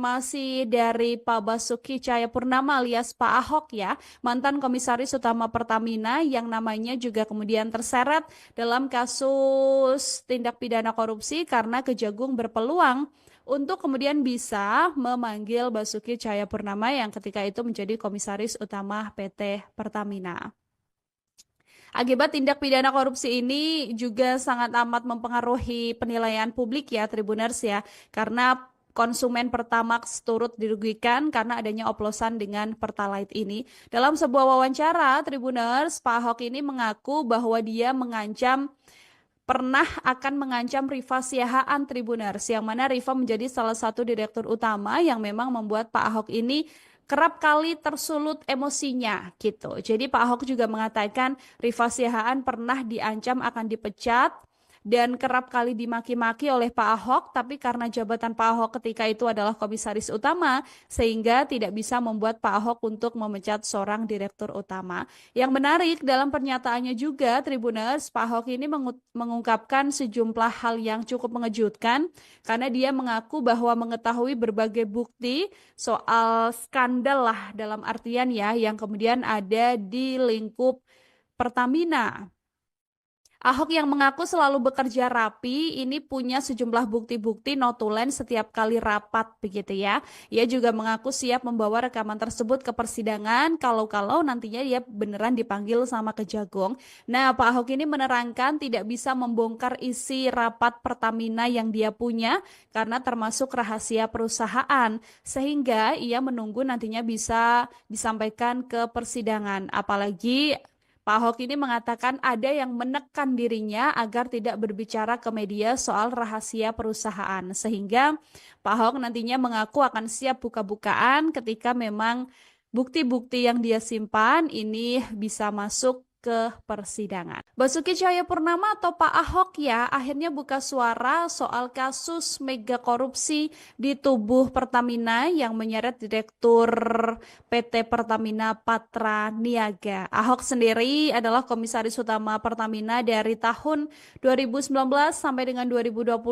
informasi dari Pak Basuki Cahayapurnama alias Pak Ahok ya, mantan Komisaris Utama Pertamina yang namanya juga kemudian terseret dalam kasus tindak pidana korupsi karena Kejagung berpeluang untuk kemudian bisa memanggil Basuki Cahayapurnama yang ketika itu menjadi Komisaris Utama PT Pertamina. Akibat tindak pidana korupsi ini juga sangat amat mempengaruhi penilaian publik ya Tribuners ya, karena konsumen Pertamax turut dirugikan karena adanya oplosan dengan Pertalite ini. Dalam sebuah wawancara, Tribuners, Pak Ahok ini mengaku bahwa dia pernah akan mengancam Rifa Siahaan Tribuners, yang mana Rifa menjadi salah satu direktur utama yang memang membuat Pak Ahok ini kerap kali tersulut emosinya gitu. Jadi Pak Ahok juga mengatakan Rifa Siahaan pernah diancam akan dipecat dan kerap kali dimaki-maki oleh Pak Ahok, tapi karena jabatan Pak Ahok ketika itu adalah komisaris utama, sehingga tidak bisa membuat Pak Ahok untuk memecat seorang direktur utama. Yang menarik dalam pernyataannya juga, Tribuners, Pak Ahok ini mengungkapkan sejumlah hal yang cukup mengejutkan, karena dia mengaku bahwa mengetahui berbagai bukti soal skandal lah dalam artian ya, yang kemudian ada di lingkup Pertamina. Ahok yang mengaku selalu bekerja rapi, ini punya sejumlah bukti-bukti notulen setiap kali rapat begitu ya. Ia juga mengaku siap membawa rekaman tersebut ke persidangan kalau-kalau nantinya dia beneran dipanggil sama Kejagung. Nah, Pak Ahok ini menerangkan tidak bisa membongkar isi rapat Pertamina yang dia punya karena termasuk rahasia perusahaan, sehingga ia menunggu nantinya bisa disampaikan ke persidangan. Apalagi Pak Ahok ini mengatakan ada yang menekan dirinya agar tidak berbicara ke media soal rahasia perusahaan. Sehingga Pak Ahok nantinya mengaku akan siap buka-bukaan ketika memang bukti-bukti yang dia simpan ini bisa masuk ke persidangan. Basuki Cahayapurnama atau Pak Ahok ya akhirnya buka suara soal kasus mega korupsi di tubuh Pertamina yang menyeret Direktur PT Pertamina Patra Niaga. Ahok sendiri adalah komisaris utama Pertamina dari tahun 2019 sampai dengan 2024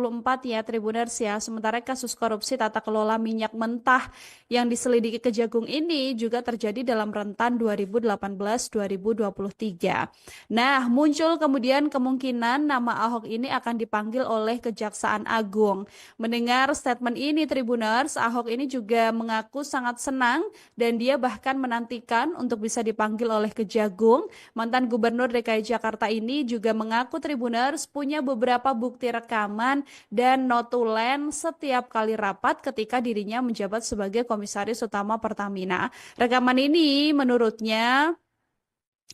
ya Tribuners ya. Sementara kasus korupsi tata kelola minyak mentah yang diselidiki Kejagung ini juga terjadi dalam rentan 2018-2023. Nah, muncul kemudian kemungkinan nama Ahok ini akan dipanggil oleh Kejaksaan Agung. Mendengar statement ini Tribuners, Ahok ini juga mengaku sangat senang dan dia bahkan menantikan untuk bisa dipanggil oleh Kejagung. Mantan Gubernur DKI Jakarta ini juga mengaku Tribuners punya beberapa bukti rekaman dan notulen setiap kali rapat ketika dirinya menjabat sebagai Komisaris Utama Pertamina. Rekaman ini menurutnya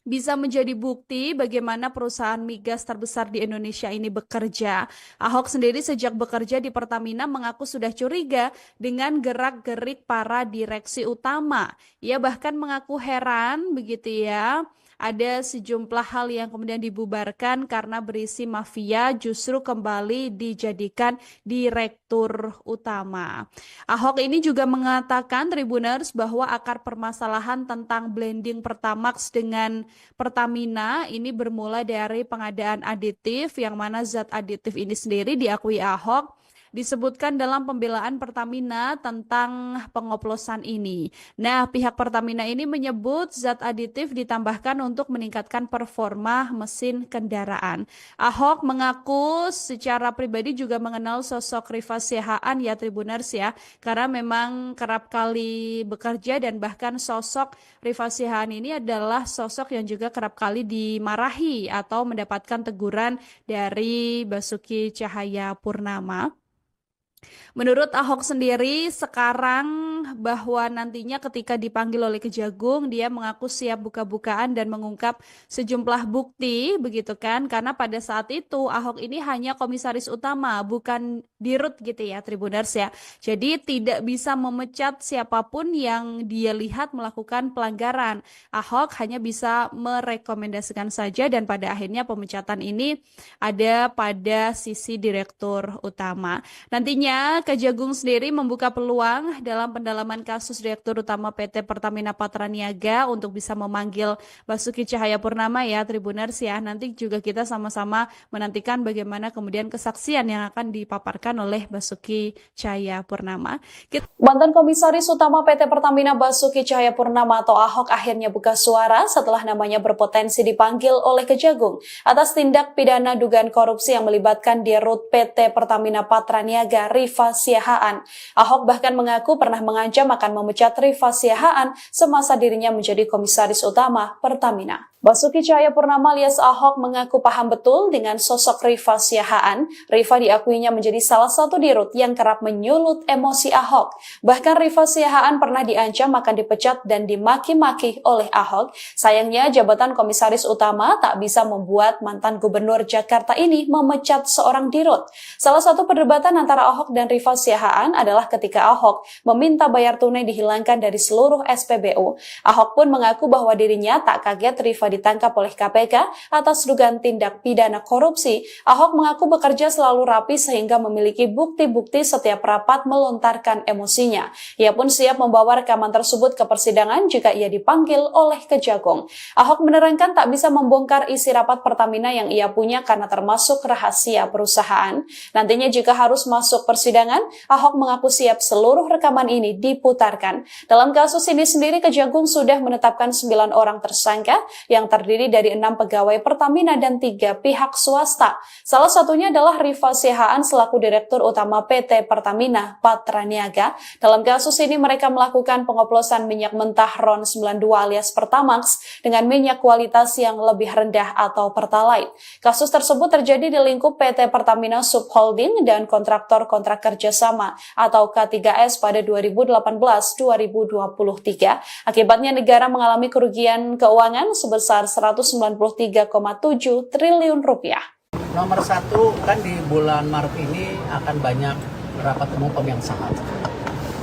bisa menjadi bukti bagaimana perusahaan migas terbesar di Indonesia ini bekerja. Ahok sendiri sejak bekerja di Pertamina mengaku sudah curiga dengan gerak-gerik para direksi utama. Ia bahkan mengaku heran begitu ya. Ada sejumlah hal yang kemudian dibubarkan karena berisi mafia justru kembali dijadikan direktur utama. Ahok ini juga mengatakan Tribuners bahwa akar permasalahan tentang blending Pertamax dengan Pertamina ini bermula dari pengadaan aditif yang mana zat aditif ini sendiri diakui Ahok disebutkan dalam pembelaan Pertamina tentang pengoplosan ini. Nah, pihak Pertamina ini menyebut zat aditif ditambahkan untuk meningkatkan performa mesin kendaraan. Ahok mengaku secara pribadi juga mengenal sosok Rifa Siahaan ya Tribuners ya, karena memang kerap kali bekerja dan bahkan sosok Rifa Siahaan ini adalah sosok yang juga kerap kali dimarahi atau mendapatkan teguran dari Basuki Cahayapurnama. Menurut Ahok sendiri, sekarang bahwa nantinya ketika dipanggil oleh Kejagung, dia mengaku siap buka-bukaan dan mengungkap sejumlah bukti, begitu kan? Karena pada saat itu Ahok ini hanya komisaris utama, bukan dirut gitu ya, Tribuners ya. Jadi tidak bisa memecat siapapun yang dia lihat melakukan pelanggaran. Ahok hanya bisa merekomendasikan saja dan pada akhirnya pemecatan ini ada pada sisi direktur utama. Nantinya Selanjutnya, Kejagung sendiri membuka peluang dalam pendalaman kasus Direktur Utama PT Pertamina Patraniaga untuk bisa memanggil Basuki Cahayapurnama ya, Tribuners ya. Nanti juga kita sama-sama menantikan bagaimana kemudian kesaksian yang akan dipaparkan oleh Basuki Cahayapurnama. Mantan Komisaris Utama PT Pertamina Basuki Cahayapurnama atau Ahok akhirnya buka suara setelah namanya berpotensi dipanggil oleh Kejagung atas tindak pidana dugaan korupsi yang melibatkan Dirut PT Pertamina Patraniaga Rifa Siahaan. Ahok bahkan mengaku pernah mengancam akan memecat Rifa Siahaan semasa dirinya menjadi Komisaris Utama Pertamina. Basuki Cahayapurnama alias Ahok mengaku paham betul dengan sosok Rifa Siahaan. Rifa diakuinya menjadi salah satu dirut yang kerap menyulut emosi Ahok. Bahkan Rifa Siahaan pernah diancam akan dipecat dan dimaki-maki oleh Ahok. Sayangnya jabatan Komisaris Utama tak bisa membuat mantan Gubernur Jakarta ini memecat seorang dirut. Salah satu perdebatan antara Ahok dan Rifa Siahaan adalah ketika Ahok meminta bayar tunai dihilangkan dari seluruh SPBU. Ahok pun mengaku bahwa dirinya tak kaget Rifa ditangkap oleh KPK atas dugaan tindak pidana korupsi. Ahok mengaku bekerja selalu rapi sehingga memiliki bukti-bukti setiap rapat melontarkan emosinya. Ia pun siap membawa rekaman tersebut ke persidangan jika ia dipanggil oleh Kejagung. Ahok menerangkan tak bisa membongkar isi rapat Pertamina yang ia punya karena termasuk rahasia perusahaan. Nantinya jika harus masuk persidangan, Ahok mengaku siap seluruh rekaman ini diputarkan. Dalam kasus ini sendiri Kejagung sudah menetapkan 9 orang tersangka yang terdiri dari 6 pegawai Pertamina dan 3 pihak swasta. Salah satunya adalah Rifa Siahaan selaku Direktur Utama PT Pertamina Patraniaga. Dalam kasus ini mereka melakukan pengoplosan minyak mentah RON 92 alias Pertamax dengan minyak kualitas yang lebih rendah atau Pertalite. Kasus tersebut terjadi di lingkup PT Pertamina Subholding dan kontraktor-kontrak kerjasama atau K3S pada 2018-2023. Akibatnya negara mengalami kerugian keuangan sebesar 193,7 triliun rupiah. Nomor 1 kan di bulan Maret ini akan banyak rapat umum pemegang saham.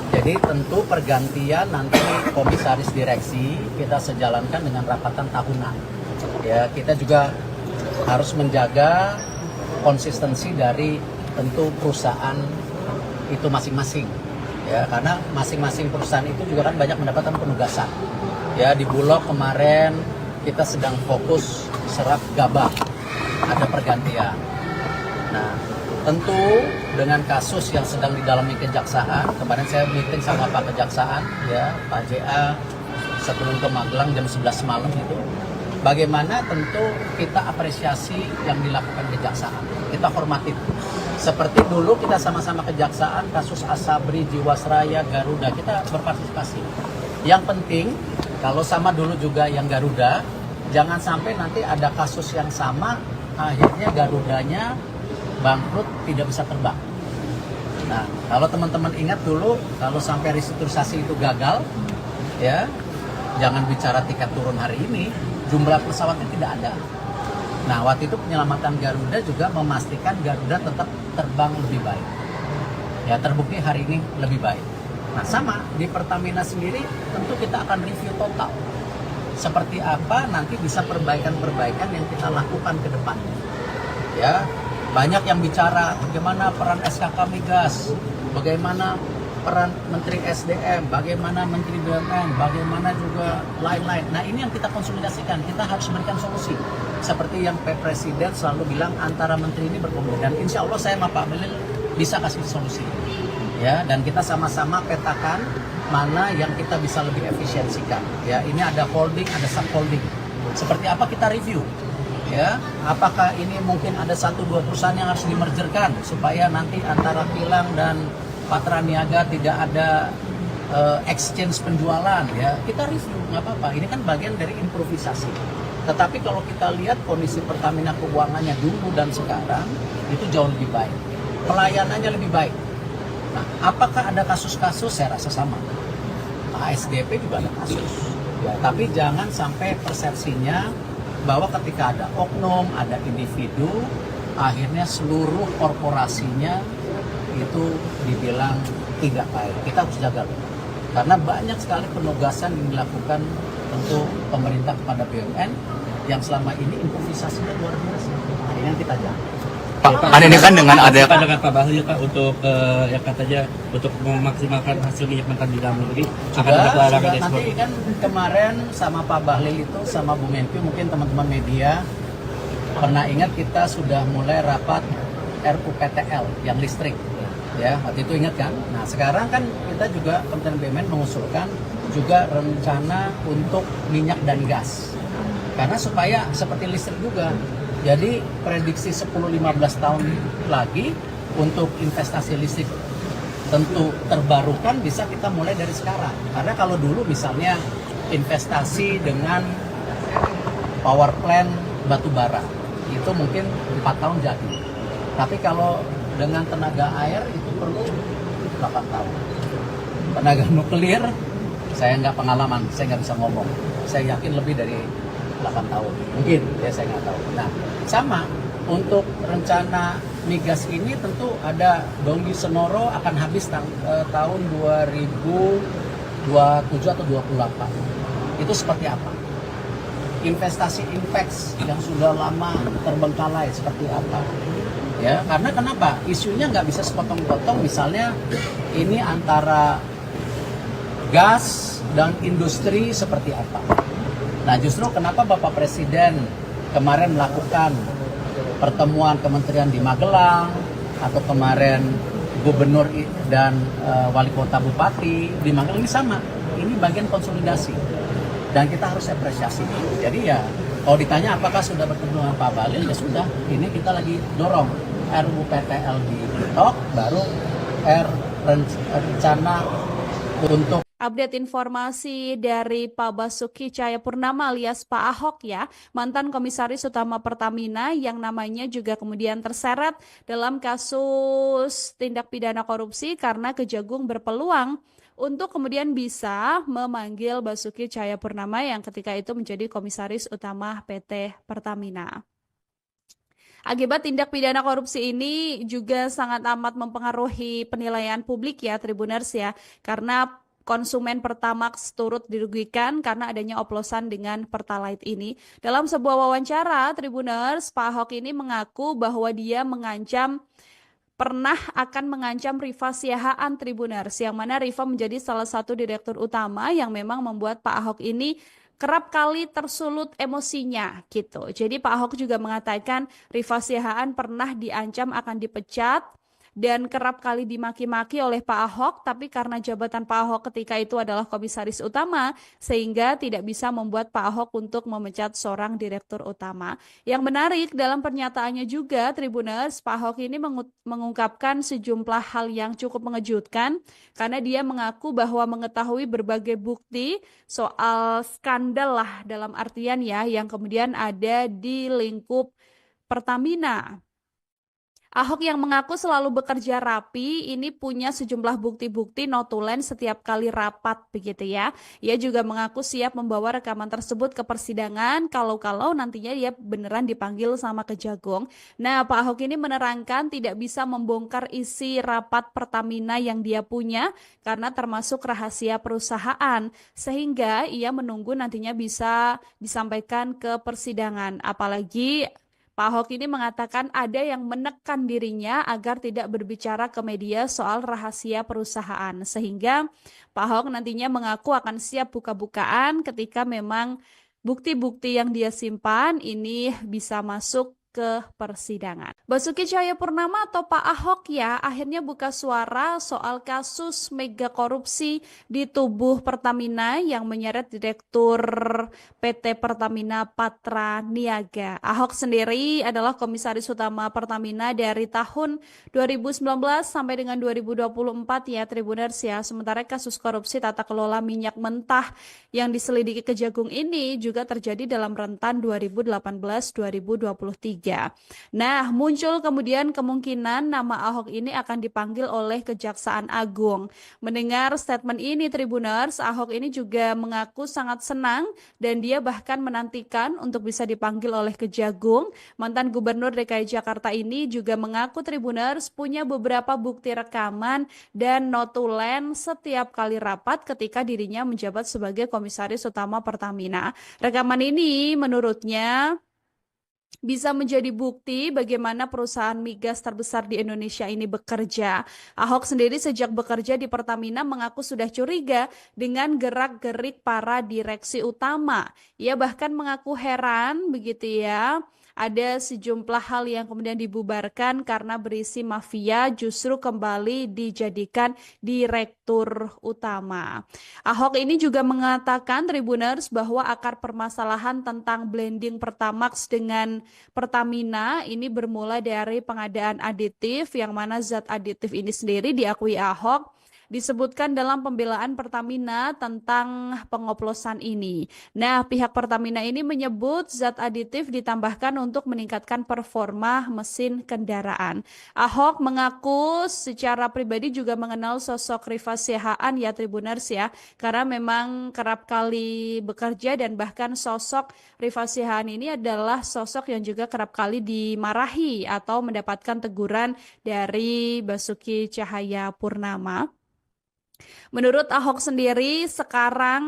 Jadi tentu pergantian nanti komisaris direksi kita sejalankan dengan rapatan tahunan. Ya, kita juga harus menjaga konsistensi dari tentu perusahaan itu masing-masing. Ya, karena masing-masing perusahaan itu juga kan banyak mendapatkan penugasan. Ya, di Bulog kemarin kita sedang fokus serap gabah, ada pergantian. Nah, tentu dengan kasus yang sedang didalami kejaksaan, kemarin saya meeting sama Pak Kejaksaan, ya Pak JA sebelum ke Magelang jam 11 malam itu, bagaimana tentu kita apresiasi yang dilakukan kejaksaan, kita hormati. Seperti dulu kita sama-sama kejaksaan, kasus Asabri, Jiwasraya, Garuda, kita berpartisipasi. Yang penting, kalau sama dulu juga yang Garuda, jangan sampai nanti ada kasus yang sama, akhirnya Garudanya bangkrut, tidak bisa terbang. Nah, kalau teman-teman ingat dulu, kalau sampai restrukturisasi itu gagal, ya, jangan bicara tiket turun hari ini, jumlah pesawatnya tidak ada. Nah, waktu itu penyelamatan Garuda juga memastikan Garuda tetap terbang lebih baik. Ya, terbukti hari ini lebih baik. Nah, sama di Pertamina sendiri tentu kita akan review total. Seperti apa nanti bisa perbaikan-perbaikan yang kita lakukan ke depan. Ya, banyak yang bicara bagaimana peran SKK Migas, bagaimana peran Menteri SDM, bagaimana Menteri BUMN, bagaimana juga lain-lain. Nah, ini yang kita konsolidasikan, kita harus memberikan solusi. Seperti yang Pak Presiden selalu bilang antara menteri ini berkomunikasi, dan insya Allah saya sama Pak Melil bisa kasih solusi. Ya, dan kita sama-sama petakan mana yang kita bisa lebih efisiensikan. Ya, ini ada holding, ada subholding. Seperti apa kita review. Ya, apakah ini mungkin ada 1-2 perusahaan yang harus dimergerkan supaya nanti antara Pilang dan Patraniaga tidak ada exchange penjualan, ya kita review, nggak apa-apa. Ini kan bagian dari improvisasi. Tetapi kalau kita lihat kondisi Pertamina keuangannya dulu dan sekarang itu jauh lebih baik, pelayanannya lebih baik. Nah, apakah ada kasus-kasus? Saya rasa sama. ASDP juga ada kasus. Ya, tapi jangan sampai persepsinya bahwa ketika ada oknum, ada individu, akhirnya seluruh korporasinya itu dibilang tidak baik. Kita harus jaga. Karena banyak sekali penugasan yang dilakukan untuk pemerintah kepada BUMN yang selama ini improvisasinya luar biasa. Nah, ini yang kita jaga. Pak, kan ini kan dengan ada pandangan Pak Bahlil Pak untuk yang katanya untuk memaksimalkan hasil minyak mentah di dalam negeri akan ada pelarangan ekspor. Nanti kan kemarin sama Pak Bahlil itu sama Bu Menkyu, mungkin teman-teman media pernah ingat kita sudah mulai rapat RUPTL yang listrik, ya waktu itu ingat kan? Nah sekarang kan kita juga Kementerian BUMN mengusulkan juga rencana untuk minyak dan gas, karena supaya seperti listrik juga. Jadi prediksi 10-15 tahun lagi untuk investasi listrik tentu terbarukan bisa kita mulai dari sekarang. Karena kalau dulu misalnya investasi dengan power plant batu bara itu mungkin 4 tahun jadi. Tapi kalau dengan tenaga air itu perlu 8 tahun. Tenaga nuklir saya nggak pengalaman, saya nggak bisa ngomong. Saya yakin lebih dari 8 tahun, mungkin ya saya nggak tahu. Nah sama untuk rencana migas ini tentu ada Donggi Senoro akan habis tahun 2027 atau 28. Itu seperti apa? Investasi Inpex yang sudah lama terbengkalai seperti apa? Ya karena kenapa? Isunya nggak bisa sepotong-potong. Misalnya ini antara gas dan industri seperti apa? Nah justru kenapa Bapak Presiden kemarin melakukan pertemuan kementerian di Magelang atau kemarin gubernur dan wali kota bupati di Magelang ini sama. Ini bagian konsolidasi dan kita harus apresiasi. Jadi ya kalau ditanya apakah sudah bertemu dengan Pak Bahlil, ya sudah. Ini kita lagi dorong RUPTL di TikTok, baru rencana untuk Update informasi dari Pak Basuki Cahayapurnama alias Pak Ahok ya, mantan Komisaris Utama Pertamina yang namanya juga kemudian terseret dalam kasus tindak pidana korupsi karena Kejagung berpeluang untuk kemudian bisa memanggil Basuki Cahayapurnama yang ketika itu menjadi Komisaris Utama PT Pertamina. Akibat tindak pidana korupsi ini juga sangat amat mempengaruhi penilaian publik ya Tribuners ya, karena konsumen Pertamax turut dirugikan karena adanya oplosan dengan Pertalite ini. Dalam sebuah wawancara, Tribuners, Pak Ahok ini mengaku bahwa dia pernah akan mengancam Rifa Siahaan Tribuners, yang mana Rifa menjadi salah satu direktur utama yang memang membuat Pak Ahok ini kerap kali tersulut emosinya gitu. Jadi Pak Ahok juga mengatakan Rifa Siahaan pernah diancam akan dipecat dan kerap kali dimaki-maki oleh Pak Ahok, tapi karena jabatan Pak Ahok ketika itu adalah komisaris utama, sehingga tidak bisa membuat Pak Ahok untuk memecat seorang direktur utama. Yang menarik dalam pernyataannya juga, Tribuners, Pak Ahok ini mengungkapkan sejumlah hal yang cukup mengejutkan, karena dia mengaku bahwa mengetahui berbagai bukti soal skandal lah dalam artian ya, yang kemudian ada di lingkup Pertamina. Ahok yang mengaku selalu bekerja rapi ini punya sejumlah bukti-bukti notulen setiap kali rapat begitu ya. Ia juga mengaku siap membawa rekaman tersebut ke persidangan kalau nantinya dia beneran dipanggil sama Kejagung. Nah, Pak Ahok ini menerangkan tidak bisa membongkar isi rapat Pertamina yang dia punya karena termasuk rahasia perusahaan, sehingga ia menunggu nantinya bisa disampaikan ke persidangan. Apalagi Pak Ahok ini mengatakan ada yang menekan dirinya agar tidak berbicara ke media soal rahasia perusahaan. Sehingga Pak Ahok nantinya mengaku akan siap buka-bukaan ketika memang bukti-bukti yang dia simpan ini bisa masuk ke persidangan. Basuki Cahayapurnama atau Pak Ahok ya akhirnya buka suara soal kasus mega korupsi di tubuh Pertamina yang menyeret Direktur PT Pertamina Patra Niaga. Ahok sendiri adalah Komisaris Utama Pertamina dari tahun 2019 sampai dengan 2024 ya Tribuners ya. Sementara kasus korupsi tata kelola minyak mentah yang diselidiki Kejagung ini juga terjadi dalam rentan 2018-2023. Nah, muncul kemudian kemungkinan nama Ahok ini akan dipanggil oleh Kejaksaan Agung. Mendengar statement ini Tribuners, Ahok ini juga mengaku sangat senang dan dia bahkan menantikan untuk bisa dipanggil oleh Kejagung. Mantan Gubernur DKI Jakarta ini juga mengaku Tribuners punya beberapa bukti rekaman dan notulen setiap kali rapat ketika dirinya menjabat sebagai Komisaris Utama Pertamina. Rekaman ini menurutnya bisa menjadi bukti bagaimana perusahaan migas terbesar di Indonesia ini bekerja. Ahok sendiri sejak bekerja di Pertamina mengaku sudah curiga dengan gerak-gerik para direksi utama. Ia bahkan mengaku heran begitu ya. Ada sejumlah hal yang kemudian dibubarkan karena berisi mafia justru kembali dijadikan direktur utama. Ahok ini juga mengatakan Tribuners bahwa akar permasalahan tentang blending Pertamax dengan Pertamina ini bermula dari pengadaan aditif yang mana zat aditif ini sendiri diakui Ahok disebutkan dalam pembelaan Pertamina tentang pengoplosan ini. Nah, pihak Pertamina ini menyebut zat aditif ditambahkan untuk meningkatkan performa mesin kendaraan. Ahok mengaku secara pribadi juga mengenal sosok Rifa Siahaan ya Tribuners ya, karena memang kerap kali bekerja dan bahkan sosok Rifa Siahaan ini adalah sosok yang juga kerap kali dimarahi atau mendapatkan teguran dari Basuki Cahayapurnama. Menurut Ahok sendiri, sekarang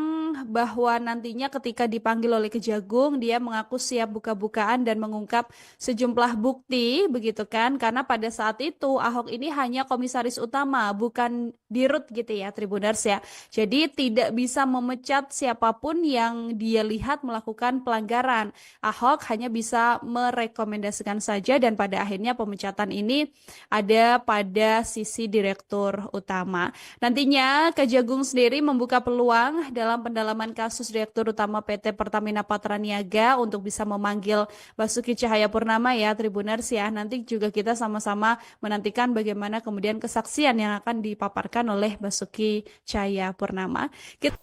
bahwa nantinya ketika dipanggil oleh Kejagung, dia mengaku siap buka-bukaan dan mengungkap sejumlah bukti, begitu kan? Karena pada saat itu Ahok ini hanya komisaris utama, bukan dirut gitu ya, Tribuners ya. Jadi tidak bisa memecat siapapun yang dia lihat melakukan pelanggaran. Ahok hanya bisa merekomendasikan saja dan pada akhirnya pemecatan ini ada pada sisi direktur utama. Nantinya Kejagung sendiri membuka peluang dalam pendalaman kasus Direktur Utama PT Pertamina Patraniaga untuk bisa memanggil Basuki Cahayapurnama ya Tribuners ya. Nanti juga kita sama-sama menantikan bagaimana kemudian kesaksian yang akan dipaparkan oleh Basuki Cahayapurnama.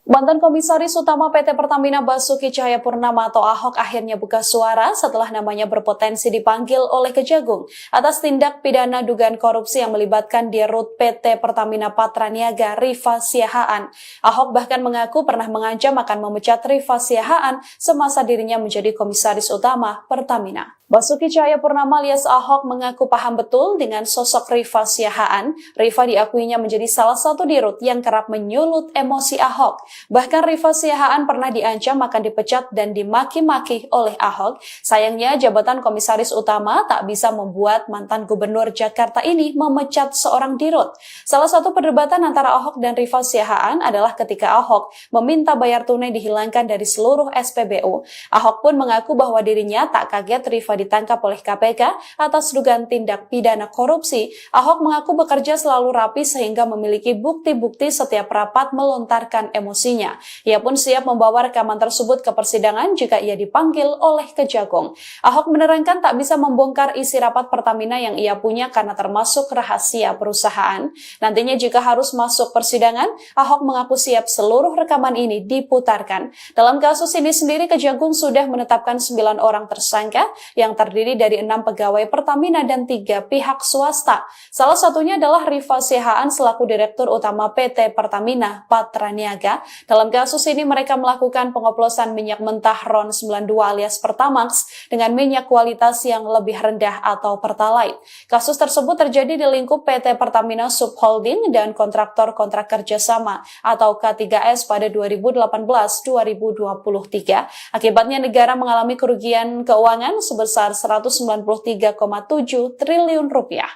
Mantan Komisaris Utama PT Pertamina Basuki Cahayapurnama atau Ahok akhirnya buka suara setelah namanya berpotensi dipanggil oleh Kejagung atas tindak pidana dugaan korupsi yang melibatkan Dirut PT Pertamina Patraniaga Rifa Siahaan. Ahok bahkan mengaku pernah mengancam akan memecat Rifa Siahaan semasa dirinya menjadi komisaris utama Pertamina. Basuki Cahayapurnama alias Ahok mengaku paham betul dengan sosok Rifa Siahaan. Rifa diakuinya menjadi salah satu dirut yang kerap menyulut emosi Ahok. Bahkan Rifa Siahaan pernah diancam akan dipecat dan dimaki-maki oleh Ahok. Sayangnya jabatan komisaris utama tak bisa membuat mantan gubernur Jakarta ini memecat seorang dirut. Salah satu perdebatan antara Ahok dan Rifa Siahaan adalah ketika Ahok meminta bayar tunai dihilangkan dari seluruh SPBU. Ahok pun mengaku bahwa dirinya tak kaget Rifa ditangkap oleh KPK atas dugaan tindak pidana korupsi. Ahok mengaku bekerja selalu rapi sehingga memiliki bukti-bukti setiap rapat melontarkan emosinya. Ia pun siap membawa rekaman tersebut ke persidangan jika ia dipanggil oleh Kejagung. Ahok menerangkan tak bisa membongkar isi rapat Pertamina yang ia punya karena termasuk rahasia perusahaan. Nantinya jika harus masuk persidangan, Ahok mengaku siap seluruh rekaman ini diputarkan. Dalam kasus ini sendiri Kejagung sudah menetapkan 9 orang tersangka yang terdiri dari 6 pegawai Pertamina dan 3 pihak swasta. Salah satunya adalah Rifa Siahaan selaku Direktur Utama PT Pertamina Patraniaga. Dalam kasus ini mereka melakukan pengoplosan minyak mentah RON 92 alias Pertamax dengan minyak kualitas yang lebih rendah atau Pertalite. Kasus tersebut terjadi di lingkup PT Pertamina Subholding dan kontraktor-kontrak kerjasama atau K3S pada 2018-2023. Akibatnya negara mengalami kerugian keuangan sebesar 193,7 triliun rupiah.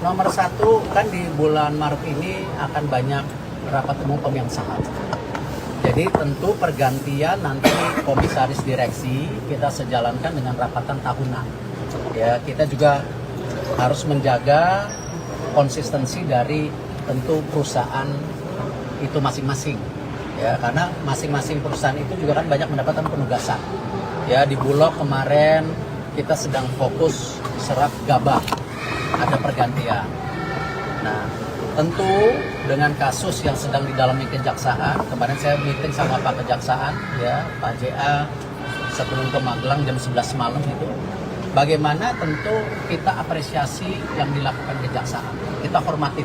Nomor satu, kan di bulan Maret ini akan banyak rapat umum pemegang saham. Jadi tentu pergantian nanti komisaris direksi kita sejalankan dengan rapatan tahunan. Ya, kita juga harus menjaga konsistensi dari tentu perusahaan itu masing-masing. Ya, karena masing-masing perusahaan itu juga kan banyak mendapatkan penugasan. Ya, di Bulog kemarin kita sedang fokus serap gabah, ada pergantian. Nah, tentu dengan kasus yang sedang didalami kejaksaan, kemarin saya meeting sama Pak Kejaksaan, ya Pak JA sebelum ke Magelang jam 11 malam itu, bagaimana tentu kita apresiasi yang dilakukan kejaksaan, kita hormati.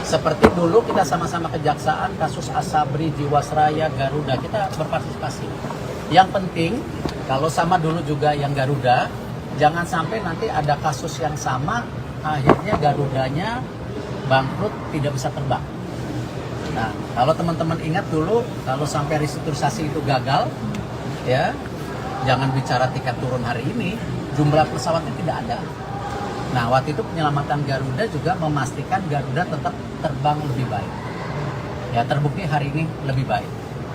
Seperti dulu kita sama-sama kejaksaan, kasus Asabri, Jiwasraya, Garuda, kita berpartisipasi. Yang penting, kalau sama dulu juga yang Garuda, jangan sampai nanti ada kasus yang sama, akhirnya Garudanya bangkrut, tidak bisa terbang. Nah, kalau teman-teman ingat dulu, kalau sampai restrukturisasi itu gagal, ya, jangan bicara tiket turun hari ini, jumlah pesawatnya tidak ada. Nah, waktu itu penyelamatan Garuda juga memastikan Garuda tetap terbang lebih baik. Ya, terbukti hari ini lebih baik.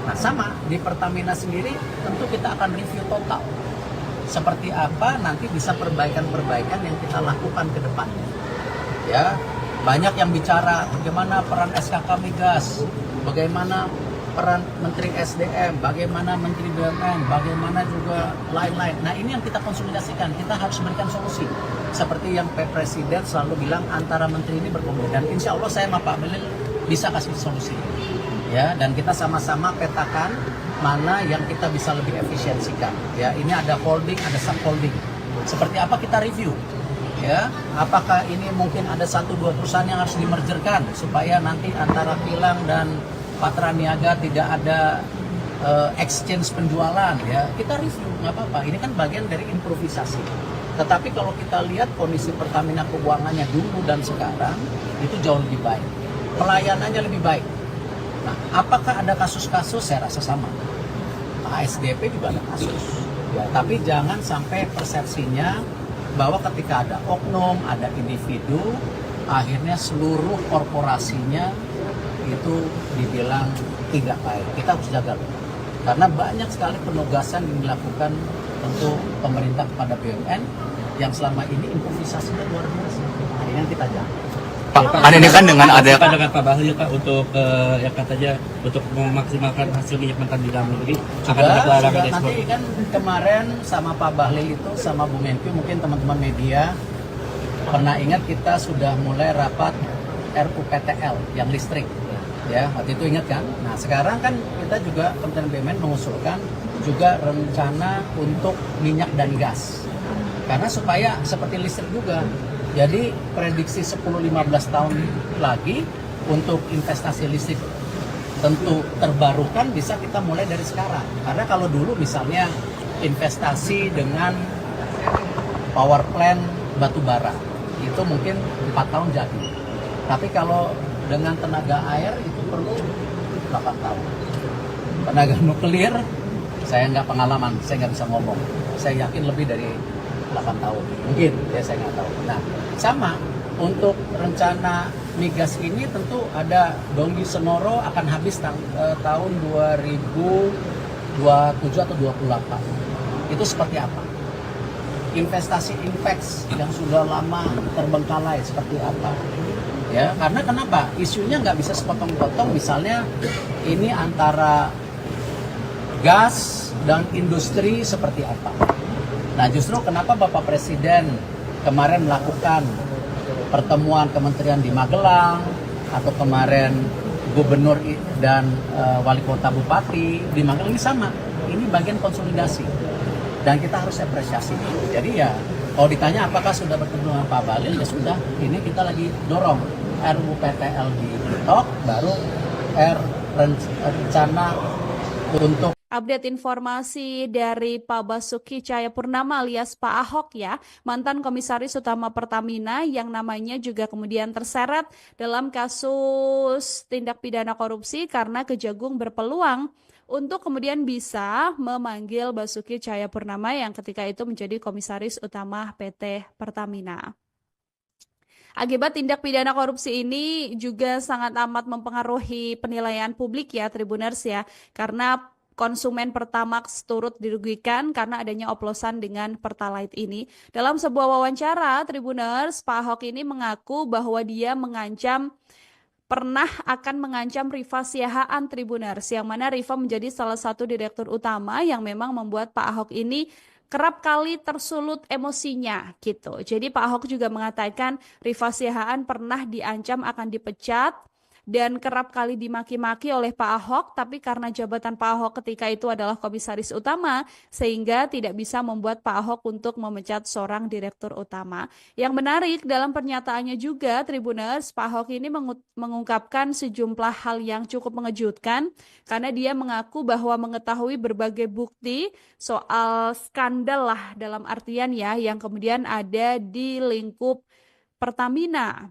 Nah, sama di Pertamina sendiri tentu kita akan review total. Seperti apa nanti bisa perbaikan-perbaikan yang kita lakukan ke depannya. Ya, banyak yang bicara bagaimana peran SKK Migas, bagaimana peran Menteri SDM, bagaimana Menteri BUMN, bagaimana juga lain-lain. Nah, ini yang kita konsolidasikan, kita harus berikan solusi. Seperti yang Pak Presiden selalu bilang, antara menteri ini berkomunikasi. Dan insya Allah saya sama Pak Belil bisa kasih solusi. Ya, dan kita sama-sama petakan mana yang kita bisa lebih efisiensikan. Ya, ini ada holding, ada subholding. Seperti apa kita review. Ya, apakah ini mungkin ada 1-2 perusahaan yang harus dimergerkan supaya nanti antara Pilang dan Patra Niaga tidak ada exchange penjualan, ya kita review, nggak apa-apa. Ini kan bagian dari improvisasi. Tetapi kalau kita lihat kondisi Pertamina keuangannya dulu dan sekarang itu jauh lebih baik, pelayanannya lebih baik. Nah, apakah ada kasus-kasus? Saya rasa sama. ASDP juga ada kasus. Ya, tapi jangan sampai persepsinya bahwa ketika ada oknum, ada individu, akhirnya seluruh korporasinya itu dibilang tidak baik. Kita harus jaga. Karena banyak sekali penugasan yang dilakukan untuk pemerintah kepada BUMN yang selama ini improvisasinya luar biasa. Nah, ini yang kita jaga. Pak, kan ini kan dengan ada dengan Pak Bahlil Pak untuk ya katanya untuk memaksimalkan hasil minyak mentah di dalam negeri akan ada pelarangan ekspor. Nanti kan kemarin sama Pak Bahlil itu sama Bu Menkyu, mungkin teman-teman media pernah ingat kita sudah mulai rapat RUPTL yang listrik. Ya, waktu itu ingat kan? Nah, sekarang kan kita juga Kementerian BUMN mengusulkan juga rencana untuk minyak dan gas. Karena supaya seperti listrik juga. Jadi prediksi 10-15 tahun lagi untuk investasi listrik tentu terbarukan bisa kita mulai dari sekarang. Karena kalau dulu misalnya investasi dengan power plant batu bara itu mungkin 4 tahun jadi. Tapi kalau dengan tenaga air itu perlu 8 tahun. Tenaga nuklir, saya nggak pengalaman, saya nggak bisa ngomong. Saya yakin lebih dari 8 tahun. Mungkin, ya saya nggak tahu. Nah, sama untuk rencana migas ini tentu ada Donggi Senoro akan habis tahun 2027 atau 28. Itu seperti apa? Investasi Inpex yang sudah lama terbengkalai seperti apa? Ya, karena kenapa? Isunya nggak bisa sepotong-potong. Misalnya ini antara gas dan industri seperti apa. Nah, justru kenapa Bapak Presiden kemarin melakukan pertemuan kementerian di Magelang atau kemarin gubernur dan wali kota bupati di Magelang ini sama. Ini bagian konsolidasi dan kita harus apresiasi. Jadi ya, kalau ditanya apakah sudah bertemu dengan Pak Bahlil, ya sudah. Ini kita lagi dorong RUPTL di TikTok, baru rencana untuk Update informasi dari Pak Basuki Cahayapurnama alias Pak Ahok ya, mantan Komisaris Utama Pertamina yang namanya juga kemudian terseret dalam kasus tindak pidana korupsi karena Kejagung berpeluang untuk kemudian bisa memanggil Basuki Cahayapurnama yang ketika itu menjadi Komisaris Utama PT Pertamina. Akibat tindak pidana korupsi ini juga sangat amat mempengaruhi penilaian publik ya Tribuners ya, karena konsumen Pertamax turut dirugikan karena adanya oplosan dengan Pertalite ini. Dalam sebuah wawancara, Tribuners, Pak Ahok ini mengaku bahwa dia pernah akan mengancam Rifa Siahaan Tribuners, yang mana Rifa menjadi salah satu direktur utama yang memang membuat Pak Ahok ini kerap kali tersulut emosinya gitu. Jadi Pak Ahok juga mengatakan Rifa Siahaan pernah diancam akan dipecat dan kerap kali dimaki-maki oleh Pak Ahok, tapi karena jabatan Pak Ahok ketika itu adalah komisaris utama, sehingga tidak bisa membuat Pak Ahok untuk memecat seorang direktur utama. Yang menarik dalam pernyataannya juga, Tribuners, Pak Ahok ini mengungkapkan sejumlah hal yang cukup mengejutkan, karena dia mengaku bahwa mengetahui berbagai bukti soal skandal lah dalam artian ya, yang kemudian ada di lingkup Pertamina.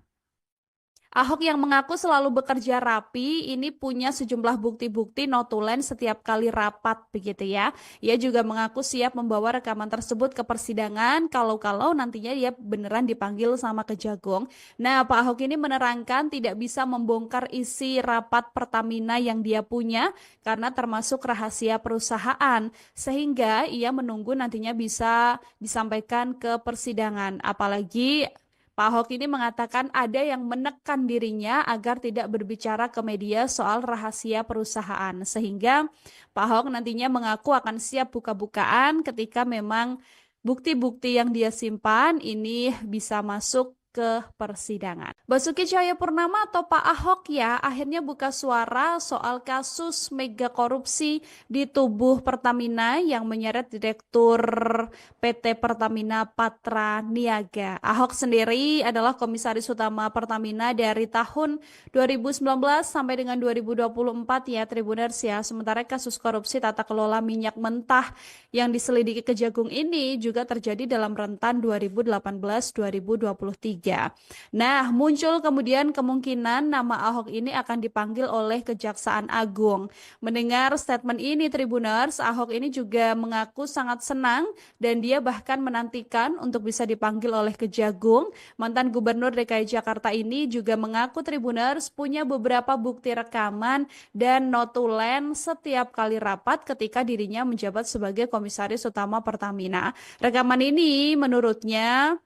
Ahok yang mengaku selalu bekerja rapi ini punya sejumlah bukti-bukti notulen setiap kali rapat begitu ya. Ia juga mengaku siap membawa rekaman tersebut ke persidangan kalau nantinya dia beneran dipanggil sama Kejagung. Nah, Pak Ahok ini menerangkan tidak bisa membongkar isi rapat Pertamina yang dia punya karena termasuk rahasia perusahaan, sehingga ia menunggu nantinya bisa disampaikan ke persidangan. Apalagi Pak Ahok ini mengatakan ada yang menekan dirinya agar tidak berbicara ke media soal rahasia perusahaan. Sehingga Pak Ahok nantinya mengaku akan siap buka-bukaan ketika memang bukti-bukti yang dia simpan ini bisa masuk ke persidangan. Basuki Cahayapurnama atau Pak Ahok ya akhirnya buka suara soal kasus mega korupsi di tubuh Pertamina yang menyeret Direktur PT Pertamina Patra Niaga. Ahok sendiri adalah komisaris utama Pertamina dari tahun 2019 sampai dengan 2024 ya Tribuners ya. Sementara kasus korupsi tata kelola minyak mentah yang diselidiki Kejagung ini juga terjadi dalam rentan 2018-2023. Nah, muncul kemudian kemungkinan nama Ahok ini akan dipanggil oleh Kejaksaan Agung. Mendengar statement ini Tribuners, Ahok ini juga mengaku sangat senang dan dia bahkan menantikan untuk bisa dipanggil oleh Kejagung. Mantan Gubernur DKI Jakarta ini juga mengaku Tribuners punya beberapa bukti rekaman dan notulen setiap kali rapat ketika dirinya menjabat sebagai komisaris utama Pertamina. Rekaman ini menurutnya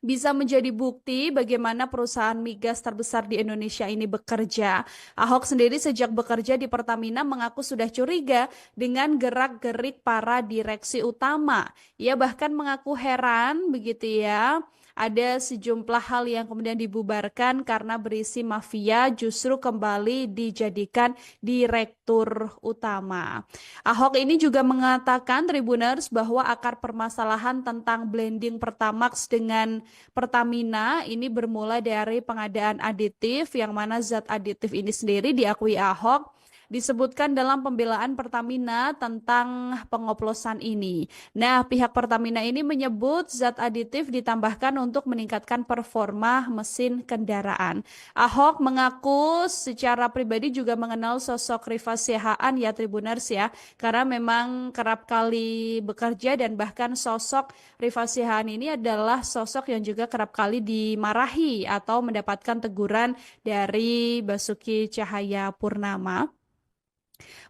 bisa menjadi bukti bagaimana perusahaan migas terbesar di Indonesia ini bekerja. Ahok sendiri sejak bekerja di Pertamina mengaku sudah curiga dengan gerak-gerik para direksi utama. Ia bahkan mengaku heran begitu ya. Ada sejumlah hal yang kemudian dibubarkan karena berisi mafia justru kembali dijadikan direktur utama. Ahok ini juga mengatakan Tribuners bahwa akar permasalahan tentang blending Pertamax dengan Pertamina ini bermula dari pengadaan aditif yang mana zat aditif ini sendiri diakui Ahok disebutkan dalam pembelaan Pertamina tentang pengoplosan ini. Nah, pihak Pertamina ini menyebut zat aditif ditambahkan untuk meningkatkan performa mesin kendaraan. Ahok mengaku secara pribadi juga mengenal sosok Rifa Siahaan ya Tribuners ya, karena memang kerap kali bekerja dan bahkan sosok Rifa Siahaan ini adalah sosok yang juga kerap kali dimarahi atau mendapatkan teguran dari Basuki Cahayapurnama.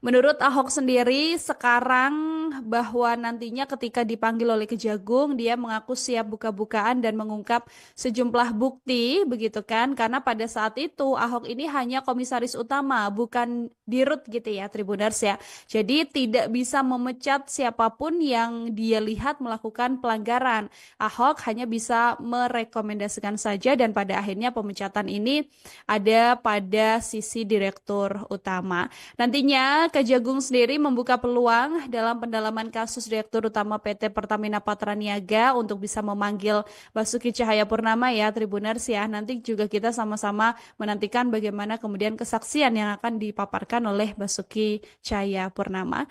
Menurut Ahok sendiri sekarang bahwa nantinya ketika dipanggil oleh Kejagung dia mengaku siap buka-bukaan dan mengungkap sejumlah bukti begitu kan, karena pada saat itu Ahok ini hanya komisaris utama bukan dirut gitu ya Tribuners ya. Jadi tidak bisa memecat siapapun yang dia lihat melakukan pelanggaran. Ahok hanya bisa merekomendasikan saja dan pada akhirnya pemecatan ini ada pada sisi direktur utama. Nantinya Kejagung sendiri membuka peluang dalam pendalaman kasus Direktur Utama PT Pertamina Patra Niaga untuk bisa memanggil Basuki Cahayapurnama ya Tribuners ya. Nanti juga kita sama-sama menantikan bagaimana kemudian kesaksian yang akan dipaparkan oleh Basuki Cahayapurnama.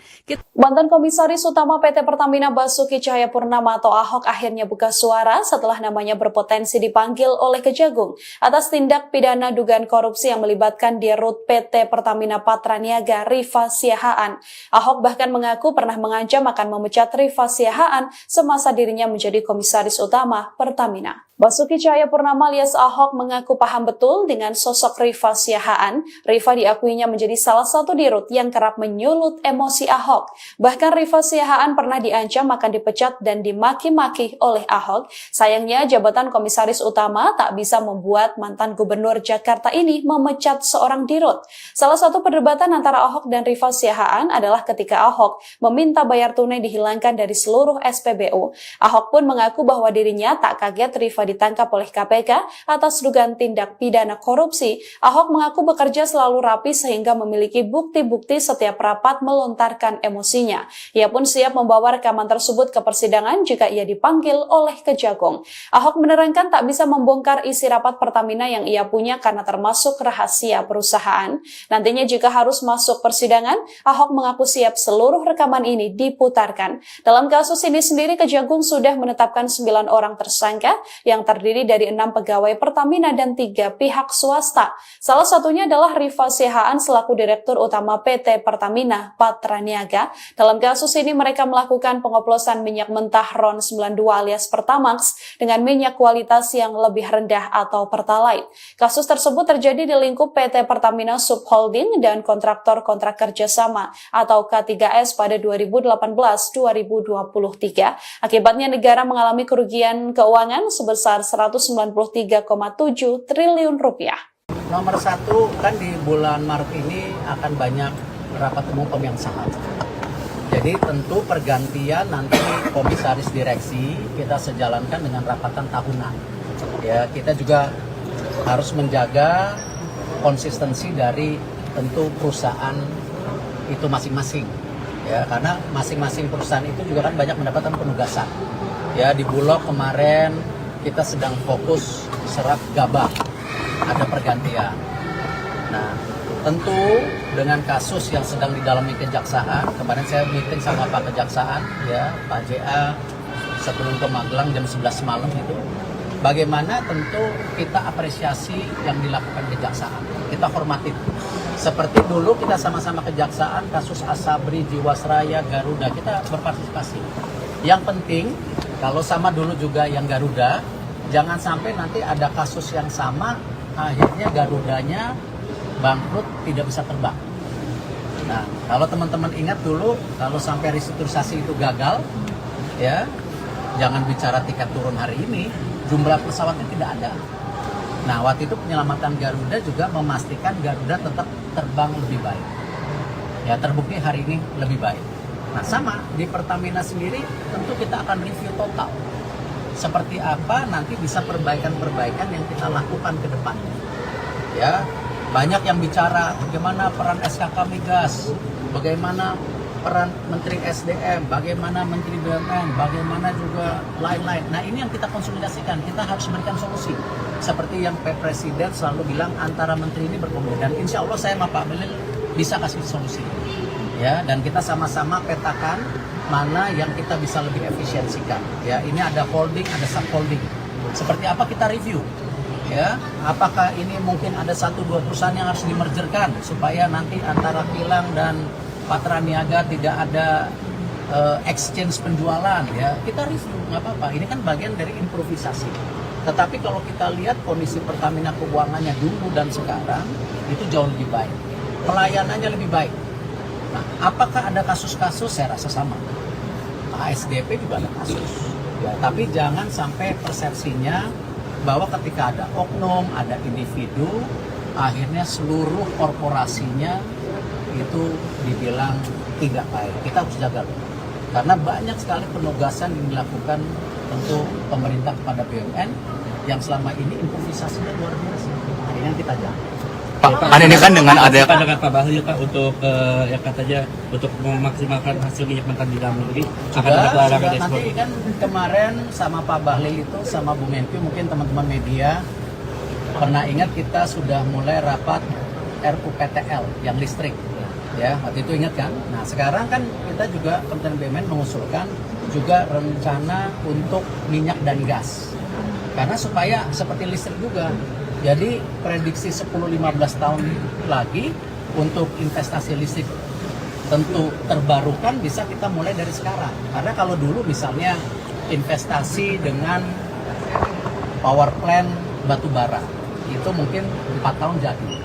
Mantan Komisaris Utama PT Pertamina Basuki Cahayapurnama atau Ahok akhirnya buka suara setelah namanya berpotensi dipanggil oleh Kejagung atas tindak pidana dugaan korupsi yang melibatkan Dirut PT Pertamina Patra Niaga Rifa Siahaan. Ahok bahkan mengaku pernah mengancam akan memecat Rifa Siahaan semasa dirinya menjadi komisaris utama Pertamina. Basuki Cahayapurnama alias Ahok mengaku paham betul dengan sosok Rifa Siahaan. Rifa diakuinya menjadi salah satu dirut yang kerap menyulut emosi Ahok. Bahkan Rifa Siahaan pernah diancam akan dipecat dan dimaki-maki oleh Ahok. Sayangnya jabatan komisaris utama tak bisa membuat mantan gubernur Jakarta ini memecat seorang dirut. Salah satu perdebatan antara Ahok dan Rifa Siahaan adalah ketika Ahok meminta bayar tunai dihilangkan dari seluruh SPBU. Ahok pun mengaku bahwa dirinya tak kaget Rifa ditangkap oleh KPK atas dugaan tindak pidana korupsi. Ahok mengaku bekerja selalu rapi sehingga memiliki bukti-bukti setiap rapat melontarkan emosinya. Ia pun siap membawa rekaman tersebut ke persidangan jika ia dipanggil oleh Kejagung. Ahok menerangkan tak bisa membongkar isi rapat Pertamina yang ia punya karena termasuk rahasia perusahaan. Nantinya jika harus masuk persidangan persidangan, Ahok mengaku siap seluruh rekaman ini diputarkan. Dalam kasus ini sendiri, Kejagung sudah menetapkan 9 orang tersangka yang terdiri dari 6 pegawai Pertamina dan 3 pihak swasta. Salah satunya adalah Rifa Sihaan selaku Direktur Utama PT Pertamina Patraniaga. Dalam kasus ini mereka melakukan pengoplosan minyak mentah RON 92 alias Pertamax dengan minyak kualitas yang lebih rendah atau Pertalite. Kasus tersebut terjadi di lingkup PT Pertamina Subholding dan kontraktor kontrak kerjasama atau K3S pada 2018-2023. Akibatnya negara mengalami kerugian keuangan sebesar 193,7 triliun rupiah. Nomor satu, kan di bulan Maret ini akan banyak rapat umum pemegang saham. Jadi tentu pergantian nanti komisaris direksi kita sejalankan dengan rapatan tahunan. Ya, kita juga harus menjaga konsistensi dari tentu perusahaan itu masing-masing. Ya, karena masing-masing perusahaan itu juga kan banyak mendapatkan penugasan. Ya, di Bulog kemarin kita sedang fokus serap gabah, ada pergantian. Nah, tentu dengan kasus yang sedang didalami kejaksaan, kemarin saya meeting sama Pak Kejaksaan, ya Pak JA sebelum ke Magelang jam 11 malam itu, bagaimana tentu kita apresiasi yang dilakukan kejaksaan, kita hormati. Seperti dulu kita sama-sama kejaksaan, kasus Asabri, Jiwasraya, Garuda, kita berpartisipasi. Yang penting, kalau sama dulu juga yang Garuda, jangan sampai nanti ada kasus yang sama, akhirnya Garudanya bangkrut, tidak bisa terbang. Nah, kalau teman-teman ingat dulu, kalau sampai restrukturisasi itu gagal, ya, jangan bicara tiket turun hari ini, jumlah pesawatnya tidak ada. Nah, waktu itu penyelamatan Garuda juga memastikan Garuda tetap terbang lebih baik. Ya, terbukti hari ini lebih baik. Nah, sama di Pertamina sendiri, tentu kita akan review total. Seperti apa nanti bisa perbaikan-perbaikan yang kita lakukan ke depannya. Ya, banyak yang bicara bagaimana peran SKK Migas, bagaimana peran Menteri SDM, bagaimana Menteri BUMN, bagaimana juga lain-lain. Nah, ini yang kita konsolidasikan, kita harus berikan solusi. Seperti yang Pak Presiden selalu bilang, antara menteri ini berkomunikasi. Dan insya Allah saya sama Pak Belil bisa kasih solusi. Ya, dan kita sama-sama petakan mana yang kita bisa lebih efisiensikan. Ya, ini ada holding, ada subholding. Seperti apa kita review. Ya, apakah ini mungkin ada 1-2 perusahaan yang harus dimergerkan supaya nanti antara Pilang dan Patraniaga tidak ada exchange penjualan, ya kita review, nggak apa-apa. Ini kan bagian dari improvisasi. Tetapi kalau kita lihat kondisi Pertamina keuangannya dulu dan sekarang itu jauh lebih baik, pelayanannya lebih baik. Nah, apakah ada kasus-kasus? Saya rasa sama. ASDP juga ada kasus. Ya, tapi jangan sampai persepsinya bahwa ketika ada oknum, ada individu, akhirnya seluruh korporasinya itu dibilang tidak baik. Kita harus jaga loh. Karena banyak sekali penugasan yang dilakukan untuk pemerintah kepada BUMN yang selama ini improvisasinya luar biasa. Nah, ini yang kita jaga. Pak, kan ini kan dengan ada dengan Pak Bahlil Pak untuk yang katanya untuk memaksimalkan hasil minyak mentah di dalam negeri akan ada pelarangan ekspor. Nanti kan kemarin sama Pak Bahlil itu sama Bu Menkyu, mungkin teman-teman media pernah ingat kita sudah mulai rapat RUPTL yang listrik. Ya, waktu itu ingat kan? Nah, sekarang kan kita juga Kementerian BUMN mengusulkan juga rencana untuk minyak dan gas. Karena supaya seperti listrik juga. Jadi prediksi 10-15 tahun lagi untuk investasi listrik tentu terbarukan bisa kita mulai dari sekarang. Karena kalau dulu misalnya investasi dengan power plant batu bara itu mungkin 4 tahun jadi.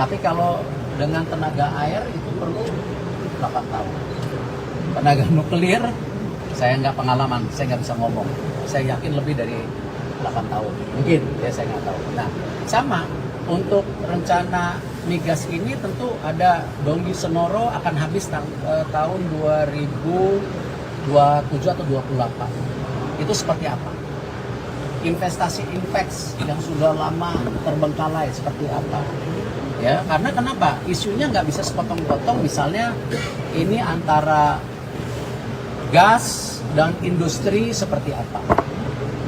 Tapi kalau dengan tenaga air itu perlu 8 tahun. Tenaga nuklir saya nggak pengalaman, saya nggak bisa ngomong. Saya yakin lebih dari 8 tahun. Mungkin, ya saya nggak tahu. Nah, sama untuk rencana migas ini tentu ada Donggi Senoro akan habis tahun 2027 atau 28. Itu seperti apa? Investasi Inpex yang sudah lama terbengkalai seperti apa? Ya, karena kenapa? Isunya nggak bisa sepotong-potong. Misalnya ini antara gas dan industri seperti apa?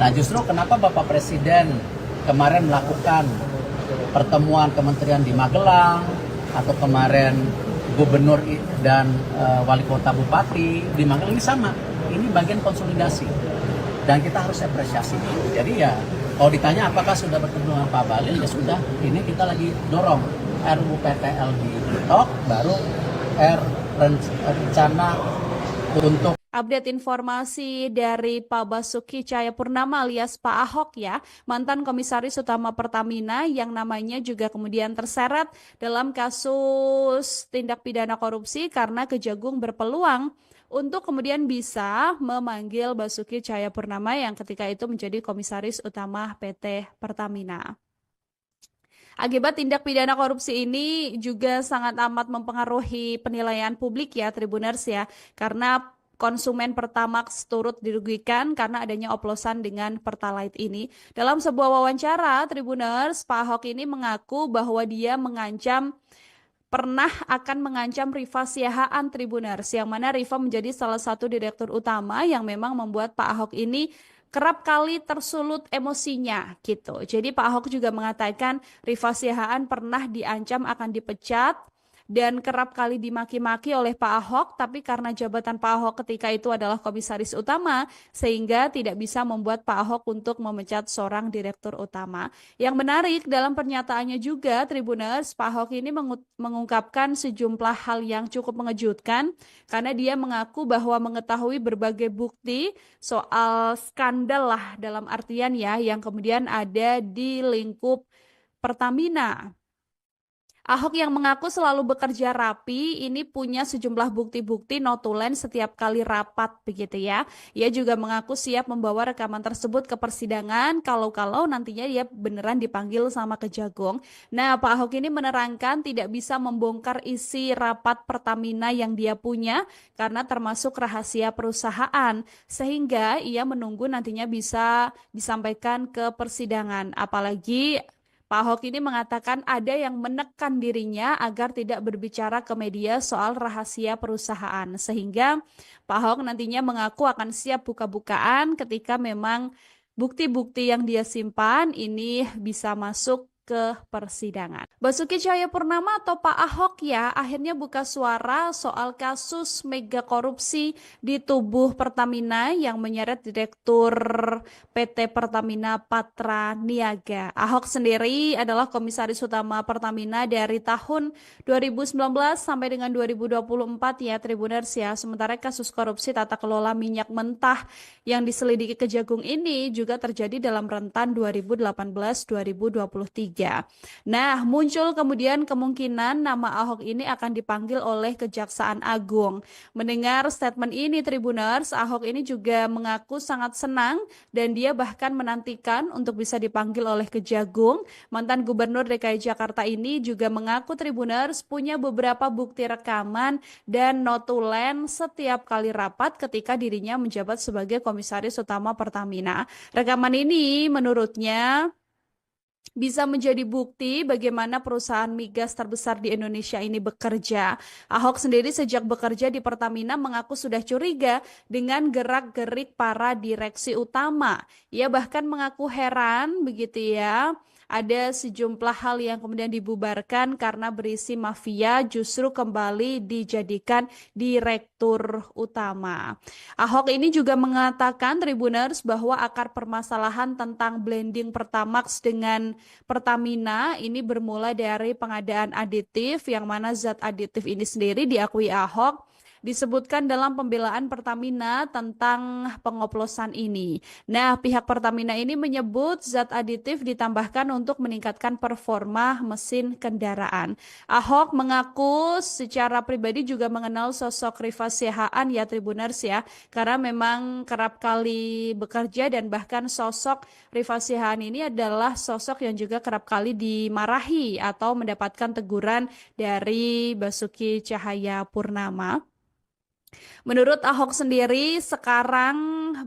Nah, justru kenapa Bapak Presiden kemarin melakukan pertemuan kementerian di Magelang atau kemarin gubernur dan wali kota bupati di Magelang ini sama. Ini bagian konsolidasi dan kita harus apresiasi. Jadi ya kalau ditanya apakah sudah bertemu dengan Pak Bahlil, ya sudah. Ini kita lagi dorong RUU PTL ditok, baru rencana untuk Update informasi dari Pak Basuki Cahayapurnama alias Pak Ahok ya, mantan Komisaris Utama Pertamina yang namanya juga kemudian terseret dalam kasus tindak pidana korupsi karena Kejagung berpeluang untuk kemudian bisa memanggil Basuki Cahayapurnama yang ketika itu menjadi Komisaris Utama PT Pertamina. Akibat tindak pidana korupsi ini juga sangat amat mempengaruhi penilaian publik ya Tribuners ya, karena konsumen Pertamax turut dirugikan karena adanya oplosan dengan Pertalite ini. Dalam sebuah wawancara, Tribuners, Pak Ahok ini mengaku bahwa dia pernah akan mengancam Rifa Siahaan Tribuners, yang mana Rifa menjadi salah satu direktur utama yang memang membuat Pak Ahok ini kerap kali tersulut emosinya gitu. Jadi Pak Ahok juga mengatakan Rifa Siahaan pernah diancam akan dipecat dan kerap kali dimaki-maki oleh Pak Ahok, tapi karena jabatan Pak Ahok ketika itu adalah komisaris utama, sehingga tidak bisa membuat Pak Ahok untuk memecat seorang direktur utama. Yang menarik dalam pernyataannya juga, Tribuners, Pak Ahok ini mengungkapkan sejumlah hal yang cukup mengejutkan, karena dia mengaku bahwa mengetahui berbagai bukti soal skandal lah dalam artian ya, yang kemudian ada di lingkup Pertamina. Ahok yang mengaku selalu bekerja rapi, ini punya sejumlah bukti-bukti notulen setiap kali rapat begitu ya. Ia juga mengaku siap membawa rekaman tersebut ke persidangan kalau nantinya dia beneran dipanggil sama Kejagung. Nah, Pak Ahok ini menerangkan tidak bisa membongkar isi rapat Pertamina yang dia punya karena termasuk rahasia perusahaan, sehingga ia menunggu nantinya bisa disampaikan ke persidangan. Apalagi Pak Ahok ini mengatakan ada yang menekan dirinya agar tidak berbicara ke media soal rahasia perusahaan. Sehingga Pak Ahok nantinya mengaku akan siap buka-bukaan ketika memang bukti-bukti yang dia simpan ini bisa masuk ke persidangan. Basuki Cahayapurnama atau Pak Ahok ya akhirnya buka suara soal kasus mega korupsi di tubuh Pertamina yang menyeret Direktur PT Pertamina Patra Niaga. Ahok sendiri adalah Komisaris Utama Pertamina dari tahun 2019 sampai dengan 2024 ya Tribuners ya. Sementara kasus korupsi tata kelola minyak mentah yang diselidiki Kejagung ini juga terjadi dalam rentan 2018-2023. Nah, muncul kemudian kemungkinan nama Ahok ini akan dipanggil oleh Kejaksaan Agung. Mendengar statement ini Tribuners, Ahok ini juga mengaku sangat senang dan dia bahkan menantikan untuk bisa dipanggil oleh Kejagung. Mantan Gubernur DKI Jakarta ini juga mengaku Tribuners punya beberapa bukti rekaman dan notulen setiap kali rapat ketika dirinya menjabat sebagai Komisaris Utama Pertamina. Rekaman ini menurutnya bisa menjadi bukti bagaimana perusahaan migas terbesar di Indonesia ini bekerja. Ahok sendiri sejak bekerja di Pertamina mengaku sudah curiga dengan gerak-gerik para direksi utama. Ia bahkan mengaku heran begitu ya. Ada sejumlah hal yang kemudian dibubarkan karena berisi mafia justru kembali dijadikan direktur utama. Ahok ini juga mengatakan Tribuners bahwa akar permasalahan tentang blending Pertamax dengan Pertamina ini bermula dari pengadaan aditif yang mana zat aditif ini sendiri diakui Ahok disebutkan dalam pembelaan Pertamina tentang pengoplosan ini. Nah, pihak Pertamina ini menyebut zat aditif ditambahkan untuk meningkatkan performa mesin kendaraan. Ahok mengaku secara pribadi juga mengenal sosok Rifa Siahaan ya Tribuners ya, karena memang kerap kali bekerja dan bahkan sosok Rifa Siahaan ini adalah sosok yang juga kerap kali dimarahi atau mendapatkan teguran dari Basuki Cahayapurnama. Menurut Ahok sendiri sekarang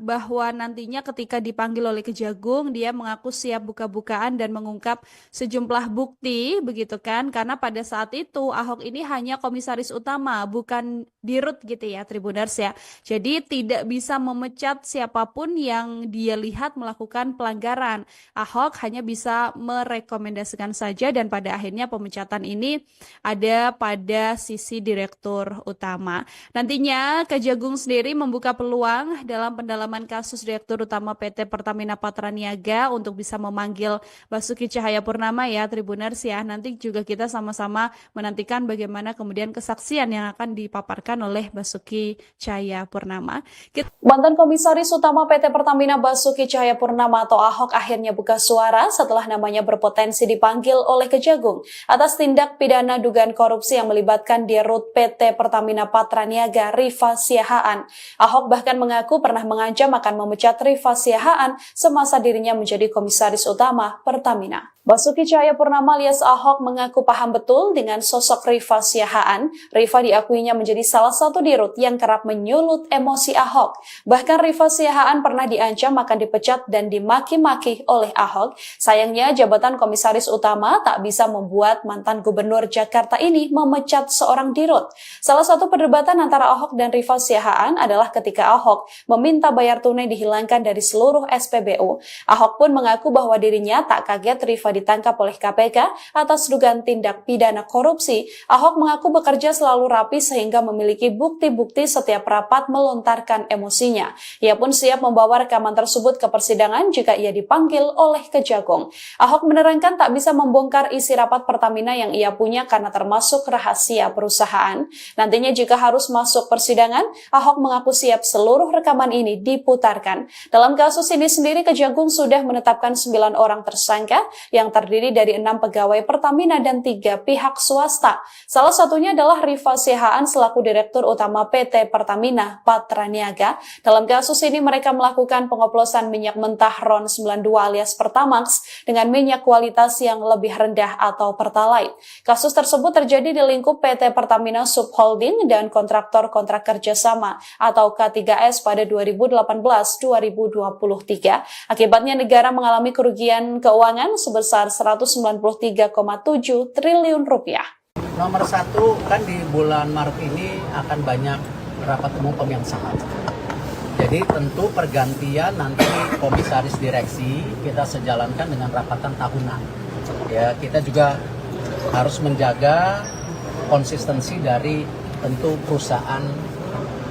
bahwa nantinya ketika dipanggil oleh Kejagung dia mengaku siap buka-bukaan dan mengungkap sejumlah bukti begitu kan karena pada saat itu Ahok ini hanya komisaris utama bukan dirut gitu ya Tribuners ya. Jadi tidak bisa memecat siapapun yang dia lihat melakukan pelanggaran. Ahok hanya bisa merekomendasikan saja dan pada akhirnya pemecatan ini ada pada sisi direktur utama. Nantinya Kejagung sendiri membuka peluang dalam pendalaman kasus Direktur Utama PT Pertamina Patraniaga untuk bisa memanggil Basuki Cahayapurnama ya Tribuners ya. Nanti juga kita sama-sama menantikan bagaimana kemudian kesaksian yang akan dipaparkan oleh Basuki Cahayapurnama. Mantan Komisaris Utama PT Pertamina Basuki Cahayapurnama atau Ahok akhirnya buka suara setelah namanya berpotensi dipanggil oleh Kejagung atas tindak pidana dugaan korupsi yang melibatkan Dirut PT Pertamina Patraniaga Rifa Siahaan. Ahok bahkan mengaku pernah mengancam akan memecat Rifa Siahaan semasa dirinya menjadi komisaris utama Pertamina. Basuki Cahayapurnama alias Ahok mengaku paham betul dengan sosok Rifa Siahaan. Rifa diakuinya menjadi salah satu dirut yang kerap menyulut emosi Ahok. Bahkan Rifa Siahaan pernah diancam akan dipecat dan dimaki-maki oleh Ahok. Sayangnya jabatan komisaris utama tak bisa membuat mantan gubernur Jakarta ini memecat seorang dirut. Salah satu perdebatan antara Ahok dan Rifa Siahaan adalah ketika Ahok meminta bayar tunai dihilangkan dari seluruh SPBU. Ahok pun mengaku bahwa dirinya tak kaget Rifa ditangkap oleh KPK atas dugaan tindak pidana korupsi. Ahok mengaku bekerja selalu rapi sehingga memiliki bukti-bukti setiap rapat melontarkan emosinya. Ia pun siap membawa rekaman tersebut ke persidangan jika ia dipanggil oleh Kejagung. Ahok menerangkan tak bisa membongkar isi rapat Pertamina yang ia punya karena termasuk rahasia perusahaan. Nantinya jika harus masuk persidangan, Ahok mengaku siap seluruh rekaman ini diputarkan. Dalam kasus ini sendiri Kejagung sudah menetapkan 9 orang tersangka yang terdiri dari 6 pegawai Pertamina dan 3 pihak swasta. Salah satunya adalah Rifa Siahaan selaku Direktur Utama PT Pertamina Patraniaga. Dalam kasus ini mereka melakukan pengoplosan minyak mentah RON 92 alias Pertamax dengan minyak kualitas yang lebih rendah atau Pertalite. Kasus tersebut terjadi di lingkup PT Pertamina Subholding dan kontraktor-kontrak kerjasama atau K3S pada 2018-2023. Akibatnya negara mengalami kerugian keuangan sebesar 193,7 triliun rupiah. Nomor satu, kan di bulan Maret ini akan banyak rapat umum pemegang saham. Jadi tentu pergantian nanti komisaris direksi kita sejalankan dengan rapatan tahunan. Ya, kita juga harus menjaga konsistensi dari tentu perusahaan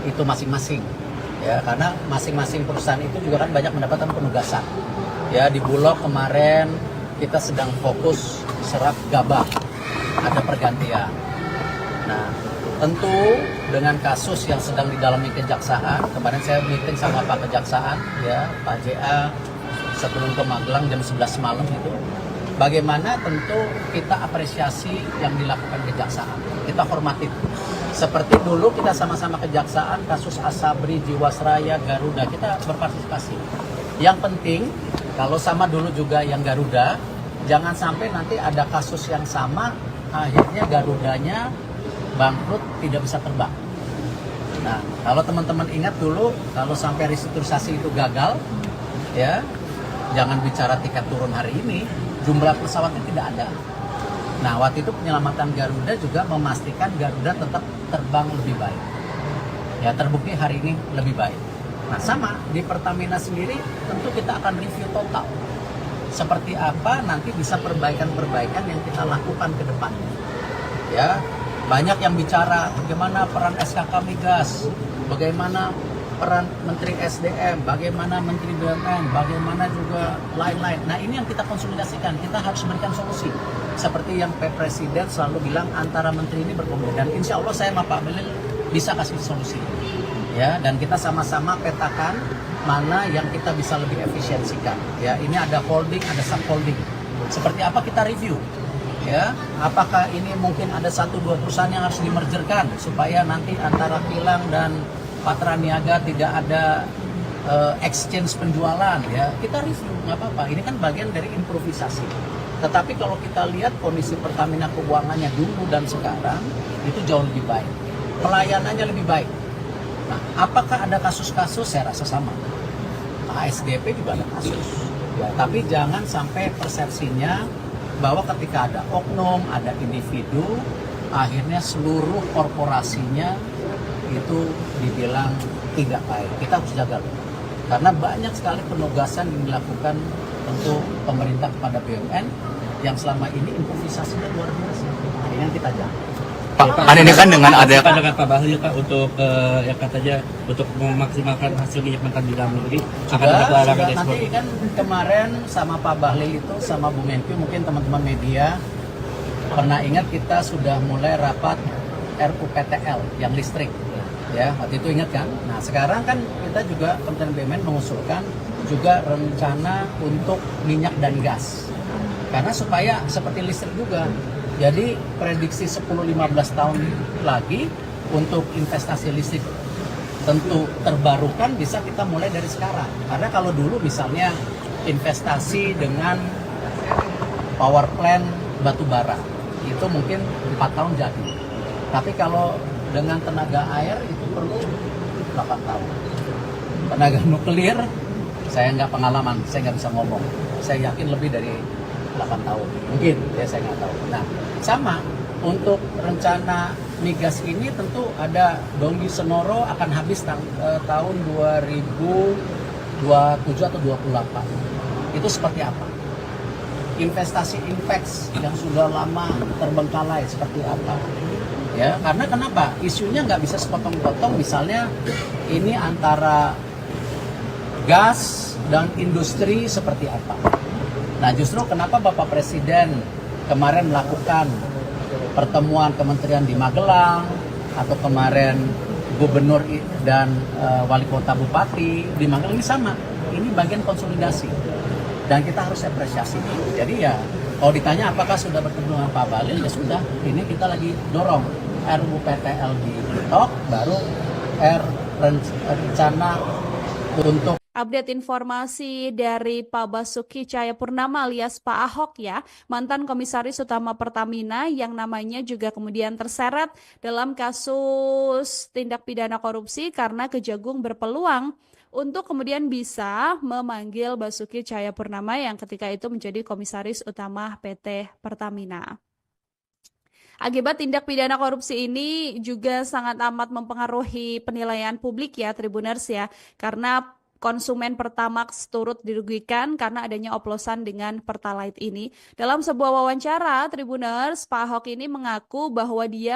itu masing-masing. Ya, karena masing-masing perusahaan itu juga kan banyak mendapatkan penugasan. Ya, di Bulog kemarin kita sedang fokus serap gabah, ada pergantian. Nah, tentu dengan kasus yang sedang didalami kejaksaan, kemarin saya meeting sama Pak Kejaksaan, ya Pak JA sebelum ke Magelang jam 11 malam itu, bagaimana tentu kita apresiasi yang dilakukan kejaksaan, kita hormati. Seperti dulu kita sama-sama kejaksaan, kasus Asabri, Jiwasraya, Garuda, kita berpartisipasi. Yang penting, kalau sama dulu juga yang Garuda, jangan sampai nanti ada kasus yang sama, akhirnya Garudanya bangkrut, tidak bisa terbang. Nah, kalau teman-teman ingat dulu, kalau sampai restrukturisasi itu gagal, ya, jangan bicara tiket turun hari ini, jumlah pesawatnya tidak ada. Nah, waktu itu penyelamatan Garuda juga memastikan Garuda tetap terbang lebih baik. Ya, terbukti hari ini lebih baik. Nah, sama di Pertamina sendiri tentu kita akan review total. Seperti apa nanti bisa perbaikan-perbaikan yang kita lakukan ke depan. Ya, banyak yang bicara bagaimana peran SKK Migas, bagaimana peran Menteri SDM, bagaimana Menteri BUMN, bagaimana juga lain-lain. Nah, ini yang kita konsolidasikan, kita harus berikan solusi. Seperti yang Pak Presiden selalu bilang antara menteri ini berkomunikasi, dan insya Allah saya sama Pak Belil bisa kasih solusi. Ya, dan kita sama-sama petakan mana yang kita bisa lebih efisiensikan. Ya, ini ada holding, ada subholding. Seperti apa kita review. Ya, apakah ini mungkin ada 1-2 perusahaan yang harus dimergerkan supaya nanti antara Kilang dan Patraniaga tidak ada exchange penjualan, ya kita review, nggak apa-apa. Ini kan bagian dari improvisasi. Tetapi kalau kita lihat kondisi Pertamina keuangannya dulu dan sekarang itu jauh lebih baik, pelayanannya lebih baik. Nah, apakah ada kasus-kasus? Saya rasa sama. ASDP juga ada kasus. Ya, tapi jangan sampai persepsinya bahwa ketika ada oknum, ada individu, akhirnya seluruh korporasinya itu dibilang tidak baik. Kita harus jaga loh. Karena banyak sekali penugasan yang dilakukan untuk pemerintah kepada BUMN yang selama ini improvisasinya luar biasa. Nah, ini yang kita jaga. Pak, kan ini kan dengan ada Pandangan Pak Bahlil Pak untuk yang katanya untuk memaksimalkan hasil minyak mentah di dalam negeri akan ada pelarangan ekspor. Nanti kan kemarin sama Pak Bahlil itu sama Bu Menkyu, mungkin teman-teman media pernah ingat kita sudah mulai rapat RUPTL yang listrik. Ya, waktu itu ingat kan? Nah, sekarang kan kita juga Kementerian BUMN mengusulkan juga rencana untuk minyak dan gas. Karena supaya seperti listrik juga. Jadi prediksi 10-15 tahun lagi untuk investasi listrik tentu terbarukan bisa kita mulai dari sekarang. Karena kalau dulu misalnya investasi dengan power plant batu bara itu mungkin 4 tahun jadi. Tapi kalau dengan tenaga air itu perlu 8 tahun. Tenaga nuklir saya nggak pengalaman, saya nggak bisa ngomong. Saya yakin lebih dari 8 tahun. Mungkin, ya saya nggak tahu. Nah, sama untuk rencana migas ini tentu ada Donggi Senoro akan habis tahun 2027 atau 28. Itu seperti apa? Investasi Inpex yang sudah lama terbengkalai seperti apa? Ya, karena kenapa? Isunya nggak bisa sepotong-potong. Misalnya ini antara gas dan industri seperti apa? Nah, justru kenapa Bapak Presiden kemarin melakukan pertemuan kementerian di Magelang atau kemarin gubernur dan wali kota bupati di Magelang ini sama. Ini bagian konsolidasi dan kita harus apresiasi. Jadi ya kalau ditanya apakah sudah bertemu dengan Pak Bahlil, ya sudah. Ini kita lagi dorong RUPTL di TikTok, baru rencana untuk Update informasi dari Pak Basuki Cahayapurnama alias Pak Ahok ya, mantan Komisaris Utama Pertamina yang namanya juga kemudian terseret dalam kasus tindak pidana korupsi karena Kejagung berpeluang untuk kemudian bisa memanggil Basuki Cahayapurnama yang ketika itu menjadi Komisaris Utama PT Pertamina. Akibat tindak pidana korupsi ini juga sangat amat mempengaruhi penilaian publik ya Tribuners ya, karena konsumen Pertamax turut dirugikan karena adanya oplosan dengan Pertalite ini. Dalam sebuah wawancara, Tribuners, Pak Ahok ini mengaku bahwa dia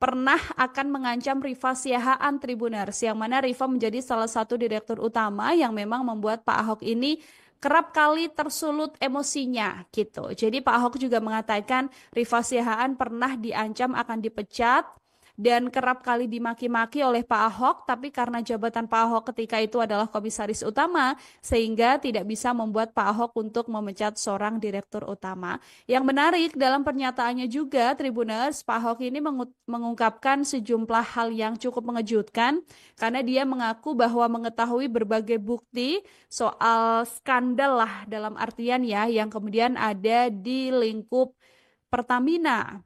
pernah akan mengancam Rifa Siahaan Tribuners, yang mana Rifa menjadi salah satu direktur utama yang memang membuat Pak Ahok ini kerap kali tersulut emosinya gitu. Jadi Pak Ahok juga mengatakan Rifa Siahaan pernah diancam akan dipecat dan kerap kali dimaki-maki oleh Pak Ahok, tapi karena jabatan Pak Ahok ketika itu adalah komisaris utama, sehingga tidak bisa membuat Pak Ahok untuk memecat seorang direktur utama. Yang menarik dalam pernyataannya juga, Tribuners, Pak Ahok ini mengungkapkan sejumlah hal yang cukup mengejutkan, karena dia mengaku bahwa mengetahui berbagai bukti soal skandal lah dalam artian ya, yang kemudian ada di lingkup Pertamina.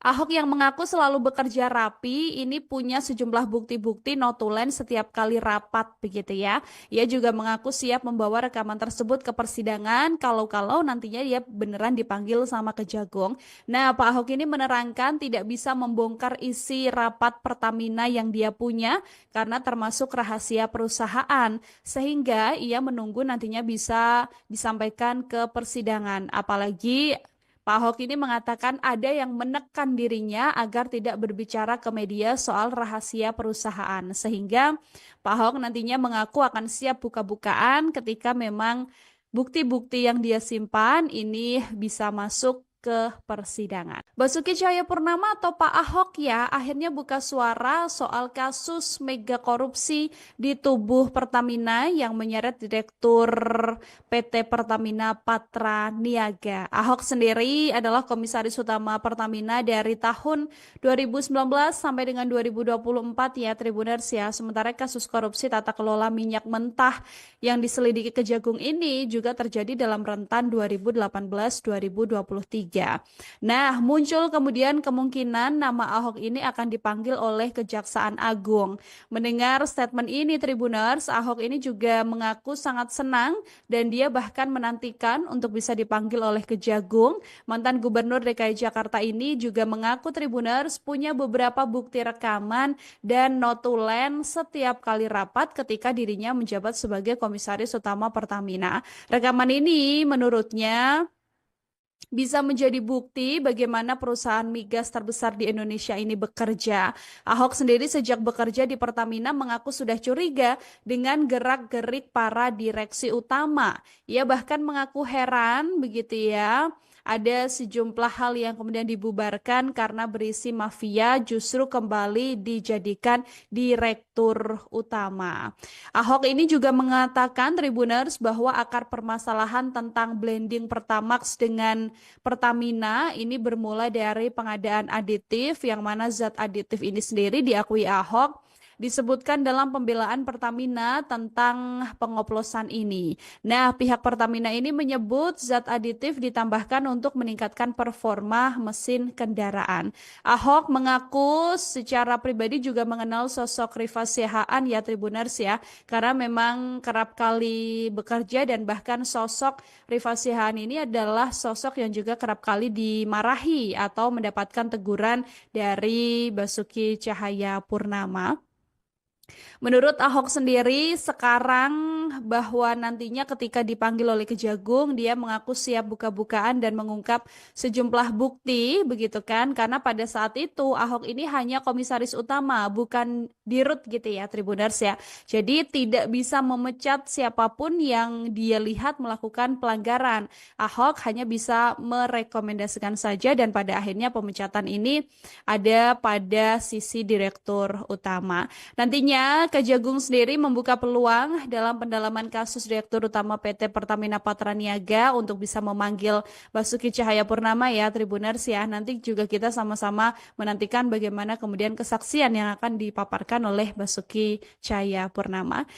Ahok yang mengaku selalu bekerja rapi, ini punya sejumlah bukti-bukti notulen setiap kali rapat begitu ya. Ia juga mengaku siap membawa rekaman tersebut ke persidangan kalau nantinya dia beneran dipanggil sama Kejagung. Nah, Pak Ahok ini menerangkan tidak bisa membongkar isi rapat Pertamina yang dia punya karena termasuk rahasia perusahaan, sehingga ia menunggu nantinya bisa disampaikan ke persidangan. Apalagi Pak Ahok ini mengatakan ada yang menekan dirinya agar tidak berbicara ke media soal rahasia perusahaan. Sehingga Pak Ahok nantinya mengaku akan siap buka-bukaan ketika memang bukti-bukti yang dia simpan ini bisa masuk ke persidangan. Basuki Cahayapurnama atau Pak Ahok ya akhirnya buka suara soal kasus mega korupsi di tubuh Pertamina yang menyeret Direktur PT Pertamina Patra Niaga. Ahok sendiri adalah Komisaris Utama Pertamina dari tahun 2019 sampai dengan 2024 ya Tribuners ya. Sementara kasus korupsi tata kelola minyak mentah yang diselidiki Kejagung ini juga terjadi dalam rentan 2018-2023. Nah, muncul kemudian kemungkinan nama Ahok ini akan dipanggil oleh Kejaksaan Agung. Mendengar statement ini Tribuners, Ahok ini juga mengaku sangat senang dan dia bahkan menantikan untuk bisa dipanggil oleh Kejagung. Mantan Gubernur DKI Jakarta ini juga mengaku Tribuners punya beberapa bukti rekaman dan notulen setiap kali rapat ketika dirinya menjabat sebagai Komisaris Utama Pertamina. Rekaman ini menurutnya bisa menjadi bukti bagaimana perusahaan migas terbesar di Indonesia ini bekerja. Ahok sendiri sejak bekerja di Pertamina mengaku sudah curiga dengan gerak-gerik para direksi utama. Ia bahkan mengaku heran begitu ya. Ada sejumlah hal yang kemudian dibubarkan karena berisi mafia justru kembali dijadikan direktur utama. Ahok ini juga mengatakan Tribuners bahwa akar permasalahan tentang blending Pertamax dengan Pertamina ini bermula dari pengadaan aditif yang mana zat aditif ini sendiri diakui Ahok disebutkan dalam pembelaan Pertamina tentang pengoplosan ini. Nah, pihak Pertamina ini menyebut zat aditif ditambahkan untuk meningkatkan performa mesin kendaraan. Ahok mengaku secara pribadi juga mengenal sosok Rifa Siahaan ya Tribuners ya, karena memang kerap kali bekerja dan bahkan sosok Rifa Siahaan ini adalah sosok yang juga kerap kali dimarahi atau mendapatkan teguran dari Basuki Cahayapurnama. Menurut Ahok sendiri sekarang bahwa nantinya ketika dipanggil oleh Kejagung dia mengaku siap buka-bukaan dan mengungkap sejumlah bukti begitu kan, karena pada saat itu Ahok ini hanya komisaris utama bukan dirut gitu ya Tribuners ya. Jadi tidak bisa memecat siapapun yang dia lihat melakukan pelanggaran. Ahok hanya bisa merekomendasikan saja dan pada akhirnya pemecatan ini ada pada sisi direktur utama. Nantinya Kejagung sendiri membuka peluang dalam pendalaman kasus Direktur Utama PT Pertamina Patraniaga untuk bisa memanggil Basuki Cahayapurnama ya Tribuners ya. Nanti juga kita sama-sama menantikan bagaimana kemudian kesaksian yang akan dipaparkan oleh Basuki Cahayapurnama.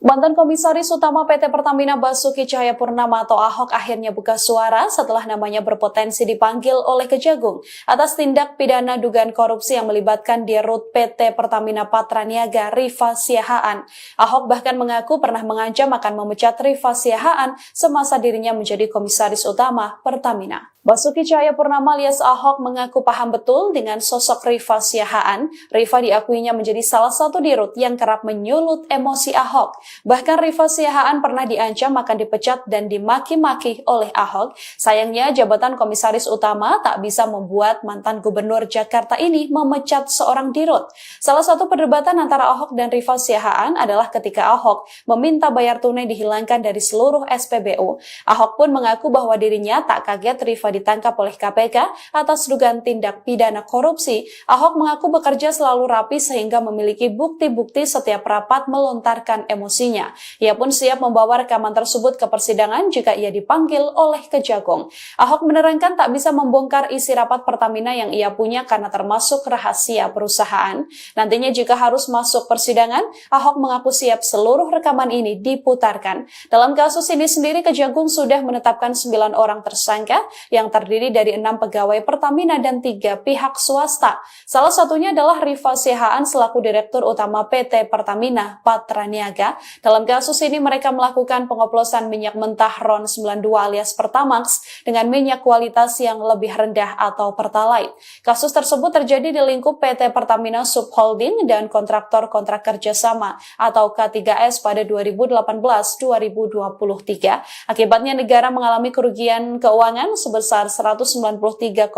Mantan Komisaris Utama PT Pertamina Basuki Cahayapurnama atau Ahok akhirnya buka suara setelah namanya berpotensi dipanggil oleh Kejagung atas tindak pidana dugaan korupsi yang melibatkan Dirut PT Pertamina Patraniaga Rifa Siahaan. Ahok bahkan mengaku pernah mengancam akan memecat Rifa Siahaan semasa dirinya menjadi Komisaris Utama Pertamina. Basuki Cahayapurnama alias Ahok mengaku paham betul dengan sosok Rifa Siahaan. Rifa diakuinya menjadi salah satu dirut yang kerap menyulut emosi Ahok. Bahkan Rifa Siahaan pernah diancam akan dipecat dan dimaki-maki oleh Ahok. Sayangnya jabatan Komisaris Utama tak bisa membuat mantan Gubernur Jakarta ini memecat seorang dirut. Salah satu perdebatan antara Ahok dan Rifa Siahaan adalah ketika Ahok meminta bayar tunai dihilangkan dari seluruh SPBU. Ahok pun mengaku bahwa dirinya tak kaget Rifa ditangkap oleh KPK atas dugaan tindak pidana korupsi. Ahok mengaku bekerja selalu rapi sehingga memiliki bukti-bukti setiap rapat melontarkan emosinya. Ia pun siap membawa rekaman tersebut ke persidangan jika ia dipanggil oleh Kejagung. Ahok menerangkan tak bisa membongkar isi rapat Pertamina yang ia punya karena termasuk rahasia perusahaan. Nantinya jika harus masuk persidangan, Ahok mengaku siap seluruh rekaman ini diputarkan. Dalam kasus ini sendiri Kejagung sudah menetapkan 9 orang tersangka yang terdiri dari 6 pegawai Pertamina dan 3 pihak swasta. Salah satunya adalah Rifa Siahaan selaku Direktur Utama PT Pertamina Patraniaga. Dalam kasus ini mereka melakukan pengoplosan minyak mentah RON 92 alias Pertamax dengan minyak kualitas yang lebih rendah atau Pertalite. Kasus tersebut terjadi di lingkup PT Pertamina Subholding dan kontraktor-kontrak kerjasama atau K3S pada 2018-2023. Akibatnya negara mengalami kerugian keuangan sebesar 193,7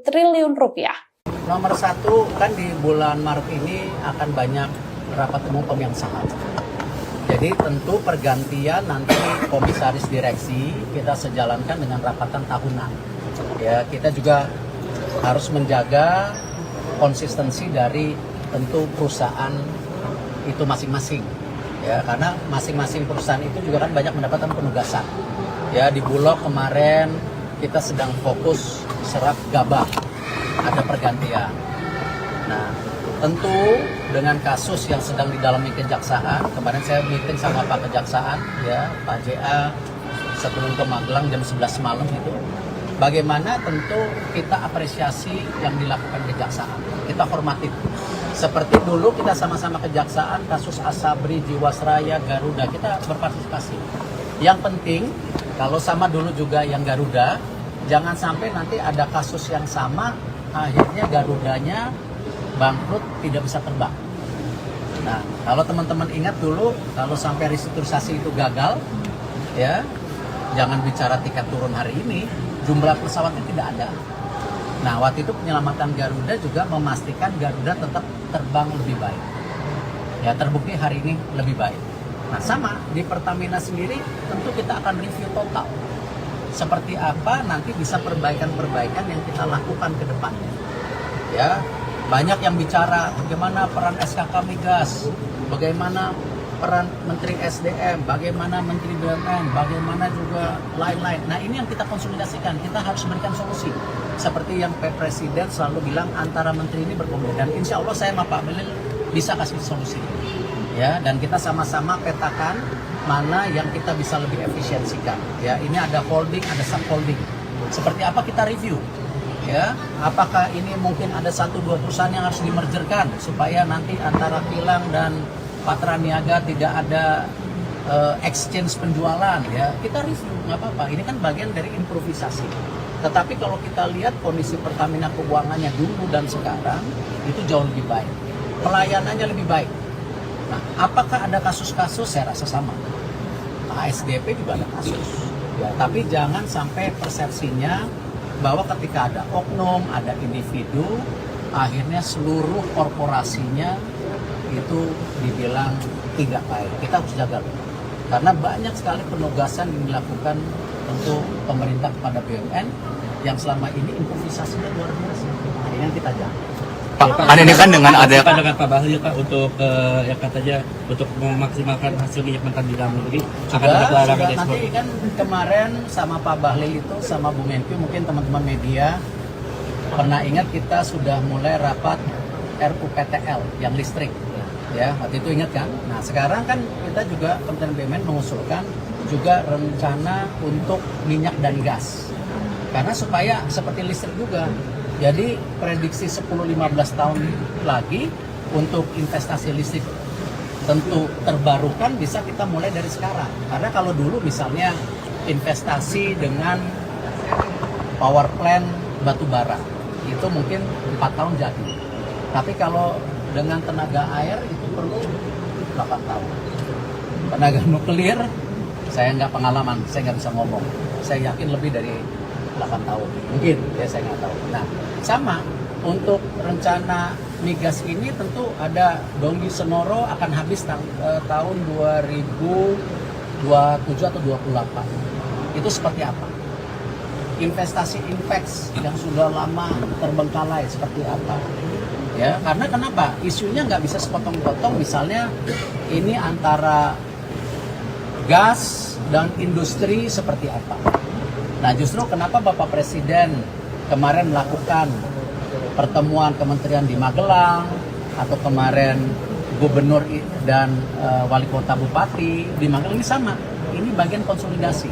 triliun rupiah. Nomor satu kan di bulan Maret ini akan banyak rapat umum pemegang saham. Jadi tentu pergantian nanti komisaris direksi kita sejalankan dengan rapatan tahunan. Ya, kita juga harus menjaga konsistensi dari tentu perusahaan itu masing-masing. Ya, karena masing-masing perusahaan itu juga kan banyak mendapatkan penugasan. Ya, di Bulog kemarin kita sedang fokus serap gabah, ada pergantian. Nah, tentu dengan kasus yang sedang didalami kejaksaan, kemarin saya meeting sama Pak Kejaksaan, ya Pak JA sebelum ke Magelang jam 11 malam itu, bagaimana tentu kita apresiasi yang dilakukan kejaksaan. Kita hormati. Seperti dulu kita sama-sama kejaksaan, kasus Asabri, Jiwasraya, Garuda, kita berpartisipasi. Yang penting, kalau sama dulu juga yang Garuda, jangan sampai nanti ada kasus yang sama, akhirnya Garudanya bangkrut, tidak bisa terbang. Nah, kalau teman-teman ingat dulu, kalau sampai restrukturisasi itu gagal, ya, jangan bicara tiket turun hari ini, jumlah pesawatnya tidak ada. Nah, waktu itu penyelamatan Garuda juga memastikan Garuda tetap terbang lebih baik. Ya, terbukti hari ini lebih baik. Nah, sama di Pertamina sendiri, tentu kita akan review total. Seperti apa nanti bisa perbaikan-perbaikan yang kita lakukan ke depannya. Ya, banyak yang bicara bagaimana peran SKK Migas, bagaimana peran Menteri SDM, bagaimana Menteri BUMN, bagaimana juga lain-lain. Nah, ini yang kita konsolidasikan, kita harus berikan solusi. Seperti yang Pak Presiden selalu bilang, antara menteri ini berkomunikasi. Dan insya Allah saya sama Pak Belil bisa kasih solusi. Ya, dan kita sama-sama petakan mana yang kita bisa lebih efisiensikan. Ya, ini ada holding, ada subholding. Seperti apa kita review. Ya, apakah ini mungkin ada 1-2 perusahaan yang harus dimergerkan supaya nanti antara Pilang dan Patra Niaga tidak ada exchange penjualan, ya kita review, nggak apa-apa. Ini kan bagian dari improvisasi. Tetapi kalau kita lihat kondisi Pertamina keuangannya dulu dan sekarang itu jauh lebih baik, pelayanannya lebih baik. Nah, apakah ada kasus-kasus? Saya rasa sama. ASDP juga ada kasus. Ya, tapi jangan sampai persepsinya bahwa ketika ada oknum, ada individu, akhirnya seluruh korporasinya itu dibilang tidak baik. Kita harus jaga. Karena banyak sekali penugasan yang dilakukan untuk pemerintah kepada BUMN yang selama ini improvisasinya luar biasa. Nah, ini yang kita jaga. Pak, kan ini kan dengan ada dengan Pak Bahlil Pak untuk yang katanya untuk memaksimalkan hasil minyak mentah di dalam negeri akan ada pelarangan ekspor. Nanti kan kemarin sama Pak Bahlil itu sama Bu Menkyu, mungkin teman-teman media pernah ingat kita sudah mulai rapat RUPTL yang listrik. Ya, waktu itu ingat kan? Nah, sekarang kan kita juga Kementerian BUMN mengusulkan juga rencana untuk minyak dan gas. Karena supaya seperti listrik juga. Jadi prediksi 10-15 tahun lagi untuk investasi listrik tentu terbarukan bisa kita mulai dari sekarang. Karena kalau dulu misalnya investasi dengan power plant batu bara itu mungkin 4 tahun jadi. Tapi kalau dengan tenaga air itu perlu 8 tahun. Tenaga nuklir saya nggak pengalaman, saya nggak bisa ngomong. Saya yakin lebih dari 8 tahun. Mungkin, ya saya nggak tahu. Nah, sama untuk rencana migas ini tentu ada Donggi Senoro akan habis tahun 2027 atau 28. Itu seperti apa? Investasi Inpex yang sudah lama terbengkalai seperti apa? Ya, karena kenapa? Isunya nggak bisa sepotong-potong. Misalnya ini antara gas dan industri seperti apa? Nah, justru kenapa Bapak Presiden kemarin melakukan pertemuan kementerian di Magelang atau kemarin gubernur dan wali kota bupati di Magelang ini sama. Ini bagian konsolidasi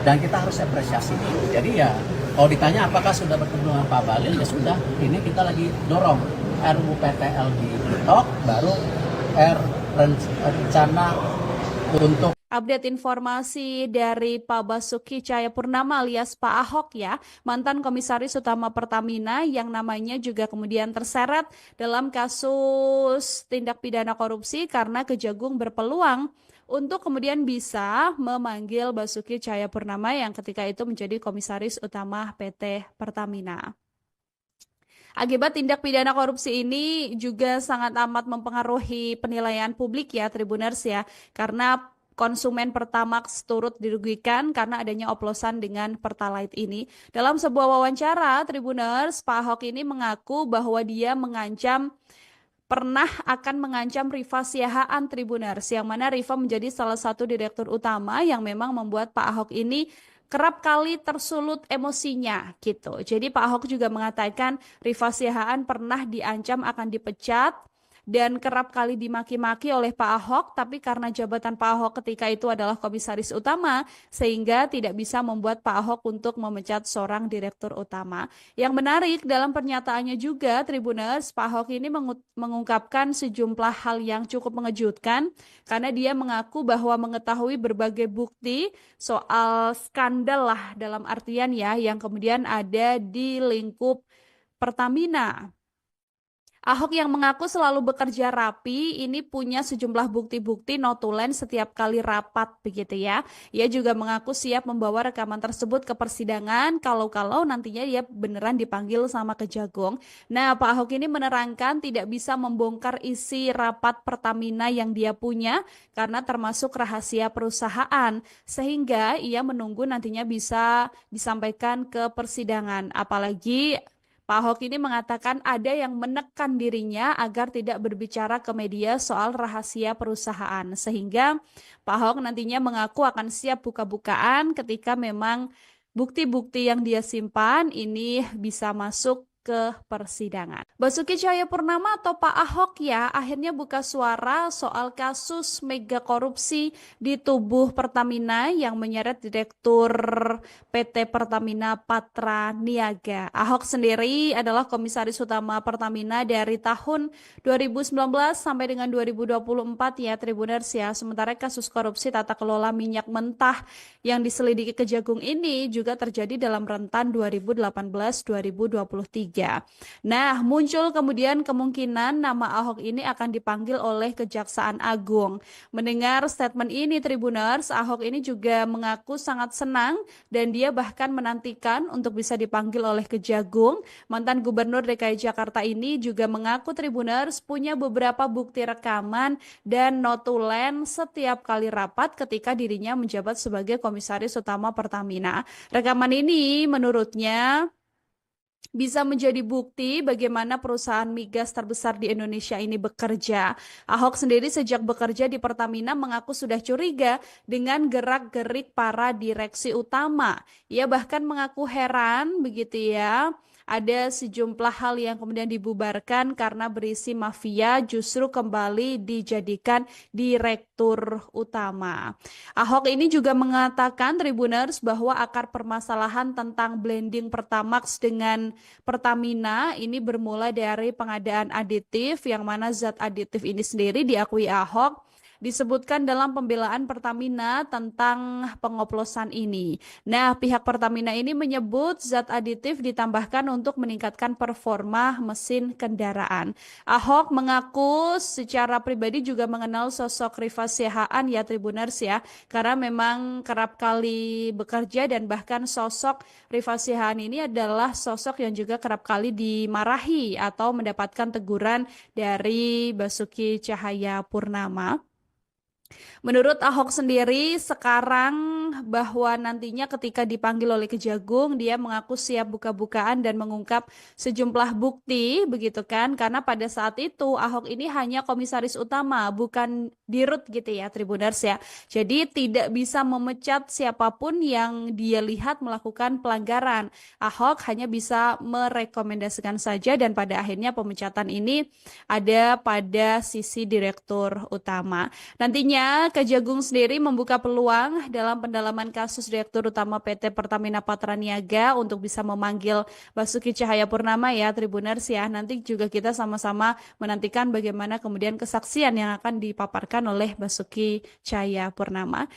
dan kita harus apresiasi. Jadi ya, kalau ditanya apakah sudah bertemu dengan Pak Bahlil, ya sudah. Ini kita lagi dorong RUPTL di TikTok, baru rencana untuk Update informasi dari Pak Basuki Cahayapurnama alias Pak Ahok ya, mantan komisaris utama Pertamina yang namanya juga kemudian terseret dalam kasus tindak pidana korupsi karena Kejagung berpeluang untuk kemudian bisa memanggil Basuki Cahayapurnama yang ketika itu menjadi komisaris utama PT Pertamina. Akibat tindak pidana korupsi ini juga sangat amat mempengaruhi penilaian publik ya Tribuners ya, karena konsumen Pertamax turut dirugikan karena adanya oplosan dengan Pertalite ini. Dalam sebuah wawancara, Tribuners, Pak Ahok ini mengaku bahwa dia pernah akan mengancam Rifa Siahaan Tribuners, yang mana Rifa menjadi salah satu direktur utama yang memang membuat Pak Ahok ini kerap kali tersulut emosinya gitu. Jadi Pak Ahok juga mengatakan Rifa Siahaan pernah diancam akan dipecat dan kerap kali dimaki-maki oleh Pak Ahok, tapi karena jabatan Pak Ahok ketika itu adalah komisaris utama, sehingga tidak bisa membuat Pak Ahok untuk memecat seorang direktur utama. Yang menarik dalam pernyataannya juga, Tribuners, Pak Ahok ini mengungkapkan sejumlah hal yang cukup mengejutkan, karena dia mengaku bahwa mengetahui berbagai bukti soal skandal lah dalam artian ya, yang kemudian ada di lingkup Pertamina. Ahok yang mengaku selalu bekerja rapi, ini punya sejumlah bukti-bukti notulen setiap kali rapat begitu ya. Ia juga mengaku siap membawa rekaman tersebut ke persidangan kalau nantinya dia beneran dipanggil sama Kejagung. Nah, Pak Ahok ini menerangkan tidak bisa membongkar isi rapat Pertamina yang dia punya karena termasuk rahasia perusahaan, sehingga ia menunggu nantinya bisa disampaikan ke persidangan. Apalagi Pak Ahok ini mengatakan ada yang menekan dirinya agar tidak berbicara ke media soal rahasia perusahaan. Sehingga Pak Ahok nantinya mengaku akan siap buka-bukaan ketika memang bukti-bukti yang dia simpan ini bisa masuk ke persidangan. Basuki Cahayapurnama atau Pak Ahok ya akhirnya buka suara soal kasus mega korupsi di tubuh Pertamina yang menyeret Direktur PT Pertamina Patra Niaga. Ahok sendiri adalah komisaris utama Pertamina dari tahun 2019 sampai dengan 2024 ya Tribuners ya. Sementara kasus korupsi tata kelola minyak mentah yang diselidiki Kejagung ini juga terjadi dalam rentan 2018-2023. Nah, muncul kemudian kemungkinan nama Ahok ini akan dipanggil oleh Kejaksaan Agung. Mendengar statement ini Tribuners, Ahok ini juga mengaku sangat senang dan dia bahkan menantikan untuk bisa dipanggil oleh Kejagung. Mantan Gubernur DKI Jakarta ini juga mengaku Tribuners punya beberapa bukti rekaman dan notulen setiap kali rapat ketika dirinya menjabat sebagai komisaris utama Pertamina. Rekaman ini menurutnya bisa menjadi bukti bagaimana perusahaan migas terbesar di Indonesia ini bekerja. Ahok sendiri sejak bekerja di Pertamina mengaku sudah curiga dengan gerak-gerik para direksi utama. Ia bahkan mengaku heran begitu ya. Ada sejumlah hal yang kemudian dibubarkan karena berisi mafia justru kembali dijadikan direktur utama. Ahok ini juga mengatakan Tribuners bahwa akar permasalahan tentang blending Pertamax dengan Pertamina ini bermula dari pengadaan aditif yang mana zat aditif ini sendiri diakui Ahok disebutkan dalam pembelaan Pertamina tentang pengoplosan ini. Nah, pihak Pertamina ini menyebut zat aditif ditambahkan untuk meningkatkan performa mesin kendaraan. Ahok mengaku secara pribadi juga mengenal sosok Rifa Siahaan ya Tribuners ya, karena memang kerap kali bekerja dan bahkan sosok Rifa Siahaan ini adalah sosok yang juga kerap kali dimarahi atau mendapatkan teguran dari Basuki Cahayapurnama. Menurut Ahok sendiri sekarang bahwa nantinya ketika dipanggil oleh Kejagung dia mengaku siap buka-bukaan dan mengungkap sejumlah bukti begitu kan, karena pada saat itu Ahok ini hanya komisaris utama bukan dirut gitu ya Tribuners ya. Jadi tidak bisa memecat siapapun yang dia lihat melakukan pelanggaran. Ahok hanya bisa merekomendasikan saja dan pada akhirnya pemecatan ini ada pada sisi direktur utama. Nantinya Kejagung sendiri membuka peluang dalam pendalaman kasus Direktur Utama PT Pertamina Patra Niaga untuk bisa memanggil Basuki Cahayapurnama ya Tribuners ya. Nanti juga kita sama-sama menantikan bagaimana kemudian kesaksian yang akan dipaparkan oleh Basuki Cahayapurnama.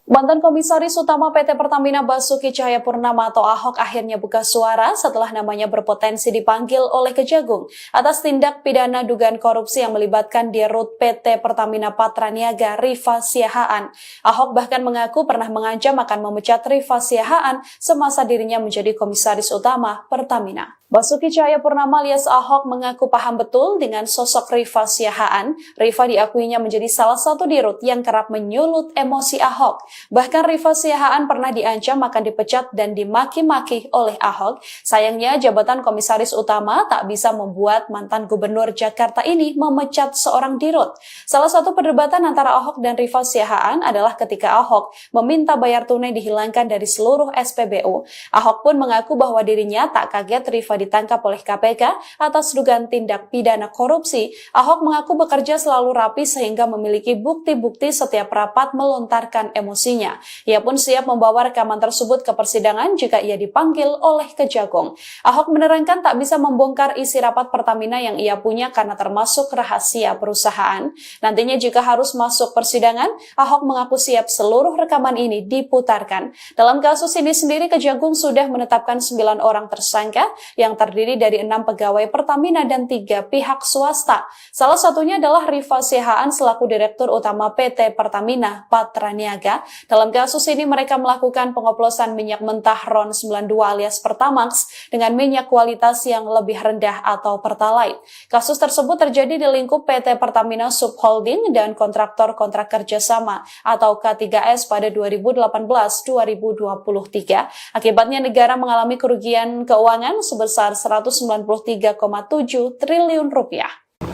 Mantan Komisaris Utama PT Pertamina Basuki Cahayapurnama atau Ahok akhirnya buka suara setelah namanya berpotensi dipanggil oleh Kejagung atas tindak pidana dugaan korupsi yang melibatkan Dirut PT Pertamina Patra Niaga Rifa Siahaan. Ahok bahkan mengaku pernah mengancam akan memecat Rifa Siahaan semasa dirinya menjadi komisaris utama Pertamina. Basuki Cahayapurnama alias Ahok mengaku paham betul dengan sosok Rifa Siahaan. Rifa diakuinya menjadi salah satu dirut yang kerap menyulut emosi Ahok. Bahkan Rifa Siahaan pernah diancam akan dipecat dan dimaki-maki oleh Ahok. Sayangnya jabatan komisaris utama tak bisa membuat mantan gubernur Jakarta ini memecat seorang dirut. Salah satu perdebatan antara Ahok Ahok dan Rifa Siahaan adalah ketika Ahok meminta bayar tunai dihilangkan dari seluruh SPBU. Ahok pun mengaku bahwa dirinya tak kaget Rifa ditangkap oleh KPK atas dugaan tindak pidana korupsi. Ahok mengaku bekerja selalu rapi sehingga memiliki bukti-bukti setiap rapat melontarkan emosinya. Ia pun siap membawa rekaman tersebut ke persidangan jika ia dipanggil oleh Kejagung. Ahok menerangkan tak bisa membongkar isi rapat Pertamina yang ia punya karena termasuk rahasia perusahaan. Nantinya jika harus masuk persidangan, Ahok mengaku siap seluruh rekaman ini diputarkan. Dalam kasus ini sendiri, Kejagung sudah menetapkan 9 orang tersangka yang terdiri dari 6 pegawai Pertamina dan 3 pihak swasta. Salah satunya adalah Rifa Siahaan selaku Direktur Utama PT Pertamina Patraniaga. Dalam kasus ini mereka melakukan pengoplosan minyak mentah RON 92 alias Pertamax dengan minyak kualitas yang lebih rendah atau Pertalite. Kasus tersebut terjadi di lingkup PT Pertamina Subholding dan kontraktor kontrak kerjasama atau K3S pada 2018-2023. Akibatnya negara mengalami kerugian keuangan sebesar 193,7 triliun rupiah.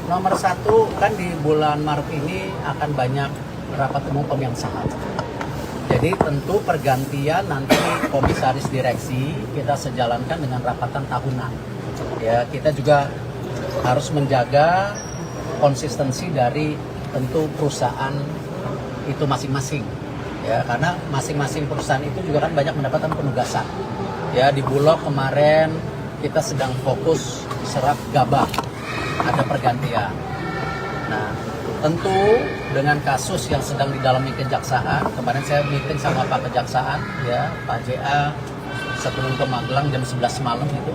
Nomor satu, kan di bulan Maret ini akan banyak rapat umum pemegang saham. Jadi tentu pergantian nanti komisaris direksi kita sejalankan dengan rapatan tahunan. Ya, kita juga harus menjaga konsistensi dari tentu perusahaan itu masing-masing. Ya, karena masing-masing perusahaan itu juga kan banyak mendapatkan penugasan. Ya, di Bulog kemarin kita sedang fokus serap gabah, ada pergantian. Nah, tentu dengan kasus yang sedang didalami kejaksaan, kemarin saya meeting sama Pak Kejaksaan, ya Pak JA sebelum ke Magelang jam 11 malam itu.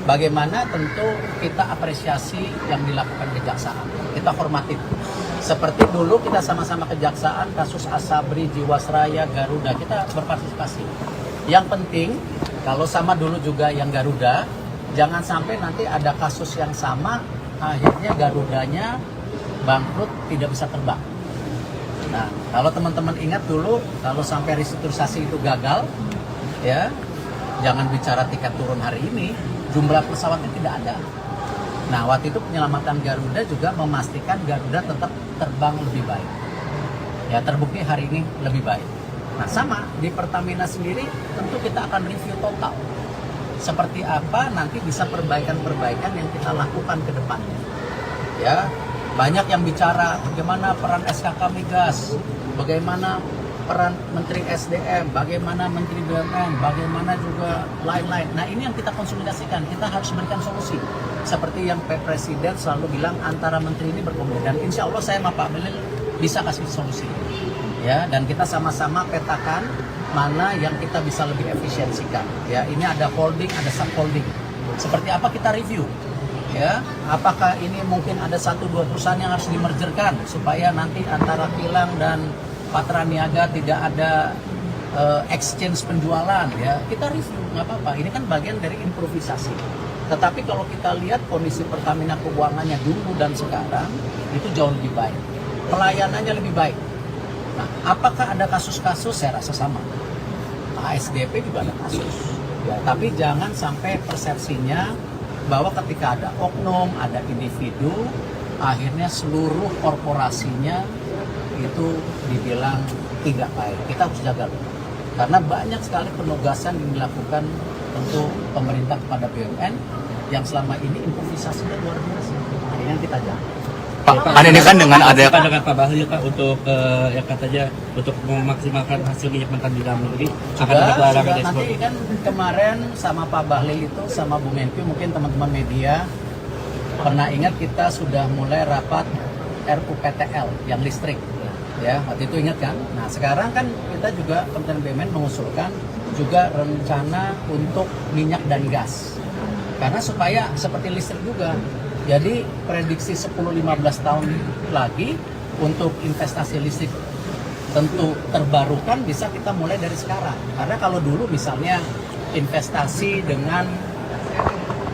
Bagaimana tentu kita apresiasi yang dilakukan kejaksaan, kita hormati. Seperti dulu kita sama-sama kejaksaan, kasus Asabri, Jiwasraya, Garuda, kita berpartisipasi. Yang penting, kalau sama dulu juga yang Garuda, jangan sampai nanti ada kasus yang sama, akhirnya Garudanya bangkrut, tidak bisa terbang. Nah, kalau teman-teman ingat dulu, kalau sampai restrukturisasi itu gagal, ya, jangan bicara tiket turun hari ini, jumlah pesawatnya tidak ada. Nah, waktu itu penyelamatan Garuda juga memastikan Garuda tetap terbang lebih baik. Ya, terbukti hari ini lebih baik. Nah, sama di Pertamina sendiri, tentu kita akan review total. Seperti apa nanti bisa perbaikan-perbaikan yang kita lakukan ke depannya. Ya, banyak yang bicara bagaimana peran SKK Migas, bagaimana peran Menteri SDM, bagaimana Menteri BUMN, bagaimana juga lain-lain. Nah, ini yang kita konsolidasikan, kita harus berikan solusi. Seperti yang Pak Presiden selalu bilang, antara menteri ini berkomunikasi. Dan insya Allah saya sama Pak Melil bisa kasih solusi. Ya, dan kita sama-sama petakan mana yang kita bisa lebih efisiensikan. Ya, ini ada holding, ada subholding. Seperti apa kita review. Ya, apakah ini mungkin ada 1-2 perusahaan yang harus dimergerkan supaya nanti antara Kilang dan Patraniaga tidak ada exchange penjualan, ya kita review, nggak apa-apa. Ini kan bagian dari improvisasi. Tetapi kalau kita lihat kondisi Pertamina keuangannya dulu dan sekarang itu jauh lebih baik, pelayanannya lebih baik. Nah, apakah ada kasus-kasus? Saya rasa sama. ASDP juga ada kasus. Ya, tapi jangan sampai persepsinya bahwa ketika ada oknum, ada individu, akhirnya seluruh korporasinya itu dibilang tidak baik. Kita harus jaga loh. Karena banyak sekali penugasan yang dilakukan untuk pemerintah kepada BUMN yang selama ini improvisasinya luar biasa. Nah, ini yang kita jaga. Pak, kan ini kan dengan ada dengan Pak Bahlil Pak untuk yang katanya untuk memaksimalkan hasil minyak mentah di dalam negeri akan ada pelarangan ekspor. Nanti kan kemarin sama Pak Bahlil itu sama Bu Menkyu, mungkin teman-teman media pernah ingat kita sudah mulai rapat RUPTL yang listrik. Ya, waktu itu ingat kan? Nah, sekarang kan kita juga Kementerian BUMN mengusulkan juga rencana untuk minyak dan gas. Karena supaya seperti listrik juga. Jadi prediksi 10-15 tahun lagi untuk investasi listrik tentu terbarukan bisa kita mulai dari sekarang. Karena kalau dulu misalnya investasi dengan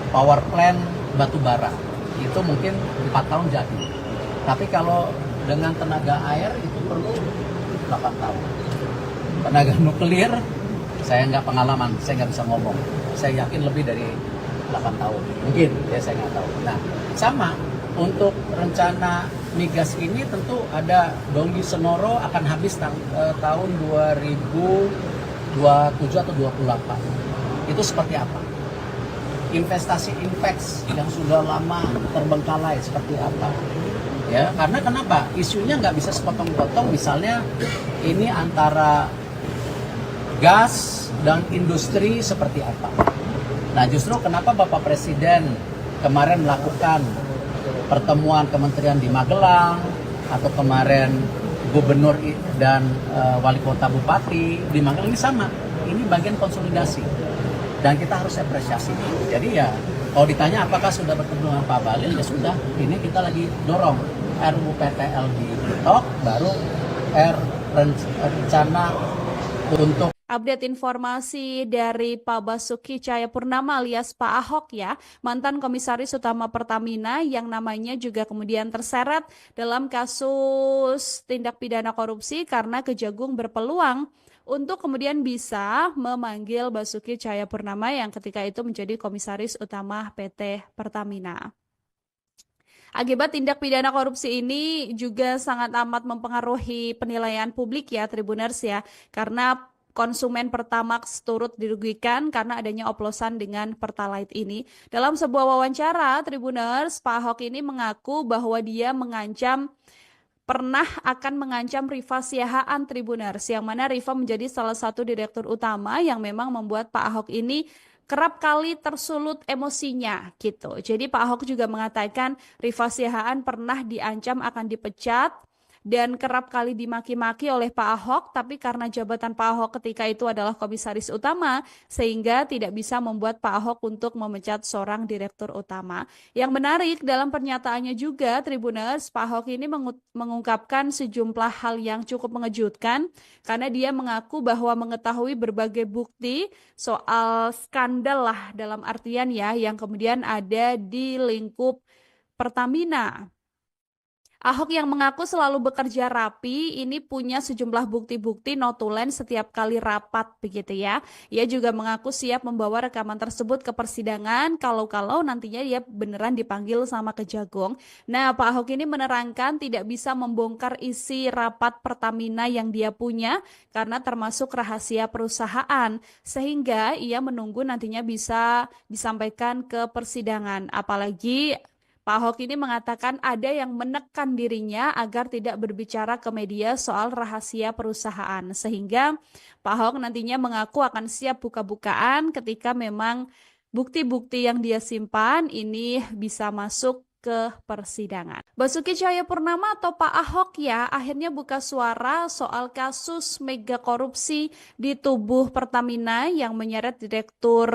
power plant batu bara itu mungkin 4 tahun jadi. Tapi kalau dengan tenaga air itu perlu 8 tahun. Tenaga nuklir saya nggak pengalaman, saya nggak bisa ngomong. Saya yakin lebih dari 8 tahun. Mungkin, ya saya nggak tahu. Nah, sama untuk rencana migas ini tentu ada Donggi Senoro akan habis tahun 2027 atau 28. Itu seperti apa? Investasi Inpex yang sudah lama terbengkalai seperti apa? Ya, karena kenapa? Isunya nggak bisa sepotong-potong. Misalnya ini antara gas dan industri seperti apa? Nah, justru kenapa Bapak Presiden kemarin melakukan pertemuan kementerian di Magelang, atau kemarin gubernur dan wali kota bupati di Magelang, ini sama. Ini bagian konsolidasi dan kita harus apresiasi. Jadi ya kalau ditanya apakah sudah bertemu dengan Pak Bahlil, ya sudah. Ini kita lagi dorong RUU PTL di TikTok, baru rencana untuk Update informasi dari Pak Basuki Cahayapurnama alias Pak Ahok ya, mantan Komisaris Utama Pertamina yang namanya juga kemudian terseret dalam kasus tindak pidana korupsi karena Kejagung berpeluang untuk kemudian bisa memanggil Basuki Cahayapurnama yang ketika itu menjadi Komisaris Utama PT Pertamina. Akibat tindak pidana korupsi ini juga sangat amat mempengaruhi penilaian publik ya Tribuners ya, karena konsumen Pertamax turut dirugikan karena adanya oplosan dengan Pertalite ini. Dalam sebuah wawancara, Tribuners, Pak Ahok ini mengaku bahwa dia pernah akan mengancam Rifa Siahaan Tribuners, yang mana Rifa menjadi salah satu direktur utama yang memang membuat Pak Ahok ini kerap kali tersulut emosinya gitu. Jadi Pak Ahok juga mengatakan Rifa Siahaan pernah diancam akan dipecat dan kerap kali dimaki-maki oleh Pak Ahok, tapi karena jabatan Pak Ahok ketika itu adalah komisaris utama, sehingga tidak bisa membuat Pak Ahok untuk memecat seorang direktur utama. Yang menarik dalam pernyataannya juga, Tribuners, Pak Ahok ini mengungkapkan sejumlah hal yang cukup mengejutkan, karena dia mengaku bahwa mengetahui berbagai bukti soal skandal lah dalam artian ya, yang kemudian ada di lingkup Pertamina. Ahok yang mengaku selalu bekerja rapi, ini punya sejumlah bukti-bukti notulen setiap kali rapat begitu ya. Ia juga mengaku siap membawa rekaman tersebut ke persidangan kalau nantinya dia beneran dipanggil sama Kejagung. Nah, Pak Ahok ini menerangkan tidak bisa membongkar isi rapat Pertamina yang dia punya karena termasuk rahasia perusahaan, sehingga ia menunggu nantinya bisa disampaikan ke persidangan. Apalagi Pak Ahok ini mengatakan ada yang menekan dirinya agar tidak berbicara ke media soal rahasia perusahaan. Sehingga Pak Ahok nantinya mengaku akan siap buka-bukaan ketika memang bukti-bukti yang dia simpan ini bisa masuk ke persidangan. Basuki Cahayapurnama atau Pak Ahok ya akhirnya buka suara soal kasus mega korupsi di tubuh Pertamina yang menyeret Direktur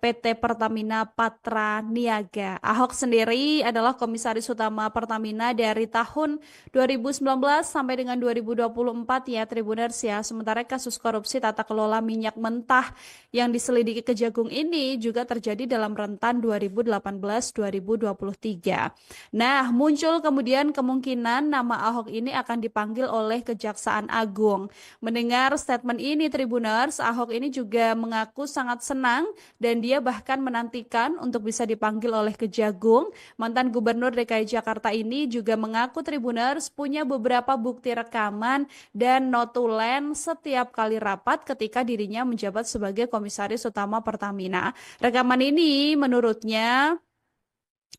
PT Pertamina Patra Niaga. Ahok sendiri adalah Komisaris Utama Pertamina dari tahun 2019 sampai dengan 2024 ya Tribuners ya. Sementara kasus korupsi tata kelola minyak mentah yang diselidiki Kejagung ini juga terjadi dalam rentan 2018-2023. Nah, muncul kemudian kemungkinan nama Ahok ini akan dipanggil oleh Kejaksaan Agung. Mendengar statement ini Tribuners, Ahok ini juga mengaku sangat senang dan dia bahkan menantikan untuk bisa dipanggil oleh Kejagung. Mantan Gubernur DKI Jakarta ini juga mengaku Tribuners punya beberapa bukti rekaman dan notulen setiap kali rapat ketika dirinya menjabat sebagai Komisaris Utama Pertamina. Rekaman ini menurutnya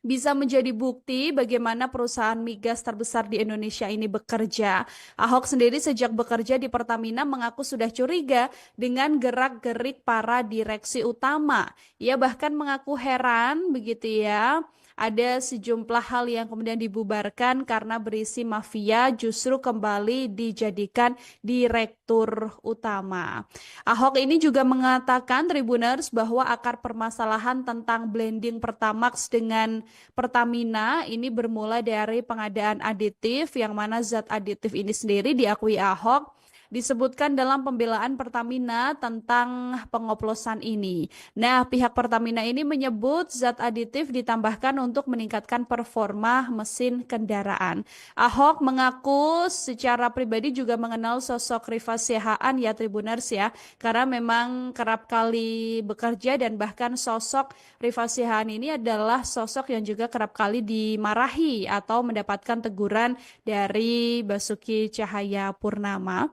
bisa menjadi bukti bagaimana perusahaan migas terbesar di Indonesia ini bekerja. Ahok sendiri sejak bekerja di Pertamina mengaku sudah curiga dengan gerak-gerik para direksi utama. Ia bahkan mengaku heran begitu ya. Ada sejumlah hal yang kemudian dibubarkan karena berisi mafia justru kembali dijadikan direktur utama. Ahok ini juga mengatakan Tribuners bahwa akar permasalahan tentang blending Pertamax dengan Pertamina ini bermula dari pengadaan aditif yang mana zat aditif ini sendiri diakui Ahok disebutkan dalam pembelaan Pertamina tentang pengoplosan ini. Nah, pihak Pertamina ini menyebut zat aditif ditambahkan untuk meningkatkan performa mesin kendaraan. Ahok mengaku secara pribadi juga mengenal sosok Rifa Siahaan ya Tribuners ya, karena memang kerap kali bekerja dan bahkan sosok Rifa Siahaan ini adalah sosok yang juga kerap kali dimarahi atau mendapatkan teguran dari Basuki Cahayapurnama.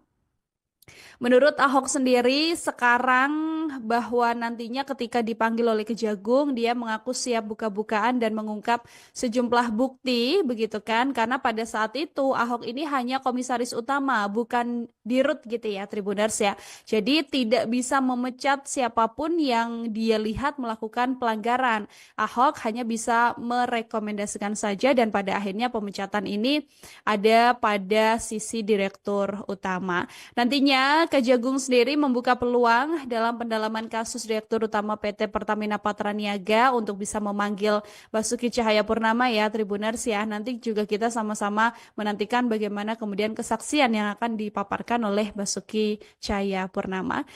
Menurut Ahok sendiri sekarang bahwa nantinya ketika dipanggil oleh Kejagung dia mengaku siap buka-bukaan dan mengungkap sejumlah bukti begitu kan, karena pada saat itu Ahok ini hanya komisaris utama bukan dirut gitu ya Tribuners ya. Jadi tidak bisa memecat siapapun yang dia lihat melakukan pelanggaran. Ahok hanya bisa merekomendasikan saja dan pada akhirnya pemecatan ini ada pada sisi direktur utama. Nantinya Kejagung sendiri membuka peluang dalam pendalaman kasus Direktur Utama PT Pertamina Patraniaga untuk bisa memanggil Basuki Cahayapurnama ya Tribuners ya. Nanti juga kita sama-sama menantikan bagaimana kemudian kesaksian yang akan dipaparkan oleh Basuki Cahayapurnama.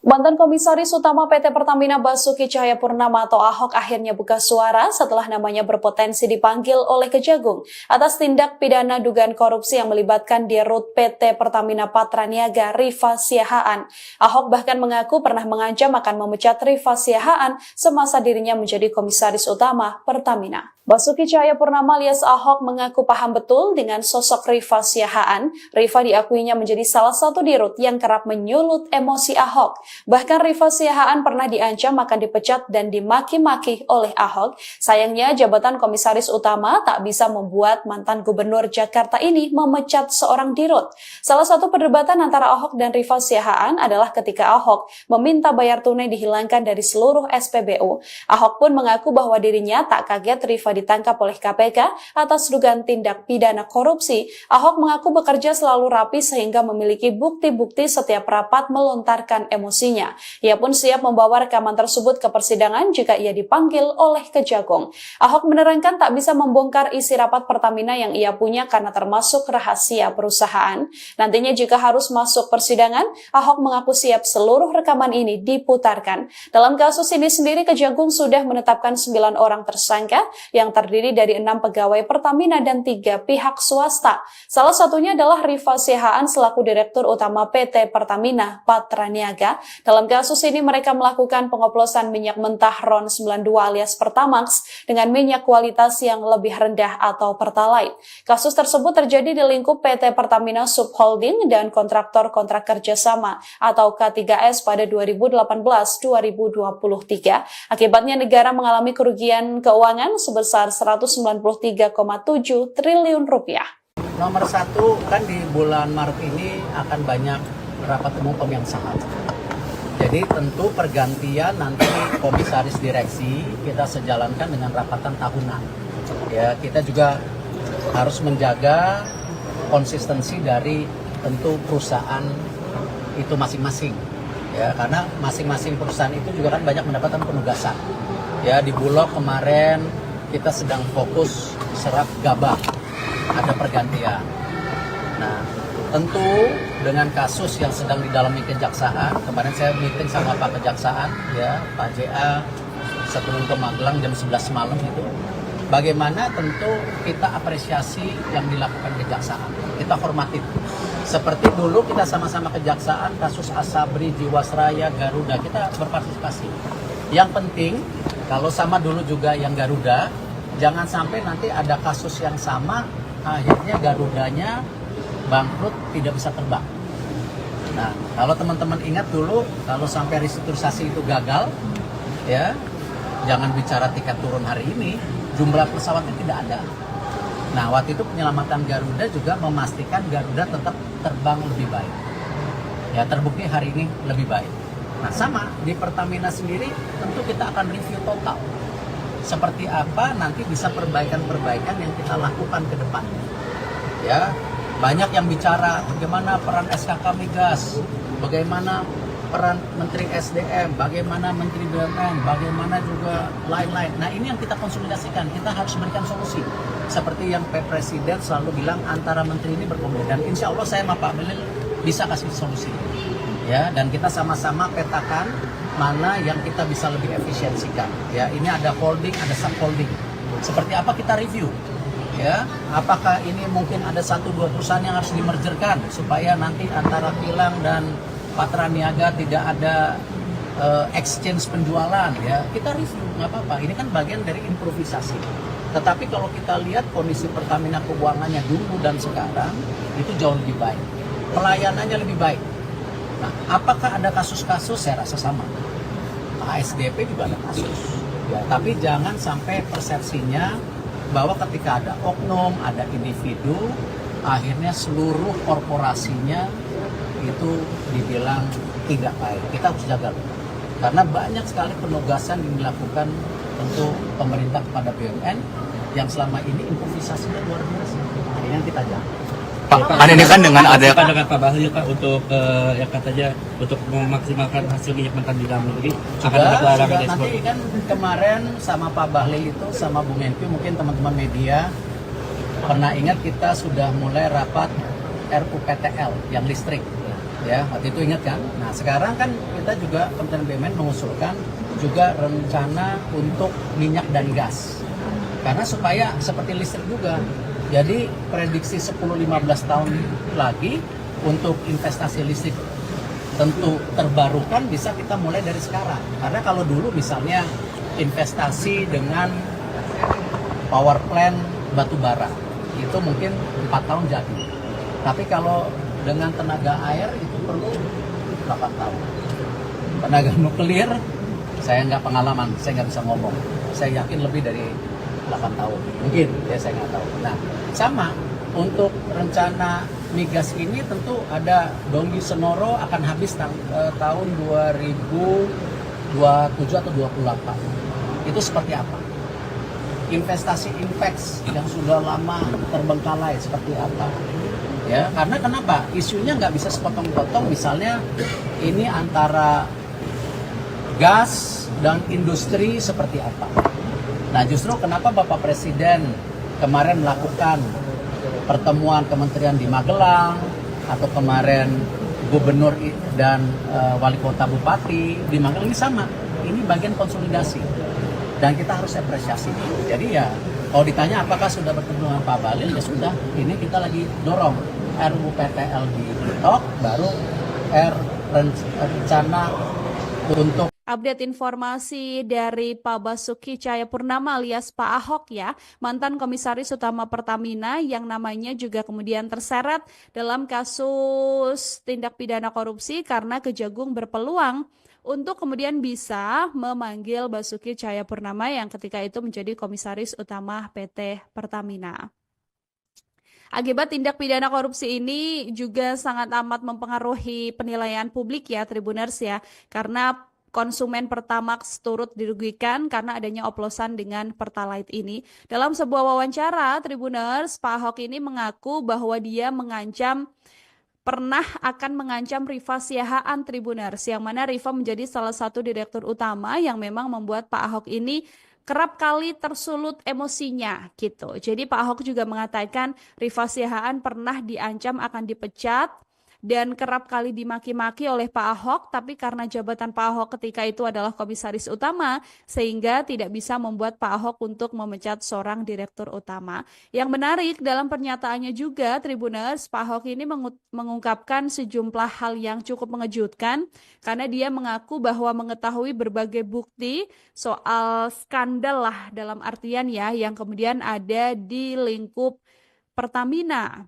Mantan Komisaris Utama PT Pertamina Basuki Cahayapurnama atau Ahok akhirnya buka suara setelah namanya berpotensi dipanggil oleh Kejagung atas tindak pidana dugaan korupsi yang melibatkan Dirut PT Pertamina Patraniaga Rifa Siahaan. Ahok bahkan mengaku pernah mengancam akan memecat Rifa Siahaan semasa dirinya menjadi komisaris utama Pertamina. Basuki Cahayapurnama alias Ahok mengaku paham betul dengan sosok Rifa Siahaan. Rifa diakuinya menjadi salah satu dirut yang kerap menyulut emosi Ahok. Bahkan Rifa Siahaan pernah diancam akan dipecat dan dimaki-maki oleh Ahok. Sayangnya jabatan komisaris utama tak bisa membuat mantan gubernur Jakarta ini memecat seorang dirut. Salah satu perdebatan antara Ahok dan Rifa Siahaan adalah ketika Ahok meminta bayar tunai dihilangkan dari seluruh SPBU. Ahok pun mengaku bahwa dirinya tak kaget Rifa ditangkap oleh KPK atas dugaan tindak pidana korupsi. Ahok mengaku bekerja selalu rapi sehingga memiliki bukti-bukti setiap rapat melontarkan emosinya. Ia pun siap membawa rekaman tersebut ke persidangan jika ia dipanggil oleh Kejagung. Ahok menerangkan tak bisa membongkar isi rapat Pertamina yang ia punya karena termasuk rahasia perusahaan. Nantinya jika harus masuk persidangan, Ahok mengaku siap seluruh rekaman ini diputarkan. Dalam kasus ini sendiri Kejagung sudah menetapkan 9 orang tersangka yang terdiri dari 6 pegawai Pertamina dan 3 pihak swasta. Salah satunya adalah Rifa Siahaan selaku Direktur Utama PT Pertamina Patraniaga. Dalam kasus ini mereka melakukan pengoplosan minyak mentah RON 92 alias Pertamax dengan minyak kualitas yang lebih rendah atau Pertalite. Kasus tersebut terjadi di lingkup PT Pertamina Subholding dan kontraktor-kontrak kerjasama atau K3S pada 2018-2023. Akibatnya negara mengalami kerugian keuangan sebesar 193,7 triliun rupiah. Nomor satu, kan di bulan Maret ini akan banyak rapat umum pemegang saham. Jadi tentu pergantian nanti komisaris direksi kita sejalankan dengan rapatan tahunan. Ya, kita juga harus menjaga konsistensi dari tentu perusahaan itu masing-masing. Ya, karena masing-masing perusahaan itu juga kan banyak mendapatkan penugasan. Ya, di Bulog kemarin kita sedang fokus serap gabah, ada pergantian. Nah, tentu dengan kasus yang sedang didalami kejaksaan, kemarin saya meeting sama Pak Kejaksaan, ya Pak JA sebelum ke Magelang jam 11 malam itu, bagaimana tentu kita apresiasi yang dilakukan kejaksaan, kita hormati. Seperti dulu kita sama-sama kejaksaan, kasus Asabri, Jiwasraya, Garuda, kita berpartisipasi. Yang penting, kalau sama dulu juga yang Garuda, jangan sampai nanti ada kasus yang sama, akhirnya Garudanya bangkrut, tidak bisa terbang. Nah, kalau teman-teman ingat dulu, kalau sampai restrukturisasi itu gagal, ya, jangan bicara tiket turun hari ini, jumlah pesawatnya tidak ada. Nah, waktu itu penyelamatan Garuda juga memastikan Garuda tetap terbang lebih baik. Ya, terbukti hari ini lebih baik. Nah, sama di Pertamina sendiri tentu kita akan review total. Seperti apa nanti bisa perbaikan-perbaikan yang kita lakukan ke depan. Ya, banyak yang bicara bagaimana peran SKK Migas, bagaimana peran Menteri SDM, bagaimana Menteri BUMN, bagaimana juga lain-lain. Nah, ini yang kita konsolidasikan, kita harus berikan solusi. Seperti yang Pak Presiden selalu bilang antara menteri ini berkomunikasi. Dan insya Allah saya sama Pak Melil bisa kasih solusi. Ya, dan kita sama-sama petakan mana yang kita bisa lebih efisiensikan. Ya, ini ada holding, ada subholding. Seperti apa kita review. Ya, apakah ini mungkin ada 1-2 perusahaan yang harus dimergerkan supaya nanti antara Pilang dan Patra Niaga tidak ada exchange penjualan, ya kita review, nggak apa-apa. Ini kan bagian dari improvisasi. Tetapi kalau kita lihat kondisi Pertamina keuangannya dulu dan sekarang itu jauh lebih baik, pelayanannya lebih baik. Nah, apakah ada kasus-kasus? Saya rasa sama. ASDP juga ada kasus. Ya, tapi jangan sampai persepsinya bahwa ketika ada oknum, ada individu, akhirnya seluruh korporasinya itu dibilang tidak baik. Kita harus jaga. Karena banyak sekali penugasan yang dilakukan untuk pemerintah kepada BUMN yang selama ini improvisasinya luar biasa. Nah, ini yang kita jaga. Pak, kan ini kan dengan ada Dengan Pak Bahlil Pak untuk ya katanya untuk memaksimalkan hasil minyak mentah di dalam negeri akan ada pelarangan ekspor. Nanti kan kemarin sama Pak Bahlil itu sama Bung Menkyu, mungkin teman-teman media pernah ingat kita sudah mulai rapat RUPTL yang listrik. Ya, waktu itu ingat kan? Nah, sekarang kan kita juga Kementerian BUMN mengusulkan juga rencana untuk minyak dan gas. Karena supaya seperti listrik juga. Jadi prediksi 10-15 tahun lagi untuk investasi listrik tentu terbarukan bisa kita mulai dari sekarang. Karena kalau dulu misalnya investasi dengan power plant batu bara itu mungkin 4 tahun jadi. Tapi kalau dengan tenaga air itu perlu 8 tahun. Tenaga nuklir, saya nggak pengalaman, saya nggak bisa ngomong. Saya yakin lebih dari 8 tahun. Mungkin, ya saya nggak tahu. Nah, sama untuk rencana migas ini tentu ada Donggi Senoro akan habis tahun 2027 atau 28. Itu seperti apa? Investasi Inpex yang sudah lama terbengkalai seperti apa? Ya, karena kenapa? Isunya nggak bisa sepotong-potong, misalnya ini antara gas dan industri seperti apa. Nah, justru kenapa Bapak Presiden kemarin melakukan pertemuan kementerian di Magelang, atau kemarin gubernur dan wali kota bupati di Magelang, ini sama. Ini bagian konsolidasi. Dan kita harus apresiasi. Jadi ya, kalau ditanya apakah sudah bertemu dengan Pak Bahlil, ya sudah. Ini kita lagi dorong RUPTL di TikTok, baru rencana untuk Update informasi dari Pak Basuki Cahayapurnama alias Pak Ahok ya, mantan Komisaris Utama Pertamina yang namanya juga kemudian terseret dalam kasus tindak pidana korupsi karena Kejagung berpeluang untuk kemudian bisa memanggil Basuki Cahayapurnama yang ketika itu menjadi Komisaris Utama PT Pertamina. Akibat tindak pidana korupsi ini juga sangat amat mempengaruhi penilaian publik ya Tribuners ya, karena konsumen Pertamax turut dirugikan karena adanya oplosan dengan Pertalite ini. Dalam sebuah wawancara, Tribuners, Pak Ahok ini mengaku bahwa dia pernah akan mengancam Rifa Siahaan Tribuners, yang mana Rifa menjadi salah satu direktur utama yang memang membuat Pak Ahok ini kerap kali tersulut emosinya gitu. Jadi Pak Ahok juga mengatakan Rifa Siahaan pernah diancam akan dipecat dan kerap kali dimaki-maki oleh Pak Ahok, tapi karena jabatan Pak Ahok ketika itu adalah komisaris utama, sehingga tidak bisa membuat Pak Ahok untuk memecat seorang direktur utama. Yang menarik dalam pernyataannya juga, Tribuners, Pak Ahok ini mengungkapkan sejumlah hal yang cukup mengejutkan, karena dia mengaku bahwa mengetahui berbagai bukti soal skandal lah dalam artian ya, yang kemudian ada di lingkup Pertamina.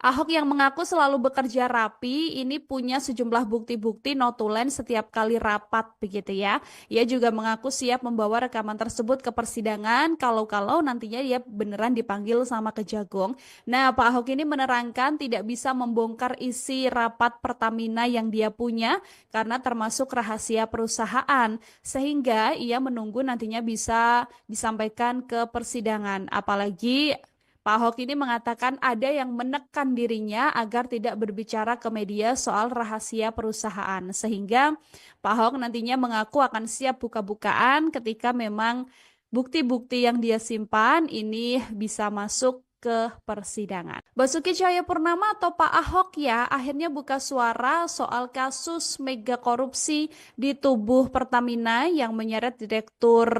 Ahok yang mengaku selalu bekerja rapi, ini punya sejumlah bukti-bukti notulen setiap kali rapat begitu ya. Ia juga mengaku siap membawa rekaman tersebut ke persidangan kalau nantinya dia beneran dipanggil sama Kejagung. Nah, Pak Ahok ini menerangkan tidak bisa membongkar isi rapat Pertamina yang dia punya karena termasuk rahasia perusahaan, sehingga ia menunggu nantinya bisa disampaikan ke persidangan. Apalagi Pak Ahok ini mengatakan ada yang menekan dirinya agar tidak berbicara ke media soal rahasia perusahaan. Sehingga Pak Ahok nantinya mengaku akan siap buka-bukaan ketika memang bukti-bukti yang dia simpan ini bisa masuk ke persidangan. Basuki Cahayapurnama atau Pak Ahok ya akhirnya buka suara soal kasus mega korupsi di tubuh Pertamina yang menyeret Direktur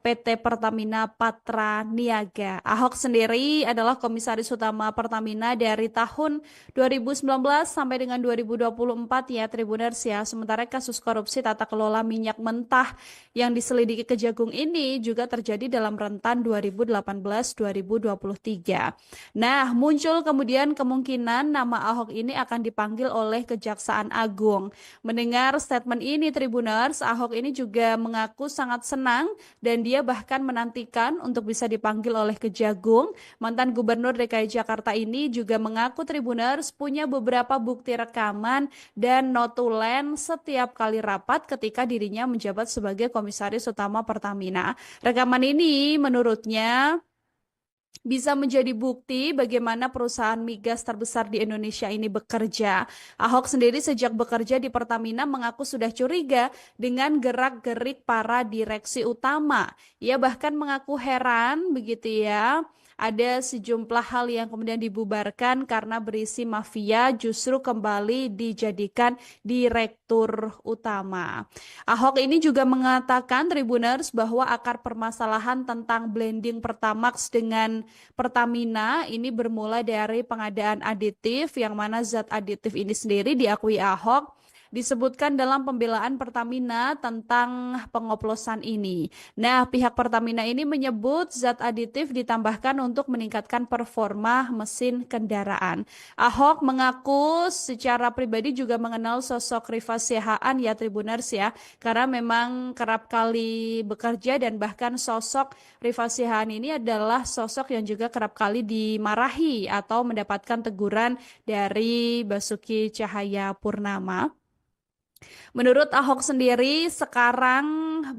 PT Pertamina Patra Niaga. Ahok sendiri adalah Komisaris Utama Pertamina dari tahun 2019 sampai dengan 2024 ya Tribuners ya. Sementara kasus korupsi tata kelola minyak mentah yang diselidiki Kejagung ini juga terjadi dalam rentan 2018-2023. Nah, muncul kemudian kemungkinan nama Ahok ini akan dipanggil oleh Kejaksaan Agung. Mendengar statement ini Tribuners, Ahok ini juga mengaku sangat senang dan dia bahkan menantikan untuk bisa dipanggil oleh Kejagung. Mantan Gubernur DKI Jakarta ini juga mengaku Tribuners punya beberapa bukti rekaman dan notulen setiap kali rapat ketika dirinya menjabat sebagai Komisaris Utama Pertamina. Rekaman ini menurutnya bisa menjadi bukti bagaimana perusahaan migas terbesar di Indonesia ini bekerja. Ahok sendiri sejak bekerja di Pertamina mengaku sudah curiga dengan gerak-gerik para direksi utama. Ia bahkan mengaku heran begitu ya. Ada sejumlah hal yang kemudian dibubarkan karena berisi mafia justru kembali dijadikan direktur utama. Ahok ini juga mengatakan Tribuners bahwa akar permasalahan tentang blending Pertamax dengan Pertamina ini bermula dari pengadaan aditif yang mana zat aditif ini sendiri diakui Ahok disebutkan dalam pembelaan Pertamina tentang pengoplosan ini. Nah, pihak Pertamina ini menyebut zat aditif ditambahkan untuk meningkatkan performa mesin kendaraan. Ahok mengaku secara pribadi juga mengenal sosok Rifa Siahaan ya Tribuners ya, karena memang kerap kali bekerja dan bahkan sosok Rifa Siahaan ini adalah sosok yang juga kerap kali dimarahi atau mendapatkan teguran dari Basuki Cahayapurnama. Menurut Ahok sendiri sekarang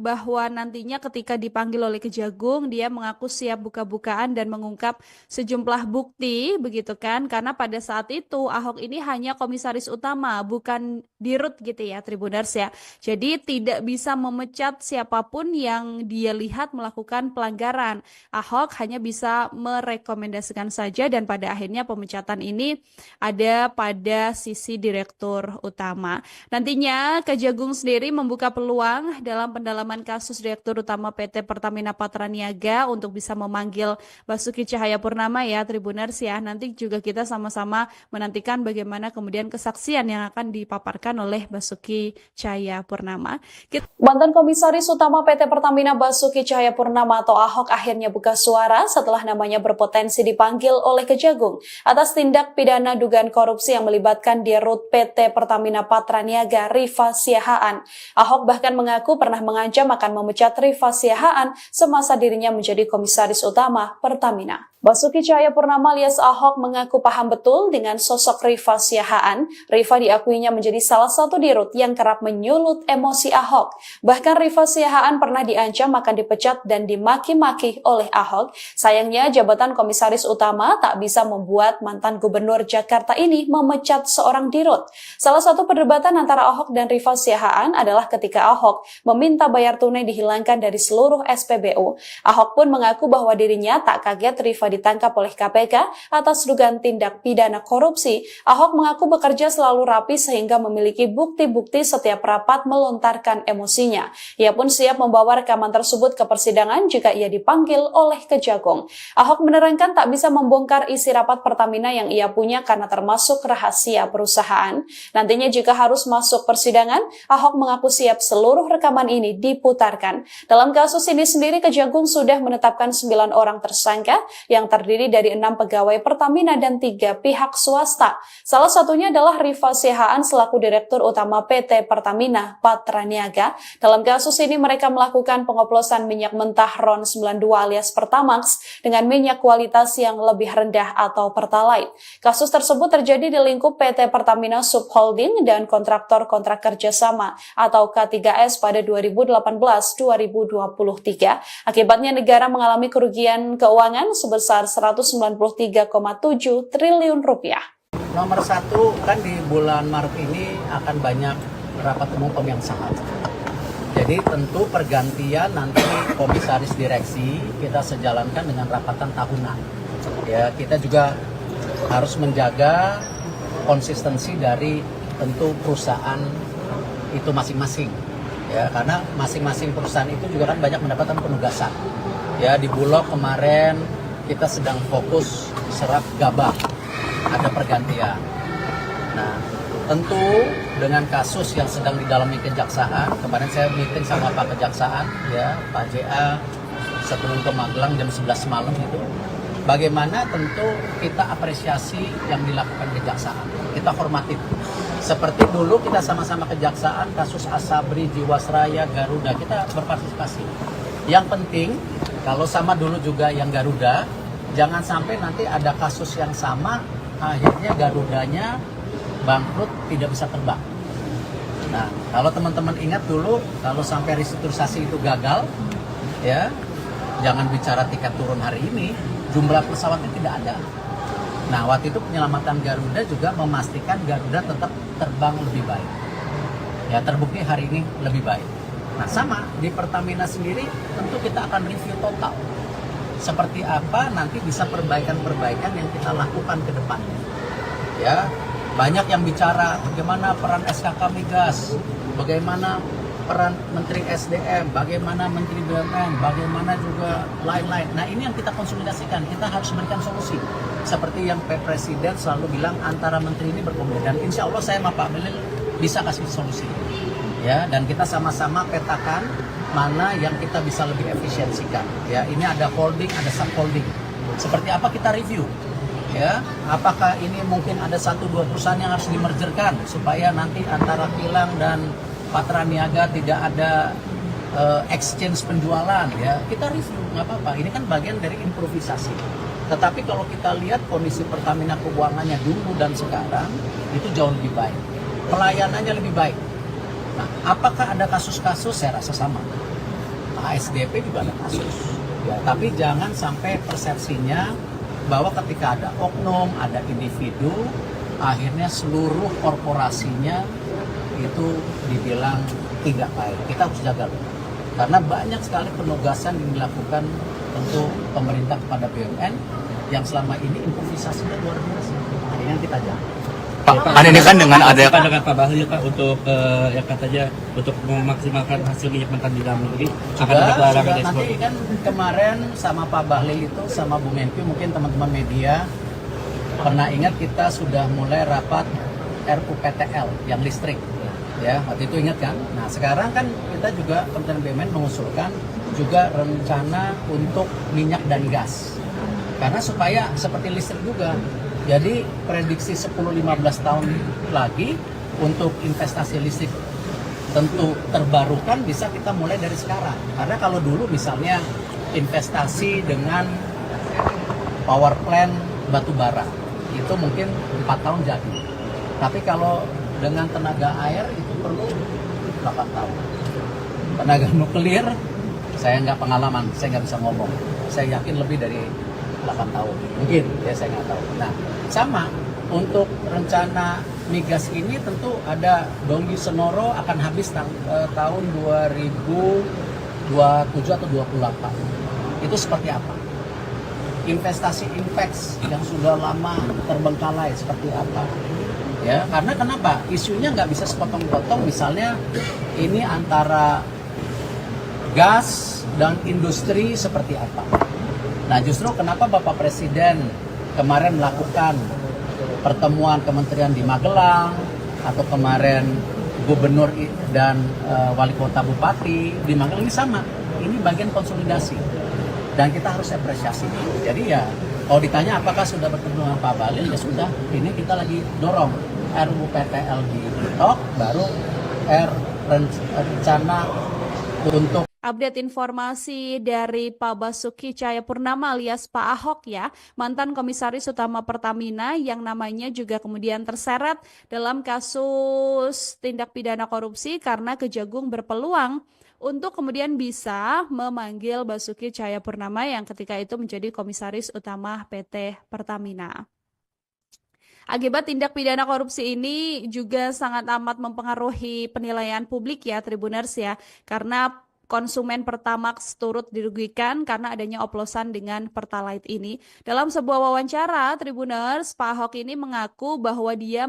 bahwa nantinya ketika dipanggil oleh Kejagung dia mengaku siap buka-bukaan dan mengungkap sejumlah bukti begitu kan, karena pada saat itu Ahok ini hanya komisaris utama bukan dirut gitu ya Tribuners ya. Jadi tidak bisa memecat siapapun yang dia lihat melakukan pelanggaran. Ahok hanya bisa merekomendasikan saja dan pada akhirnya pemecatan ini ada pada sisi direktur utama. Nantinya Kejagung sendiri membuka peluang dalam pendalaman kasus Direktur Utama PT Pertamina Patra Niaga untuk bisa memanggil Basuki Cahayapurnama ya Tribuners ya. Nanti juga kita sama-sama menantikan bagaimana kemudian kesaksian yang akan dipaparkan oleh Basuki Cahayapurnama. Mantan Komisaris Utama PT Pertamina Basuki Cahayapurnama atau Ahok akhirnya buka suara setelah namanya berpotensi dipanggil oleh Kejagung atas tindak pidana dugaan korupsi yang melibatkan Dirut PT Pertamina Patra Niaga Rifa Siahaan. Ahok bahkan mengaku pernah mengancam akan memecat Rifa Siahaan semasa dirinya menjadi Komisaris Utama Pertamina. Basuki Cahayapurnama alias Ahok mengaku paham betul dengan sosok Rifa Siahaan. Rifa diakuinya menjadi salah satu dirut yang kerap menyulut emosi Ahok. Bahkan Rifa Siahaan pernah diancam akan dipecat dan dimaki-maki oleh Ahok. Sayangnya jabatan Komisaris Utama tak bisa membuat mantan Gubernur Jakarta ini memecat seorang dirut. Salah satu perdebatan antara Ahok dan Rifa Siahaan adalah ketika Ahok meminta bayar tunai dihilangkan dari seluruh SPBU. Ahok pun mengaku bahwa dirinya tak kaget Rifa ditangkap oleh KPK atas dugaan tindak pidana korupsi. Ahok mengaku bekerja selalu rapi sehingga memiliki bukti-bukti setiap rapat melontarkan emosinya. Ia pun siap membawa rekaman tersebut ke persidangan jika ia dipanggil oleh Kejagung. Ahok menerangkan tak bisa membongkar isi rapat Pertamina yang ia punya karena termasuk rahasia perusahaan. Nantinya jika harus masuk persidangan, Ahok mengaku siap seluruh rekaman ini diputarkan. Dalam kasus ini sendiri Kejagung sudah menetapkan 9 orang tersangka yang terdiri dari 6 pegawai Pertamina dan 3 pihak swasta. Salah satunya adalah Rifa Siahaan selaku Direktur Utama PT Pertamina Patra Niaga. Dalam kasus ini mereka melakukan pengoplosan minyak mentah RON 92 alias Pertamax dengan minyak kualitas yang lebih rendah atau Pertalite. Kasus tersebut terjadi di lingkup PT Pertamina Subholding dan kontraktor-kontrak kerjasama atau K3S pada 2018-2023. Akibatnya negara mengalami kerugian keuangan sebesar 193,7 triliun rupiah. Nomor satu, kan di bulan Maret ini akan banyak rapat umum pemegang saham. Jadi tentu pergantian nanti komisaris direksi kita sejalankan dengan rapatan tahunan. Ya, kita juga harus menjaga konsistensi dari tentu perusahaan itu masing-masing. Ya, karena masing-masing perusahaan itu juga kan banyak mendapatkan penugasan. Ya, di Bulog kemarin kita sedang fokus serap gabah, ada pergantian. Nah, tentu dengan kasus yang sedang didalami kejaksaan, kemarin saya meeting sama Pak Kejaksaan, ya Pak JA sebelum ke Magelang jam 11 malam itu, bagaimana tentu kita apresiasi yang dilakukan kejaksaan, kita hormati. Seperti dulu kita sama-sama kejaksaan, kasus Asabri, Jiwasraya, Garuda, kita berpartisipasi. Yang penting, kalau sama dulu juga yang Garuda, jangan sampai nanti ada kasus yang sama, akhirnya Garudanya bangkrut, tidak bisa terbang. Nah, kalau teman-teman ingat dulu, kalau sampai restrukturisasi itu gagal, ya, jangan bicara tiket turun hari ini, jumlah pesawatnya tidak ada. Nah, waktu itu penyelamatan Garuda juga memastikan Garuda tetap terbang lebih baik. Ya, terbukti hari ini lebih baik. Nah, sama di Pertamina sendiri, tentu kita akan review total. Seperti apa nanti bisa perbaikan-perbaikan yang kita lakukan ke depannya. Ya, banyak yang bicara bagaimana peran SKK Migas, bagaimana peran Menteri SDM, bagaimana Menteri BUMN, bagaimana juga lain-lain. Nah, ini yang kita konsolidasikan, kita harus berikan solusi. Seperti yang Pak Presiden selalu bilang, antara menteri ini berkomunikasi. Dan insya Allah saya sama Pak Melil bisa kasih solusi. Ya, dan kita sama-sama petakan mana yang kita bisa lebih efisiensikan. Ya, ini ada holding, ada sub-holding. Seperti apa kita review. Ya, apakah ini mungkin ada 1-2 perusahaan yang harus dimergerkan supaya nanti antara Kilang dan Patra Niaga tidak ada exchange penjualan, ya kita review, nggak apa-apa. Ini kan bagian dari improvisasi. Tetapi kalau kita lihat kondisi Pertamina keuangannya dulu dan sekarang itu jauh lebih baik, pelayanannya lebih baik. Nah, apakah ada kasus-kasus? Saya rasa sama. ASDP juga ada kasus. Ya, tapi jangan sampai persepsinya bahwa ketika ada oknum, ada individu, akhirnya seluruh korporasinya itu dibilang tidak baik. Kita harus jaga loh. Karena banyak sekali penugasan yang dilakukan untuk pemerintah kepada BUMN yang selama ini improvisasinya luar biasa. Nah, ini yang kita jaga. Pak, kan ini kan dengan ada Dengan Pak Bahlil Pak untuk yang katanya untuk memaksimalkan hasil minyak mentah di dalam negeri akan ada pelarangan ekspor. Nanti kan kemarin sama Pak Bahlil itu sama Bu Menkyu, mungkin teman-teman media pernah ingat kita sudah mulai rapat RUPTL yang listrik. Ya, waktu itu ingat kan? Nah, sekarang kan kita juga Kementerian BUMN mengusulkan juga rencana untuk minyak dan gas. Karena supaya seperti listrik juga. Jadi prediksi 10-15 tahun lagi untuk investasi listrik tentu terbarukan bisa kita mulai dari sekarang. Karena kalau dulu misalnya investasi dengan power plant batu bara itu mungkin 4 tahun jadi. Tapi kalau dengan tenaga air itu perlu 8 tahun. Tenaga nuklir, saya nggak pengalaman, saya nggak bisa ngomong. Saya yakin lebih dari 8 tahun. Mungkin, ya saya nggak tahu. Nah, sama untuk rencana migas ini tentu ada Donggi Senoro akan habis tahun 2027 atau 28. Itu seperti apa? Investasi Inpex yang sudah lama terbengkalai seperti apa? Ya, karena kenapa? Isunya nggak bisa sepotong-potong, misalnya ini antara gas dan industri seperti apa. Nah, justru kenapa Bapak Presiden kemarin melakukan pertemuan kementerian di Magelang, atau kemarin gubernur dan wali kota bupati di Magelang, ini sama. Ini bagian konsolidasi. Dan kita harus apresiasi. Jadi ya, kalau ditanya apakah sudah bertemu dengan Pak Bahlil, ya sudah. Ini kita lagi dorong RUPTL di TikTok, baru rencana untuk Update informasi dari Pak Basuki Cahayapurnama alias Pak Ahok ya, mantan Komisaris Utama Pertamina yang namanya juga kemudian terseret dalam kasus tindak pidana korupsi karena Kejagung berpeluang untuk kemudian bisa memanggil Basuki Cahayapurnama yang ketika itu menjadi Komisaris Utama PT Pertamina. Akibat tindak pidana korupsi ini juga sangat amat mempengaruhi penilaian publik ya Tribuners ya, karena konsumen Pertamax turut dirugikan karena adanya oplosan dengan Pertalite ini. Dalam sebuah wawancara, Tribuners, Pak Ahok ini mengaku bahwa dia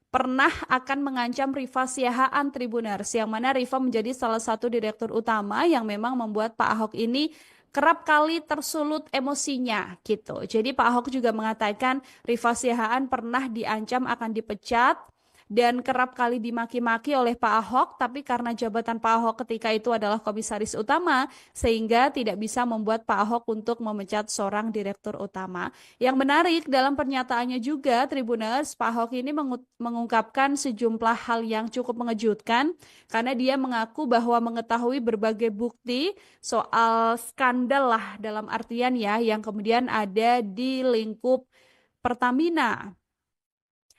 pernah akan mengancam Rifa Siahaan Tribuners, yang mana Rifa menjadi salah satu direktur utama yang memang membuat Pak Ahok ini kerap kali tersulut emosinya gitu. Jadi Pak Ahok juga mengatakan Rifa Siahaan pernah diancam akan dipecat dan kerap kali dimaki-maki oleh Pak Ahok, tapi karena jabatan Pak Ahok ketika itu adalah komisaris utama, sehingga tidak bisa membuat Pak Ahok untuk memecat seorang direktur utama. Yang menarik dalam pernyataannya juga, Tribuners, Pak Ahok ini mengungkapkan sejumlah hal yang cukup mengejutkan, karena dia mengaku bahwa mengetahui berbagai bukti soal skandal lah dalam artian ya, yang kemudian ada di lingkup Pertamina.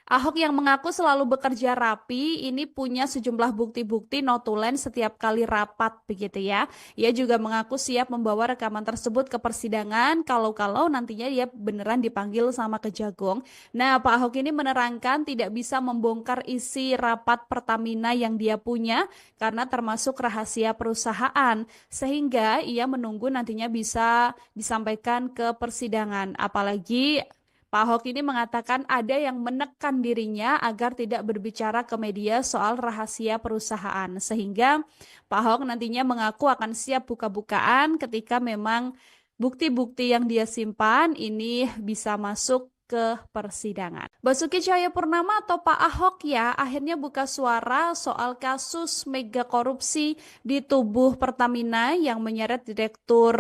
Ahok yang mengaku selalu bekerja rapi, ini punya sejumlah bukti-bukti notulen setiap kali rapat begitu ya. Ia juga mengaku siap membawa rekaman tersebut ke persidangan kalau nantinya dia beneran dipanggil sama Kejagung. Nah, Pak Ahok ini menerangkan tidak bisa membongkar isi rapat Pertamina yang dia punya karena termasuk rahasia perusahaan, sehingga ia menunggu nantinya bisa disampaikan ke persidangan. Apalagi Pak Ahok ini mengatakan ada yang menekan dirinya agar tidak berbicara ke media soal rahasia perusahaan. Sehingga Pak Ahok nantinya mengaku akan siap buka-bukaan ketika memang bukti-bukti yang dia simpan ini bisa masuk ke persidangan. Basuki Cahayapurnama atau Pak Ahok ya akhirnya buka suara soal kasus mega korupsi di tubuh Pertamina yang menyeret Direktur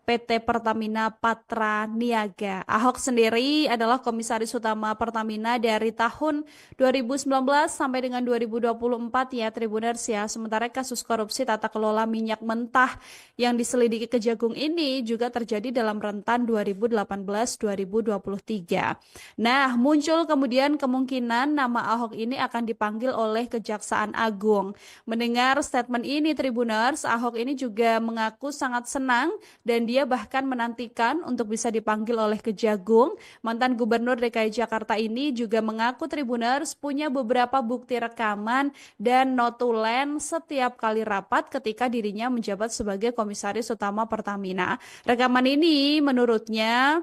PT Pertamina Patra Niaga. Ahok sendiri adalah komisaris utama Pertamina dari tahun 2019 sampai dengan 2024 ya Tribuners ya. Sementara kasus korupsi tata kelola minyak mentah yang diselidiki Kejagung ini juga terjadi dalam rentan 2018-2023. Nah, muncul kemudian kemungkinan nama Ahok ini akan dipanggil oleh Kejaksaan Agung. Mendengar statement ini Tribuners, Ahok ini juga mengaku sangat senang dan dia bahkan menantikan untuk bisa dipanggil oleh Kejagung. Mantan Gubernur DKI Jakarta ini juga mengaku Tribuners punya beberapa bukti rekaman dan notulen setiap kali rapat ketika dirinya menjabat sebagai komisaris utama Pertamina. Rekaman ini menurutnya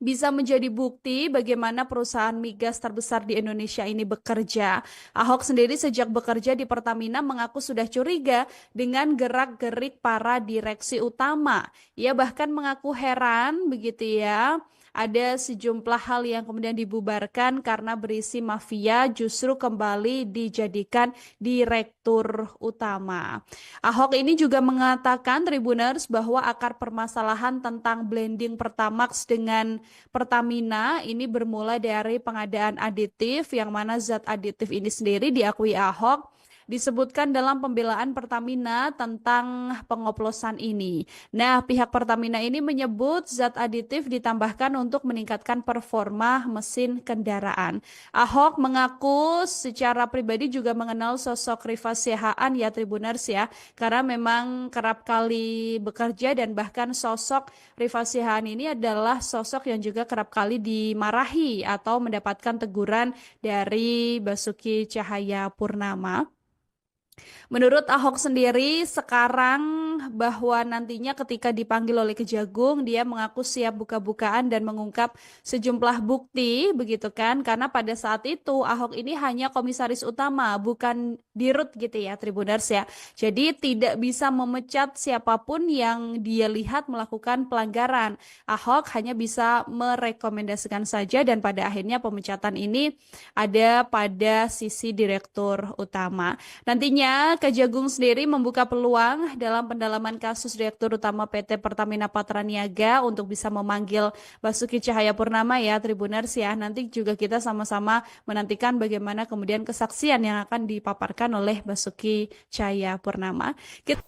bisa menjadi bukti bagaimana perusahaan migas terbesar di Indonesia ini bekerja. Ahok sendiri sejak bekerja di Pertamina mengaku sudah curiga dengan gerak-gerik para direksi utama. Ia bahkan mengaku heran begitu ya. Ada sejumlah hal yang kemudian dibubarkan karena berisi mafia justru kembali dijadikan direktur utama. Ahok ini juga mengatakan Tribuners bahwa akar permasalahan tentang blending Pertamax dengan Pertamina ini bermula dari pengadaan aditif yang mana zat aditif ini sendiri diakui Ahok disebutkan dalam pembelaan Pertamina tentang pengoplosan ini. Nah, pihak Pertamina ini menyebut zat aditif ditambahkan untuk meningkatkan performa mesin kendaraan. Ahok mengaku secara pribadi juga mengenal sosok Rifa Siahaan ya Tribuners ya, karena memang kerap kali bekerja dan bahkan sosok Rifa Siahaan ini adalah sosok yang juga kerap kali dimarahi atau mendapatkan teguran dari Basuki Cahayapurnama. Menurut Ahok sendiri sekarang bahwa nantinya ketika dipanggil oleh Kejagung dia mengaku siap buka-bukaan dan mengungkap sejumlah bukti begitu kan, karena pada saat itu Ahok ini hanya komisaris utama bukan dirut gitu ya Tribuners ya. Jadi tidak bisa memecat siapapun yang dia lihat melakukan pelanggaran. Ahok hanya bisa merekomendasikan saja dan pada akhirnya pemecatan ini ada pada sisi direktur utama. Nantinya Kejagung sendiri membuka peluang dalam pendalaman kasus Direktur Utama PT Pertamina Patra Niaga untuk bisa memanggil Basuki Cahayapurnama ya Tribuners ya. Nanti juga kita sama-sama menantikan bagaimana kemudian kesaksian yang akan dipaparkan oleh Basuki Cahayapurnama.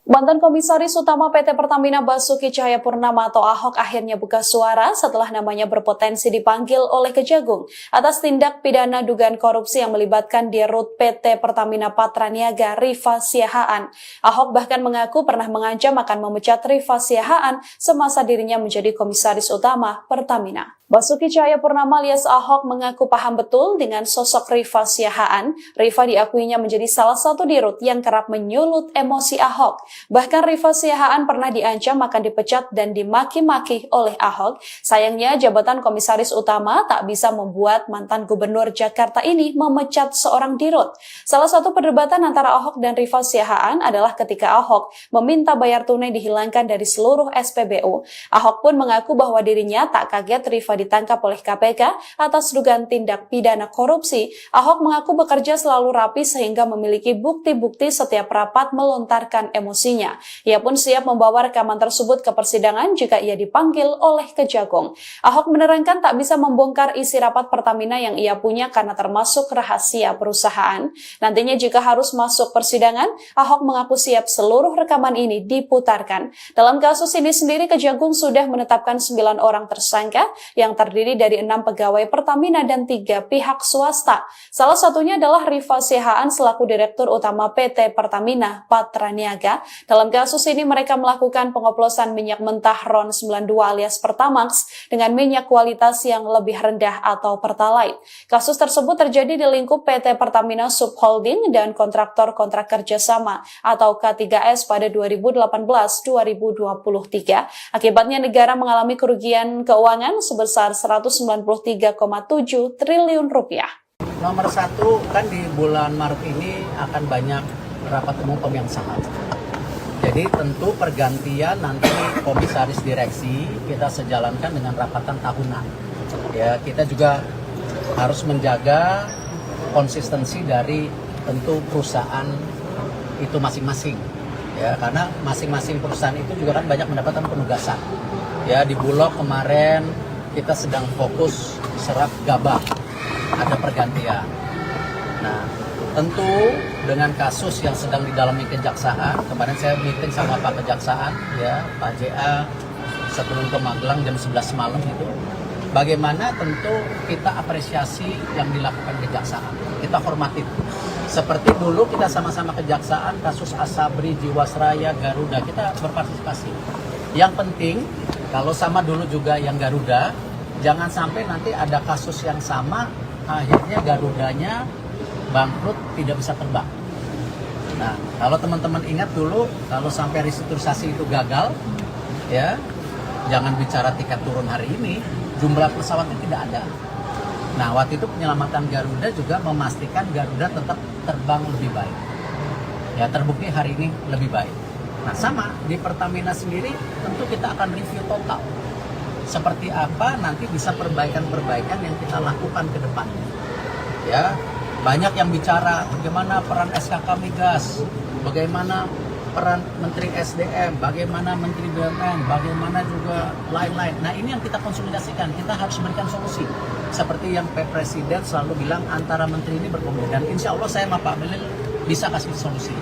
Mantan Komisaris Utama PT Pertamina Basuki Cahayapurnama atau Ahok akhirnya buka suara setelah namanya berpotensi dipanggil oleh Kejagung atas tindak pidana dugaan korupsi yang melibatkan Dirut PT Pertamina Patra Niaga Rifa Siahaan. Ahok bahkan mengaku pernah mengancam akan memecat Rifa Siahaan semasa dirinya menjadi komisaris utama Pertamina. Basuki Cahayapurnama alias Ahok mengaku paham betul dengan sosok Rifa Siahaan. Rifa diakuinya menjadi salah satu dirut yang kerap menyulut emosi Ahok. Bahkan Rifa Siahaan pernah diancam akan dipecat dan dimaki-maki oleh Ahok. Sayangnya jabatan komisaris utama tak bisa membuat mantan gubernur Jakarta ini memecat seorang dirut. Salah satu perdebatan antara Ahok dan Rifa Siahaan adalah ketika Ahok meminta bayar tunai dihilangkan dari seluruh SPBU. Ahok pun mengaku bahwa dirinya tak kaget Rifa ditangkap oleh KPK atas dugaan tindak pidana korupsi. Ahok mengaku bekerja selalu rapi sehingga memiliki bukti-bukti setiap rapat melontarkan emosinya. Ia pun siap membawa rekaman tersebut ke persidangan jika ia dipanggil oleh Kejagung. Ahok menerangkan tak bisa membongkar isi rapat Pertamina yang ia punya karena termasuk rahasia perusahaan. Nantinya jika harus masuk persidangan, Ahok mengaku siap seluruh rekaman ini diputarkan. Dalam kasus ini sendiri Kejagung sudah menetapkan 9 orang tersangka yang terdiri dari 6 pegawai Pertamina dan 3 pihak swasta. Salah satunya adalah Rifa Siahaan selaku Direktur Utama PT Pertamina Patraniaga. Dalam kasus ini mereka melakukan pengoplosan minyak mentah RON 92 alias Pertamax dengan minyak kualitas yang lebih rendah atau Pertalite. Kasus tersebut terjadi di lingkup PT Pertamina Subholding dan kontraktor-kontrak kerjasama atau K3S pada 2018-2023. Akibatnya negara mengalami kerugian keuangan sebesar 193,7 triliun rupiah. Nomor satu, kan di bulan Maret ini akan banyak rapat umum pemegang saham. Jadi tentu pergantian nanti komisaris direksi kita sejalankan dengan rapatan tahunan. Ya, kita juga harus menjaga konsistensi dari tentu perusahaan itu masing-masing. Ya, karena masing-masing perusahaan itu juga kan banyak mendapatkan penugasan. Ya, di Bulog kemarin kita sedang fokus serap gabah, ada pergantian. Nah, tentu dengan kasus yang sedang didalami kejaksaan, kemarin saya meeting sama Pak Kejaksaan, ya Pak JA sebelum ke Magelang jam 11 malam itu, bagaimana tentu kita apresiasi yang dilakukan kejaksaan, kita hormati. Seperti dulu kita sama-sama kejaksaan, kasus Asabri, Jiwasraya, Garuda, kita berpartisipasi. Yang penting, kalau sama dulu juga yang Garuda, jangan sampai nanti ada kasus yang sama, akhirnya Garudanya bangkrut, tidak bisa terbang. Nah, kalau teman-teman ingat dulu, kalau sampai restrukturisasi itu gagal, ya, jangan bicara tiket turun hari ini, jumlah pesawatnya tidak ada. Nah, waktu itu penyelamatan Garuda juga memastikan Garuda tetap terbang lebih baik. Ya, terbukti hari ini lebih baik. Nah, sama di Pertamina sendiri tentu kita akan review total. Seperti apa nanti bisa perbaikan-perbaikan yang kita lakukan ke depannya. Ya, banyak yang bicara bagaimana peran SKK Migas, bagaimana peran Menteri SDM, bagaimana Menteri BUMN, bagaimana juga lain-lain. Nah, ini yang kita konsolidasikan, kita harus berikan solusi. Seperti yang Pak Presiden selalu bilang antara menteri ini berkomunikasi. Dan insya Allah saya sama Pak Melil bisa kasih solusi.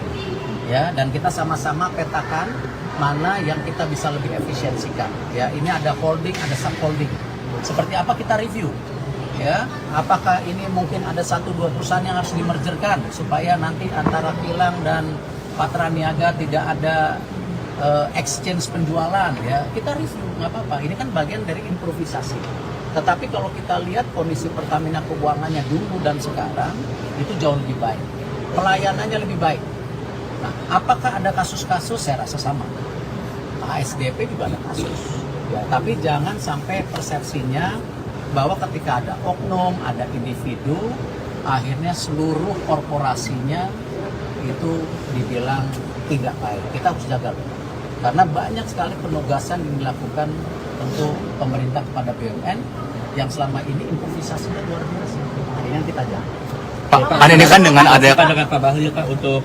Ya, dan kita sama-sama petakan mana yang kita bisa lebih efisiensikan. Ya, ini ada holding, ada subholding. Seperti apa kita review. Ya, apakah ini mungkin ada 1-2 perusahaan yang harus dimergerkan supaya nanti antara Kilang dan Patraniaga tidak ada exchange penjualan. Ya, kita review, nggak apa-apa. Ini kan bagian dari improvisasi. Tetapi kalau kita lihat kondisi Pertamina keuangannya dulu dan sekarang itu jauh lebih baik. Pelayanannya lebih baik. Nah, apakah ada kasus-kasus? Saya rasa sama. ASDP juga ada kasus. Ya, tapi jangan sampai persepsinya bahwa ketika ada oknum, ada individu, akhirnya seluruh korporasinya itu dibilang tidak baik. Kita harus jaga. Karena banyak sekali penugasan yang dilakukan untuk pemerintah kepada BUMN yang selama ini improvisasinya luar biasa. Nah, ini yang kita jaga. Pak, kan ini kan dengan ada dengan Pak Bahlil Pak untuk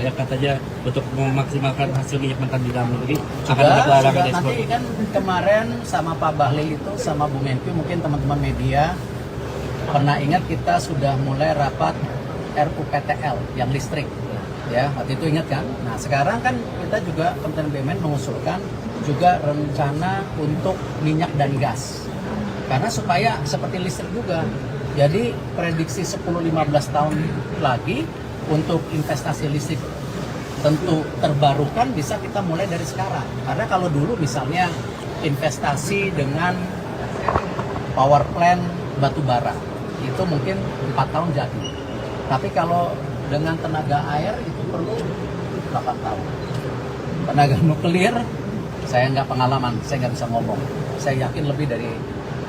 yang katanya untuk memaksimalkan hasil minyak mentah di dalam negeri akan ada pelarangan ekspor. Nanti kan kemarin sama Pak Bahlil itu sama Bu Menkyu, mungkin teman-teman media pernah ingat kita sudah mulai rapat RUPTL yang listrik. Ya, waktu itu ingat kan? Nah, sekarang kan kita juga Kementerian BUMN mengusulkan juga rencana untuk minyak dan gas. Karena supaya seperti listrik juga. Jadi prediksi 10-15 tahun lagi untuk investasi listrik tentu terbarukan bisa kita mulai dari sekarang. Karena kalau dulu misalnya investasi dengan power plant batu bara, itu mungkin 4 tahun jadi. Tapi kalau dengan tenaga air itu perlu 8 tahun. Tenaga nuklir, saya nggak pengalaman, saya nggak bisa ngomong. Saya yakin lebih dari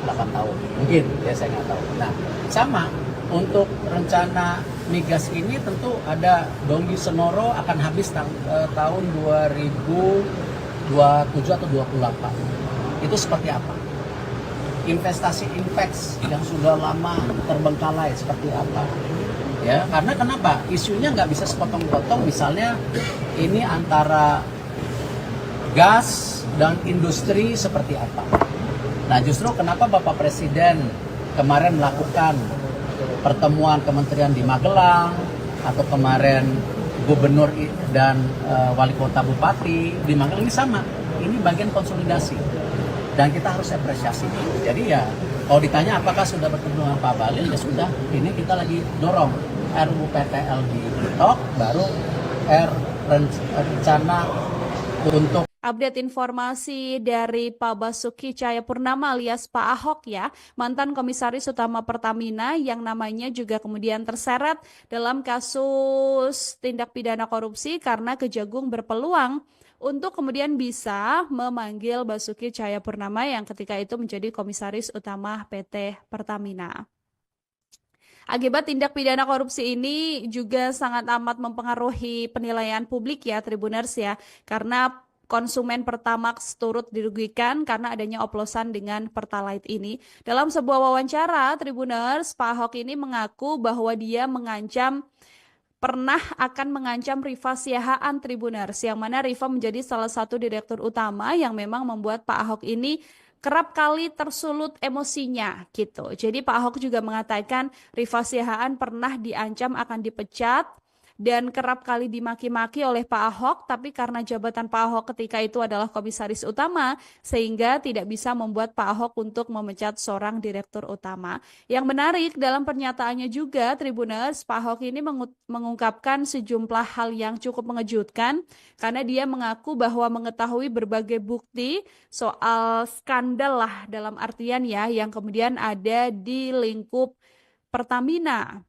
8 tahun. Mungkin, ya saya nggak tahu. Nah, sama untuk rencana migas ini tentu ada Donggi Senoro akan habis tahun 2027 atau 28. Itu seperti apa? Investasi Inpex yang sudah lama terbengkalai seperti apa? Ya, karena kenapa? Isunya nggak bisa sepotong-potong. Misalnya ini antara gas dan industri seperti apa? Nah, justru kenapa Bapak Presiden kemarin melakukan pertemuan kementerian di Magelang, atau kemarin gubernur dan wali kota bupati di Magelang, ini sama. Ini bagian konsolidasi. Dan kita harus apresiasi. Jadi ya, kalau ditanya apakah sudah bertemu dengan Pak Bahlil, ya sudah. Ini kita lagi dorong RUU PTL di TOK, baru rencana untuk Update informasi dari Pak Basuki Cahayapurnama alias Pak Ahok ya, mantan Komisaris Utama Pertamina yang namanya juga kemudian terseret dalam kasus tindak pidana korupsi karena Kejagung berpeluang untuk kemudian bisa memanggil Basuki Cahayapurnama yang ketika itu menjadi Komisaris Utama PT Pertamina. Akibat tindak pidana korupsi ini juga sangat amat mempengaruhi penilaian publik ya Tribuners ya, karena konsumen Pertamax turut dirugikan karena adanya oplosan dengan Pertalite ini. Dalam sebuah wawancara, Tribuners, Pak Ahok ini mengaku bahwa dia pernah akan mengancam Rifa Siahaan Tribuners, yang mana Rifa menjadi salah satu direktur utama yang memang membuat Pak Ahok ini kerap kali tersulut emosinya gitu. Jadi Pak Ahok juga mengatakan Rifa Siahaan pernah diancam akan dipecat dan kerap kali dimaki-maki oleh Pak Ahok, tapi karena jabatan Pak Ahok ketika itu adalah komisaris utama, sehingga tidak bisa membuat Pak Ahok untuk memecat seorang direktur utama. Yang menarik dalam pernyataannya juga, Tribuners, Pak Ahok ini mengungkapkan sejumlah hal yang cukup mengejutkan, karena dia mengaku bahwa mengetahui berbagai bukti soal skandal lah dalam artian ya, yang kemudian ada di lingkup Pertamina.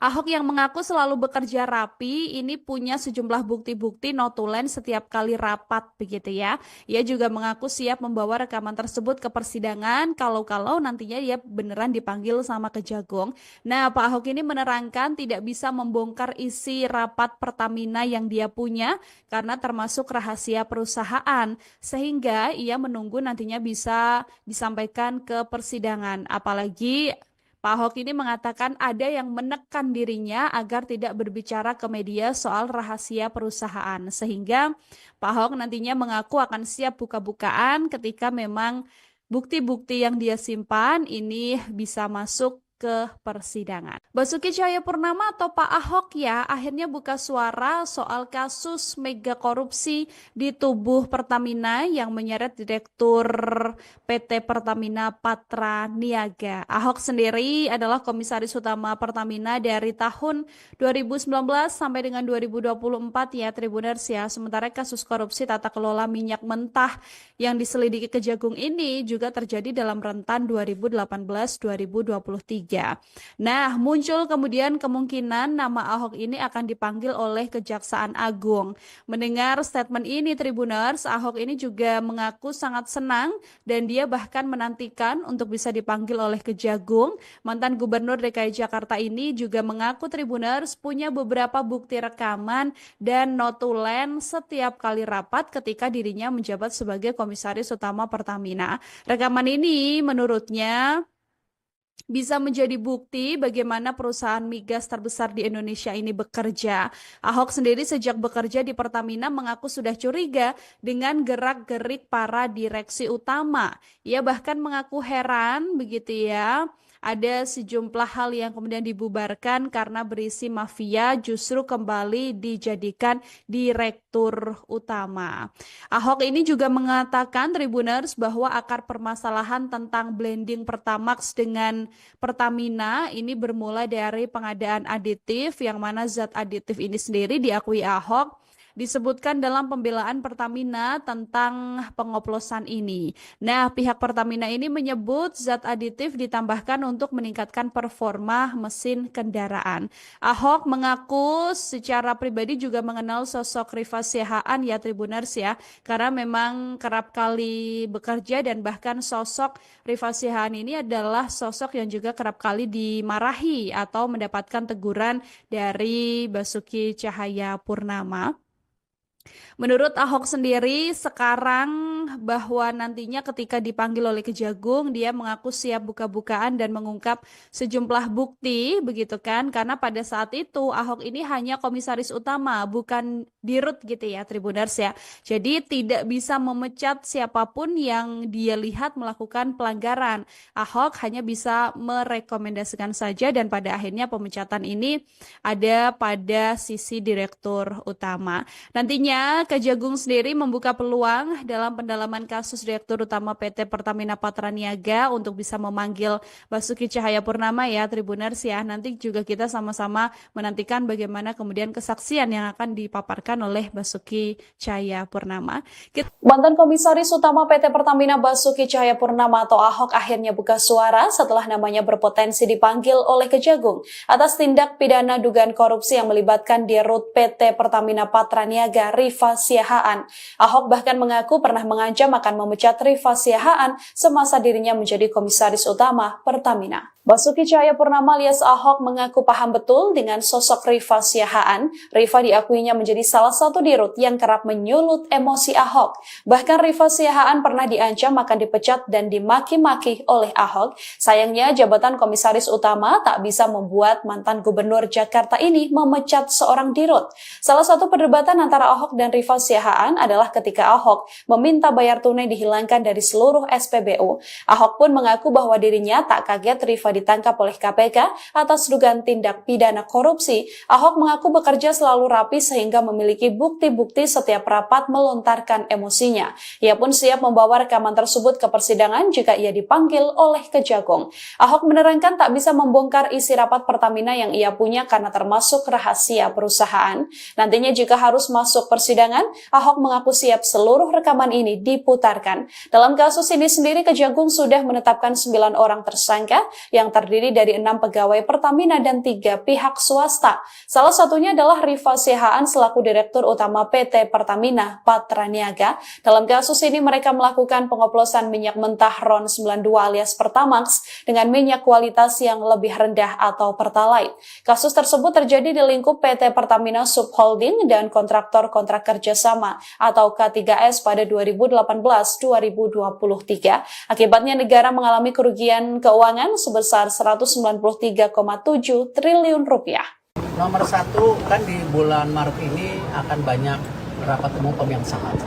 Ahok yang mengaku selalu bekerja rapi, ini punya sejumlah bukti-bukti notulen setiap kali rapat begitu ya. Ia juga mengaku siap membawa rekaman tersebut ke persidangan kalau nantinya dia beneran dipanggil sama Kejagung. Nah, Pak Ahok ini menerangkan tidak bisa membongkar isi rapat Pertamina yang dia punya karena termasuk rahasia perusahaan, sehingga ia menunggu nantinya bisa disampaikan ke persidangan. Apalagi Pak Ahok ini mengatakan ada yang menekan dirinya agar tidak berbicara ke media soal rahasia perusahaan. Sehingga Pak Ahok nantinya mengaku akan siap buka-bukaan ketika memang bukti-bukti yang dia simpan ini bisa masuk ke persidangan. Basuki Cahayapurnama atau Pak Ahok ya akhirnya buka suara soal kasus mega korupsi di tubuh Pertamina yang menyeret Direktur PT Pertamina Patra Niaga. Ahok sendiri adalah Komisaris Utama Pertamina dari tahun 2019 sampai dengan 2024 ya Tribuners ya. Sementara kasus korupsi tata kelola minyak mentah yang diselidiki Kejagung ini juga terjadi dalam rentan 2018-2023. Nah, muncul kemudian kemungkinan nama Ahok ini akan dipanggil oleh Kejaksaan Agung. Mendengar statement ini Tribuners, Ahok ini juga mengaku sangat senang dan dia bahkan menantikan untuk bisa dipanggil oleh Kejagung. Mantan Gubernur DKI Jakarta ini juga mengaku Tribuners punya beberapa bukti rekaman dan notulen setiap kali rapat ketika dirinya menjabat sebagai Komisaris Utama Pertamina. Rekaman ini menurutnya bisa menjadi bukti bagaimana perusahaan migas terbesar di Indonesia ini bekerja. Ahok sendiri sejak bekerja di Pertamina mengaku sudah curiga dengan gerak-gerik para direksi utama. Ia bahkan mengaku heran begitu ya. Ada sejumlah hal yang kemudian dibubarkan karena berisi mafia justru kembali dijadikan direktur utama. Ahok ini juga mengatakan Tribuners bahwa akar permasalahan tentang blending Pertamax dengan Pertamina ini bermula dari pengadaan aditif, yang mana zat aditif ini sendiri diakui Ahok disebutkan dalam pembelaan Pertamina tentang pengoplosan ini. Nah, pihak Pertamina ini menyebut zat aditif ditambahkan untuk meningkatkan performa mesin kendaraan. Ahok mengaku secara pribadi juga mengenal sosok Rifa Siahaan ya Tribuners ya, karena memang kerap kali bekerja dan bahkan sosok Rifa Siahaan ini adalah sosok yang juga kerap kali dimarahi atau mendapatkan teguran dari Basuki Cahayapurnama. Menurut Ahok sendiri, sekarang bahwa nantinya ketika dipanggil oleh Kejagung, dia mengaku siap buka-bukaan dan mengungkap sejumlah bukti, begitu kan? Karena pada saat itu Ahok ini hanya komisaris utama, bukan dirut gitu ya, Tribuners ya. Jadi tidak bisa memecat siapapun yang dia lihat melakukan pelanggaran. Ahok hanya bisa merekomendasikan saja dan pada akhirnya pemecatan ini ada pada sisi direktur utama. Nantinya Kejagung sendiri membuka peluang dalam pendalaman kasus Direktur Utama PT Pertamina Patraniaga untuk bisa memanggil Basuki Cahayapurnama ya Tribuners ya. Nanti juga kita sama-sama menantikan bagaimana kemudian kesaksian yang akan dipaparkan oleh Basuki Cahayapurnama. Mantan Komisaris Utama PT Pertamina Basuki Cahayapurnama atau Ahok akhirnya buka suara setelah namanya berpotensi dipanggil oleh Kejagung atas tindak pidana dugaan korupsi yang melibatkan Dirut PT Pertamina Patraniaga Rifa Siahaan. Ahok bahkan mengaku pernah mengancam akan memecat Rifa Siahaan semasa dirinya menjadi komisaris utama Pertamina. Basuki Cahayapurnama alias Ahok mengaku paham betul dengan sosok Rifa Siahaan. Rifa diakuinya menjadi salah satu dirut yang kerap menyulut emosi Ahok. Bahkan Rifa Siahaan pernah diancam akan dipecat dan dimaki-maki oleh Ahok. Sayangnya jabatan komisaris utama tak bisa membuat mantan gubernur Jakarta ini memecat seorang dirut. Salah satu perdebatan antara Ahok dan Rifa Siahaan adalah ketika Ahok meminta bayar tunai dihilangkan dari seluruh SPBU. Ahok pun mengaku bahwa dirinya tak kaget Rifa ditangkap oleh KPK atas dugaan tindak pidana korupsi. Ahok mengaku bekerja selalu rapi sehingga memiliki bukti-bukti setiap rapat melontarkan emosinya. Ia pun siap membawa rekaman tersebut ke persidangan jika ia dipanggil oleh Kejagung. Ahok menerangkan tak bisa membongkar isi rapat Pertamina yang ia punya karena termasuk rahasia perusahaan. Nantinya jika harus masuk persidangan, Ahok mengaku siap seluruh rekaman ini diputarkan. Dalam kasus ini sendiri Kejagung sudah menetapkan 9 orang tersangka yang terdiri dari 6 pegawai Pertamina dan 3 pihak swasta. Salah satunya adalah Rifa Siahaan selaku Direktur Utama PT Pertamina Patraniaga. Dalam kasus ini mereka melakukan pengoplosan minyak mentah RON 92 alias Pertamax dengan minyak kualitas yang lebih rendah atau Pertalite. Kasus tersebut terjadi di lingkup PT Pertamina Subholding dan kontraktor-kontrak kerjasama atau K3S pada 2018-2023. Akibatnya negara mengalami kerugian keuangan sebesar 193,7 triliun rupiah. Nomor satu, kan di bulan Maret ini akan banyak rapat umum pemegang saham.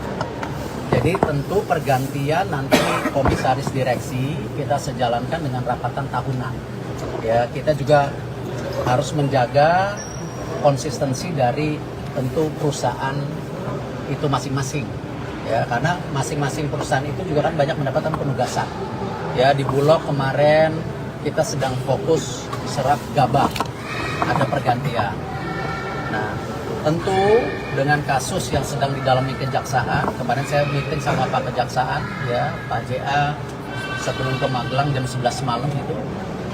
Jadi tentu pergantian nanti komisaris direksi kita sejalankan dengan rapatan tahunan. Ya, kita juga harus menjaga konsistensi dari tentu perusahaan itu masing-masing. Ya, karena masing-masing perusahaan itu juga kan banyak mendapatkan penugasan. Ya, di Bulog kemarin kita sedang fokus serap gabah, ada pergantian. Nah, tentu dengan kasus yang sedang didalami kejaksaan, kemarin saya meeting sama Pak Kejaksaan, ya Pak JA sebelum ke Magelang jam 11 malam itu,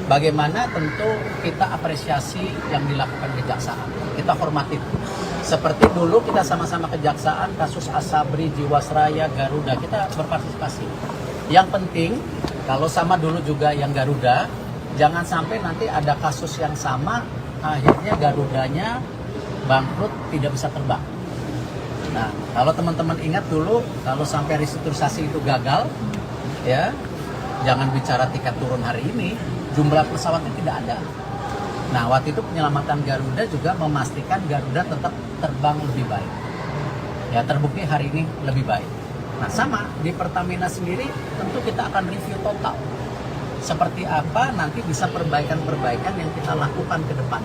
bagaimana tentu kita apresiasi yang dilakukan kejaksaan, kita hormati. Seperti dulu kita sama-sama kejaksaan, kasus Asabri, Jiwasraya, Garuda, kita berpartisipasi. Yang penting, kalau sama dulu juga yang Garuda, jangan sampai nanti ada kasus yang sama, akhirnya Garudanya bangkrut, tidak bisa terbang. Nah, kalau teman-teman ingat dulu, kalau sampai restrukturisasi itu gagal, ya, jangan bicara tiket turun hari ini, jumlah pesawatnya tidak ada. Nah, waktu itu penyelamatan Garuda juga memastikan Garuda tetap terbang lebih baik. Ya, terbukti hari ini lebih baik. Nah, sama di Pertamina sendiri tentu kita akan review total. Seperti apa nanti bisa perbaikan-perbaikan yang kita lakukan ke depan.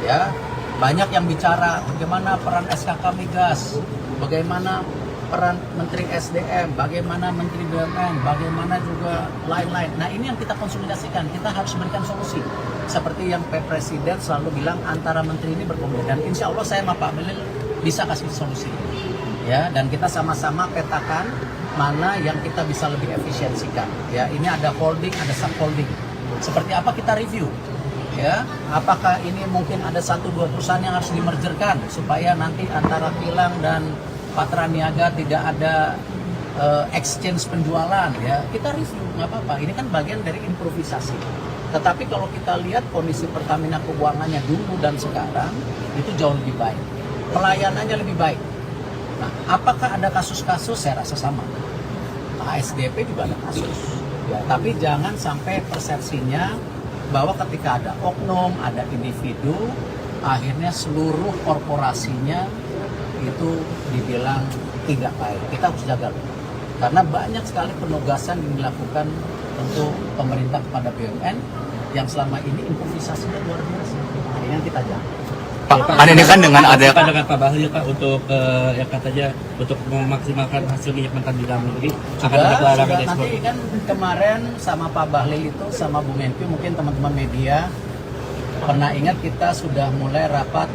Ya, banyak yang bicara bagaimana peran SKK Migas, bagaimana peran Menteri SDM, bagaimana Menteri BUMN, bagaimana juga lain-lain. Nah ini yang kita konsolidasikan, kita harus berikan solusi. Seperti yang Pak Presiden selalu bilang antara menteri ini berkomunikasi. Dan insya Allah saya sama Pak Belil bisa kasih solusi. Ya, dan kita sama-sama petakan mana yang kita bisa lebih efisiensikan. Ya, ini ada holding, ada subholding. Seperti apa kita review. Ya, apakah ini mungkin ada 1-2 perusahaan yang harus dimergerkan supaya nanti antara kilang dan Patra Niaga tidak ada exchange penjualan, ya kita review, nggak apa-apa. Ini kan bagian dari improvisasi. Tetapi kalau kita lihat kondisi Pertamina keuangannya dulu dan sekarang itu jauh lebih baik, pelayanannya lebih baik. Nah, apakah ada kasus-kasus? Saya rasa sama. ASDP juga ada kasus. Ya, tapi jangan sampai persepsinya bahwa ketika ada oknum, ada individu, akhirnya seluruh korporasinya itu dibilang tidak baik. Kita harus jaga. Karena banyak sekali penugasan yang dilakukan untuk pemerintah kepada BUMN yang selama ini improvisasinya luar biasa. Nah, ini yang kita jaga. Pak, kan ini kan dengan ada Pak dengan Pak Bahlil Pak untuk yang katanya untuk memaksimalkan hasil minyak mentah di dalam negeri akan ada pelarangan ekspor. Nanti kan kemarin sama Pak Bahlil itu sama Bu Menkyu, mungkin teman-teman media pernah ingat kita sudah mulai rapat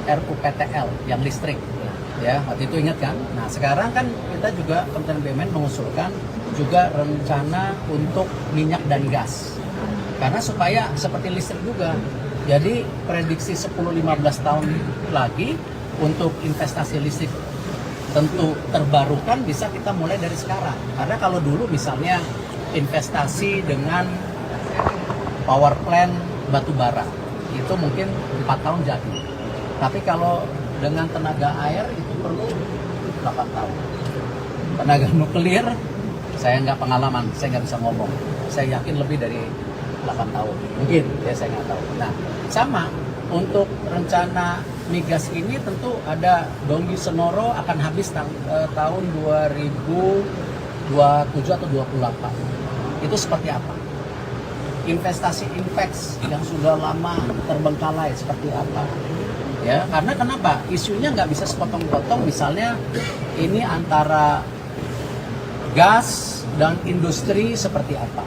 RUPTL yang listrik. Ya, waktu itu ingat kan? Nah, sekarang kan kita juga Kementerian BUMN mengusulkan juga rencana untuk minyak dan gas. Karena supaya seperti listrik juga. Jadi prediksi 10-15 tahun lagi untuk investasi listrik tentu terbarukan bisa kita mulai dari sekarang. Karena kalau dulu misalnya investasi dengan power plant batu bara itu mungkin 4 tahun jadi. Tapi kalau dengan tenaga air itu perlu 8 tahun. Tenaga nuklir saya nggak pengalaman, saya nggak bisa ngomong. Saya yakin lebih dari 8 tahun. Mungkin, ya saya nggak tahu. Nah, sama untuk rencana migas ini tentu ada Donggi Senoro akan habis tahun 2027 atau 28. Itu seperti apa? Investasi Inpex yang sudah lama terbengkalai seperti apa? Ya, karena kenapa? Isunya nggak bisa sepotong-potong. Misalnya ini antara gas dan industri seperti apa?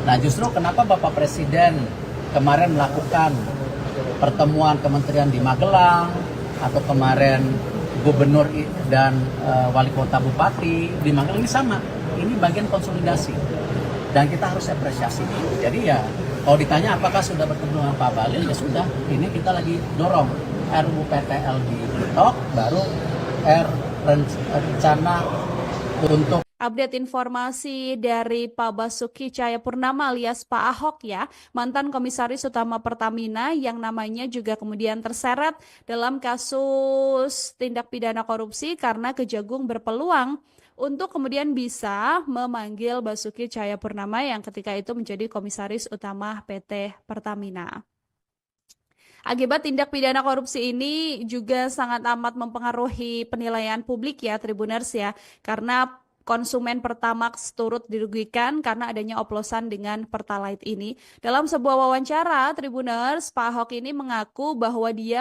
Nah, justru kenapa Bapak Presiden kemarin melakukan pertemuan kementerian di Magelang atau kemarin gubernur dan wali kota bupati di Magelang ini sama. Ini bagian konsolidasi dan kita harus apresiasi. Jadi ya kalau ditanya apakah sudah bertemu dengan Pak Bahlil, ya sudah. Ini kita lagi dorong RUPTL di TikTok, baru rencana untuk Update informasi dari Pak Basuki Cahayapurnama alias Pak Ahok ya, mantan Komisaris Utama Pertamina yang namanya juga kemudian terseret dalam kasus tindak pidana korupsi karena Kejagung berpeluang untuk kemudian bisa memanggil Basuki Cahayapurnama yang ketika itu menjadi Komisaris Utama PT Pertamina. Akibat tindak pidana korupsi ini juga sangat amat mempengaruhi penilaian publik ya Tribuners ya, karena konsumen Pertamax turut dirugikan karena adanya oplosan dengan Pertalite ini. Dalam sebuah wawancara, Tribuners, Pak Ahok ini mengaku bahwa dia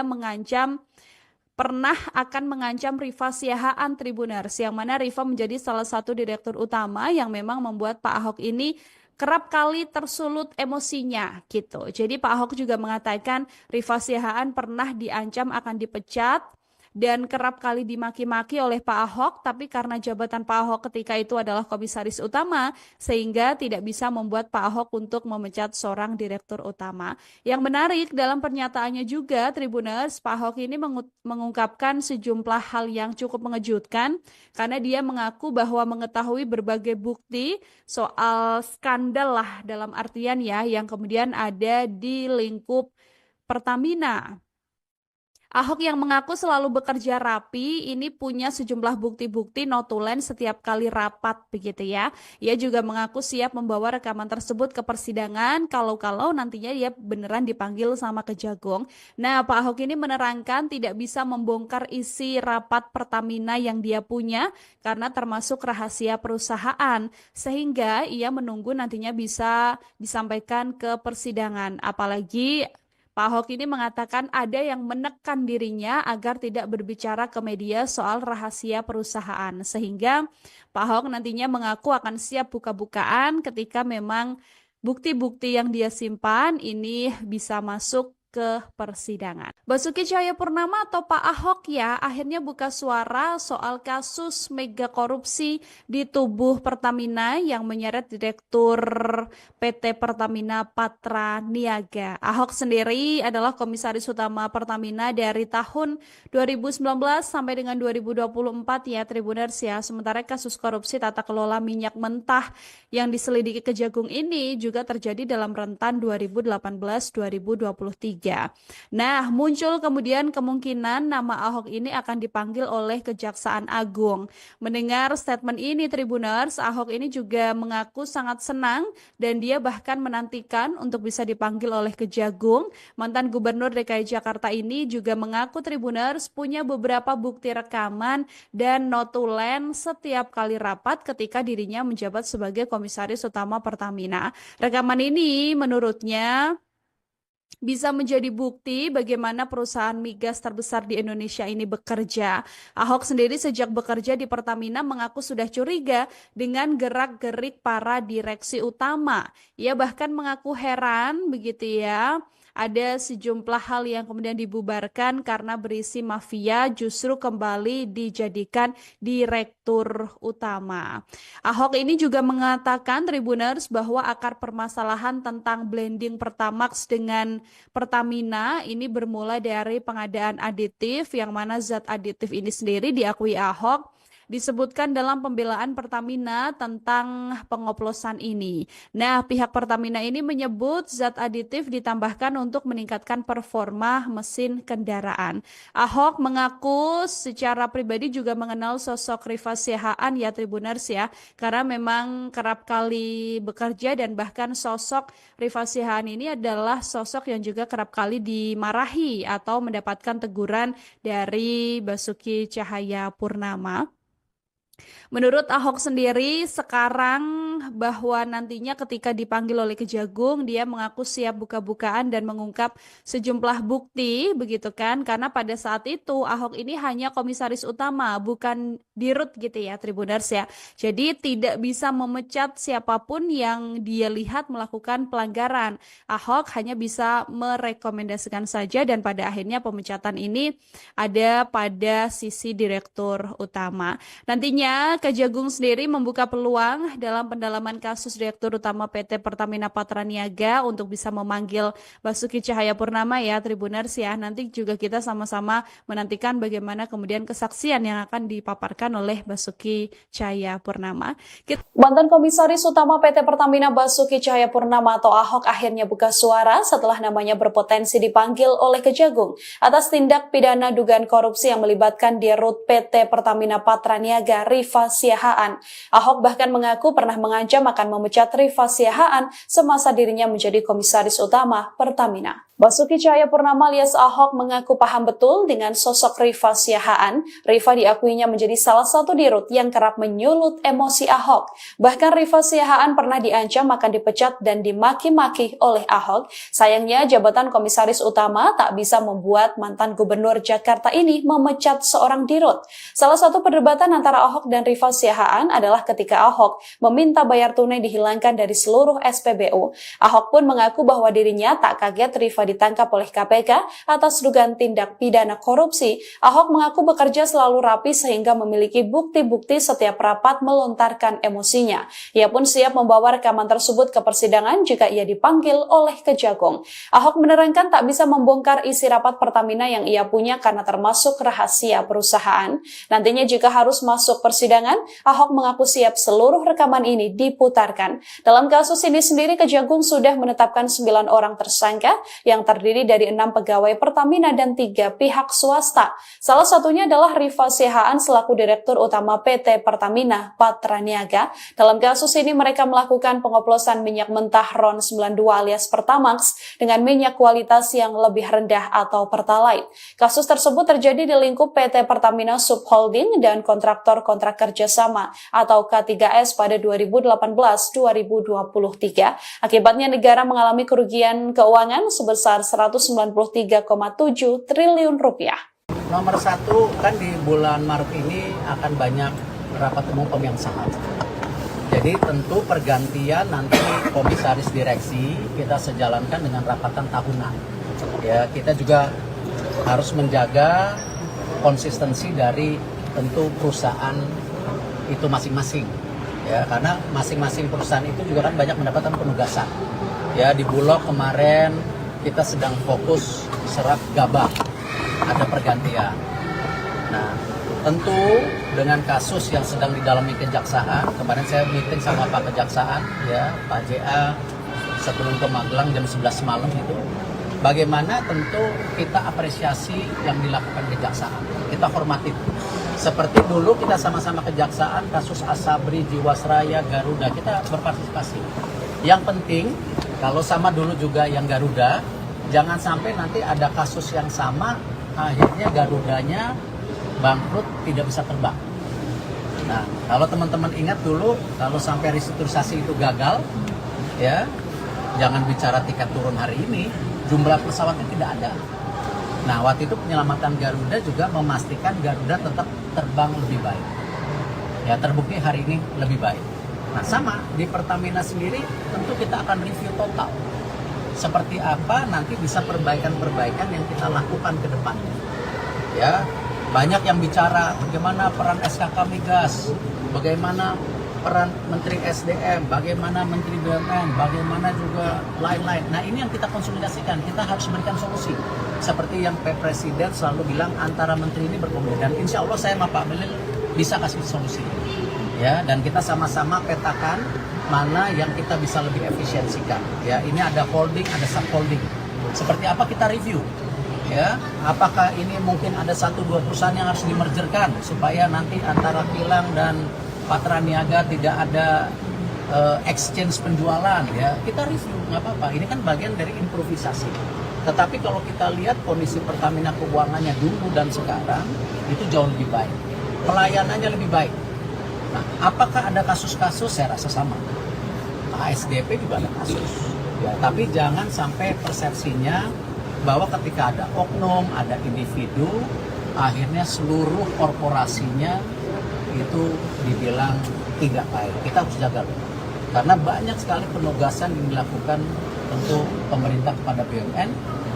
pernah akan mengancam Rifa Siahaan Tribuners, yang mana Rifa menjadi salah satu direktur utama yang memang membuat Pak Ahok ini kerap kali tersulut emosinya gitu. Jadi Pak Ahok juga mengatakan Rifa Siahaan pernah diancam akan dipecat dan kerap kali dimaki-maki oleh Pak Ahok, tapi karena jabatan Pak Ahok ketika itu adalah komisaris utama, sehingga tidak bisa membuat Pak Ahok untuk memecat seorang direktur utama. Yang menarik dalam pernyataannya juga, Tribuners, Pak Ahok ini mengungkapkan sejumlah hal yang cukup mengejutkan, karena dia mengaku bahwa mengetahui berbagai bukti soal skandal lah dalam artian ya, yang kemudian ada di lingkup Pertamina. Ahok yang mengaku selalu bekerja rapi, ini punya sejumlah bukti-bukti notulen setiap kali rapat begitu ya. Ia juga mengaku siap membawa rekaman tersebut ke persidangan kalau nantinya dia beneran dipanggil sama Kejagung. Nah, Pak Ahok ini menerangkan tidak bisa membongkar isi rapat Pertamina yang dia punya karena termasuk rahasia perusahaan, sehingga ia menunggu nantinya bisa disampaikan ke persidangan. Apalagi Pak Ahok ini mengatakan ada yang menekan dirinya agar tidak berbicara ke media soal rahasia perusahaan. Sehingga Pak Ahok nantinya mengaku akan siap buka-bukaan ketika memang bukti-bukti yang dia simpan ini bisa masuk ke persidangan. Basuki Cahayapurnama atau Pak Ahok ya akhirnya buka suara soal kasus mega korupsi di tubuh Pertamina yang menyeret Direktur PT Pertamina Patra Niaga. Ahok sendiri adalah Komisaris Utama Pertamina dari tahun 2019 sampai dengan 2024 ya Tribuners ya. Sementara kasus korupsi tata kelola minyak mentah yang diselidiki Kejagung ini juga terjadi dalam rentan 2018-2023. Nah, muncul kemudian kemungkinan nama Ahok ini akan dipanggil oleh Kejaksaan Agung. Mendengar statement ini Tribuners, Ahok ini juga mengaku sangat senang dan dia bahkan menantikan untuk bisa dipanggil oleh Kejagung. Mantan Gubernur DKI Jakarta ini juga mengaku Tribuners punya beberapa bukti rekaman dan notulen setiap kali rapat ketika dirinya menjabat sebagai Komisaris Utama Pertamina. Rekaman ini menurutnya bisa menjadi bukti bagaimana perusahaan migas terbesar di Indonesia ini bekerja. Ahok sendiri sejak bekerja di Pertamina mengaku sudah curiga dengan gerak-gerik para direksi utama. Ia bahkan mengaku heran begitu ya. Ada sejumlah hal yang kemudian dibubarkan karena berisi mafia justru kembali dijadikan direktur utama. Ahok ini juga mengatakan Tribuners bahwa akar permasalahan tentang blending Pertamax dengan Pertamina ini bermula dari pengadaan aditif yang mana zat aditif ini sendiri diakui Ahok disebutkan dalam pembelaan Pertamina tentang pengoplosan ini. Nah, pihak Pertamina ini menyebut zat aditif ditambahkan untuk meningkatkan performa mesin kendaraan. Ahok mengaku secara pribadi juga mengenal sosok Rifa Siahaan ya Tribuners ya, karena memang kerap kali bekerja dan bahkan sosok Rifa Siahaan ini adalah sosok yang juga kerap kali dimarahi atau mendapatkan teguran dari Basuki Cahayapurnama. Menurut Ahok sendiri sekarang bahwa nantinya ketika dipanggil oleh Kejagung dia mengaku siap buka-bukaan dan mengungkap sejumlah bukti begitu kan, karena pada saat itu Ahok ini hanya komisaris utama bukan dirut gitu ya Tribuners ya. Jadi tidak bisa memecat siapapun yang dia lihat melakukan pelanggaran. Ahok hanya bisa merekomendasikan saja dan pada akhirnya pemecatan ini ada pada sisi direktur utama. Nantinya Kejagung sendiri membuka peluang dalam pendalaman kasus Direktur Utama PT Pertamina Patra Niaga untuk bisa memanggil Basuki Cahayapurnama ya Tribuners ya. Nanti juga kita sama-sama menantikan bagaimana kemudian kesaksian yang akan dipaparkan oleh Basuki Cahayapurnama. Mantan Komisaris Utama PT Pertamina Basuki Cahayapurnama atau Ahok akhirnya buka suara setelah namanya berpotensi dipanggil oleh Kejagung atas tindak pidana dugaan korupsi yang melibatkan Dirut PT Pertamina Patra Niaga Rifa Siahaan. Ahok bahkan mengaku pernah mengancam akan memecat Rifa Siahaan semasa dirinya menjadi Komisaris Utama Pertamina. Basuki Cahayapurnama alias Ahok mengaku paham betul dengan sosok Rifa Siahaan. Rifa diakuinya menjadi salah satu dirut yang kerap menyulut emosi Ahok. Bahkan Rifa Siahaan pernah diancam akan dipecat dan dimaki-maki oleh Ahok. Sayangnya jabatan Komisaris Utama tak bisa membuat mantan Gubernur Jakarta ini memecat seorang dirut. Salah satu perdebatan antara Ahok dan Rifa Siahaan adalah ketika Ahok meminta bayar tunai dihilangkan dari seluruh SPBU. Ahok pun mengaku bahwa dirinya tak kaget Rifa ditangkap oleh KPK atas dugaan tindak pidana korupsi. Ahok mengaku bekerja selalu rapi sehingga memiliki bukti-bukti setiap rapat melontarkan emosinya. Ia pun siap membawa rekaman tersebut ke persidangan jika ia dipanggil oleh Kejagung. Ahok menerangkan tak bisa membongkar isi rapat Pertamina yang ia punya karena termasuk rahasia perusahaan. Nantinya jika harus masuk persidangan, Ahok mengaku siap seluruh rekaman ini diputarkan. Dalam kasus ini sendiri Kejagung sudah menetapkan 9 orang tersangka yang terdiri dari 6 pegawai Pertamina dan 3 pihak swasta. Salah satunya adalah Rifa Siahaan selaku Direktur Utama PT Pertamina Patra Niaga. Dalam kasus ini mereka melakukan pengoplosan minyak mentah RON 92 alias Pertamax dengan minyak kualitas yang lebih rendah atau Pertalite. Kasus tersebut terjadi di lingkup PT Pertamina Subholding dan kontraktor kontrak kerjasama atau K3S pada 2018-2023. Akibatnya negara mengalami kerugian keuangan sebesar 193,7 triliun rupiah. Nomor satu, kan di bulan Maret ini akan banyak rapat umum pemegang saham. Jadi tentu pergantian nanti komisaris direksi kita sejalankan dengan rapatan tahunan. Ya, kita juga harus menjaga konsistensi dari tentu perusahaan itu masing-masing. Ya, karena masing-masing perusahaan itu juga kan banyak mendapatkan penugasan. Ya, di Bulog kemarin kita sedang fokus serap gabah, ada pergantian. Nah, tentu dengan kasus yang sedang didalami kejaksaan, kemarin saya meeting sama Pak Kejaksaan, ya Pak JA sebelum ke Magelang jam 11 malam itu, bagaimana tentu kita apresiasi yang dilakukan kejaksaan, kita hormati. Seperti dulu kita sama-sama kejaksaan, kasus Asabri, Jiwasraya, Garuda, kita berpartisipasi. Yang penting, kalau sama dulu juga yang Garuda, jangan sampai nanti ada kasus yang sama, akhirnya Garudanya bangkrut, tidak bisa terbang. Nah, kalau teman-teman ingat dulu, kalau sampai restrukturisasi itu gagal, ya, jangan bicara tiket turun hari ini, jumlah pesawatnya tidak ada. Nah, waktu itu penyelamatan Garuda juga memastikan Garuda tetap terbang lebih baik. Ya, terbukti hari ini lebih baik. Nah, sama di Pertamina sendiri, tentu kita akan review total. Seperti apa nanti bisa perbaikan-perbaikan yang kita lakukan ke depannya. Ya, banyak yang bicara bagaimana peran SKK Migas, bagaimana peran Menteri SDM, bagaimana Menteri BUMN, bagaimana juga lain-lain. Nah, ini yang kita konsolidasikan, kita harus berikan solusi. Seperti yang Pak Presiden selalu bilang, antara menteri ini berkomunikasi. Dan insya Allah saya sama Pak Melil bisa kasih solusi. Ya, dan kita sama-sama petakan mana yang kita bisa lebih efisiensikan. Ya, ini ada holding, ada subholding. Seperti apa kita review. Ya, apakah ini mungkin ada 1-2 perusahaan yang harus dimergerkan supaya nanti antara kilang dan Patra Niaga tidak ada exchange penjualan, ya kita review, nggak apa-apa. Ini kan bagian dari improvisasi. Tetapi kalau kita lihat kondisi Pertamina keuangannya dulu dan sekarang itu jauh lebih baik, pelayanannya lebih baik. Nah, apakah ada kasus-kasus? Saya rasa sama. ASDP juga ada kasus. Ya, tapi jangan sampai persepsinya bahwa ketika ada oknum, ada individu, akhirnya seluruh korporasinya itu dibilang tidak baik. Kita harus jaga loh. Karena banyak sekali penugasan yang dilakukan untuk pemerintah kepada BUMN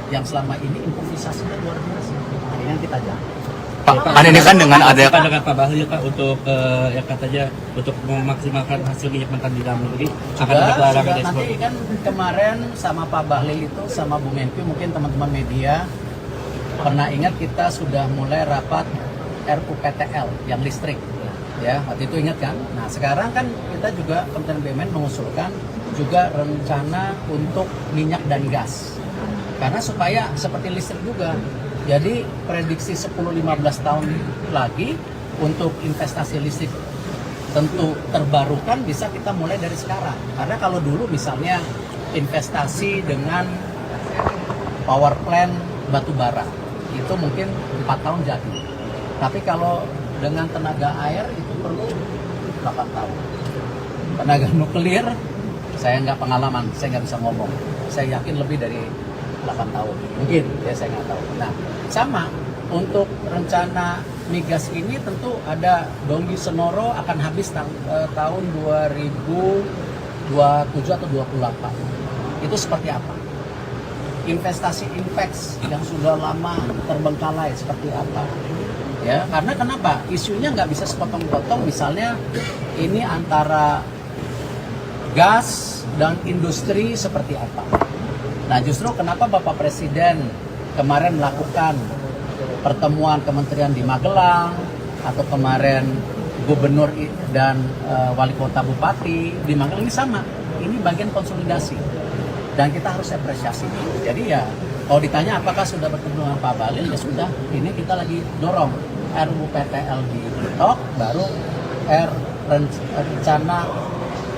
yang selama ini improvisasinya luar biasa. Nah, ini yang kita jaga. Pak, kan ini kan dengan ada dengan Pak Bahlil Pak untuk yang katanya untuk memaksimalkan hasil minyak mentah di dalam negeri akan ada pelarangan ekspor. Nanti kan kemarin sama Pak Bahlil itu sama Bu Menkyu, mungkin teman-teman media pernah ingat kita sudah mulai rapat RUPTL yang listrik, ya waktu itu ingat kan? Nah sekarang kan kita juga Kementerian BUMN mengusulkan juga rencana untuk minyak dan gas, karena supaya seperti listrik juga. Jadi prediksi 10-15 tahun lagi untuk investasi listrik tentu terbarukan bisa kita mulai dari sekarang. Karena kalau dulu misalnya investasi dengan power plant batu bara itu mungkin 4 tahun jadi. Tapi kalau dengan tenaga air itu perlu 8 tahun. Tenaga nuklir saya nggak pengalaman, saya nggak bisa ngomong. Saya yakin lebih dari 8 tahun, mungkin ya saya nggak tahu. Nah sama untuk rencana migas ini tentu ada Donggi Senoro akan habis tahun 2027 atau 28. Itu seperti apa? Investasi Inpex yang sudah lama terbengkalai seperti apa? Ya karena kenapa? Isunya nggak bisa sepotong-potong. Misalnya ini antara gas dan industri seperti apa? Nah justru kenapa Bapak Presiden kemarin melakukan pertemuan kementerian di Magelang, atau kemarin gubernur dan wali kota bupati di Magelang ini sama. Ini bagian konsolidasi dan kita harus apresiasi. Jadi ya kalau ditanya apakah sudah bertemu dengan Pak Bahlil, ya sudah. Ini kita lagi dorong RUPTL di TikTok, baru rencana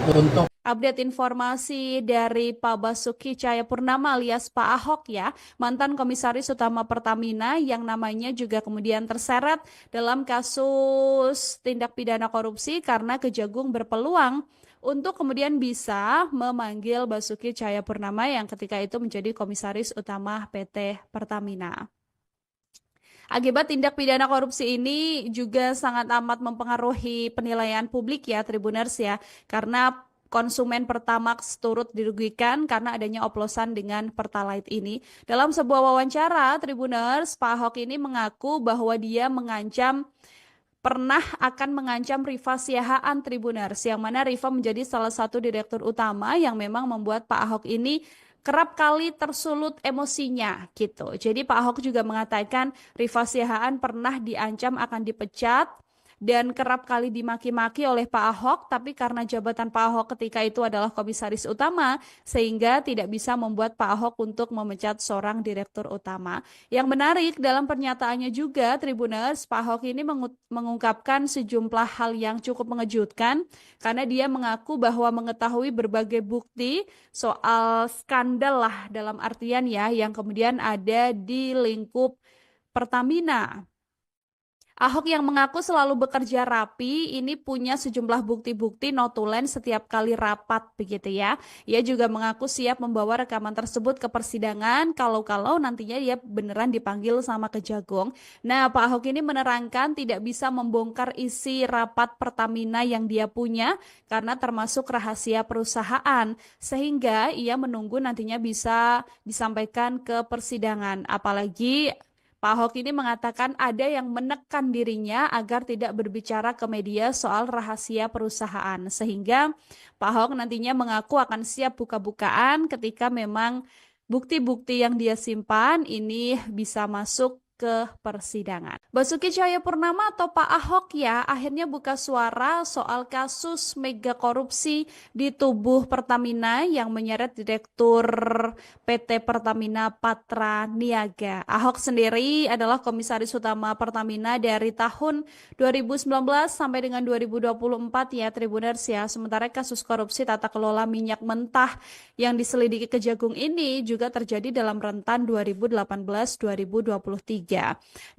untuk Update informasi dari Pak Basuki Cahayapurnama alias Pak Ahok ya, mantan Komisaris Utama Pertamina yang namanya juga kemudian terseret dalam kasus tindak pidana korupsi karena Kejagung berpeluang untuk kemudian bisa memanggil Basuki Cahayapurnama yang ketika itu menjadi Komisaris Utama PT Pertamina. Akibat tindak pidana korupsi ini juga sangat amat mempengaruhi penilaian publik ya Tribuners ya, karena konsumen Pertamax turut dirugikan karena adanya oplosan dengan Pertalite ini. Dalam sebuah wawancara, Tribuners, Pak Ahok ini mengaku bahwa dia pernah akan mengancam Rifa Siahaan Tribuners, yang mana Rifa menjadi salah satu direktur utama yang memang membuat Pak Ahok ini kerap kali tersulut emosinya gitu. Jadi Pak Ahok juga mengatakan Rifa Siahaan pernah diancam akan dipecat dan kerap kali dimaki-maki oleh Pak Ahok, tapi karena jabatan Pak Ahok ketika itu adalah komisaris utama, sehingga tidak bisa membuat Pak Ahok untuk memecat seorang direktur utama. Yang menarik dalam pernyataannya juga, Tribuners, Pak Ahok ini mengungkapkan sejumlah hal yang cukup mengejutkan, karena dia mengaku bahwa mengetahui berbagai bukti soal skandal lah dalam artian ya, yang kemudian ada di lingkup Pertamina. Ahok yang mengaku selalu bekerja rapi, ini punya sejumlah bukti-bukti notulen setiap kali rapat begitu ya. Ia juga mengaku siap membawa rekaman tersebut ke persidangan kalau nantinya dia beneran dipanggil sama Kejagung. Nah, Pak Ahok ini menerangkan tidak bisa membongkar isi rapat Pertamina yang dia punya karena termasuk rahasia perusahaan, sehingga ia menunggu nantinya bisa disampaikan ke persidangan. Apalagi Pak Ahok ini mengatakan ada yang menekan dirinya agar tidak berbicara ke media soal rahasia perusahaan. Sehingga Pak Ahok nantinya mengaku akan siap buka-bukaan ketika memang bukti-bukti yang dia simpan ini bisa masuk ke persidangan. Basuki Cahayapurnama atau Pak Ahok ya akhirnya buka suara soal kasus mega korupsi di tubuh Pertamina yang menyeret Direktur PT Pertamina Patra Niaga. Ahok sendiri adalah Komisaris Utama Pertamina dari tahun 2019 sampai dengan 2024 ya Tribuners ya. Sementara kasus korupsi tata kelola minyak mentah yang diselidiki Kejagung ini juga terjadi dalam rentan 2018-2023.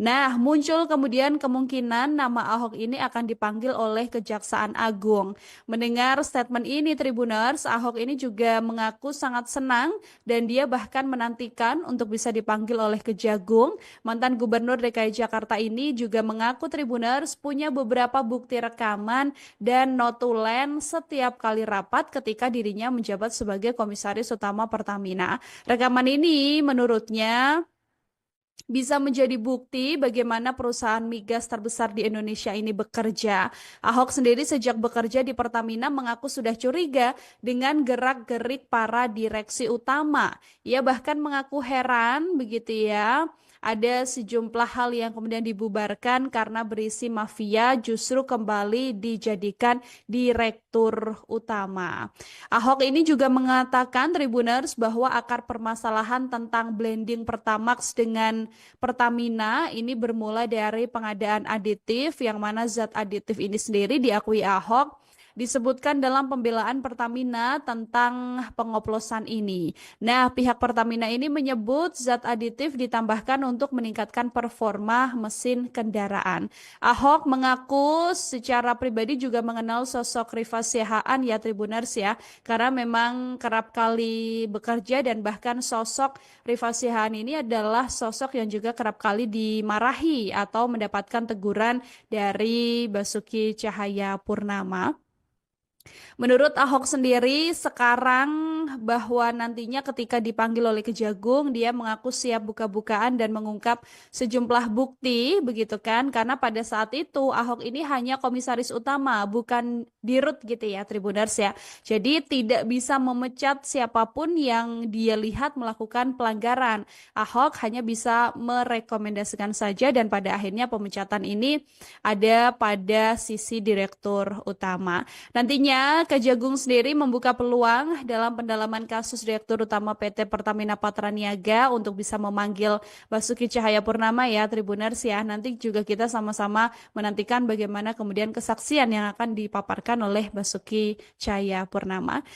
Nah, muncul kemudian kemungkinan nama Ahok ini akan dipanggil oleh Kejaksaan Agung. Mendengar statement ini Tribuners, Ahok ini juga mengaku sangat senang dan dia bahkan menantikan untuk bisa dipanggil oleh Kejagung. Mantan Gubernur DKI Jakarta ini juga mengaku Tribuners punya beberapa bukti rekaman dan notulen setiap kali rapat ketika dirinya menjabat sebagai Komisaris Utama Pertamina. Rekaman ini menurutnya bisa menjadi bukti bagaimana perusahaan migas terbesar di Indonesia ini bekerja. Ahok sendiri sejak bekerja di Pertamina mengaku sudah curiga dengan gerak-gerik para direksi utama. Ia bahkan mengaku heran begitu ya. Ada sejumlah hal yang kemudian dibubarkan karena berisi mafia justru kembali dijadikan direktur utama. Ahok ini juga mengatakan Tribuners bahwa akar permasalahan tentang blending Pertamax dengan Pertamina ini bermula dari pengadaan aditif yang mana zat aditif ini sendiri diakui Ahok disebutkan dalam pembelaan Pertamina tentang pengoplosan ini. Nah, pihak Pertamina ini menyebut zat aditif ditambahkan untuk meningkatkan performa mesin kendaraan. Ahok mengaku secara pribadi juga mengenal sosok Rifa Siahaan ya Tribuners ya, karena memang kerap kali bekerja dan bahkan sosok Rifa Siahaan ini adalah sosok yang juga kerap kali dimarahi atau mendapatkan teguran dari Basuki Cahayapurnama. Menurut Ahok sendiri sekarang bahwa nantinya ketika dipanggil oleh Kejagung dia mengaku siap buka-bukaan dan mengungkap sejumlah bukti begitu kan, karena pada saat itu Ahok ini hanya komisaris utama bukan dirut gitu ya Tribuners ya. Jadi tidak bisa memecat siapapun yang dia lihat melakukan pelanggaran. Ahok hanya bisa merekomendasikan saja dan pada akhirnya pemecatan ini ada pada sisi direktur utama. Nantinya Tentunya Kejagung sendiri membuka peluang dalam pendalaman kasus Direktur Utama PT Pertamina Patraniaga untuk bisa memanggil Basuki Cahayapurnama ya, Tribuners ya. Nanti juga kita sama-sama menantikan bagaimana kemudian kesaksian yang akan dipaparkan oleh Basuki Cahayapurnama.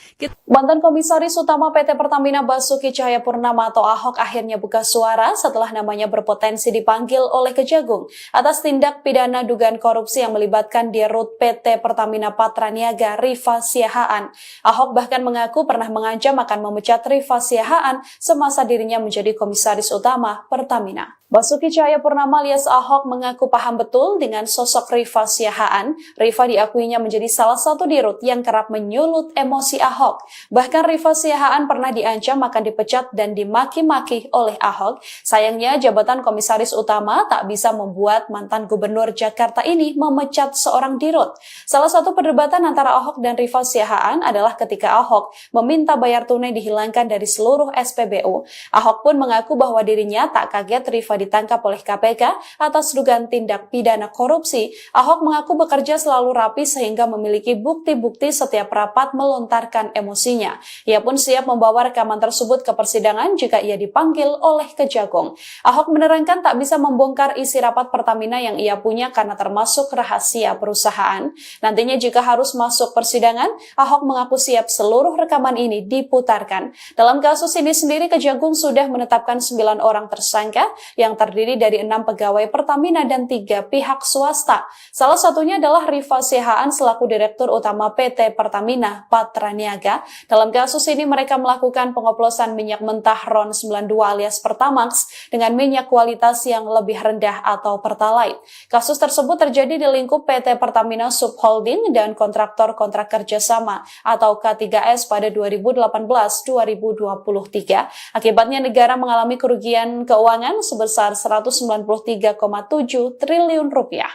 Mantan Komisaris Utama PT Pertamina Basuki Cahayapurnama atau Ahok akhirnya buka suara setelah namanya berpotensi dipanggil oleh Kejagung atas tindak pidana dugaan korupsi yang melibatkan Dirut PT Pertamina Patraniaga Rifa Siahaan. Ahok bahkan mengaku pernah mengancam akan memecat Rifa Siahaan semasa dirinya menjadi Komisaris Utama Pertamina. Basuki Cahayapurnama alias Ahok mengaku paham betul dengan sosok Rifa Siahaan. Rifa diakuinya menjadi salah satu dirut yang kerap menyulut emosi Ahok. Bahkan Rifa Siahaan pernah diancam akan dipecat dan dimaki-maki oleh Ahok. Sayangnya jabatan Komisaris Utama tak bisa membuat mantan Gubernur Jakarta ini memecat seorang dirut. Salah satu perdebatan antara Ahok dan Rifa Siahaan adalah ketika Ahok meminta bayar tunai dihilangkan dari seluruh SPBU. Ahok pun mengaku bahwa dirinya tak kaget Rifa ditangkap oleh KPK atas dugaan tindak pidana korupsi. Ahok mengaku bekerja selalu rapi sehingga memiliki bukti-bukti setiap rapat melontarkan emosinya. Ia pun siap membawa rekaman tersebut ke persidangan jika ia dipanggil oleh Kejagung. Ahok menerangkan tak bisa membongkar isi rapat Pertamina yang ia punya karena termasuk rahasia perusahaan. Nantinya jika harus masuk persidangan, Ahok mengaku siap seluruh rekaman ini diputarkan. Dalam kasus ini sendiri Kejagung sudah menetapkan 9 orang tersangka yang terdiri dari 6 pegawai Pertamina dan 3 pihak swasta. Salah satunya adalah Rifa Siahaan selaku Direktur Utama PT Pertamina Patraniaga. Dalam kasus ini mereka melakukan pengoplosan minyak mentah RON 92 alias Pertamax dengan minyak kualitas yang lebih rendah atau Pertalite. Kasus tersebut terjadi di lingkup PT Pertamina Subholding dan kontraktor-kontrak kerjasama atau K3S pada 2018-2023. Akibatnya negara mengalami kerugian keuangan sebesar 193,7 triliun rupiah.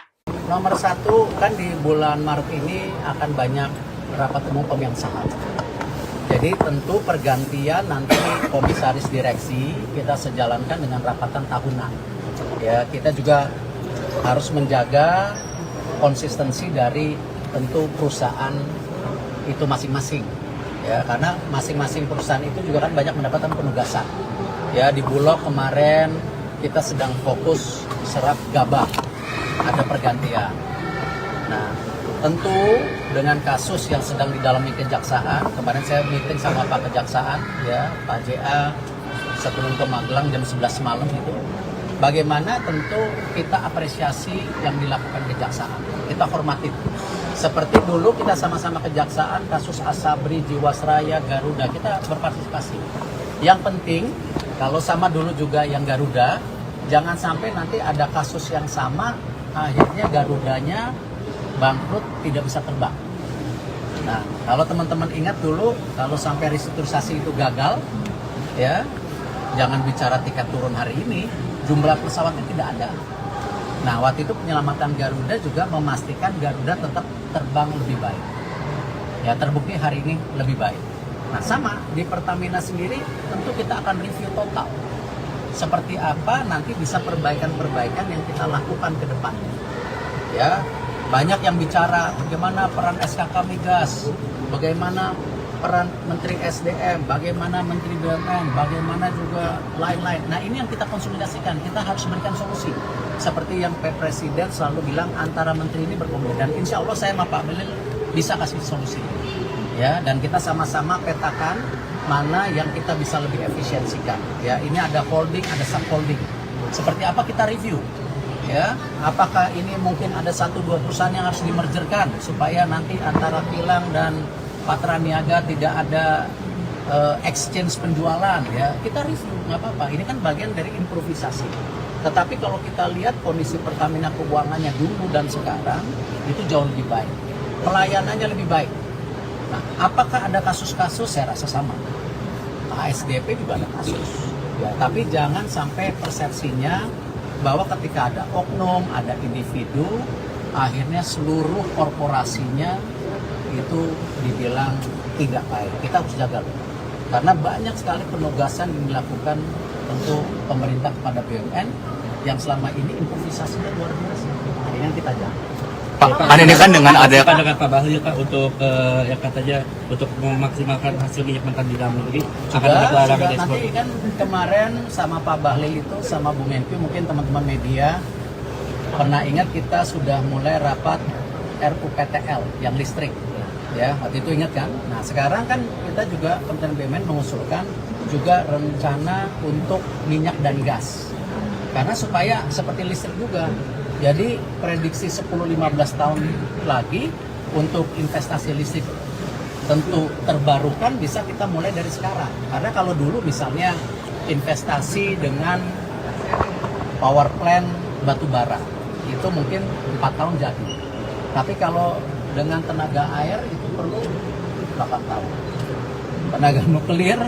Nomor satu, kan di bulan Maret ini akan banyak rapat umum pemegang saham. Jadi tentu pergantian nanti komisaris direksi kita sejalankan dengan rapatan tahunan. Ya, kita juga harus menjaga konsistensi dari tentu perusahaan itu masing-masing. Ya, karena masing-masing perusahaan itu juga kan banyak mendapatkan penugasan. Ya, di Bulog kemarin kita sedang fokus serap gabah, ada pergantian. Nah, tentu dengan kasus yang sedang didalami kejaksaan, kemarin saya meeting sama Pak Kejaksaan, ya Pak JA sebelum ke Magelang jam 11 malam itu, bagaimana tentu kita apresiasi yang dilakukan kejaksaan, kita hormati. Seperti dulu kita sama-sama kejaksaan, kasus Asabri, Jiwasraya, Garuda, kita berpartisipasi. Yang penting, kalau sama dulu juga yang Garuda, jangan sampai nanti ada kasus yang sama, akhirnya Garudanya bangkrut, tidak bisa terbang. Nah, kalau teman-teman ingat dulu, kalau sampai restrukturisasi itu gagal, ya, jangan bicara tiket turun hari ini, jumlah pesawatnya tidak ada. Nah, waktu itu penyelamatan Garuda juga memastikan Garuda tetap terbang lebih baik. Ya, terbukti hari ini lebih baik. Nah, sama di Pertamina sendiri tentu kita akan review total. Seperti apa nanti bisa perbaikan-perbaikan yang kita lakukan ke depannya. Ya, banyak yang bicara bagaimana peran SKK Migas, bagaimana peran Menteri SDM, bagaimana Menteri BUMN, bagaimana juga lain-lain. Nah, ini yang kita konsolidasikan, kita harus berikan solusi. Seperti yang Pak Presiden selalu bilang antara menteri ini berkomunikasi, dan insya Allah saya sama Pak Melil bisa kasih solusi. Ya, dan kita sama-sama petakan mana yang kita bisa lebih efisiensikan. Ya, ini ada holding, ada subholding. Seperti apa kita review. Ya, apakah ini mungkin ada 1-2 perusahaan yang harus dimergerkan supaya nanti antara Kilang dan Patraniaga tidak ada exchange penjualan, ya kita review, nggak apa-apa. Ini kan bagian dari improvisasi. Tetapi kalau kita lihat kondisi Pertamina keuangannya dulu dan sekarang itu jauh lebih baik, pelayanannya lebih baik. Nah, apakah ada kasus-kasus? Saya rasa sama. ASDP juga ada kasus. Ya, tapi jangan sampai persepsinya bahwa ketika ada oknum, ada individu, akhirnya seluruh korporasinya itu dibilang tidak baik. Kita harus jaga loh. Karena banyak sekali penugasan yang dilakukan untuk pemerintah kepada BUMN yang selama ini improvisasinya luar biasa. Nah, ini yang kita jaga. Kan ini kan dengan ada Pandangan Pak Bahlil Pak untuk yang katanya untuk memaksimalkan hasil minyak mentah di dalam negeri akan ada pelarangan ekspor. Nanti kan kemarin sama Pak Bahlil itu sama Bu Menkyu, mungkin teman-teman media pernah ingat kita sudah mulai rapat RUPTL yang listrik, ya waktu itu ingat kan? Nah sekarang kan kita juga Kementerian BUMN mengusulkan juga rencana untuk minyak dan gas, karena supaya seperti listrik juga. Jadi prediksi 10-15 tahun lagi untuk investasi listrik tentu terbarukan bisa kita mulai dari sekarang. Karena kalau dulu misalnya investasi dengan power plant batu bara itu mungkin 4 tahun jadi. Tapi kalau dengan tenaga air itu perlu 8 tahun. Tenaga nuklir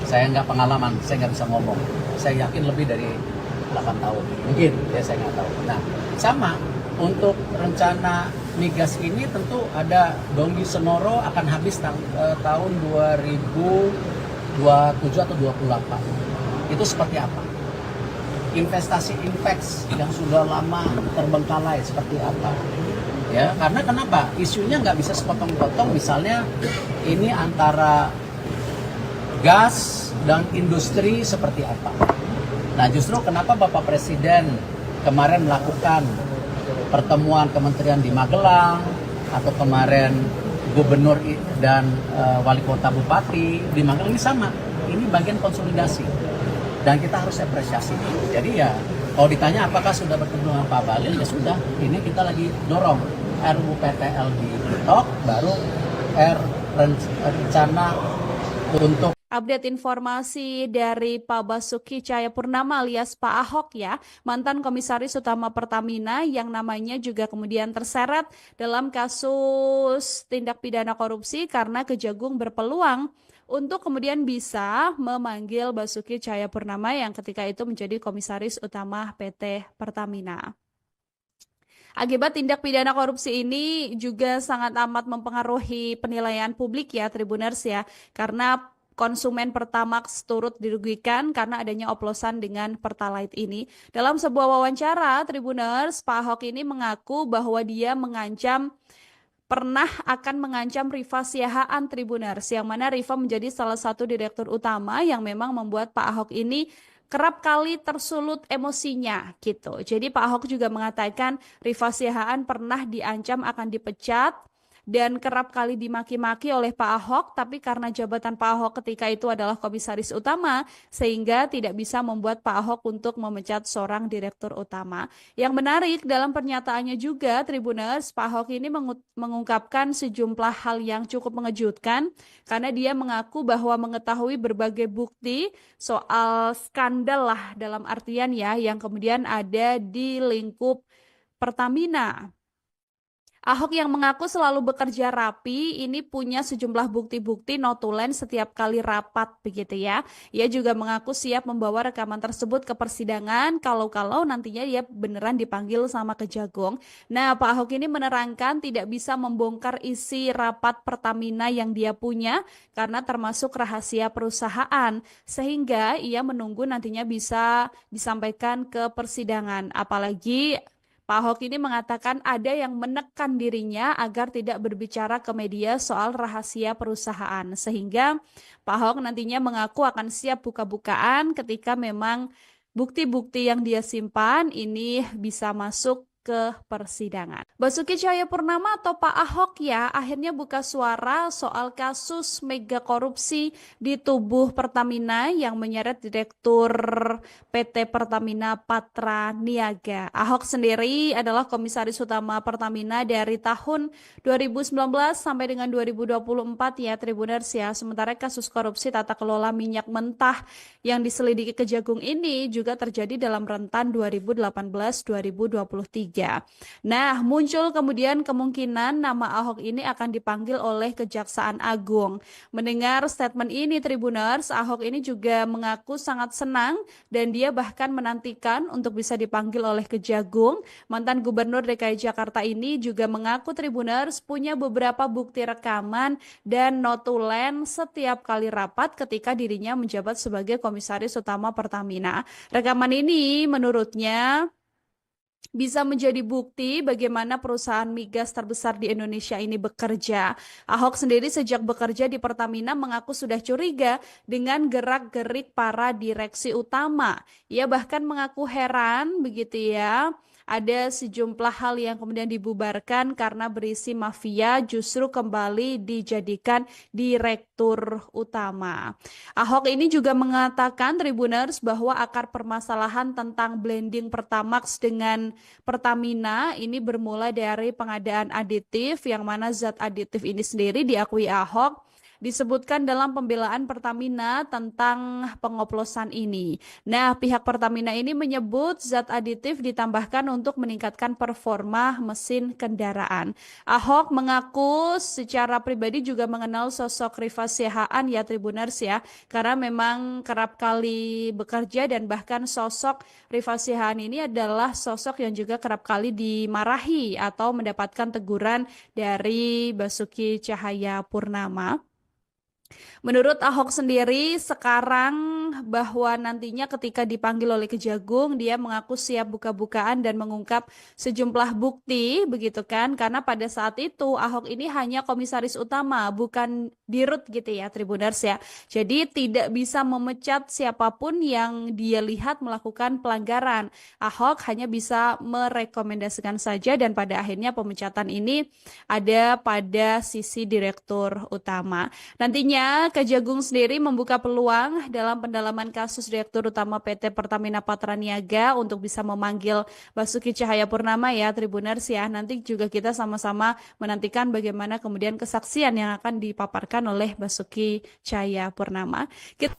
saya nggak pengalaman, saya nggak bisa ngomong. Saya yakin lebih dari 8 tahun. Mungkin ya saya nggak tahu. Nah sama untuk rencana migas ini tentu ada Donggi Senoro akan habis tahun 2027 atau 28. Itu seperti apa? Investasi Inpex yang sudah lama terbengkalai seperti apa? Ya, karena kenapa? Isunya nggak bisa sepotong-potong. Misalnya ini antara gas dan industri seperti apa? Nah, justru kenapa Bapak Presiden kemarin melakukan pertemuan kementerian di Magelang atau kemarin gubernur dan wali kota bupati di Magelang ini sama. Ini bagian konsolidasi dan kita harus apresiasi. Jadi ya kalau ditanya apakah sudah bertemu dengan Pak Bahlil, ya sudah. Ini kita lagi dorong RUPTL di TikTok, baru rencana untuk Update informasi dari Pak Basuki Cahayapurnama alias Pak Ahok ya, mantan Komisaris Utama Pertamina yang namanya juga kemudian terseret dalam kasus tindak pidana korupsi karena Kejagung berpeluang untuk kemudian bisa memanggil Basuki Cahayapurnama yang ketika itu menjadi Komisaris Utama PT Pertamina. Akibat tindak pidana korupsi ini juga sangat amat mempengaruhi penilaian publik ya Tribuners ya, karena konsumen Pertamax turut dirugikan karena adanya oplosan dengan Pertalite ini. Dalam sebuah wawancara, Tribuners, Pak Ahok ini mengaku bahwa dia pernah akan mengancam Rifa Siahaan Tribuners, yang mana Rifa menjadi salah satu direktur utama yang memang membuat Pak Ahok ini kerap kali tersulut emosinya gitu. Jadi Pak Ahok juga mengatakan Rifa Siahaan pernah diancam akan dipecat dan kerap kali dimaki-maki oleh Pak Ahok, tapi karena jabatan Pak Ahok ketika itu adalah komisaris utama, sehingga tidak bisa membuat Pak Ahok untuk memecat seorang direktur utama. Yang menarik dalam pernyataannya juga, Tribuners, Pak Ahok ini mengungkapkan sejumlah hal yang cukup mengejutkan, karena dia mengaku bahwa mengetahui berbagai bukti soal skandal lah dalam artian ya, yang kemudian ada di lingkup Pertamina. Ahok yang mengaku selalu bekerja rapi, ini punya sejumlah bukti-bukti notulen setiap kali rapat begitu ya. Ia juga mengaku siap membawa rekaman tersebut ke persidangan kalau nantinya dia beneran dipanggil sama Kejagung. Nah, Pak Ahok ini menerangkan tidak bisa membongkar isi rapat Pertamina yang dia punya karena termasuk rahasia perusahaan, sehingga ia menunggu nantinya bisa disampaikan ke persidangan. Apalagi Pak Ahok ini mengatakan ada yang menekan dirinya agar tidak berbicara ke media soal rahasia perusahaan. Sehingga Pak Ahok nantinya mengaku akan siap buka-bukaan ketika memang bukti-bukti yang dia simpan ini bisa masuk ke persidangan. Basuki Cahayapurnama atau Pak Ahok ya akhirnya buka suara soal kasus mega korupsi di tubuh Pertamina yang menyeret Direktur PT Pertamina Patra Niaga. Ahok sendiri adalah Komisaris Utama Pertamina dari tahun 2019 sampai dengan 2024 ya Tribuners ya. Sementara kasus korupsi tata kelola minyak mentah yang diselidiki Kejagung ini juga terjadi dalam rentan 2018-2023. Nah, muncul kemudian kemungkinan nama Ahok ini akan dipanggil oleh Kejaksaan Agung. Mendengar statement ini Tribuners, Ahok ini juga mengaku sangat senang dan dia bahkan menantikan untuk bisa dipanggil oleh Kejagung. Mantan Gubernur DKI Jakarta ini juga mengaku Tribuners punya beberapa bukti rekaman dan notulen setiap kali rapat ketika dirinya menjabat sebagai Komisaris Utama Pertamina. Rekaman ini menurutnya bisa menjadi bukti bagaimana perusahaan migas terbesar di Indonesia ini bekerja. Ahok sendiri sejak bekerja di Pertamina mengaku sudah curiga dengan gerak-gerik para direksi utama. Ia bahkan mengaku heran begitu ya. Ada sejumlah hal yang kemudian dibubarkan karena berisi mafia justru kembali dijadikan direktur utama. Ahok ini juga mengatakan Tribuners bahwa akar permasalahan tentang blending Pertamax dengan Pertamina ini bermula dari pengadaan aditif yang mana zat aditif ini sendiri diakui Ahok disebutkan dalam pembelaan Pertamina tentang pengoplosan ini. Nah, pihak Pertamina ini menyebut zat aditif ditambahkan untuk meningkatkan performa mesin kendaraan. Ahok mengaku secara pribadi juga mengenal sosok Rifa Siahaan ya Tribuners ya, karena memang kerap kali bekerja dan bahkan sosok Rifa Siahaan ini adalah sosok yang juga kerap kali dimarahi atau mendapatkan teguran dari Basuki Cahayapurnama. Menurut Ahok sendiri, sekarang bahwa nantinya ketika dipanggil oleh Kejagung, dia mengaku siap buka-bukaan dan mengungkap sejumlah bukti, begitu kan? Karena pada saat itu Ahok ini hanya komisaris utama, bukan dirut gitu ya, Tribuners ya. Jadi tidak bisa memecat siapapun yang dia lihat melakukan pelanggaran. Ahok hanya bisa merekomendasikan saja dan pada akhirnya pemecatan ini ada pada sisi direktur utama. Nantinya Kejagung sendiri membuka peluang dalam pendalaman kasus Direktur Utama PT Pertamina Patraniaga untuk bisa memanggil Basuki Cahayapurnama ya Tribuners ya. Nanti juga kita sama-sama menantikan bagaimana kemudian kesaksian yang akan dipaparkan oleh Basuki Cahayapurnama.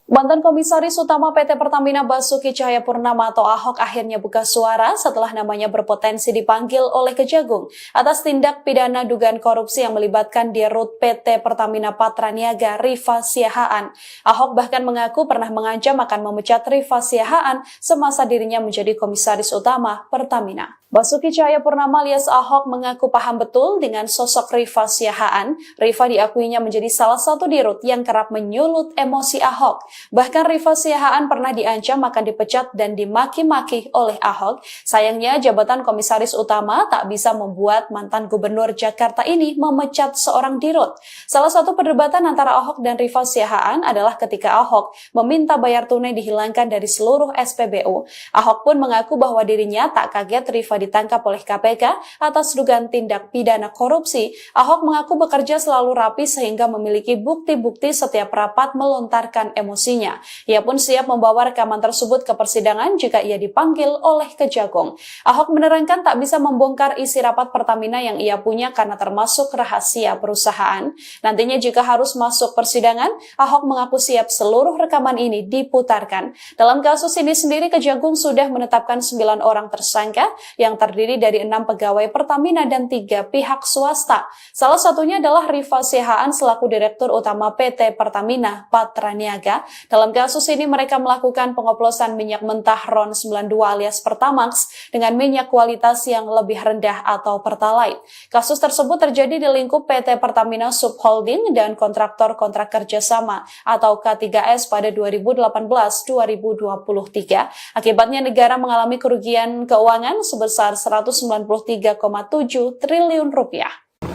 Mantan Komisaris Utama PT Pertamina Basuki Cahayapurnama atau Ahok akhirnya buka suara setelah namanya berpotensi dipanggil oleh Kejagung atas tindak pidana dugaan korupsi yang melibatkan Dirut PT Pertamina Patraniaga Rifa Siahaan. Ahok bahkan mengaku pernah mengancam akan memecat Rifa Siahaan semasa dirinya menjadi komisaris utama Pertamina. Basuki Cahayapurnama alias Ahok mengaku paham betul dengan sosok Rifa Siahaan. Rifa diakuinya menjadi salah satu dirut yang kerap menyulut emosi Ahok. Bahkan Rifa Siahaan pernah diancam akan dipecat dan dimaki-maki oleh Ahok. Sayangnya jabatan komisaris utama tak bisa membuat mantan gubernur Jakarta ini memecat seorang dirut. Salah satu perdebatan antara Ahok dan Rifa Siahaan adalah ketika Ahok meminta bayar tunai dihilangkan dari seluruh SPBU. Ahok pun mengaku bahwa dirinya tak kaget Rifa ditangkap oleh KPK atas dugaan tindak pidana korupsi. Ahok mengaku bekerja selalu rapi sehingga memiliki bukti-bukti setiap rapat melontarkan emosinya. Ia pun siap membawa rekaman tersebut ke persidangan jika ia dipanggil oleh Kejagung. Ahok menerangkan tak bisa membongkar isi rapat Pertamina yang ia punya karena termasuk rahasia perusahaan. Nantinya jika harus masuk persidangan, Ahok mengaku siap seluruh rekaman ini diputarkan. Dalam kasus ini sendiri Kejagung sudah menetapkan 9 orang tersangka yang terdiri dari 6 pegawai Pertamina dan 3 pihak swasta. Salah satunya adalah Rifa Siahaan selaku Direktur Utama PT Pertamina Patraniaga. Dalam kasus ini mereka melakukan pengoplosan minyak mentah RON 92 alias Pertamax dengan minyak kualitas yang lebih rendah atau Pertalite. Kasus tersebut terjadi di lingkup PT Pertamina Subholding dan kontraktor-kontrak kerjasama atau K3S pada 2018-2023. Akibatnya negara mengalami kerugian keuangan sebesar 193,7 triliun rupiah.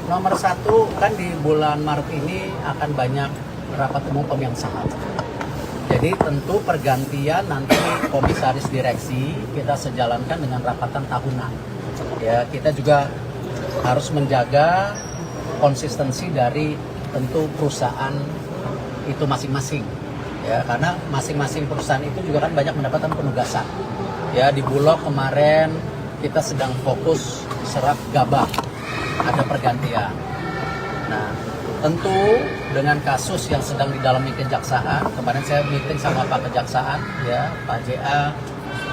Nomor satu, kan di bulan Maret ini akan banyak rapat umum pemegang saham. Jadi tentu pergantian nanti komisaris direksi kita sejalankan dengan rapatan tahunan. Ya, kita juga harus menjaga konsistensi dari tentu perusahaan itu masing-masing. Ya, karena masing-masing perusahaan itu juga kan banyak mendapatkan penugasan. Ya, di Bulog kemarin kita sedang fokus serap gabah, ada pergantian. Nah, tentu dengan kasus yang sedang didalami kejaksaan, kemarin saya meeting sama Pak Kejaksaan, ya Pak JA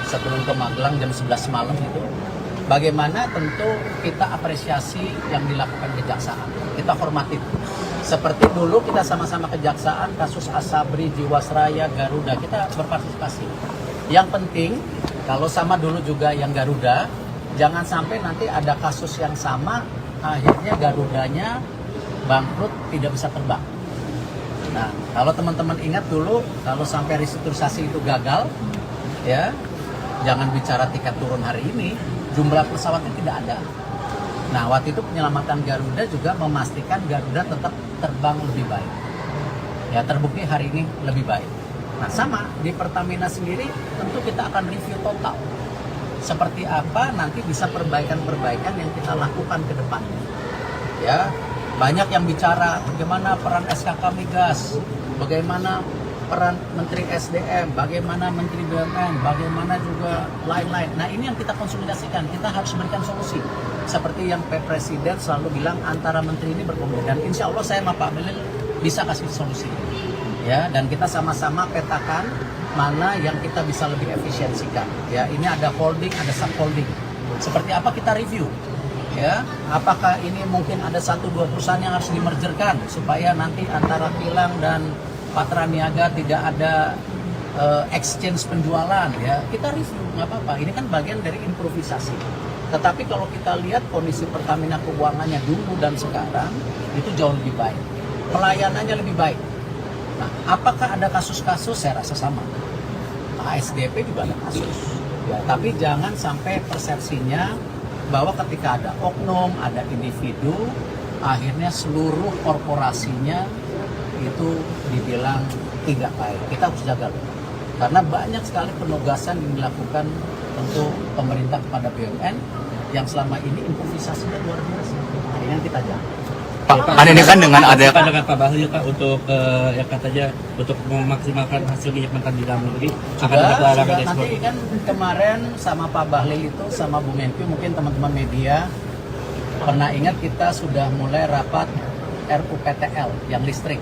sebelum ke Magelang jam 11 malam itu, bagaimana tentu kita apresiasi yang dilakukan kejaksaan, kita hormati. Seperti dulu kita sama-sama kejaksaan, kasus Asabri, Jiwasraya, Garuda, kita berpartisipasi. Yang penting, kalau sama dulu juga yang Garuda, jangan sampai nanti ada kasus yang sama, akhirnya Garudanya bangkrut, tidak bisa terbang. Nah, kalau teman-teman ingat dulu, kalau sampai restrukturisasi itu gagal, ya, jangan bicara tiket turun hari ini, jumlah pesawatnya tidak ada. Nah, waktu itu penyelamatan Garuda juga memastikan Garuda tetap terbang lebih baik. Ya, terbukti hari ini lebih baik. Nah, sama di Pertamina sendiri tentu kita akan review total. Seperti apa nanti bisa perbaikan-perbaikan yang kita lakukan ke depan. Ya, banyak yang bicara bagaimana peran SKK Migas, bagaimana peran Menteri SDM, bagaimana Menteri BUMN, bagaimana juga lain-lain. Nah, ini yang kita konsolidasikan. Kita harus berikan solusi. Seperti yang Pak Presiden selalu bilang, antara menteri ini berkomunikasi. Dan insya Allah saya sama Pak Melil bisa kasih solusi. Ya, dan kita sama-sama petakan mana yang kita bisa lebih efisiensikan. Ya, ini ada holding, ada subholding. Seperti apa kita review. Ya, apakah ini mungkin ada 1-2 perusahaan yang harus dimergerkan supaya nanti antara Kilang dan Patra Niaga tidak ada exchange penjualan, ya kita review, nggak apa-apa. Ini kan bagian dari improvisasi. Tetapi kalau kita lihat kondisi Pertamina keuangannya dulu dan sekarang itu jauh lebih baik, pelayanannya lebih baik. Nah, apakah ada kasus-kasus? Saya rasa sama. ASDP juga ada kasus. Ya, tapi jangan sampai persepsinya bahwa ketika ada oknum, ada individu, akhirnya seluruh korporasinya itu dibilang tidak baik. Kita harus jaga. Karena banyak sekali penugasan yang dilakukan untuk pemerintah kepada BUMN yang selama ini improvisasinya luar biasa. Nah, ini yang kita jaga. Pak, kan ini kan dengan ada Dengan Pak Bahlil Pak untuk ya katanya untuk memaksimalkan hasil minyak mentah di dalam negeri akan ada pelarangan ekspor. Nanti kan kemarin sama Pak Bahlil itu sama Bu Menkyu, mungkin teman-teman media pernah ingat kita sudah mulai rapat RUPTL yang listrik.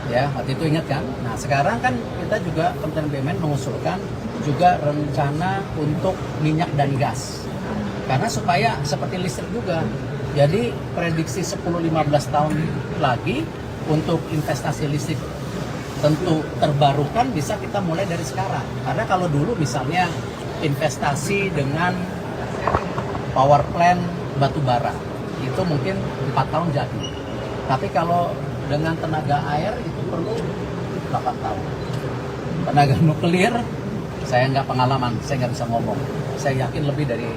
Ya, waktu itu ingat kan? Nah, sekarang kan kita juga Kementerian BUMN mengusulkan juga rencana untuk minyak dan gas. Karena supaya seperti listrik juga. Jadi prediksi 10-15 tahun lagi untuk investasi listrik tentu terbarukan bisa kita mulai dari sekarang. Karena kalau dulu misalnya investasi dengan power plant batu bara itu mungkin 4 tahun jadi. Tapi kalau dengan tenaga air itu perlu 8 tahun. Tenaga nuklir, saya nggak pengalaman, saya nggak bisa ngomong. Saya yakin lebih dari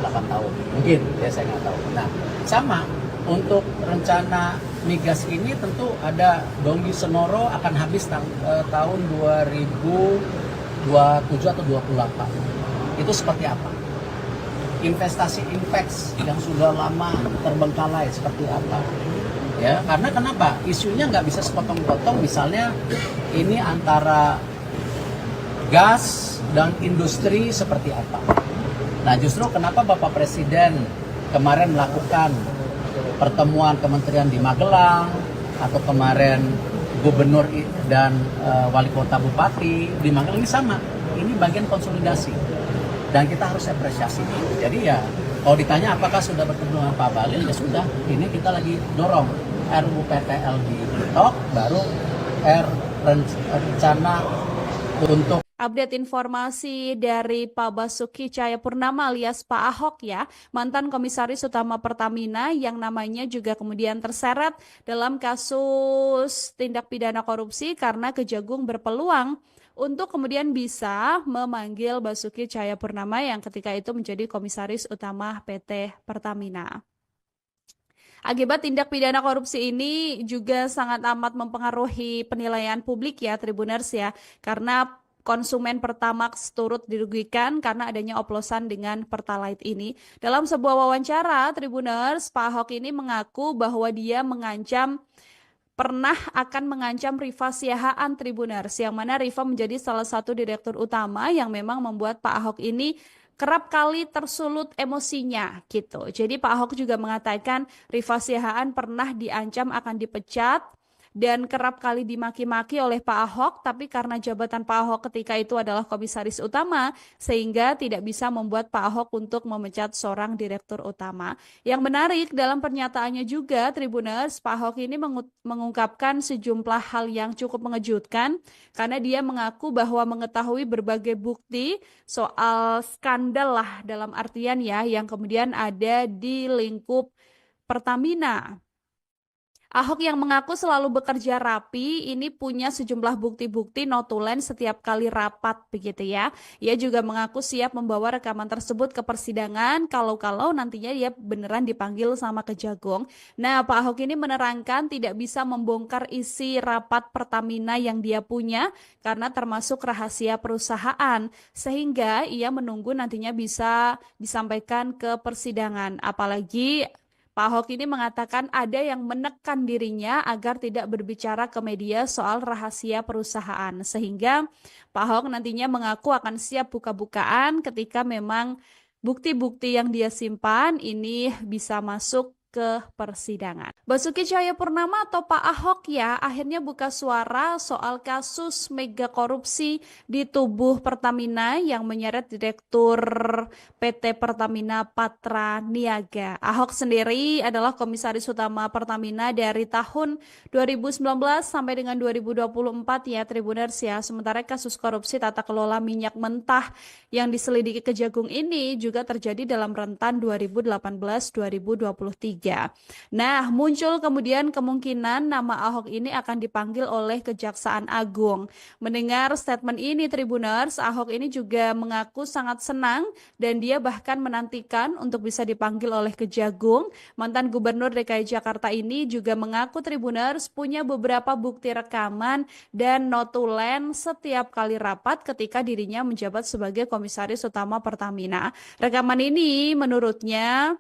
8 tahun. Mungkin, ya saya nggak tahu. Nah, sama untuk rencana migas ini tentu ada Donggi Senoro akan habis tahun 2027 atau 28. Itu seperti apa? Investasi Inpex yang sudah lama terbengkalai seperti apa? Ya, karena kenapa? Isunya nggak bisa sepotong-potong, misalnya ini antara gas dan industri seperti apa. Nah, justru kenapa Bapak Presiden kemarin melakukan pertemuan kementerian di Magelang, atau kemarin gubernur dan wali kota bupati di Magelang, ini sama. Ini bagian konsolidasi. Dan kita harus apresiasi. Jadi ya, kalau ditanya apakah sudah bertemu dengan Pak Bahlil, ya sudah. Ini kita lagi dorong RUPTL di TikTok, baru rencana untuk Update informasi dari Pak Basuki Cahayapurnama alias Pak Ahok ya, mantan Komisaris Utama Pertamina yang namanya juga kemudian terseret dalam kasus tindak pidana korupsi karena Kejagung berpeluang untuk kemudian bisa memanggil Basuki Cahayapurnama yang ketika itu menjadi Komisaris Utama PT Pertamina. Akibat tindak pidana korupsi ini juga sangat amat mempengaruhi penilaian publik ya Tribuners ya, karena konsumen Pertamax turut dirugikan karena adanya oplosan dengan Pertalite ini. Dalam sebuah wawancara, Tribuners, Pak Ahok ini mengaku bahwa dia pernah akan mengancam Rifa Siahaan Tribuners, yang mana Rifa menjadi salah satu direktur utama yang memang membuat Pak Ahok ini kerap kali tersulut emosinya gitu. Jadi Pak Ahok juga mengatakan Rifa Siahaan pernah diancam akan dipecat dan kerap kali dimaki-maki oleh Pak Ahok, tapi karena jabatan Pak Ahok ketika itu adalah komisaris utama, sehingga tidak bisa membuat Pak Ahok untuk memecat seorang direktur utama. Yang menarik dalam pernyataannya juga, Tribuners, Pak Ahok ini mengungkapkan sejumlah hal yang cukup mengejutkan, karena dia mengaku bahwa mengetahui berbagai bukti soal skandal lah dalam artian ya, yang kemudian ada di lingkup Pertamina. Ahok yang mengaku selalu bekerja rapi ini punya sejumlah bukti-bukti notulen setiap kali rapat begitu ya. Ia juga mengaku siap membawa rekaman tersebut ke persidangan kalau nantinya dia beneran dipanggil sama Kejagung. Nah, Pak Ahok ini menerangkan tidak bisa membongkar isi rapat Pertamina yang dia punya karena termasuk rahasia perusahaan, sehingga ia menunggu nantinya bisa disampaikan ke persidangan. Apalagi Pak Ahok ini mengatakan ada yang menekan dirinya agar tidak berbicara ke media soal rahasia perusahaan. Sehingga Pak Ahok nantinya mengaku akan siap buka-bukaan ketika memang bukti-bukti yang dia simpan ini bisa masuk ke persidangan. Basuki Cahayapurnama atau Pak Ahok ya akhirnya buka suara soal kasus mega korupsi di tubuh Pertamina yang menyeret Direktur PT Pertamina Patra Niaga. Ahok sendiri adalah komisaris utama Pertamina dari tahun 2019 sampai dengan 2024 ya Tribuners ya. Sementara kasus korupsi tata kelola minyak mentah yang diselidiki Kejagung ini juga terjadi dalam rentan 2018-2023. Nah, muncul kemudian kemungkinan nama Ahok ini akan dipanggil oleh Kejaksaan Agung. Mendengar statement ini Tribuners, Ahok ini juga mengaku sangat senang dan dia bahkan menantikan untuk bisa dipanggil oleh Kejagung. Mantan Gubernur DKI Jakarta ini juga mengaku Tribuners punya beberapa bukti rekaman dan notulen setiap kali rapat ketika dirinya menjabat sebagai komisaris utama Pertamina. Rekaman ini menurutnya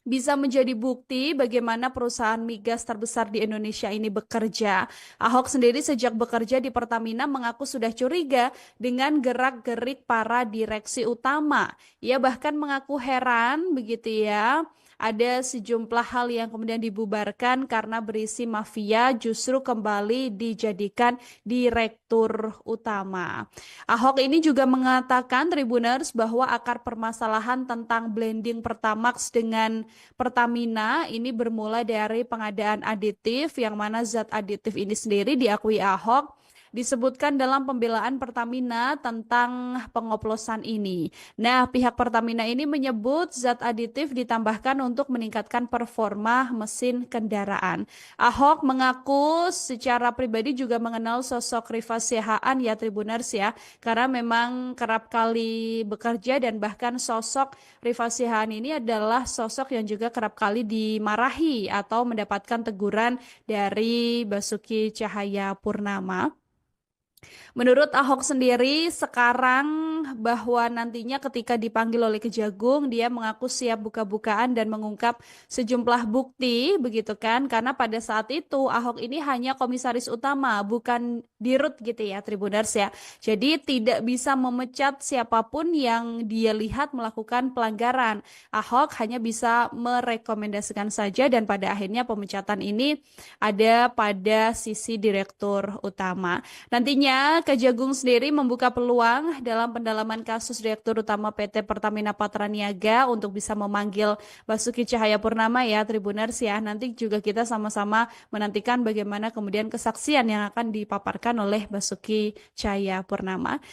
bisa menjadi bukti bagaimana perusahaan migas terbesar di Indonesia ini bekerja. Ahok sendiri sejak bekerja di Pertamina mengaku sudah curiga dengan gerak-gerik para direksi utama. Ia bahkan mengaku heran begitu ya. Ada sejumlah hal yang kemudian dibubarkan karena berisi mafia justru kembali dijadikan direktur utama. Ahok ini juga mengatakan Tribuners bahwa akar permasalahan tentang blending Pertamax dengan Pertamina ini bermula dari pengadaan aditif yang mana zat aditif ini sendiri diakui Ahok disebutkan dalam pembelaan Pertamina tentang pengoplosan ini. Nah, pihak Pertamina ini menyebut zat aditif ditambahkan untuk meningkatkan performa mesin kendaraan. Ahok mengaku secara pribadi juga mengenal sosok Rifa Siahaan ya Tribuners ya, karena memang kerap kali bekerja dan bahkan sosok Rifa Siahaan ini adalah sosok yang juga kerap kali dimarahi atau mendapatkan teguran dari Basuki Cahayapurnama. Menurut Ahok sendiri sekarang bahwa nantinya ketika dipanggil oleh Kejagung dia mengaku siap buka-bukaan dan mengungkap sejumlah bukti begitu kan karena pada saat itu Ahok ini hanya komisaris utama bukan dirut gitu ya Tribuners ya. Jadi tidak bisa memecat siapapun yang dia lihat melakukan pelanggaran. Ahok hanya bisa merekomendasikan saja dan pada akhirnya pemecatan ini ada pada sisi direktur utama. Nantinya Kejagung sendiri membuka peluang dalam pendalaman kasus Direktur Utama PT Pertamina Patra Niaga untuk bisa memanggil Basuki Cahayapurnama ya Tribuners ya. Nanti juga kita sama-sama menantikan bagaimana kemudian kesaksian yang akan dipaparkan oleh Basuki Cahayapurnama.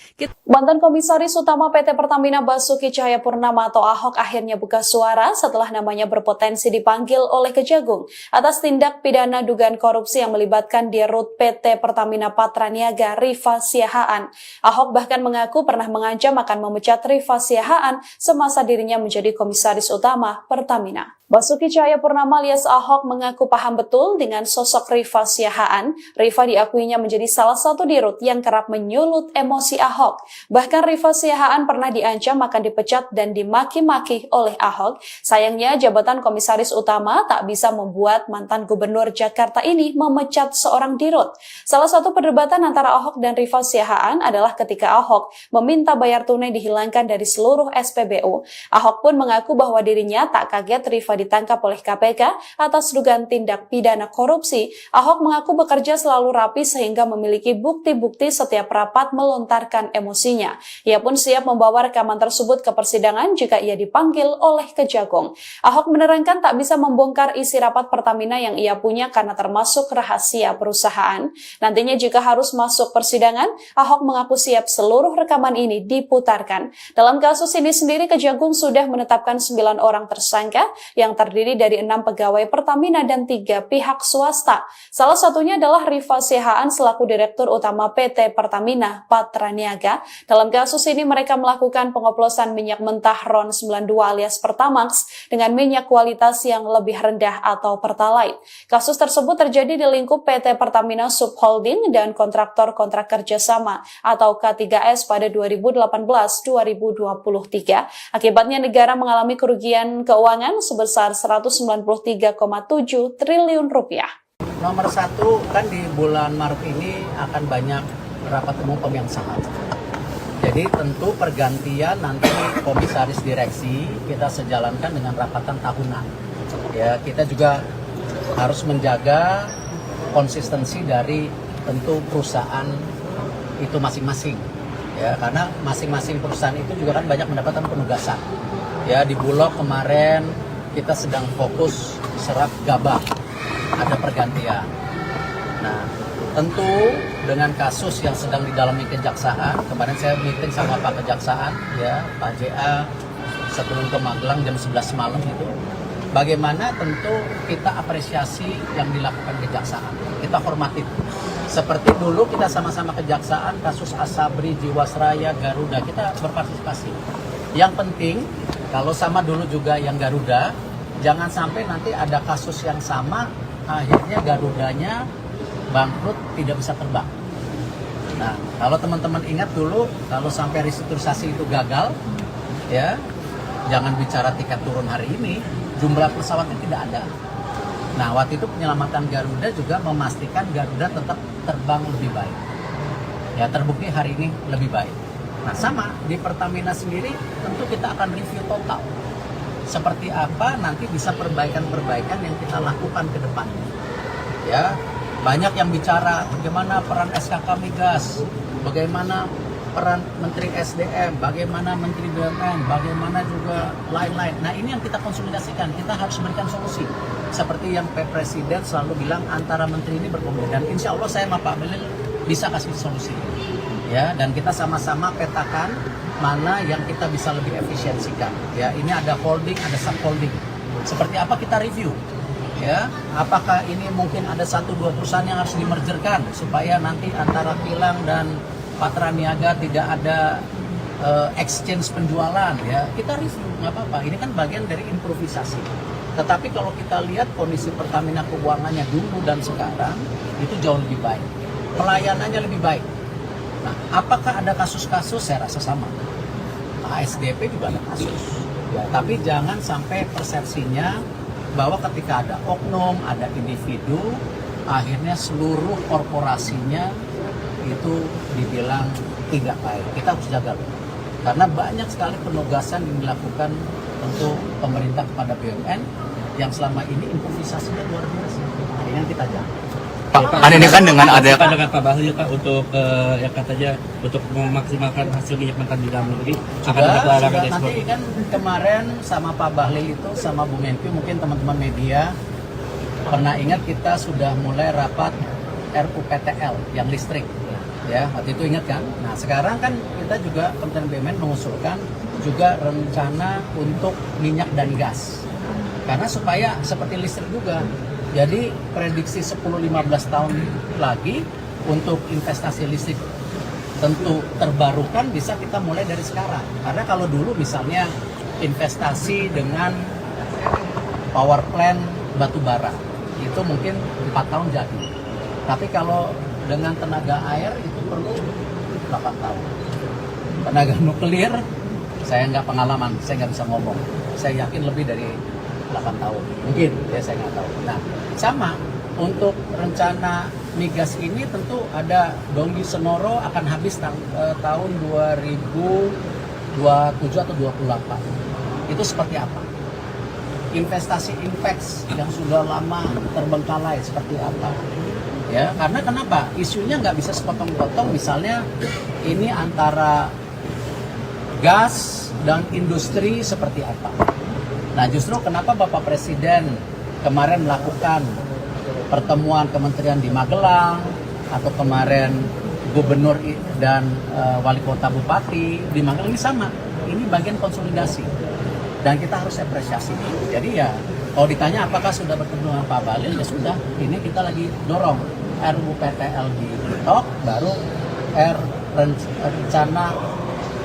Mantan Komisaris Utama PT Pertamina Basuki Cahayapurnama atau Ahok akhirnya buka suara setelah namanya berpotensi dipanggil oleh Kejagung atas tindak pidana dugaan korupsi yang melibatkan Dirut PT Pertamina Patra Niaga Rifa Siahaan. Ahok bahkan mengaku pernah mengancam akan memecat Rifa Siahaan semasa dirinya menjadi komisaris utama Pertamina. Basuki Cahayapurnama alias Ahok mengaku paham betul dengan sosok Rifa Siahaan. Rifa diakuinya menjadi salah satu dirut yang kerap menyulut emosi Ahok. Bahkan Rifa Siahaan pernah diancam akan dipecat dan dimaki-maki oleh Ahok. Sayangnya jabatan komisaris utama tak bisa membuat mantan gubernur Jakarta ini memecat seorang dirut. Salah satu perdebatan antara Ahok dan Rifa Siahaan adalah ketika Ahok meminta bayar tunai dihilangkan dari seluruh SPBU. Ahok pun mengaku bahwa dirinya tak kaget Rifa ditangkap oleh KPK atas dugaan tindak pidana korupsi. Ahok mengaku bekerja selalu rapi sehingga memiliki bukti-bukti setiap rapat melontarkan emosinya. Ia pun siap membawa rekaman tersebut ke persidangan jika ia dipanggil oleh Kejagung. Ahok menerangkan tak bisa membongkar isi rapat Pertamina yang ia punya karena termasuk rahasia perusahaan. Nantinya jika harus masuk persidangan, Ahok mengaku siap seluruh rekaman ini diputarkan. Dalam kasus ini sendiri, Kejagung sudah menetapkan 9 orang tersangka yang terdiri dari 6 pegawai Pertamina dan 3 pihak swasta. Salah satunya adalah Rifa Sihaan selaku Direktur Utama PT Pertamina Patraniaga. Dalam kasus ini mereka melakukan pengoplosan minyak mentah RON 92 alias Pertamax dengan minyak kualitas yang lebih rendah atau Pertalite. Kasus tersebut terjadi di lingkup PT Pertamina Subholding dan kontraktor kontrak kerjasama atau K3S pada 2018-2023. Akibatnya negara mengalami kerugian keuangan sebesar 193,7 triliun rupiah. Nomor satu, kan di bulan Maret ini akan banyak rapat umum pemegang saham. Jadi tentu pergantian nanti komisaris direksi kita sejalankan dengan rapatan tahunan. Ya, kita juga harus menjaga konsistensi dari tentu perusahaan itu masing-masing. Ya, karena masing-masing perusahaan itu juga kan banyak mendapatkan penugasan. Ya, di Bulog kemarin kita sedang fokus serap gabah, ada pergantian. Nah, tentu dengan kasus yang sedang didalami kejaksaan, kemarin saya meeting sama Pak Kejaksaan, ya Pak JA sebelum ke Magelang jam 11 malam itu, bagaimana tentu kita apresiasi yang dilakukan kejaksaan, kita hormati. Seperti dulu kita sama-sama kejaksaan, kasus Asabri, Jiwasraya, Garuda, kita berpartisipasi. Yang penting, kalau sama dulu juga yang Garuda, jangan sampai nanti ada kasus yang sama, akhirnya Garudanya bangkrut, tidak bisa terbang. Nah, kalau teman-teman ingat dulu, kalau sampai restrukturisasi itu gagal, ya, jangan bicara tiket turun hari ini, jumlah pesawatnya tidak ada. Nah, waktu itu penyelamatan Garuda juga memastikan Garuda tetap terbang lebih baik. Ya, terbukti hari ini lebih baik. Nah, sama di Pertamina sendiri, tentu kita akan review total. Seperti apa nanti bisa perbaikan-perbaikan yang kita lakukan ke depannya. Ya, banyak yang bicara bagaimana peran SKK Migas, bagaimana peran Menteri SDM, bagaimana Menteri BUMN, bagaimana juga lain-lain. Nah, ini yang kita konsolidasikan, kita harus berikan solusi. Seperti yang Pak Presiden selalu bilang, antara menteri ini berkomunikasi. Dan insya Allah saya sama Pak Belil bisa kasih solusi. Ya, dan kita sama-sama petakan mana yang kita bisa lebih efisiensikan. Ya, ini ada holding, ada subholding. Seperti apa kita review. Ya, apakah ini mungkin ada 1-2 perusahaan yang harus dimergerkan supaya nanti antara Kilang dan Patraniaga tidak ada exchange penjualan, ya kita review, nggak apa-apa. Ini kan bagian dari improvisasi. Tetapi kalau kita lihat kondisi Pertamina keuangannya dulu dan sekarang itu jauh lebih baik, pelayanannya lebih baik. Nah, apakah ada kasus-kasus? Saya rasa sama. ASDP juga ada kasus. Ya, tapi jangan sampai persepsinya bahwa ketika ada oknum, ada individu, akhirnya seluruh korporasinya itu dibilang tidak baik. Kita harus jaga. Karena banyak sekali penugasan yang dilakukan untuk pemerintah kepada BUMN yang selama ini improvisasinya luar biasa. Nah, ini yang kita jaga. Pak, kan ini kan dengan ada dengan Pak Bahlil Pak untuk yang katanya untuk memaksimalkan hasil minyak mentah di dalam negeri akan ada pelarangan ekspor. Nanti kan kemarin sama Pak Bahlil itu sama Bu Menkyu, mungkin teman-teman media pernah ingat kita sudah mulai rapat RUPTL yang listrik. Ya, waktu itu ingat kan? Nah, sekarang kan kita juga Kementerian BUMN mengusulkan juga rencana untuk minyak dan gas. Karena supaya seperti listrik juga. Jadi prediksi 10-15 tahun lagi untuk investasi listrik tentu terbarukan bisa kita mulai dari sekarang. Karena kalau dulu misalnya investasi dengan power plant batu bara itu mungkin 4 tahun jadi. Tapi kalau dengan tenaga air itu perlu 8 tahun. Tenaga nuklir saya nggak pengalaman, saya nggak bisa ngomong. Saya yakin lebih dari 8 tahun. Mungkin, ya saya nggak tahu. Nah, sama untuk rencana migas ini tentu ada Donggi Senoro akan habis tahun 2027 atau 28. Itu seperti apa? Investasi Inpex yang sudah lama terbengkalai seperti apa? Ya, karena kenapa? Isunya nggak bisa sepotong-potong. Misalnya ini antara gas dan industri seperti apa? Nah, justru kenapa Bapak Presiden kemarin melakukan pertemuan kementerian di Magelang atau kemarin gubernur dan wali kota bupati di Magelang ini sama. Ini bagian konsolidasi dan kita harus apresiasi. Jadi ya kalau ditanya apakah sudah bertemu dengan Pak Bahlil, ya sudah. Ini kita lagi dorong RUU PTL ditok, baru rencana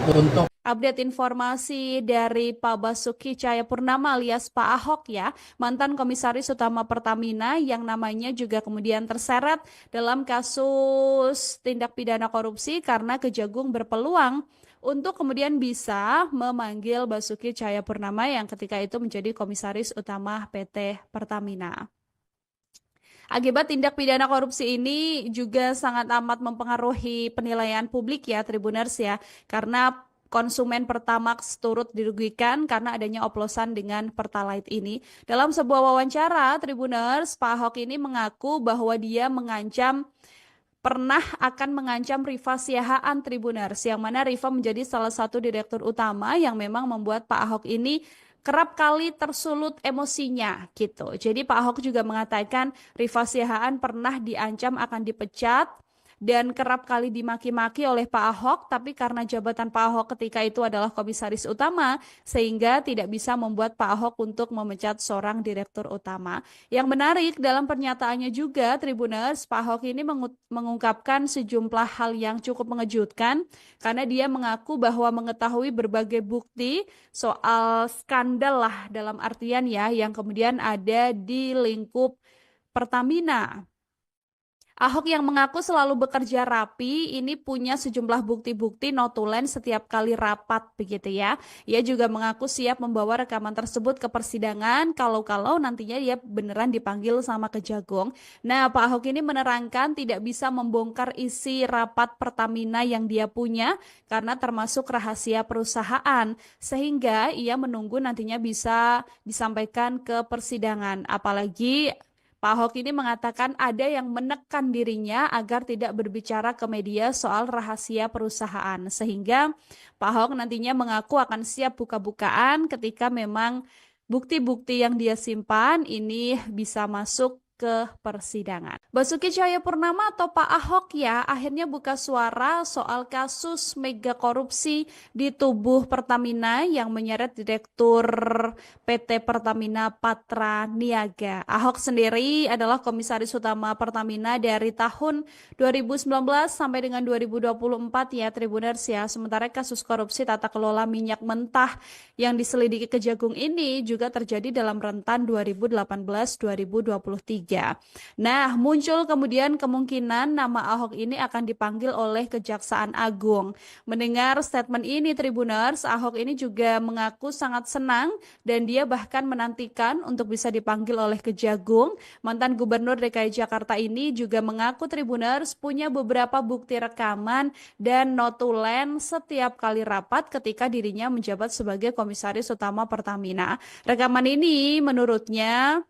untuk Update informasi dari Pak Basuki Cahayapurnama alias Pak Ahok ya, mantan Komisaris Utama Pertamina yang namanya juga kemudian terseret dalam kasus tindak pidana korupsi karena Kejagung berpeluang untuk kemudian bisa memanggil Basuki Cahayapurnama yang ketika itu menjadi Komisaris Utama PT Pertamina. Akibat tindak pidana korupsi ini juga sangat amat mempengaruhi penilaian publik ya Tribuners ya, karena konsumen Pertamax turut dirugikan karena adanya oplosan dengan Pertalite ini. Dalam sebuah wawancara, Tribuners, Pak Ahok ini mengaku bahwa dia pernah akan mengancam Rifa Siahaan Tribuners, yang mana Rifa menjadi salah satu direktur utama yang memang membuat Pak Ahok ini kerap kali tersulut emosinya gitu. Jadi Pak Ahok juga mengatakan Rifa Siahaan pernah diancam akan dipecat dan kerap kali dimaki-maki oleh Pak Ahok, tapi karena jabatan Pak Ahok ketika itu adalah komisaris utama, sehingga tidak bisa membuat Pak Ahok untuk memecat seorang direktur utama. Yang menarik dalam pernyataannya juga, Tribuners, Pak Ahok ini mengungkapkan sejumlah hal yang cukup mengejutkan, karena dia mengaku bahwa mengetahui berbagai bukti soal skandal lah dalam artian ya, yang kemudian ada di lingkup Pertamina. Ahok yang mengaku selalu bekerja rapi, ini punya sejumlah bukti-bukti notulen setiap kali rapat begitu ya. Ia juga mengaku siap membawa rekaman tersebut ke persidangan kalau nantinya dia beneran dipanggil sama Kejagung. Nah, Pak Ahok ini menerangkan tidak bisa membongkar isi rapat Pertamina yang dia punya karena termasuk rahasia perusahaan, sehingga ia menunggu nantinya bisa disampaikan ke persidangan. Apalagi Pak Ahok ini mengatakan ada yang menekan dirinya agar tidak berbicara ke media soal rahasia perusahaan. Sehingga Pak Ahok nantinya mengaku akan siap buka-bukaan ketika memang bukti-bukti yang dia simpan ini bisa masuk ke persidangan. Basuki Cahayapurnama atau Pak Ahok ya akhirnya buka suara soal kasus mega korupsi di tubuh Pertamina yang menyeret Direktur PT Pertamina Patra Niaga. Ahok sendiri adalah Komisaris Utama Pertamina dari tahun 2019 sampai dengan 2024 ya Tribuners ya. Sementara kasus korupsi tata kelola minyak mentah yang diselidiki Kejagung ini juga terjadi dalam rentan 2018-2023. Nah, muncul kemudian kemungkinan nama Ahok ini akan dipanggil oleh Kejaksaan Agung. Mendengar statement ini Tribuners, Ahok ini juga mengaku sangat senang dan dia bahkan menantikan untuk bisa dipanggil oleh Kejagung. Mantan Gubernur DKI Jakarta ini juga mengaku Tribuners punya beberapa bukti rekaman dan notulen setiap kali rapat ketika dirinya menjabat sebagai Komisaris Utama Pertamina. Rekaman ini menurutnya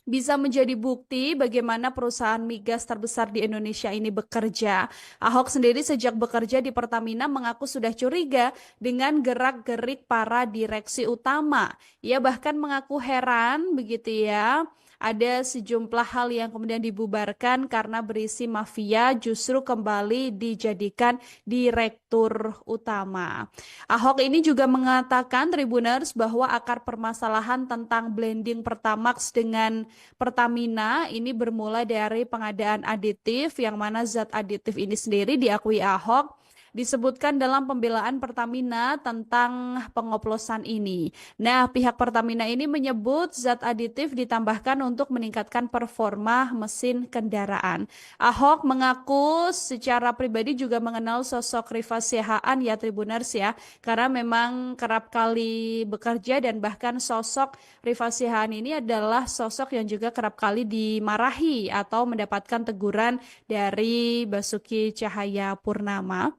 bisa menjadi bukti bagaimana perusahaan migas terbesar di Indonesia ini bekerja. Ahok sendiri sejak bekerja di Pertamina mengaku sudah curiga dengan gerak-gerik para direksi utama. Ia bahkan mengaku heran begitu ya. Ada sejumlah hal yang kemudian dibubarkan karena berisi mafia justru kembali dijadikan direktur utama. Ahok ini juga mengatakan Tribuners bahwa akar permasalahan tentang blending Pertamax dengan Pertamina ini bermula dari pengadaan aditif yang mana zat aditif ini sendiri diakui Ahok disebutkan dalam pembelaan Pertamina tentang pengoplosan ini. Nah, pihak Pertamina ini menyebut zat aditif ditambahkan untuk meningkatkan performa mesin kendaraan. Ahok mengaku secara pribadi juga mengenal sosok Rifa Siahaan ya Tribuners ya, karena memang kerap kali bekerja dan bahkan sosok Rifa Siahaan ini adalah sosok yang juga kerap kali dimarahi atau mendapatkan teguran dari Basuki Cahayapurnama.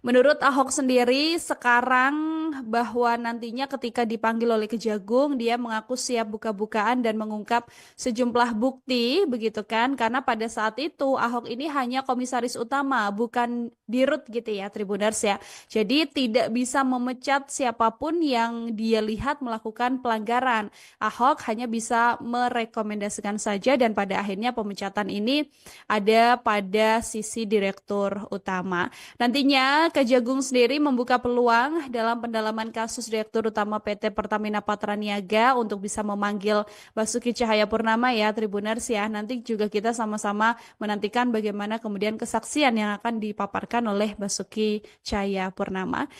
Menurut Ahok sendiri sekarang bahwa nantinya ketika dipanggil oleh Kejagung dia mengaku siap buka-bukaan dan mengungkap sejumlah bukti begitu kan karena pada saat itu Ahok ini hanya komisaris utama bukan dirut gitu ya Tribuners ya. Jadi tidak bisa memecat siapapun yang dia lihat melakukan pelanggaran. Ahok hanya bisa merekomendasikan saja dan pada akhirnya pemecatan ini ada pada sisi direktur utama. Nantinya Kejagung sendiri membuka peluang dalam pendalaman kasus Direktur Utama PT Pertamina Patraniaga untuk bisa memanggil Basuki Cahayapurnama ya Tribuners ya. Nanti juga kita sama-sama menantikan bagaimana kemudian kesaksian yang akan dipaparkan oleh Basuki Cahayapurnama.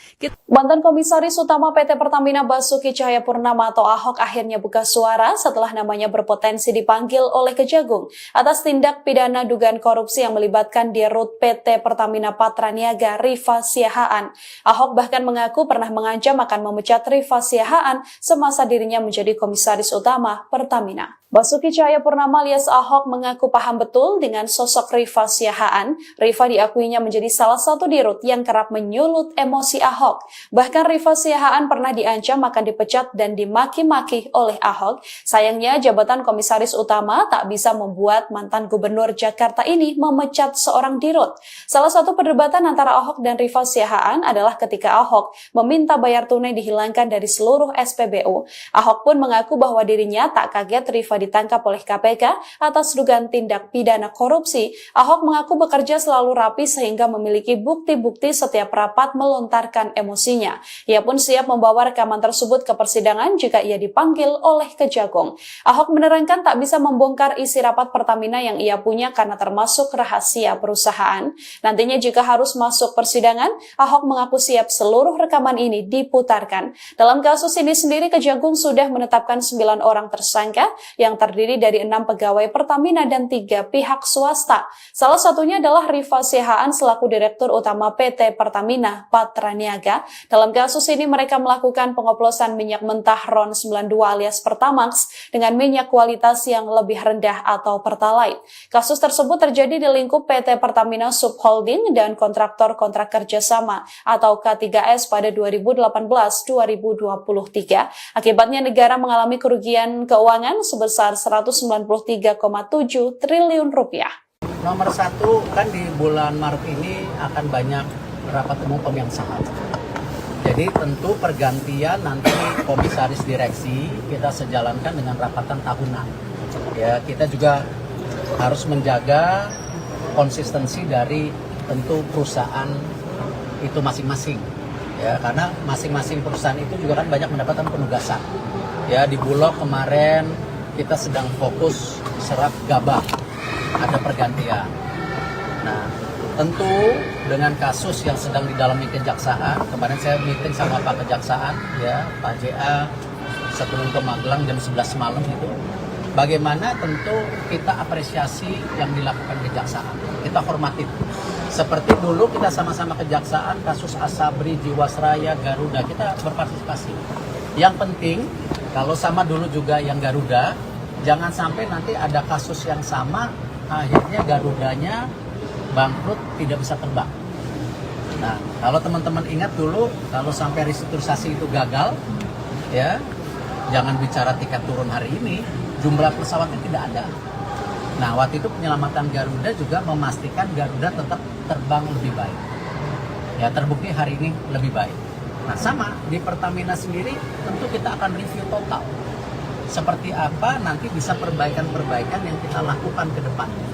Mantan Komisaris Utama PT Pertamina Basuki Cahayapurnama atau Ahok akhirnya buka suara setelah namanya berpotensi dipanggil oleh Kejagung atas tindak pidana dugaan korupsi yang melibatkan Dirut PT Pertamina Patraniaga Rifa Siahaan. Ahok bahkan mengaku pernah mengancam akan memecat Rifa Siahaan semasa dirinya menjadi komisaris utama Pertamina. Basuki Cahayapurnama alias Ahok mengaku paham betul dengan sosok Rifa Siahaan. Rifa diakuinya menjadi salah satu dirut yang kerap menyulut emosi Ahok. Bahkan Rifa Siahaan pernah diancam akan dipecat dan dimaki-maki oleh Ahok. Sayangnya jabatan komisaris utama tak bisa membuat mantan gubernur Jakarta ini memecat seorang dirut. Salah satu perdebatan antara Ahok dan Rifa Siahaan adalah ketika Ahok meminta bayar tunai dihilangkan dari seluruh SPBU. Ahok pun mengaku bahwa dirinya tak kaget Rifa ditangkap oleh KPK atas dugaan tindak pidana korupsi. Ahok mengaku bekerja selalu rapi sehingga memiliki bukti-bukti setiap rapat melontarkan emosinya. Ia pun siap membawa rekaman tersebut ke persidangan jika ia dipanggil oleh Kejagung. Ahok menerangkan tak bisa membongkar isi rapat Pertamina yang ia punya karena termasuk rahasia perusahaan. Nantinya jika harus masuk persidangan, Ahok mengaku siap seluruh rekaman ini diputarkan. Dalam kasus ini sendiri Kejagung sudah menetapkan 9 orang tersangka yang terdiri dari 6 pegawai Pertamina dan 3 pihak swasta. Salah satunya adalah Rifa Siahaan selaku Direktur Utama PT Pertamina Patraniaga. Dalam kasus ini mereka melakukan pengoplosan minyak mentah RON 92 alias Pertamax dengan minyak kualitas yang lebih rendah atau Pertalite. Kasus tersebut terjadi di lingkup PT Pertamina Subholding dan kontraktor-kontrak kerjasama atau K3S pada 2018-2023. Akibatnya negara mengalami kerugian keuangan sebesar 193,7 triliun rupiah. Nomor satu, kan di bulan Maret ini akan banyak rapat umum pemegang saham. Jadi tentu pergantian nanti komisaris direksi kita sejalankan dengan rapatan tahunan. Ya, kita juga harus menjaga konsistensi dari tentu perusahaan itu masing-masing. Ya, karena masing-masing perusahaan itu juga kan banyak mendapatkan penugasan. Ya, di Bulog kemarin kita sedang fokus serap gabah, ada pergantian. Nah, tentu dengan kasus yang sedang didalami kejaksaan, kemarin saya meeting sama Pak Kejaksaan, ya Pak JA, sebelum ke Magelang jam 11 malam itu, bagaimana tentu kita apresiasi yang dilakukan kejaksaan, kita hormati. Seperti dulu kita sama-sama kejaksaan, kasus Asabri, Jiwasraya, Garuda, kita berpartisipasi. Yang penting, kalau sama dulu juga yang Garuda, jangan sampai nanti ada kasus yang sama, akhirnya Garudanya bangkrut, tidak bisa terbang. Nah, kalau teman-teman ingat dulu, kalau sampai restrukturisasi itu gagal, ya, jangan bicara tiket turun hari ini, jumlah pesawatnya tidak ada. Nah, waktu itu penyelamatan Garuda juga memastikan Garuda tetap terbang lebih baik. Ya, terbukti hari ini lebih baik. Nah, sama di Pertamina sendiri tentu kita akan review total. Seperti apa nanti bisa perbaikan-perbaikan yang kita lakukan ke depannya.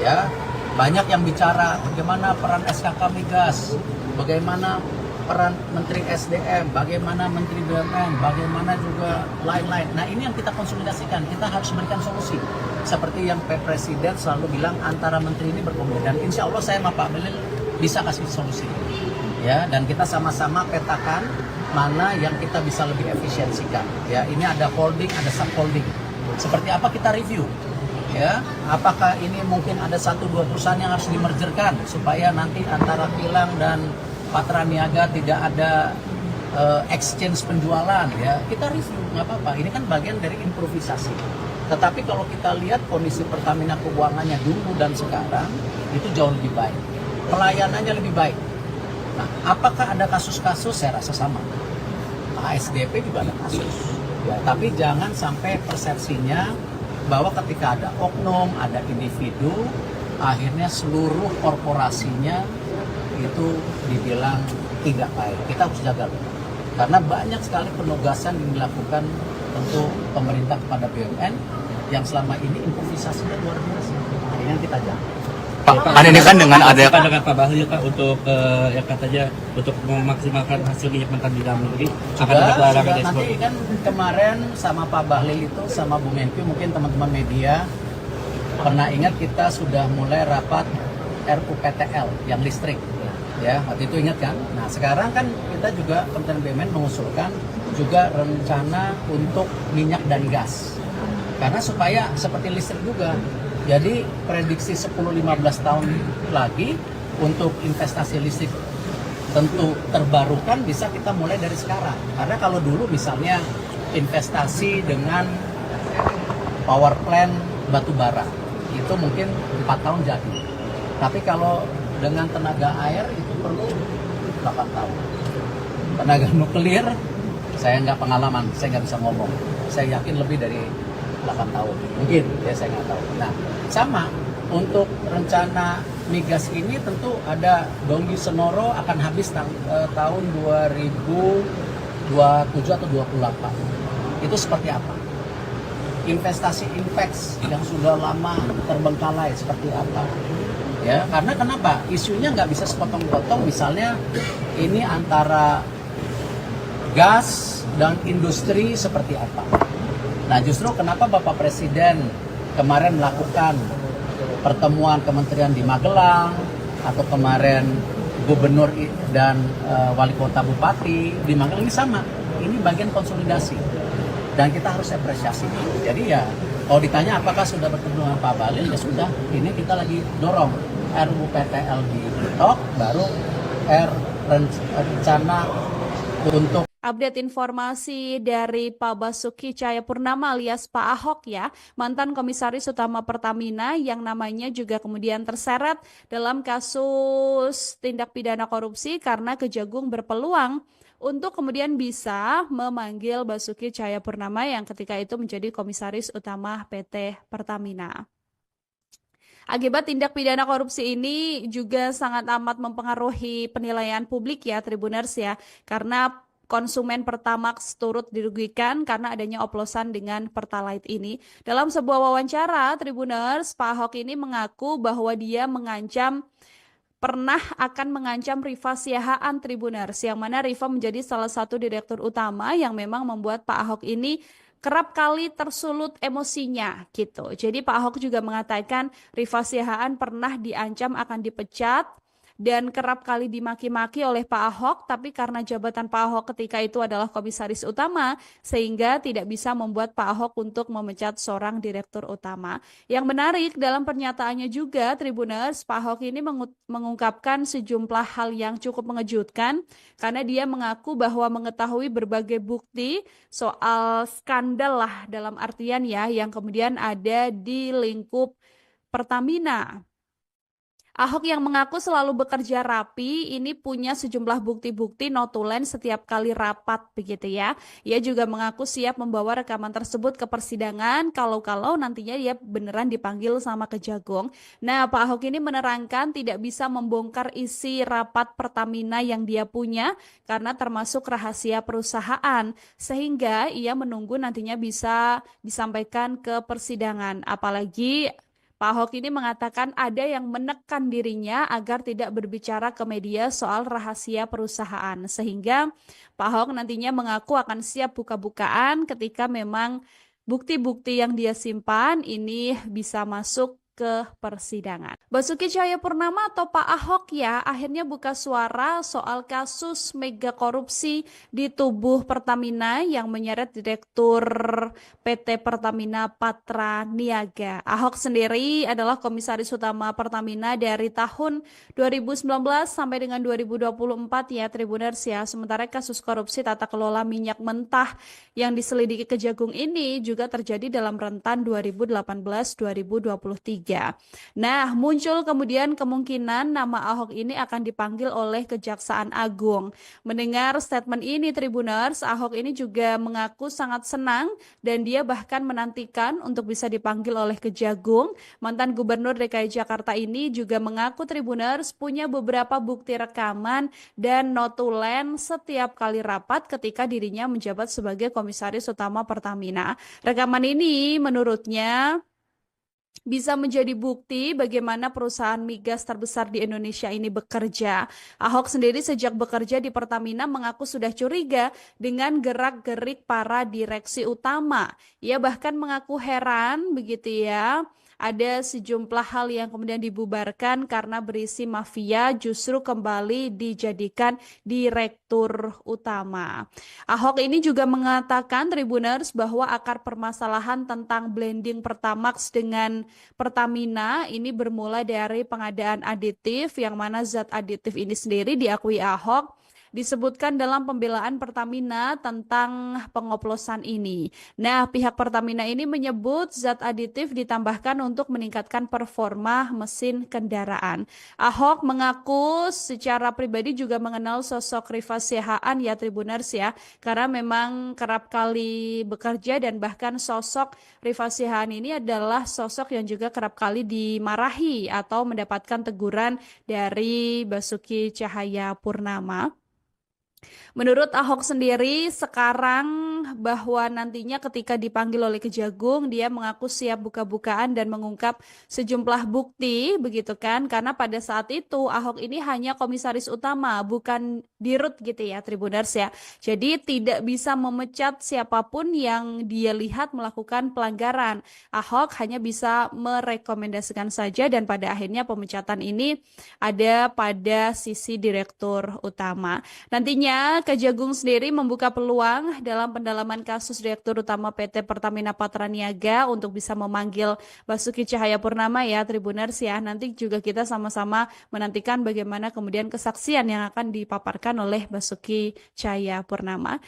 Ya, banyak yang bicara bagaimana peran SKK Migas, bagaimana peran Menteri SDM, bagaimana Menteri BUMN, bagaimana juga lain-lain. Nah, ini yang kita konsolidasikan, kita harus berikan solusi. Seperti yang Pak Presiden selalu bilang antara menteri ini berkomunikasi, dan insya Allah saya sama Pak Belil bisa kasih solusi. Ya, dan kita sama-sama petakan mana yang kita bisa lebih efisiensikan. Ya, ini ada holding, ada subholding. Seperti apa kita review. Ya, apakah ini mungkin ada 1-2 perusahaan yang harus dimergerkan supaya nanti antara Kilang dan Patraniaga tidak ada exchange penjualan. Ya, kita review, nggak apa-apa. Ini kan bagian dari improvisasi. Tetapi kalau kita lihat kondisi Pertamina keuangannya dulu dan sekarang itu jauh lebih baik. Pelayanannya lebih baik. Nah, apakah ada kasus-kasus? Saya rasa sama. ASDP juga ada kasus. Ya, tapi jangan sampai persepsinya bahwa ketika ada oknum, ada individu, akhirnya seluruh korporasinya itu dibilang tidak baik. Kita harus jaga loh. Karena banyak sekali penugasan yang dilakukan untuk pemerintah kepada BUMN yang selama ini improvisasinya luar biasa. Nah, ini yang kita jaga. Pak, kan ini kan dengan ada Apa dengan Pak Bahlil Pak untuk yang katanya untuk memaksimalkan hasil minyak mentah di dalam negeri akan ada larangan ekspor. Nanti kan kemarin sama Pak Bahlil itu sama Bu Menkyu, mungkin teman-teman media pernah ingat kita sudah mulai rapat RUPTL yang listrik. Ya, waktu itu ingat kan? Nah, sekarang kan kita juga Kementerian BUMN mengusulkan juga rencana untuk minyak dan gas. Karena supaya seperti listrik juga. Jadi prediksi 10-15 tahun lagi untuk investasi listrik tentu terbarukan bisa kita mulai dari sekarang. Karena kalau dulu misalnya investasi dengan power plant batu bara itu mungkin 4 tahun jadi. Tapi kalau dengan tenaga air itu perlu 8 tahun. Tenaga nuklir saya nggak pengalaman, saya nggak bisa ngomong. Saya yakin lebih dari 8 tahun. Mungkin, ya saya nggak tahu. Nah, sama untuk rencana migas ini tentu ada Dongyu Senoro akan habis tahun 2027 atau 28. Itu seperti apa? Investasi Inpex yang sudah lama terbengkalai seperti apa? Ya, karena kenapa? Isunya nggak bisa sepotong-potong. Misalnya ini antara gas dan industri seperti apa? Nah, justru kenapa Bapak Presiden kemarin melakukan pertemuan kementerian di Magelang atau kemarin gubernur dan wali kota bupati di Magelang ini sama. Ini bagian konsolidasi dan kita harus apresiasi. Jadi ya, kalau ditanya apakah sudah bertemu dengan Pak Bahlil, ya sudah. Ini kita lagi dorong RUPTL di TikTok, baru rencana untuk Update informasi dari Pak Basuki Cahayapurnama alias Pak Ahok ya, mantan Komisaris Utama Pertamina yang namanya juga kemudian terseret dalam kasus tindak pidana korupsi karena Kejagung berpeluang untuk kemudian bisa memanggil Basuki Cahayapurnama yang ketika itu menjadi Komisaris Utama PT Pertamina. Akibat tindak pidana korupsi ini juga sangat amat mempengaruhi penilaian publik ya Tribuners ya, karena konsumen Pertamax turut dirugikan karena adanya oplosan dengan Pertalite ini. Dalam sebuah wawancara, Tribuners, Pak Ahok ini mengaku bahwa dia pernah akan mengancam Rifa Siahaan Tribuners, yang mana Rifa menjadi salah satu direktur utama yang memang membuat Pak Ahok ini kerap kali tersulut emosinya gitu. Jadi Pak Ahok juga mengatakan Rifa Siahaan pernah diancam akan dipecat dan kerap kali dimaki-maki oleh Pak Ahok, tapi karena jabatan Pak Ahok ketika itu adalah komisaris utama, sehingga tidak bisa membuat Pak Ahok untuk memecat seorang direktur utama. Yang menarik dalam pernyataannya juga, Tribuners, Pak Ahok ini mengungkapkan sejumlah hal yang cukup mengejutkan, karena dia mengaku bahwa mengetahui berbagai bukti soal skandal lah dalam artian ya, yang kemudian ada di lingkup Pertamina. Ahok yang mengaku selalu bekerja rapi, ini punya sejumlah bukti-bukti notulen setiap kali rapat begitu ya. Ia juga mengaku siap membawa rekaman tersebut ke persidangan kalau nantinya dia beneran dipanggil sama Kejagung. Nah, Pak Ahok ini menerangkan tidak bisa membongkar isi rapat Pertamina yang dia punya karena termasuk rahasia perusahaan, sehingga ia menunggu nantinya bisa disampaikan ke persidangan. Apalagi Pak Ahok ini mengatakan ada yang menekan dirinya agar tidak berbicara ke media soal rahasia perusahaan. Sehingga Pak Ahok nantinya mengaku akan siap buka-bukaan ketika memang bukti-bukti yang dia simpan ini bisa masuk ke persidangan. Basuki Cahayapurnama atau Pak Ahok ya akhirnya buka suara soal kasus mega korupsi di tubuh Pertamina yang menyeret Direktur PT Pertamina Patra Niaga. Ahok sendiri adalah Komisaris Utama Pertamina dari tahun 2019 sampai dengan 2024 ya Tribuners ya. Sementara kasus korupsi tata kelola minyak mentah yang diselidiki Kejagung ini juga terjadi dalam rentan 2018-2023. Nah, muncul kemudian kemungkinan nama Ahok ini akan dipanggil oleh Kejaksaan Agung. Mendengar statement ini Tribuners, Ahok ini juga mengaku sangat senang dan dia bahkan menantikan untuk bisa dipanggil oleh Kejagung. Mantan Gubernur DKI Jakarta ini juga mengaku Tribuners punya beberapa bukti rekaman dan notulen setiap kali rapat ketika dirinya menjabat sebagai Komisaris Utama Pertamina. Rekaman ini menurutnya bisa menjadi bukti bagaimana perusahaan migas terbesar di Indonesia ini bekerja. Ahok sendiri sejak bekerja di Pertamina mengaku sudah curiga dengan gerak-gerik para direksi utama. Ia bahkan mengaku heran begitu ya. Ada sejumlah hal yang kemudian dibubarkan karena berisi mafia justru kembali dijadikan direktur utama. Ahok ini juga mengatakan Tribuners bahwa akar permasalahan tentang blending Pertamax dengan Pertamina ini bermula dari pengadaan aditif yang mana zat aditif ini sendiri diakui Ahok disebutkan dalam pembelaan Pertamina tentang pengoplosan ini. Nah, pihak Pertamina ini menyebut zat aditif ditambahkan untuk meningkatkan performa mesin kendaraan. Ahok mengaku secara pribadi juga mengenal sosok Rifa Siahaan ya Tribuners ya, karena memang kerap kali bekerja dan bahkan sosok Rifa Siahaan ini adalah sosok yang juga kerap kali dimarahi atau mendapatkan teguran dari Basuki Cahayapurnama. Menurut Ahok sendiri sekarang bahwa nantinya ketika dipanggil oleh Kejagung dia mengaku siap buka-bukaan dan mengungkap sejumlah bukti begitu kan, karena pada saat itu Ahok ini hanya komisaris utama bukan dirut gitu ya Tribuners ya. Jadi tidak bisa memecat siapapun yang dia lihat melakukan pelanggaran. Ahok hanya bisa merekomendasikan saja dan pada akhirnya pemecatan ini ada pada sisi direktur utama. Nantinya Kejagung sendiri membuka peluang dalam pendalaman kasus Direktur Utama PT Pertamina Patraniaga untuk bisa memanggil Basuki Cahayapurnama ya Tribuners ya. Nanti juga kita sama-sama menantikan bagaimana kemudian kesaksian yang akan dipaparkan oleh Basuki Cahayapurnama.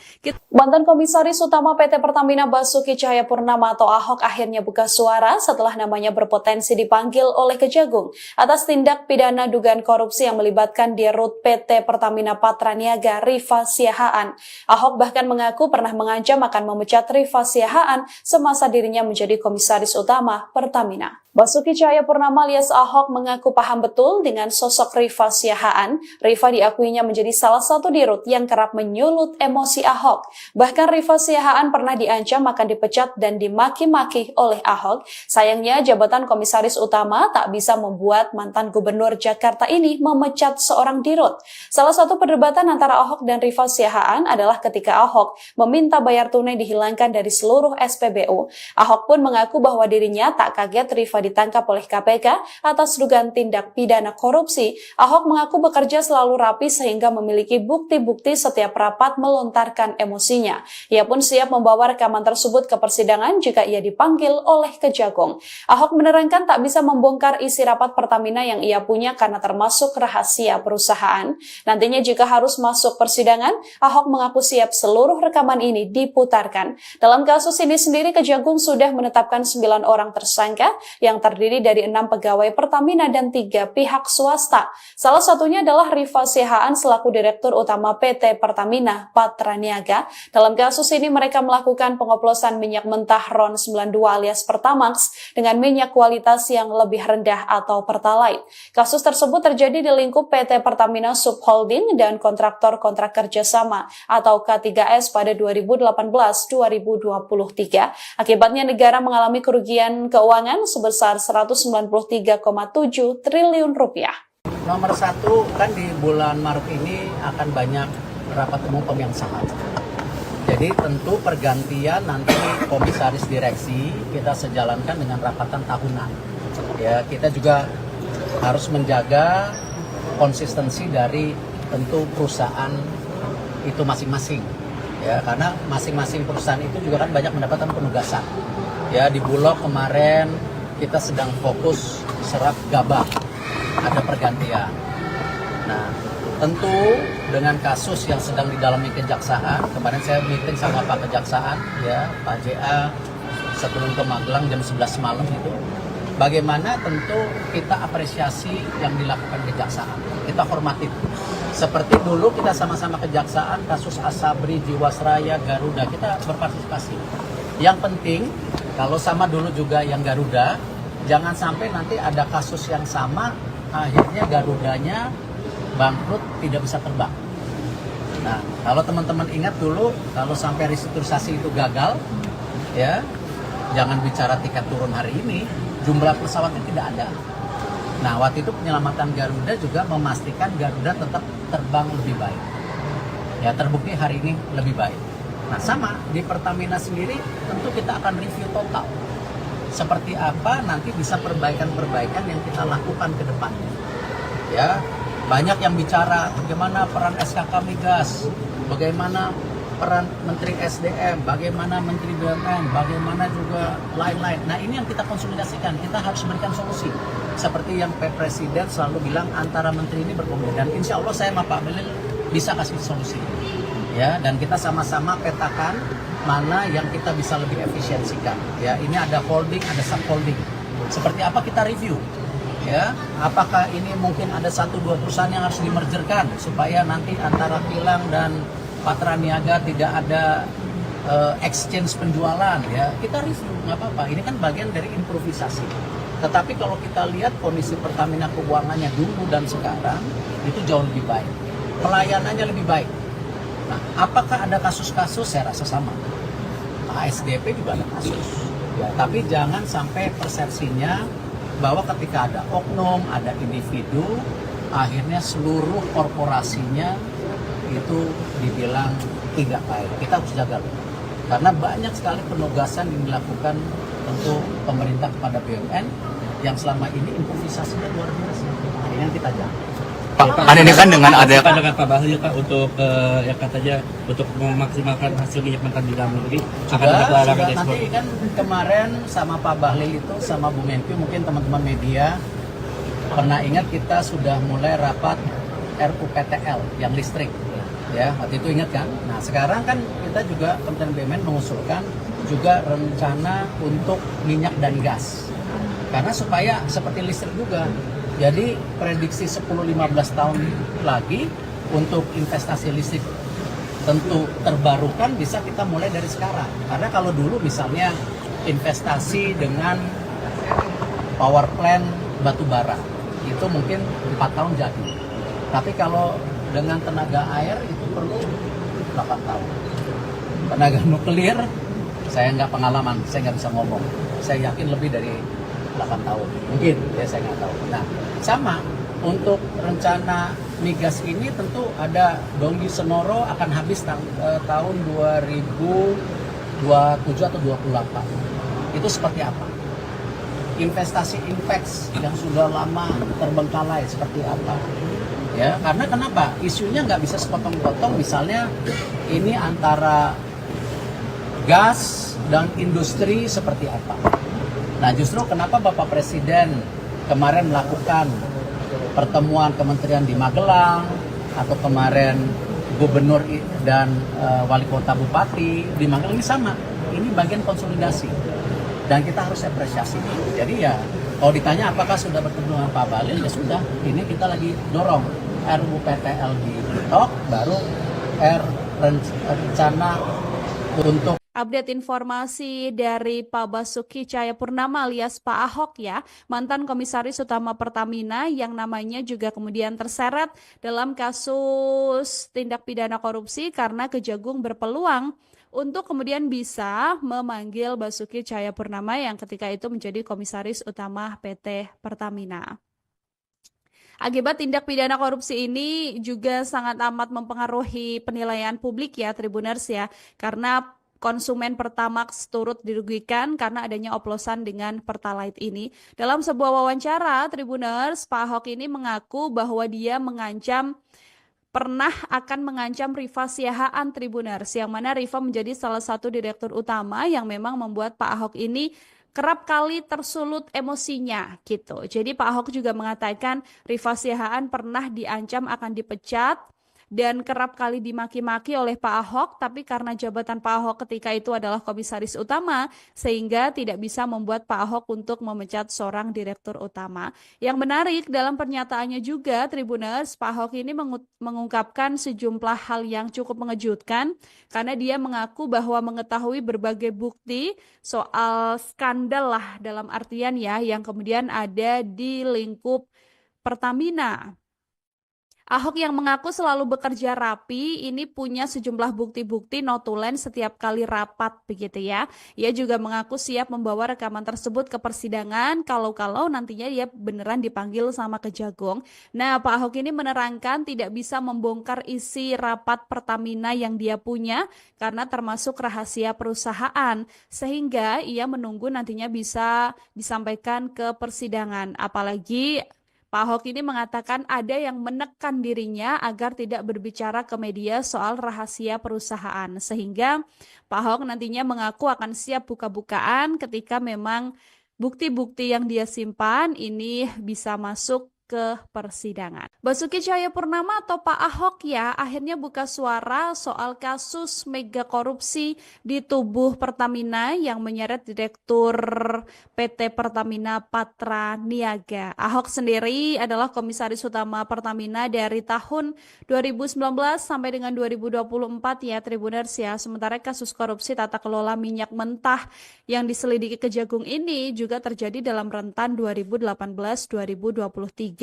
Mantan Komisaris Utama PT Pertamina Basuki Cahayapurnama atau Ahok akhirnya buka suara setelah namanya berpotensi dipanggil oleh Kejagung atas tindak pidana dugaan korupsi yang melibatkan Dirut PT Pertamina Patraniaga Rifa Siahaan. Ahok bahkan mengaku pernah mengancam akan memecat Rifa Siahaan semasa dirinya menjadi Komisaris Utama Pertamina. Basuki Cahayapurnama alias Ahok mengaku paham betul dengan sosok Rifa Siahaan. Rifa diakuinya menjadi salah satu dirut yang kerap menyulut emosi Ahok. Bahkan Rifa Siahaan pernah diancam akan dipecat dan dimaki-maki oleh Ahok. Sayangnya jabatan Komisaris Utama tak bisa membuat mantan Gubernur Jakarta ini memecat seorang dirut. Salah satu perdebatan antara Ahok dan Rifa Siahaan adalah ketika Ahok meminta bayar tunai dihilangkan dari seluruh SPBU. Ahok pun mengaku bahwa dirinya tak kaget Rifa ditangkap oleh KPK atas dugaan tindak pidana korupsi. Ahok mengaku bekerja selalu rapi sehingga memiliki bukti-bukti setiap rapat melontarkan emosinya. Ia pun siap membawa rekaman tersebut ke persidangan jika ia dipanggil oleh Kejagung. Ahok menerangkan tak bisa membongkar isi rapat Pertamina yang ia punya karena termasuk rahasia perusahaan. Nantinya jika harus masuk persidangan, Ahok mengaku siap seluruh rekaman ini diputarkan. Dalam kasus ini sendiri Kejagung sudah menetapkan 9 orang tersangka yang terdiri dari 6 pegawai Pertamina dan 3 pihak swasta. Salah satunya adalah Rifa Siahaan selaku Direktur Utama PT Pertamina Patraniaga. Dalam kasus ini mereka melakukan pengoplosan minyak mentah RON 92 alias Pertamax dengan minyak kualitas yang lebih rendah atau Pertalite. Kasus tersebut terjadi di lingkup PT Pertamina Subholding dan kontraktor-kontrak kerjasama atau K3S pada 2018-2023. Akibatnya negara mengalami kerugian keuangan sebesar 193,7 triliun rupiah. Nomor satu, kan di bulan Maret ini akan banyak rapat umum pemegang saham. Jadi tentu pergantian nanti komisaris direksi kita sejalankan dengan rapatan tahunan. Ya, kita juga harus menjaga konsistensi dari tentu perusahaan itu masing-masing. Ya, karena masing-masing perusahaan itu juga kan banyak mendapatkan penugasan. Ya, di Bulog kemarin kita sedang fokus serap gabah, ada pergantian. Nah, tentu dengan kasus yang sedang didalami kejaksaan, kemarin saya meeting sama Pak Kejaksaan, ya Pak JA sebelum ke Magelang jam 11 malam itu, bagaimana tentu kita apresiasi yang dilakukan kejaksaan. Kita hormati. Seperti dulu kita sama-sama kejaksaan, kasus Asabri, Jiwasraya, Garuda, kita berpartisipasi. Yang penting, kalau sama dulu juga yang Garuda, jangan sampai nanti ada kasus yang sama, akhirnya Garudanya bangkrut, tidak bisa terbang. Nah, kalau teman-teman ingat dulu, kalau sampai restrukturisasi itu gagal, ya, jangan bicara tiket turun hari ini, jumlah pesawatnya tidak ada. Nah, waktu itu penyelamatan Garuda juga memastikan Garuda tetap terbang lebih baik. Ya, terbukti hari ini lebih baik. Nah, sama di Pertamina sendiri, tentu kita akan review total. Seperti apa nanti bisa perbaikan-perbaikan yang kita lakukan ke depannya. Ya, banyak yang bicara bagaimana peran SKK Migas, bagaimana peran Menteri SDM, bagaimana Menteri BUMN, bagaimana juga lain-lain. Nah, ini yang kita konsolidasikan, kita harus berikan solusi. Seperti yang Pak Presiden selalu bilang, antara menteri ini berkomunikasi. Dan insya Allah saya sama Pak Belil bisa kasih solusi. Ya, dan kita sama-sama petakan mana yang kita bisa lebih efisiensikan. Ya, ini ada holding, ada subholding. Seperti apa kita review. Ya, apakah ini mungkin ada 1-2 perusahaan yang harus dimergerkan supaya nanti antara Kilang dan Patra Niaga tidak ada exchange penjualan, ya kita review, nggak apa-apa. Ini kan bagian dari improvisasi. Tetapi kalau kita lihat kondisi Pertamina keuangannya dulu dan sekarang itu jauh lebih baik, pelayanannya lebih baik. Nah, apakah ada kasus-kasus? Saya rasa sama. ASDP juga ada kasus. Ya, tapi jangan sampai persepsinya bahwa ketika ada oknum, ada individu, akhirnya seluruh korporasinya itu dibilang tidak baik. Kita harus jaga. Karena banyak sekali penugasan yang dilakukan untuk pemerintah kepada BUMN yang selama ini improvisasinya luar biasa. Nah, ini yang kita jaga. Pak, kan ini kan dengan ada dengan Pak Bahlil Pak untuk ya katanya untuk memaksimalkan hasil minyak mentah di dalam negeri akan ada pelarangan ekspor. Nanti kan kemarin sama Pak Bahlil itu sama Bu Menkyu, mungkin teman-teman media pernah ingat kita sudah mulai rapat RUPTL yang listrik. Ya, waktu itu ingat kan? Nah, sekarang kan kita juga Kementerian BUMN mengusulkan juga rencana untuk minyak dan gas. Karena supaya seperti listrik juga. Jadi prediksi 10-15 tahun lagi untuk investasi listrik tentu terbarukan bisa kita mulai dari sekarang. Karena kalau dulu misalnya investasi dengan power plant batu bara itu mungkin 4 tahun jadi. Tapi kalau dengan tenaga air itu perlu 8 tahun. Tenaga nuklir saya nggak pengalaman, saya nggak bisa ngomong. Saya yakin lebih dari 8 tahun. Mungkin, ya saya nggak tahu. Nah, sama untuk rencana migas ini tentu ada Donggi Senoro akan habis tahun 2027 atau 28. Itu seperti apa? Investasi Inpex yang sudah lama terbengkalai seperti apa? Ya, karena kenapa? Isunya nggak bisa sepotong-potong. Misalnya ini antara gas dan industri seperti apa? Nah, justru kenapa Bapak Presiden kemarin melakukan pertemuan kementerian di Magelang atau kemarin gubernur dan wali kota bupati di Magelang ini sama. Ini bagian konsolidasi dan kita harus apresiasi. Jadi ya, kalau ditanya apakah sudah bertemu dengan Pak Bahlil, ya sudah. Ini kita lagi dorong RUPTL di TikTok, baru rencana untuk Update informasi dari Pak Basuki Cahayapurnama alias Pak Ahok ya, mantan Komisaris Utama Pertamina yang namanya juga kemudian terseret dalam kasus tindak pidana korupsi karena Kejagung berpeluang untuk kemudian bisa memanggil Basuki Cahayapurnama yang ketika itu menjadi Komisaris Utama PT Pertamina. Akibat tindak pidana korupsi ini juga sangat amat mempengaruhi penilaian publik ya Tribuners ya, karena konsumen Pertamax turut dirugikan karena adanya oplosan dengan Pertalite ini. Dalam sebuah wawancara, Tribuners, Pak Ahok ini mengaku bahwa dia pernah akan mengancam Rifa Siahaan Tribuners, yang mana Rifa menjadi salah satu direktur utama yang memang membuat Pak Ahok ini kerap kali tersulut emosinya gitu. Jadi Pak Ahok juga mengatakan Rifa Siahaan pernah diancam akan dipecat dan kerap kali dimaki-maki oleh Pak Ahok, tapi karena jabatan Pak Ahok ketika itu adalah komisaris utama, sehingga tidak bisa membuat Pak Ahok untuk memecat seorang direktur utama. Yang menarik dalam pernyataannya juga, Tribuners, Pak Ahok ini mengungkapkan sejumlah hal yang cukup mengejutkan karena dia mengaku bahwa mengetahui berbagai bukti soal skandal lah dalam artian ya yang kemudian ada di lingkup Pertamina. Ahok yang mengaku selalu bekerja rapi ini punya sejumlah bukti-bukti notulen setiap kali rapat begitu ya. Ia juga mengaku siap membawa rekaman tersebut ke persidangan kalau nantinya dia beneran dipanggil sama Kejagung. Nah, Pak Ahok ini menerangkan tidak bisa membongkar isi rapat Pertamina yang dia punya karena termasuk rahasia perusahaan sehingga ia menunggu nantinya bisa disampaikan ke persidangan. Apalagi Pak Ahok ini mengatakan ada yang menekan dirinya agar tidak berbicara ke media soal rahasia perusahaan. Sehingga Pak Ahok nantinya mengaku akan siap buka-bukaan ketika memang bukti-bukti yang dia simpan ini bisa masuk ke persidangan. Basuki Cahayapurnama atau Pak Ahok ya akhirnya buka suara soal kasus mega korupsi di tubuh Pertamina yang menyeret Direktur PT Pertamina Patra Niaga. Ahok sendiri adalah komisaris utama Pertamina dari tahun 2019 sampai dengan 2024 ya Tribuners ya. Sementara kasus korupsi tata kelola minyak mentah yang diselidiki Kejagung ini juga terjadi dalam rentan 2018-2023.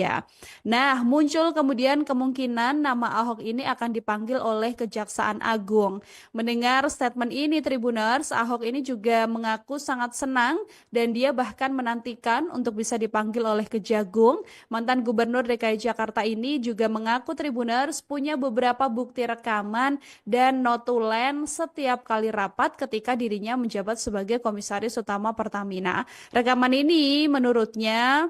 Nah, muncul kemudian kemungkinan nama Ahok ini akan dipanggil oleh Kejaksaan Agung. Mendengar statement ini Tribuners, Ahok ini juga mengaku sangat senang dan dia bahkan menantikan untuk bisa dipanggil oleh Kejagung. Mantan Gubernur DKI Jakarta ini juga mengaku Tribuners punya beberapa bukti rekaman dan notulen setiap kali rapat ketika dirinya menjabat sebagai komisaris utama Pertamina. Rekaman ini menurutnya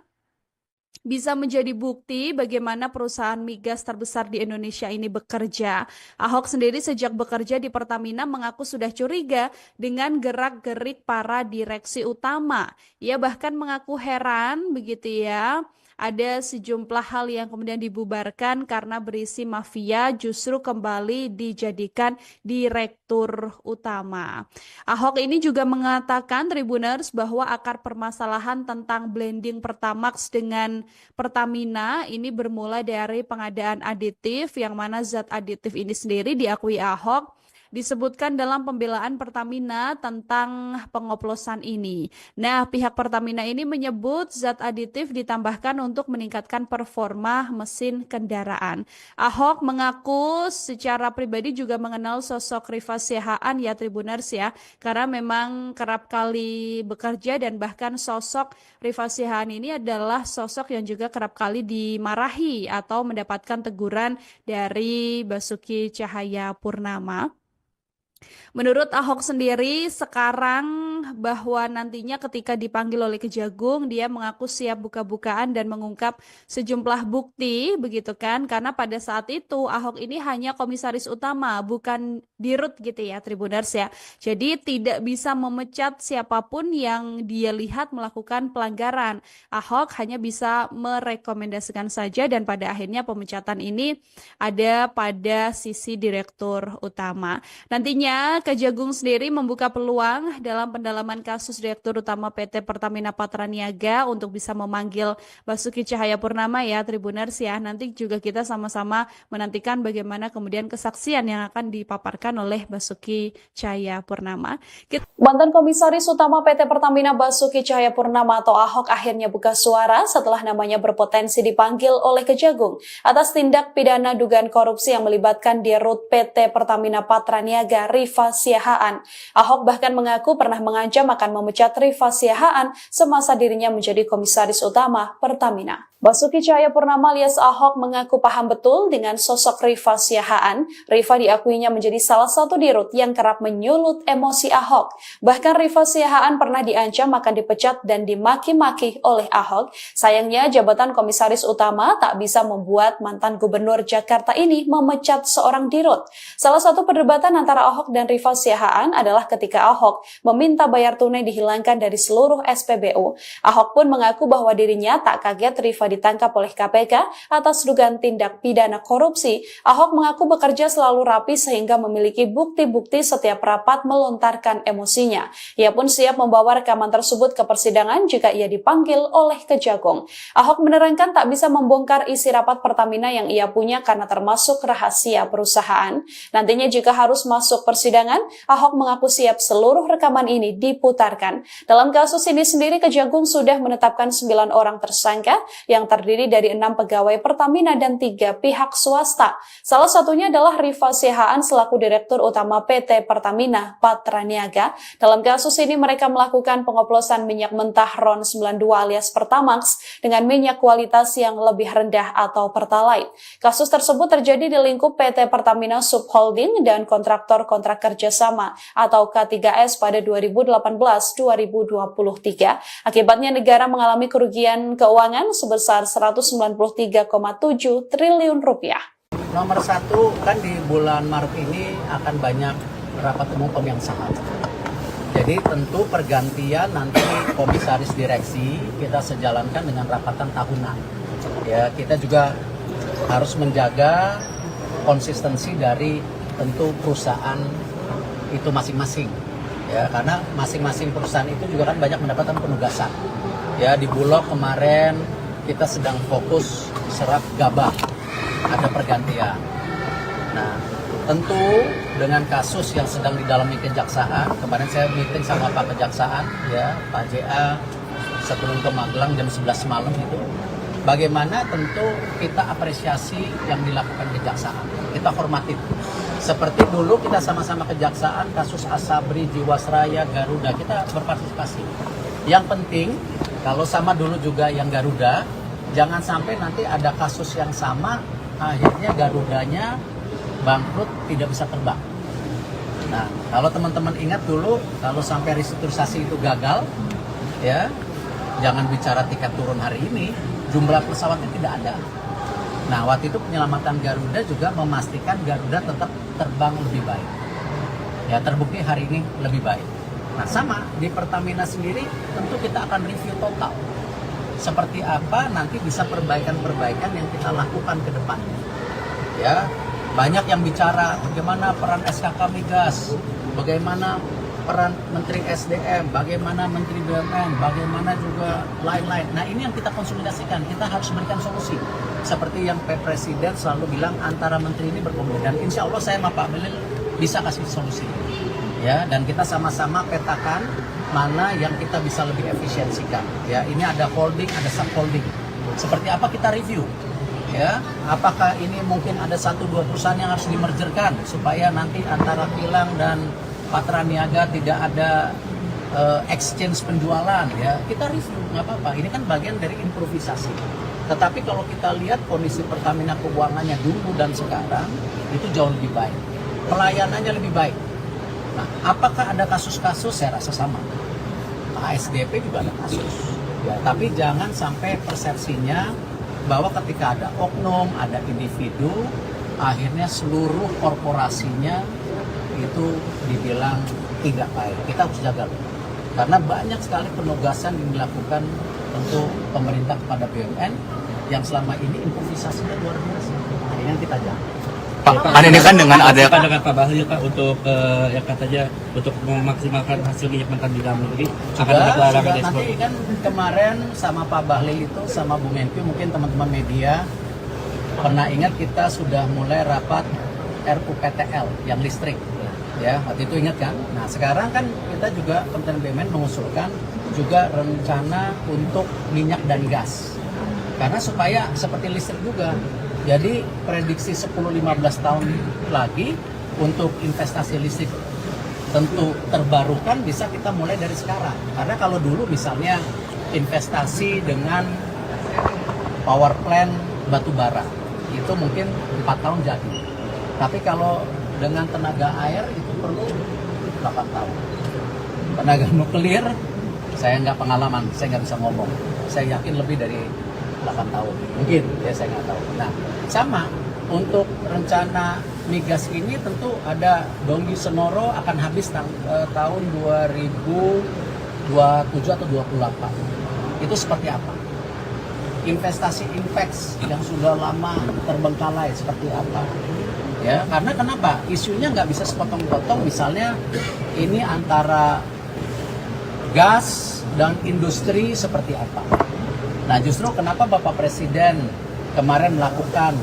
bisa menjadi bukti bagaimana perusahaan migas terbesar di Indonesia ini bekerja. Ahok sendiri sejak bekerja di Pertamina mengaku sudah curiga dengan gerak-gerik para direksi utama. Ia bahkan mengaku heran begitu ya. Ada sejumlah hal yang kemudian dibubarkan karena berisi mafia justru kembali dijadikan direktur utama. Ahok ini juga mengatakan Tribuners bahwa akar permasalahan tentang blending Pertamax dengan Pertamina ini bermula dari pengadaan aditif yang mana zat aditif ini sendiri diakui Ahok disebutkan dalam pembelaan Pertamina tentang pengoplosan ini. Nah, pihak Pertamina ini menyebut zat aditif ditambahkan untuk meningkatkan performa mesin kendaraan. Ahok mengaku secara pribadi juga mengenal sosok Rifa Siahaan ya Tribuners ya, karena memang kerap kali bekerja dan bahkan sosok Rifa Siahaan ini adalah sosok yang juga kerap kali dimarahi atau mendapatkan teguran dari Basuki Cahayapurnama. Menurut Ahok sendiri sekarang bahwa nantinya ketika dipanggil oleh Kejagung dia mengaku siap buka-bukaan dan mengungkap sejumlah bukti begitu kan karena pada saat itu Ahok ini hanya komisaris utama bukan dirut gitu ya Tribuners ya. Jadi tidak bisa memecat siapapun yang dia lihat melakukan pelanggaran. Ahok hanya bisa merekomendasikan saja dan pada akhirnya pemecatan ini ada pada sisi direktur utama. Nantinya Kejagung sendiri membuka peluang dalam pendalaman kasus Direktur Utama PT Pertamina Patra Niaga untuk bisa memanggil Basuki Cahayapurnama ya Tribuners ya. Nanti juga kita sama-sama menantikan bagaimana kemudian kesaksian yang akan dipaparkan oleh Basuki Cahayapurnama. Mantan Komisaris Utama PT Pertamina Basuki Cahayapurnama atau Ahok akhirnya buka suara setelah namanya berpotensi dipanggil oleh Kejagung atas tindak pidana dugaan korupsi yang melibatkan Dirut PT Pertamina Patra Niaga Rifa Siahaan. Ahok bahkan mengaku pernah mengancam akan memecat Rifa Siahaan semasa dirinya menjadi komisaris utama Pertamina. Basuki Cahayapurnama alias Ahok mengaku paham betul dengan sosok Rifa Siahaan. Rifa diakuinya menjadi salah satu dirut yang kerap menyulut emosi Ahok. Bahkan Rifa Siahaan pernah diancam akan dipecat dan dimaki-maki oleh Ahok. Sayangnya jabatan komisaris utama tak bisa membuat mantan gubernur Jakarta ini memecat seorang dirut. Salah satu perdebatan antara Ahok dan Rifa Siahaan adalah ketika Ahok meminta bayar tunai dihilangkan dari seluruh SPBU. Ahok pun mengaku bahwa dirinya tak kaget Rifa ditangkap oleh KPK atas dugaan tindak pidana korupsi. Ahok mengaku bekerja selalu rapi sehingga memiliki bukti-bukti setiap rapat melontarkan emosinya. Ia pun siap membawa rekaman tersebut ke persidangan jika ia dipanggil oleh Kejagung. Ahok menerangkan tak bisa membongkar isi rapat Pertamina yang ia punya karena termasuk rahasia perusahaan. Nantinya jika harus masuk persidangan, Ahok mengaku siap seluruh rekaman ini diputarkan. Dalam kasus ini sendiri, Kejagung sudah menetapkan 9 orang tersangka yang terdiri dari 6 pegawai Pertamina dan 3 pihak swasta. Salah satunya adalah Rifa Siahaan selaku Direktur Utama PT Pertamina Patraniaga. Dalam kasus ini mereka melakukan pengoplosan minyak mentah RON 92 alias Pertamax dengan minyak kualitas yang lebih rendah atau Pertalite. Kasus tersebut terjadi di lingkup PT Pertamina Subholding dan kontraktor kontrak kerjasama atau K3S pada 2018-2023. Akibatnya negara mengalami kerugian keuangan sebesar 193,7 triliun rupiah. Nomor satu, kan di bulan Maret ini akan banyak rapat umum pemegang saham. Jadi tentu pergantian nanti komisaris direksi kita sejalankan dengan rapatan tahunan. Ya, kita juga harus menjaga konsistensi dari tentu perusahaan itu masing-masing. Ya, karena masing-masing perusahaan itu juga kan banyak mendapatkan penugasan. Ya, di Bulog kemarin kita sedang fokus serap gabah, ada pergantian. Nah, tentu dengan kasus yang sedang didalami kejaksaan, kemarin saya meeting sama Pak Kejaksaan, ya Pak JA sebelum ke Magelang jam 11 malam itu, bagaimana tentu kita apresiasi yang dilakukan kejaksaan, kita hormati. Seperti dulu kita sama-sama kejaksaan, kasus Asabri, Jiwasraya, Garuda, kita berpartisipasi. Yang penting, kalau sama dulu juga yang Garuda, jangan sampai nanti ada kasus yang sama, akhirnya Garudanya bangkrut, tidak bisa terbang. Nah, kalau teman-teman ingat dulu, kalau sampai restrukturisasi itu gagal, ya, jangan bicara tiket turun hari ini, jumlah pesawatnya tidak ada. Nah, waktu itu penyelamatan Garuda juga memastikan Garuda tetap terbang lebih baik. Ya, terbukti hari ini lebih baik. Nah, sama di Pertamina sendiri, tentu kita akan review total. Seperti apa nanti bisa perbaikan-perbaikan yang kita lakukan ke depannya. Ya, banyak yang bicara bagaimana peran SKK Migas, bagaimana peran Menteri SDM, bagaimana Menteri BUMN, bagaimana juga lain-lain. Nah, ini yang kita konsolidasikan, kita harus berikan solusi. Seperti yang Pak Presiden selalu bilang, antara menteri ini berkomunikasi. Dan insya Allah saya sama Pak Melil bisa kasih solusi. Ya, dan kita sama-sama petakan mana yang kita bisa lebih efisiensikan. Ya, ini ada holding, ada subholding. Seperti apa kita review. Ya, apakah ini mungkin ada 1-2 perusahaan yang harus dimergerkan supaya nanti antara Kilang dan Patraniaga tidak ada exchange penjualan, ya kita review, nggak apa-apa. Ini kan bagian dari improvisasi. Tetapi kalau kita lihat kondisi Pertamina keuangannya dulu dan sekarang itu jauh lebih baik, pelayanannya lebih baik. Nah, apakah ada kasus-kasus? Saya rasa sama. ASDP juga ada kasus. Ya, tapi jangan sampai persepsinya bahwa ketika ada oknum, ada individu, akhirnya seluruh korporasinya itu dibilang tidak baik. Kita harus jaga. Karena banyak sekali penugasan yang dilakukan untuk pemerintah kepada BUMN yang selama ini improvisasinya luar biasa. Nah, ini yang kita jaga. Pak, kan ini kan dengan ada dengan Pak Bahlil Pak untuk yang katanya untuk memaksimalkan hasil minyak mentah di dalam negeri akan ada larangan ekspor. Nanti kan kemarin sama Pak Bahlil itu sama Bu Menkyu, mungkin teman-teman media pernah ingat kita sudah mulai rapat RUPTL yang listrik. Ya, waktu itu ingat kan? Nah, sekarang kan kita juga Kementerian BUMN mengusulkan juga rencana untuk minyak dan gas. Karena supaya seperti listrik juga. Jadi prediksi 10-15 tahun lagi untuk investasi listrik tentu terbarukan bisa kita mulai dari sekarang. Karena kalau dulu misalnya investasi dengan power plant batu bara itu mungkin 4 tahun jadi. Tapi kalau dengan tenaga air itu perlu 8 tahun. Tenaga nuklir saya nggak pengalaman, saya nggak bisa ngomong. Saya yakin lebih dari 8 tahun, mungkin ya, saya nggak tahu. Nah, sama Untuk rencana migas ini tentu ada Donggi Senoro akan habis tahun 2027 atau 28. Itu seperti apa? Investasi Inpex yang sudah lama terbengkalai seperti apa? Ya, karena kenapa? Isunya nggak bisa sepotong-potong. Misalnya ini antara gas dan industri seperti apa? Nah, justru kenapa Bapak Presiden kemarin melakukan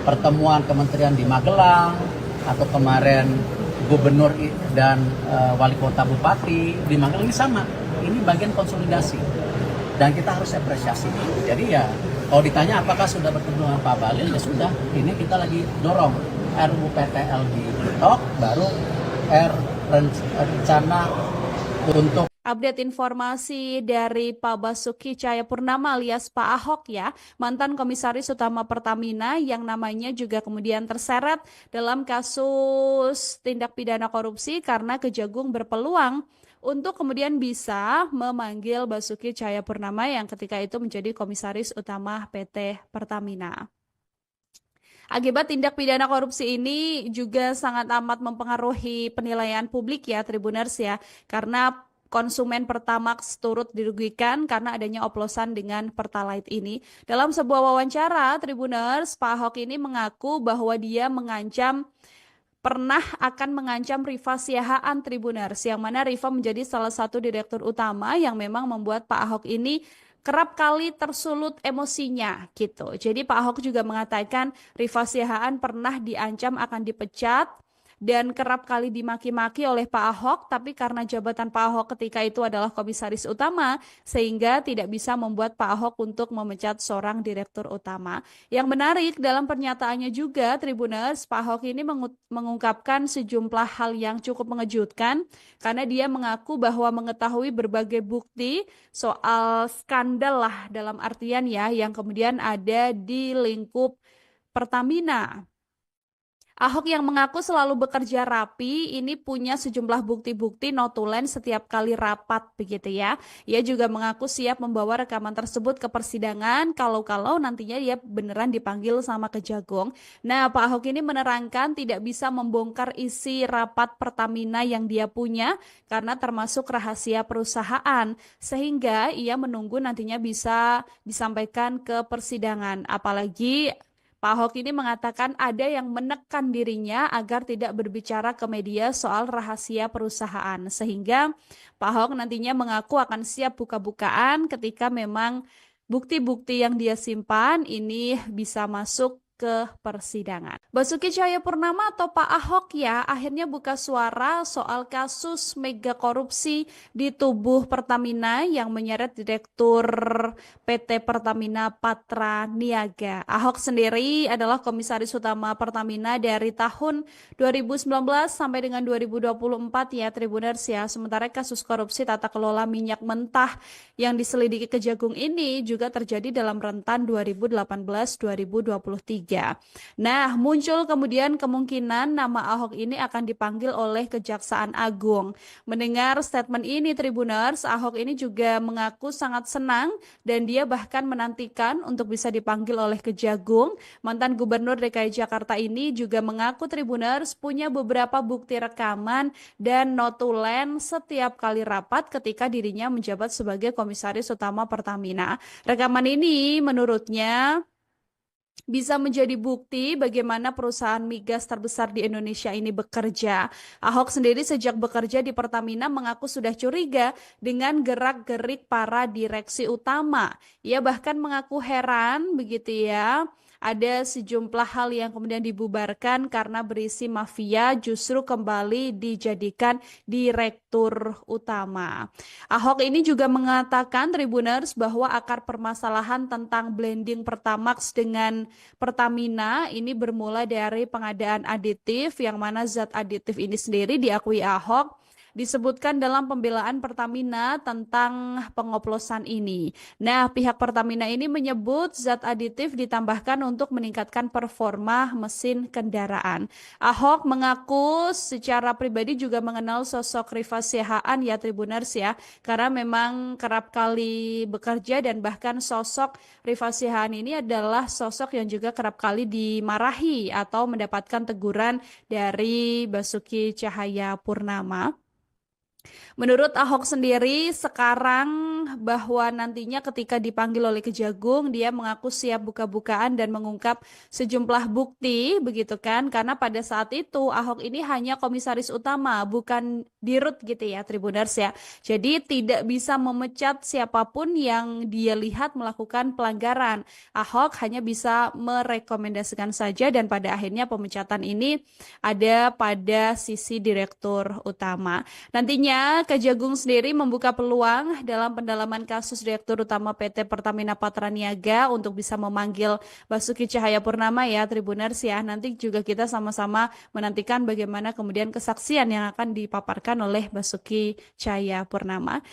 pertemuan kementerian di Magelang, atau kemarin gubernur dan wali kota bupati di Magelang, ini sama. Ini bagian konsolidasi dan kita harus apresiasi. Jadi ya kalau ditanya apakah sudah bertemu dengan Pak Bahlil, ya sudah. Ini kita lagi dorong RUU PTL di TikTok, baru rencana untuk Update informasi dari Pak Basuki Cahayapurnama alias Pak Ahok ya, mantan Komisaris Utama Pertamina yang namanya juga kemudian terseret dalam kasus tindak pidana korupsi karena Kejagung berpeluang untuk kemudian bisa memanggil Basuki Cahayapurnama yang ketika itu menjadi Komisaris Utama PT Pertamina. Akibat tindak pidana korupsi ini juga sangat amat mempengaruhi penilaian publik ya Tribuners ya, karena konsumen Pertamax turut dirugikan karena adanya oplosan dengan Pertalite ini. Dalam sebuah wawancara, Tribuners, Pak Ahok ini mengaku bahwa dia pernah akan mengancam Rifa Siahaan Tribuners, yang mana Rifa menjadi salah satu direktur utama yang memang membuat Pak Ahok ini kerap kali tersulut emosinya gitu. Jadi Pak Ahok juga mengatakan Rifa Siahaan pernah diancam akan dipecat dan kerap kali dimaki-maki oleh Pak Ahok, tapi karena jabatan Pak Ahok ketika itu adalah komisaris utama, sehingga tidak bisa membuat Pak Ahok untuk memecat seorang direktur utama. Yang menarik dalam pernyataannya juga, Tribuners, Pak Ahok ini mengungkapkan sejumlah hal yang cukup mengejutkan, karena dia mengaku bahwa mengetahui berbagai bukti soal skandal lah dalam artian ya, yang kemudian ada di lingkup Pertamina. Ahok yang mengaku selalu bekerja rapi, ini punya sejumlah bukti-bukti notulen setiap kali rapat begitu ya. Ia juga mengaku siap membawa rekaman tersebut ke persidangan kalau nantinya dia beneran dipanggil sama Kejagung. Nah, Pak Ahok ini menerangkan tidak bisa membongkar isi rapat Pertamina yang dia punya karena termasuk rahasia perusahaan, sehingga ia menunggu nantinya bisa disampaikan ke persidangan. Apalagi Pak Ahok ini mengatakan ada yang menekan dirinya agar tidak berbicara ke media soal rahasia perusahaan. Sehingga Pak Ahok nantinya mengaku akan siap buka-bukaan ketika memang bukti-bukti yang dia simpan ini bisa masuk ke persidangan. Basuki Cahayapurnama atau Pak Ahok ya akhirnya buka suara soal kasus mega korupsi di tubuh Pertamina yang menyeret Direktur PT Pertamina Patra Niaga. Ahok sendiri adalah Komisaris Utama Pertamina dari tahun 2019 sampai dengan 2024 ya Tribuners ya. Sementara kasus korupsi tata kelola minyak mentah yang diselidiki Kejagung ini juga terjadi dalam rentan 2018-2023. Nah, muncul kemudian kemungkinan nama Ahok ini akan dipanggil oleh Kejaksaan Agung. Mendengar statement ini Tribuners, Ahok ini juga mengaku sangat senang dan dia bahkan menantikan untuk bisa dipanggil oleh Kejagung. Mantan Gubernur DKI Jakarta ini juga mengaku Tribuners punya beberapa bukti rekaman dan notulen setiap kali rapat ketika dirinya menjabat sebagai Komisaris Utama Pertamina. Rekaman ini menurutnya bisa menjadi bukti bagaimana perusahaan migas terbesar di Indonesia ini bekerja. Ahok sendiri sejak bekerja di Pertamina mengaku sudah curiga dengan gerak-gerik para direksi utama. Ia bahkan mengaku heran begitu ya. Ada sejumlah hal yang kemudian dibubarkan karena berisi mafia justru kembali dijadikan direktur utama. Ahok ini juga mengatakan Tribuners bahwa akar permasalahan tentang blending Pertamax dengan Pertamina ini bermula dari pengadaan aditif yang mana zat aditif ini sendiri diakui Ahok disebutkan dalam pembelaan Pertamina tentang pengoplosan ini. Nah, pihak Pertamina ini menyebut zat aditif ditambahkan untuk meningkatkan performa mesin kendaraan. Ahok mengaku secara pribadi juga mengenal sosok Rifa Siahaan ya Tribuners ya, karena memang kerap kali bekerja dan bahkan sosok Rifa Siahaan ini adalah sosok yang juga kerap kali dimarahi atau mendapatkan teguran dari Basuki Cahayapurnama. Menurut Ahok sendiri sekarang bahwa nantinya ketika dipanggil oleh Kejagung dia mengaku siap buka-bukaan dan mengungkap sejumlah bukti begitu kan, karena pada saat itu Ahok ini hanya komisaris utama bukan dirut gitu ya Tribuners ya. Jadi tidak bisa memecat siapapun yang dia lihat melakukan pelanggaran. Ahok hanya bisa merekomendasikan saja dan pada akhirnya pemecatan ini ada pada sisi direktur utama. Nantinya Kejagung sendiri membuka peluang dalam pendalaman kasus Direktur Utama PT Pertamina Patraniaga untuk bisa memanggil Basuki Cahayapurnama ya Tribuners ya. Nanti juga kita sama-sama menantikan bagaimana kemudian kesaksian yang akan dipaparkan oleh Basuki Cahayapurnama.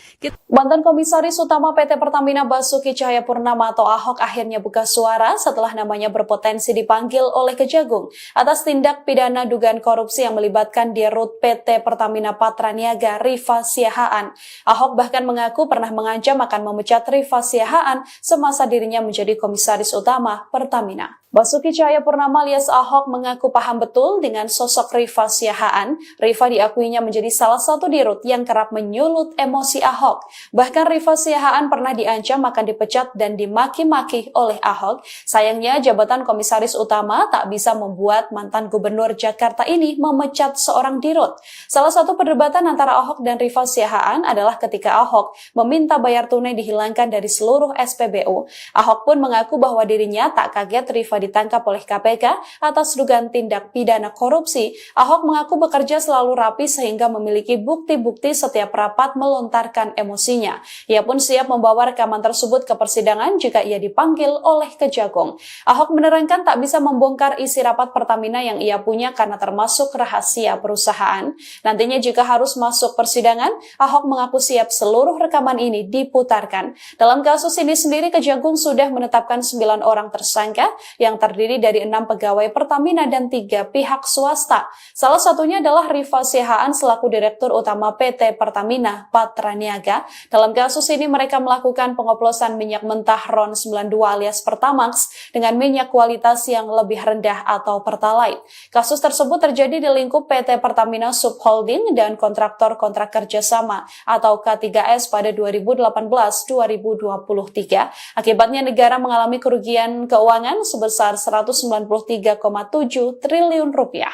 Mantan Komisaris Utama PT Pertamina Basuki Cahayapurnama atau Ahok akhirnya buka suara setelah namanya berpotensi dipanggil oleh Kejagung atas tindak pidana dugaan korupsi yang melibatkan Dirut PT Pertamina Patraniaga Rifa Siahaan. Ahok bahkan mengaku pernah mengancam akan memecat Rifa Siahaan semasa dirinya menjadi komisaris utama Pertamina. Basuki Cahayapurnama alias Ahok mengaku paham betul dengan sosok Rifa Siahaan. Rifa diakuinya menjadi salah satu dirut yang kerap menyulut emosi Ahok. Bahkan Rifa Siahaan pernah diancam akan dipecat dan dimaki-maki oleh Ahok. Sayangnya jabatan komisaris utama tak bisa membuat mantan gubernur Jakarta ini memecat seorang dirut. Salah satu perdebatan antara Ahok dan Rifa Siahaan adalah ketika Ahok meminta bayar tunai dihilangkan dari seluruh SPBU. Ahok pun mengaku bahwa dirinya tak kaget Rifa ditangkap oleh KPK atas dugaan tindak pidana korupsi. Ahok mengaku bekerja selalu rapi sehingga memiliki bukti-bukti setiap rapat melontarkan emosinya. Ia pun siap membawa rekaman tersebut ke persidangan jika ia dipanggil oleh Kejagung. Ahok menerangkan tak bisa membongkar isi rapat Pertamina yang ia punya karena termasuk rahasia perusahaan. Nantinya jika harus masuk persidangan, Ahok mengaku siap seluruh rekaman ini diputarkan. Dalam kasus ini sendiri Kejagung sudah menetapkan 9 orang tersangka yang terdiri dari 6 pegawai Pertamina dan 3 pihak swasta. Salah satunya adalah Rifa Siahaan selaku Direktur Utama PT Pertamina Patraniaga. Dalam kasus ini mereka melakukan pengoplosan minyak mentah RON 92 alias Pertamax dengan minyak kualitas yang lebih rendah atau Pertalite. Kasus tersebut terjadi di lingkup PT Pertamina Subholding dan kontraktor-kontrak kerjasama atau K3S pada 2018-2023. Akibatnya negara mengalami kerugian keuangan sebesar 193,7 triliun rupiah.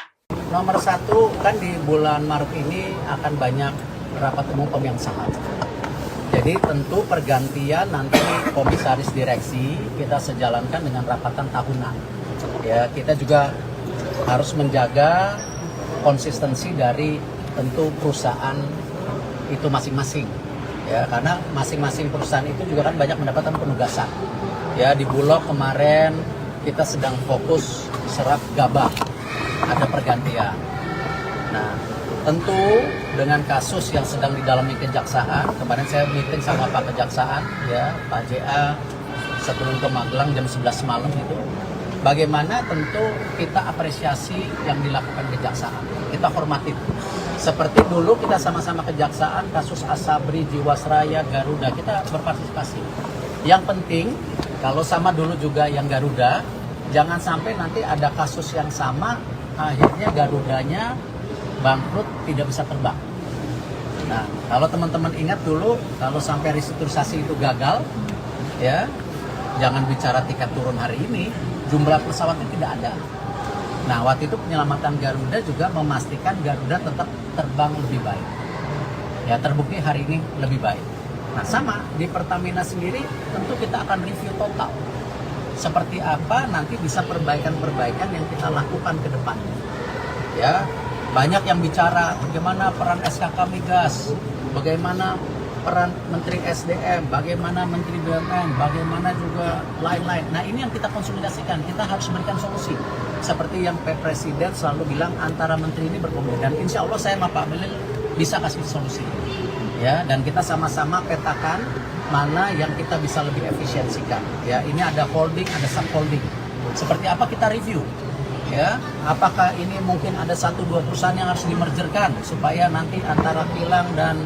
Nomor satu, kan di bulan Maret ini akan banyak rapat umum pemegang saham. Jadi tentu pergantian nanti komisaris direksi kita sejalankan dengan rapatan tahunan. Ya, kita juga harus menjaga konsistensi dari tentu perusahaan itu masing-masing. Ya, karena masing-masing perusahaan itu juga kan banyak mendapatkan penugasan. Ya, di Bulog kemarin kita sedang fokus serap gabah, ada pergantian. Nah, tentu dengan kasus yang sedang didalami kejaksaan, kemarin saya meeting sama Pak Kejaksaan, ya Pak JA sebelum ke Magelang jam 11 malam itu. Bagaimana tentu kita apresiasi yang dilakukan kejaksaan, kita hormati. Seperti dulu kita sama-sama kejaksaan, kasus Asabri, Jiwasraya, Garuda, kita berpartisipasi. Yang penting, kalau sama dulu juga yang Garuda, jangan sampai nanti ada kasus yang sama, akhirnya Garudanya bangkrut, tidak bisa terbang. Nah, kalau teman-teman ingat dulu, kalau sampai restrukturisasi itu gagal, ya, jangan bicara tiket turun hari ini, jumlah pesawatnya tidak ada. Nah, waktu itu penyelamatan Garuda juga memastikan Garuda tetap terbang lebih baik. Ya, terbukti hari ini lebih baik. Nah, sama di Pertamina sendiri tentu kita akan review total. Seperti apa nanti bisa perbaikan-perbaikan yang kita lakukan ke depan. Ya, banyak yang bicara bagaimana peran SKK Migas, bagaimana peran Menteri SDM, bagaimana Menteri BUMN, bagaimana juga lain-lain. Nah, ini yang kita konsolidasikan, kita harus berikan solusi. Seperti yang Pak Presiden selalu bilang antara menteri ini berkomunikasi. Dan insya Allah saya sama Pak Melil bisa kasih solusi. Ya, dan kita sama-sama petakan mana yang kita bisa lebih efisiensikan. Ya, ini ada holding, ada subholding. Seperti apa kita review. Ya, apakah ini mungkin ada 1-2 perusahaan yang harus dimergerkan supaya nanti antara kilang dan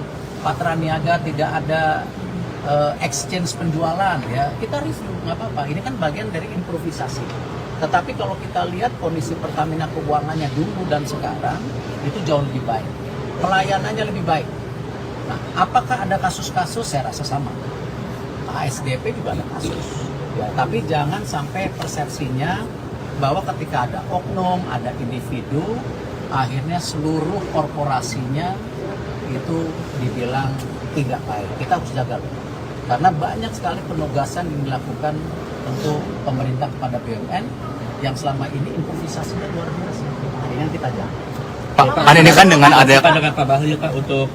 Patra Niaga tidak ada exchange penjualan, ya kita review, nggak apa-apa. Ini kan bagian dari improvisasi. Tetapi kalau kita lihat kondisi Pertamina keuangannya dulu dan sekarang itu jauh lebih baik, pelayanannya lebih baik. Nah, apakah ada kasus-kasus? Saya rasa sama. ASDP juga ada kasus. Ya, tapi jangan sampai persepsinya bahwa ketika ada oknum, ada individu, akhirnya seluruh korporasinya itu dibilang tidak baik. Kita harus jaga. Karena banyak sekali penugasan yang dilakukan untuk pemerintah kepada BUMN yang selama ini improvisasinya luar biasa. Nah, ini yang kita jaga. Pak, kan ini kan dengan ada dengan Pak Bahlil Pak untuk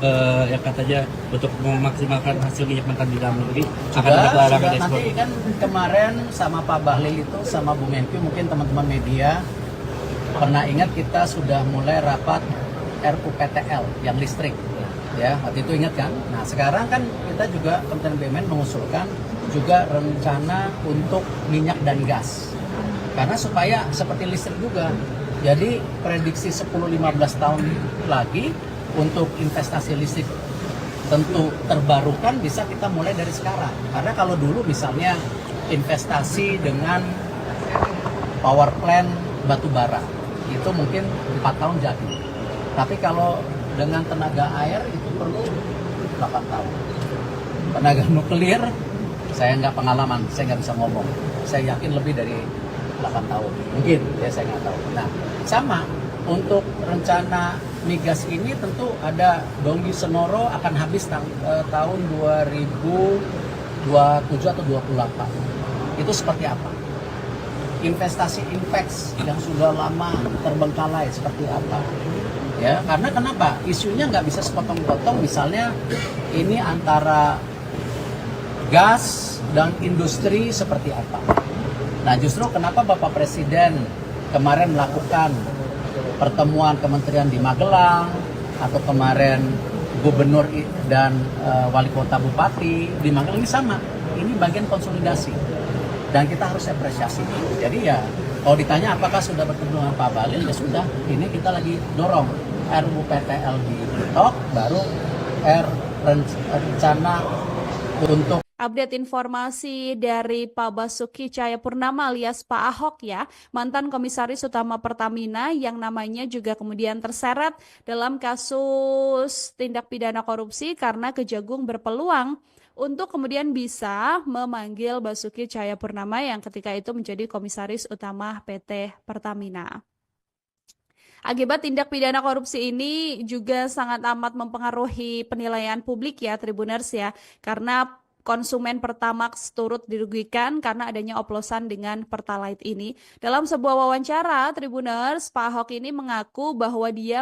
ya katanya untuk memaksimalkan hasil minyak mentah di dalam negeri akan ada pelarangan ekspor. Nanti kan kemarin sama Pak Bahlil itu sama Bu Menkyu, mungkin teman-teman media pernah ingat kita sudah mulai rapat RUPTL yang listrik. Ya, waktu itu ingat kan? Nah, sekarang kan kita juga Kementerian BUMN mengusulkan juga rencana untuk minyak dan gas. Karena supaya seperti listrik juga. Jadi prediksi 10-15 tahun lagi untuk investasi listrik tentu terbarukan bisa kita mulai dari sekarang. Karena kalau dulu misalnya investasi dengan power plant batu bara itu mungkin 4 tahun jadi. Tapi kalau dengan tenaga air itu perlu 8 tahun. Tenaga nuklir, saya nggak pengalaman, saya nggak bisa ngomong. Saya yakin lebih dari 8 tahun. Mungkin, ya saya nggak tahu. Nah, sama untuk rencana migas ini tentu ada Donggi Senoro akan habis tahun 2027 atau 28. Itu seperti apa? Investasi Inpex yang sudah lama terbengkalai seperti apa? Ya, karena kenapa? Isunya nggak bisa sepotong-potong, misalnya ini antara gas dan industri seperti apa. Nah, justru kenapa Bapak Presiden kemarin melakukan pertemuan kementerian di Magelang, atau kemarin gubernur dan wali kota bupati di Magelang, ini sama. Ini bagian konsolidasi. Dan kita harus apresiasi. Jadi ya, kalau ditanya apakah sudah bertemu dengan Pak Bahlil, ya sudah. Ini kita lagi dorong RUPTL di TikTok, baru rencana untuk Update informasi dari Pak Basuki Cahayapurnama alias Pak Ahok ya, mantan Komisaris Utama Pertamina yang namanya juga kemudian terseret dalam kasus tindak pidana korupsi karena Kejagung berpeluang untuk kemudian bisa memanggil Basuki Cahayapurnama yang ketika itu menjadi Komisaris Utama PT Pertamina. Akibat tindak pidana korupsi ini juga sangat amat mempengaruhi penilaian publik ya Tribuners ya, karena konsumen Pertamax turut dirugikan karena adanya oplosan dengan Pertalite ini. Dalam sebuah wawancara, Tribuners, Pak Ahok ini mengaku bahwa dia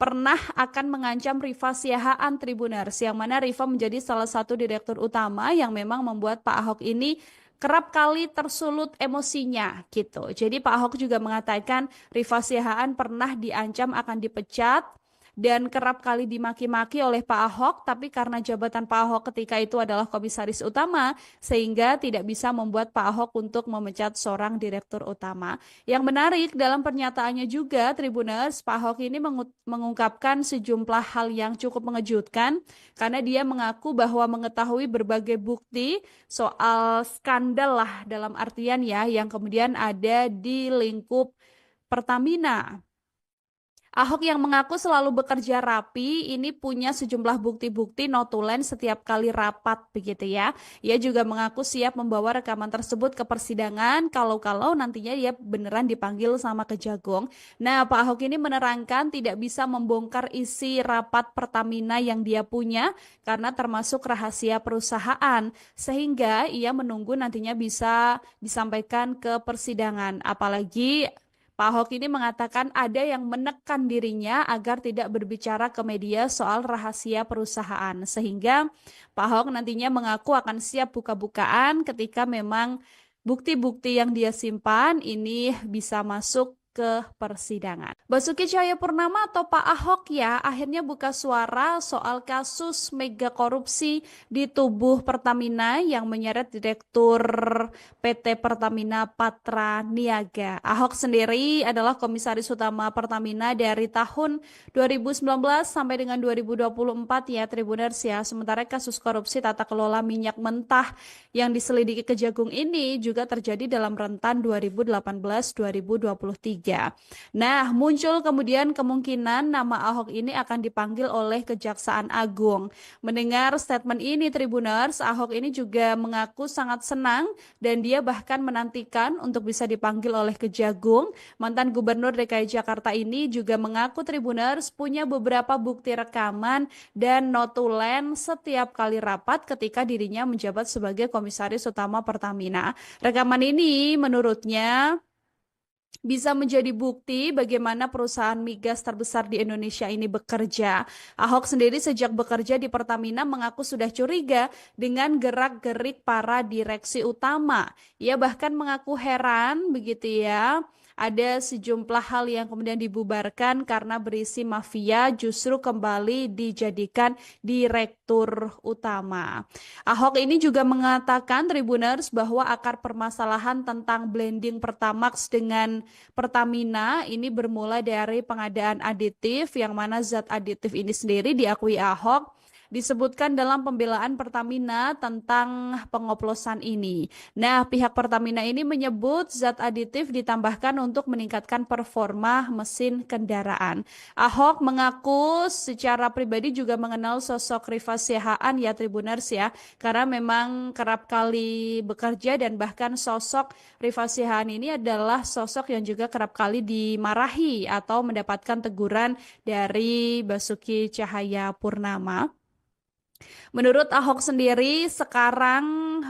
pernah akan mengancam Rifa Siahaan Tribuners, yang mana Rifa menjadi salah satu direktur utama yang memang membuat Pak Ahok ini kerap kali tersulut emosinya gitu. Jadi Pak Ahok juga mengatakan Rifa Siahaan pernah diancam akan dipecat dan kerap kali dimaki-maki oleh Pak Ahok, tapi karena jabatan Pak Ahok ketika itu adalah komisaris utama, sehingga tidak bisa membuat Pak Ahok untuk memecat seorang direktur utama. Yang menarik dalam pernyataannya juga, Tribuners, Pak Ahok ini mengungkapkan sejumlah hal yang cukup mengejutkan, karena dia mengaku bahwa mengetahui berbagai bukti soal skandal lah dalam artian ya, yang kemudian ada di lingkup Pertamina. Ahok yang mengaku selalu bekerja rapi, ini punya sejumlah bukti-bukti notulen setiap kali rapat begitu ya. Ia juga mengaku siap membawa rekaman tersebut ke persidangan kalau nantinya dia beneran dipanggil sama Kejagung. Nah, Pak Ahok ini menerangkan tidak bisa membongkar isi rapat Pertamina yang dia punya karena termasuk rahasia perusahaan, sehingga ia menunggu nantinya bisa disampaikan ke persidangan. Apalagi Pak Ahok ini mengatakan ada yang menekan dirinya agar tidak berbicara ke media soal rahasia perusahaan. Sehingga Pak Ahok nantinya mengaku akan siap buka-bukaan ketika memang bukti-bukti yang dia simpan ini bisa masuk ke persidangan. Basuki Cahayapurnama atau Pak Ahok ya akhirnya buka suara soal kasus mega korupsi di tubuh Pertamina yang menyeret Direktur PT Pertamina Patra Niaga. Ahok sendiri adalah Komisaris Utama Pertamina dari tahun 2019 sampai dengan 2024 ya Tribuners ya. Sementara kasus korupsi tata kelola minyak mentah yang diselidiki Kejagung ini juga terjadi dalam rentan 2018-2023. Nah, muncul kemudian kemungkinan nama Ahok ini akan dipanggil oleh Kejaksaan Agung. Mendengar statement ini Tribuners, Ahok ini juga mengaku sangat senang dan dia bahkan menantikan untuk bisa dipanggil oleh Kejagung. Mantan Gubernur DKI Jakarta ini juga mengaku Tribuners punya beberapa bukti rekaman dan notulen setiap kali rapat ketika dirinya menjabat sebagai Komisaris Utama Pertamina. Rekaman ini menurutnya bisa menjadi bukti bagaimana perusahaan migas terbesar di Indonesia ini bekerja. Ahok sendiri sejak bekerja di Pertamina mengaku sudah curiga dengan gerak-gerik para direksi utama. Ia bahkan mengaku heran begitu ya. Ada sejumlah hal yang kemudian dibubarkan karena berisi mafia justru kembali dijadikan direktur utama. Ahok ini juga mengatakan Tribuners bahwa akar permasalahan tentang blending Pertamax dengan Pertamina ini bermula dari pengadaan aditif yang mana zat aditif ini sendiri diakui Ahok disebutkan dalam pembelaan Pertamina tentang pengoplosan ini. Nah, pihak Pertamina ini menyebut zat aditif ditambahkan untuk meningkatkan performa mesin kendaraan. Ahok mengaku secara pribadi juga mengenal sosok Rifa Siahaan ya Tribuners ya, karena memang kerap kali bekerja dan bahkan sosok Rifa Siahaan ini adalah sosok yang juga kerap kali dimarahi atau mendapatkan teguran dari Basuki Cahayapurnama. Menurut Ahok sendiri sekarang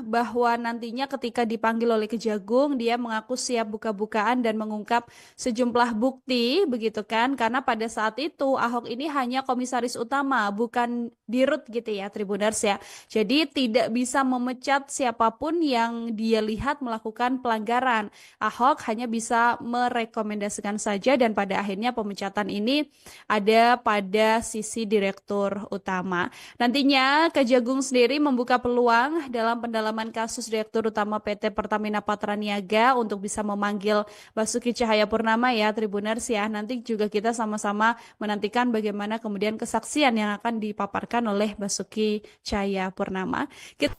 bahwa nantinya ketika dipanggil oleh Kejagung dia mengaku siap buka-bukaan dan mengungkap sejumlah bukti begitu kan, karena pada saat itu Ahok ini hanya komisaris utama bukan dirut gitu ya Tribuners ya. Jadi tidak bisa memecat siapapun yang dia lihat melakukan pelanggaran. Ahok hanya bisa merekomendasikan saja dan pada akhirnya pemecatan ini ada pada sisi direktur utama. Nantinya Kejagung sendiri membuka peluang dalam pendalaman kasus Direktur Utama PT Pertamina Patra Niaga untuk bisa memanggil Basuki Cahayapurnama ya Tribuners ya. Nanti juga kita sama-sama menantikan bagaimana kemudian kesaksian yang akan dipaparkan oleh Basuki Cahayapurnama.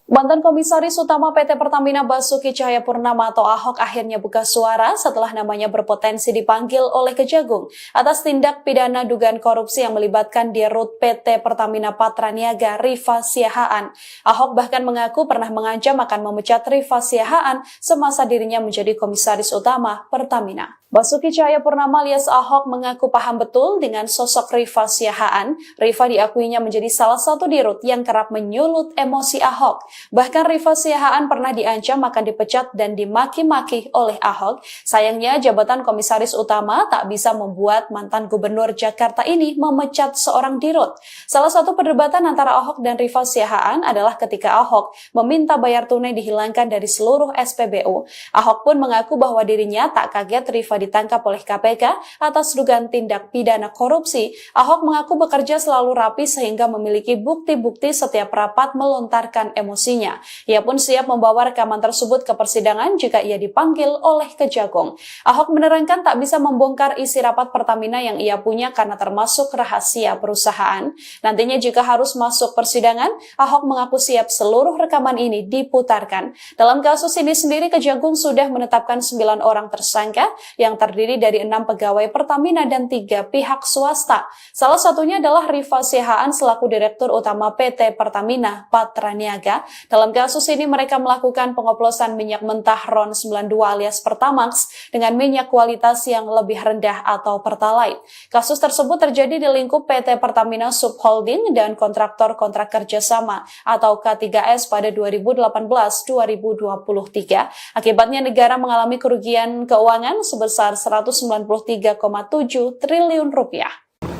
Mantan Komisaris Utama PT Pertamina Basuki Cahayapurnama atau Ahok akhirnya buka suara setelah namanya berpotensi dipanggil oleh Kejagung atas tindak pidana dugaan korupsi yang melibatkan Dirut PT Pertamina Patra Niaga Rifa Siahaan. Ahok bahkan mengaku pernah mengancam akan memecat Rifa Siahaan semasa dirinya menjadi Komisaris Utama Pertamina. Basuki Cahayapurnama alias Ahok mengaku paham betul dengan sosok Rifa Siahaan. Rifa diakuinya menjadi salah satu dirut yang kerap menyulut emosi Ahok. Bahkan Rifa Siahaan pernah diancam akan dipecat dan dimaki-maki oleh Ahok. Sayangnya jabatan Komisaris Utama tak bisa membuat mantan Gubernur Jakarta ini memecat seorang dirut. Salah satu perdebatan antara Ahok dan Rifa Siahaan adalah ketika Ahok meminta bayar tunai dihilangkan dari seluruh SPBU. Ahok pun mengaku bahwa dirinya tak kaget Rifa ditangkap oleh KPK atas dugaan tindak pidana korupsi. Ahok mengaku bekerja selalu rapi sehingga memiliki bukti-bukti setiap rapat melontarkan emosinya. Ia pun siap membawa rekaman tersebut ke persidangan jika ia dipanggil oleh Kejagung. Ahok menerangkan tak bisa membongkar isi rapat Pertamina yang ia punya karena termasuk rahasia perusahaan. Nantinya jika harus masuk persidangan, Ahok mengaku siap seluruh rekaman ini diputarkan. Dalam kasus ini sendiri Kejagung sudah menetapkan 9 orang tersangka yang terdiri dari 6 pegawai Pertamina dan 3 pihak swasta. Salah satunya adalah Rifa Siahaan selaku Direktur Utama PT Pertamina Patra Niaga. Dalam kasus ini mereka melakukan pengoplosan minyak mentah RON 92 alias Pertamax dengan minyak kualitas yang lebih rendah atau Pertalite. Kasus tersebut terjadi di lingkup PT Pertamina Subholding dan kontraktor-kontrak kerjasama atau K3S pada 2018-2023. Akibatnya negara mengalami kerugian keuangan sebesar 193,7 triliun rupiah.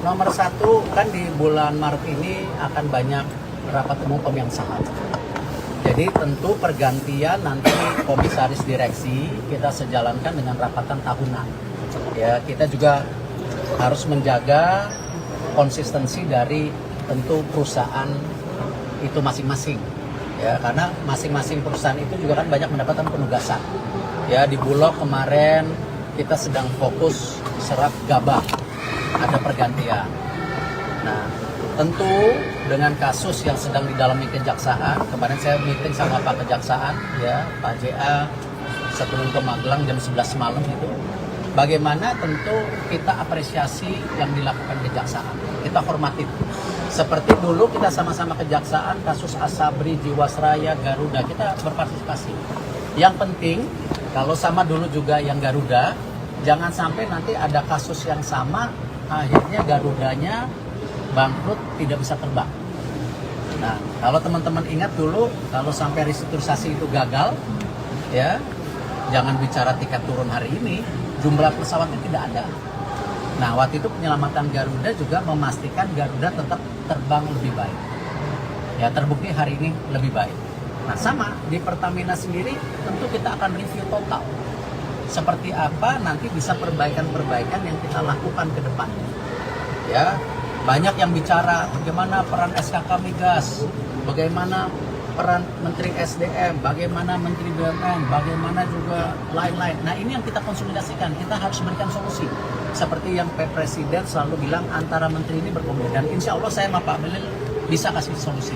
Nomor satu, kan di bulan Maret ini akan banyak rapat umum pemegang saham. Jadi tentu pergantian nanti komisaris direksi kita sejalankan dengan rapatan tahunan. Ya, kita juga harus menjaga konsistensi dari tentu perusahaan itu masing-masing. Ya, karena masing-masing perusahaan itu juga kan banyak mendapatkan penugasan. Ya, di Bulog kemarin kita sedang fokus serap gabah, ada pergantian. Nah, tentu dengan kasus yang sedang didalami kejaksaan, kemarin saya meeting sama Pak Kejaksaan, ya Pak JA sebelum ke Magelang jam 11 malam itu, bagaimana tentu kita apresiasi yang dilakukan kejaksaan, kita hormati. Seperti dulu kita sama-sama kejaksaan, kasus Asabri, Jiwasraya, Garuda, kita berpartisipasi. Yang penting, kalau sama dulu juga yang Garuda, jangan sampai nanti ada kasus yang sama, akhirnya Garudanya bangkrut, tidak bisa terbang. Nah, kalau teman-teman ingat dulu, kalau sampai restrukturisasi itu gagal, ya, jangan bicara tiket turun hari ini, jumlah pesawatnya tidak ada. Nah, waktu itu penyelamatan Garuda juga memastikan Garuda tetap terbang lebih baik. Ya, terbukti hari ini lebih baik. Nah, sama di Pertamina sendiri, tentu kita akan review total. Seperti apa nanti bisa perbaikan-perbaikan yang kita lakukan ke depannya. Ya, banyak yang bicara bagaimana peran SKK Migas, bagaimana peran Menteri SDM, bagaimana Menteri BUMN, bagaimana juga lain-lain. Nah, ini yang kita konsolidasikan, kita harus berikan solusi. Seperti yang Pak Presiden selalu bilang, antara menteri ini berkomunikasi. Dan insya Allah saya sama Pak Belil bisa kasih solusi.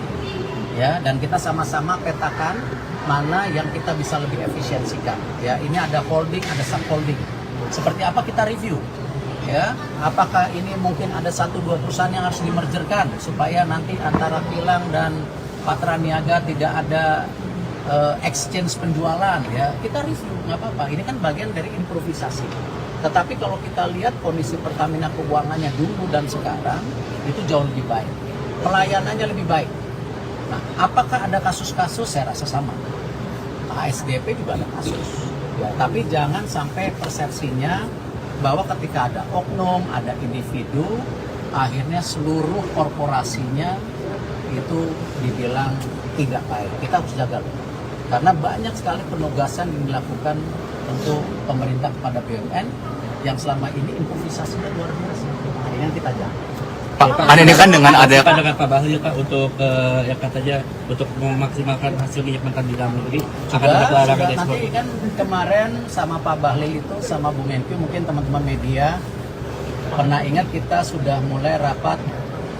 Ya, dan kita sama-sama petakan mana yang kita bisa lebih efisiensikan. Ya, ini ada holding, ada sub-holding. Seperti apa kita review. Ya, apakah ini mungkin ada 1-2 perusahaan yang harus dimergerkan supaya nanti antara Pilang dan Patra Niaga tidak ada exchange penjualan, ya kita review, nggak apa-apa. Ini kan bagian dari improvisasi. Tetapi kalau kita lihat kondisi Pertamina keuangannya dulu dan sekarang itu jauh lebih baik, pelayanannya lebih baik. Nah, apakah ada kasus-kasus? Saya rasa sama. ASDP juga ada kasus. Ya, tapi jangan sampai persepsinya bahwa ketika ada oknum, ada individu, akhirnya seluruh korporasinya itu dibilang tidak baik. Kita harus jaga. Karena banyak sekali penugasan yang dilakukan untuk pemerintah kepada BUMN yang selama ini improvisasinya luar biasa. Nah, ini yang kita jaga. Pak, kan ini kan dengan ada dengan Pak Bahlil Pak untuk yang katanya untuk memaksimalkan hasil minyak mentah di dalam negeri akan ada pelarangan ekspor. Nanti kan kemarin sama Pak Bahlil itu sama Bu Menkyu, mungkin teman-teman media pernah ingat kita sudah mulai rapat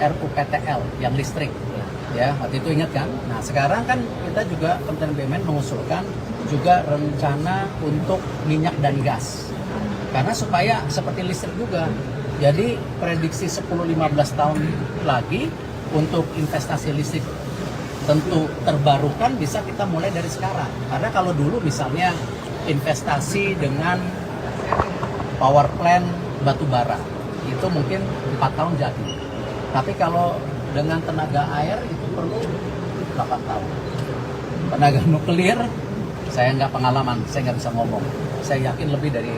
RUPTL yang listrik. Ya, waktu itu ingat kan? Nah, sekarang kan kita juga Kementerian BUMN mengusulkan juga rencana untuk minyak dan gas. Karena supaya seperti listrik juga. Jadi prediksi 10-15 tahun lagi untuk investasi listrik tentu terbarukan bisa kita mulai dari sekarang. Karena kalau dulu misalnya investasi dengan power plant batu bara itu mungkin 4 tahun jadi. Tapi kalau dengan tenaga air itu perlu 8 tahun. Tenaga nuklir, saya nggak pengalaman, saya nggak bisa ngomong. Saya yakin lebih dari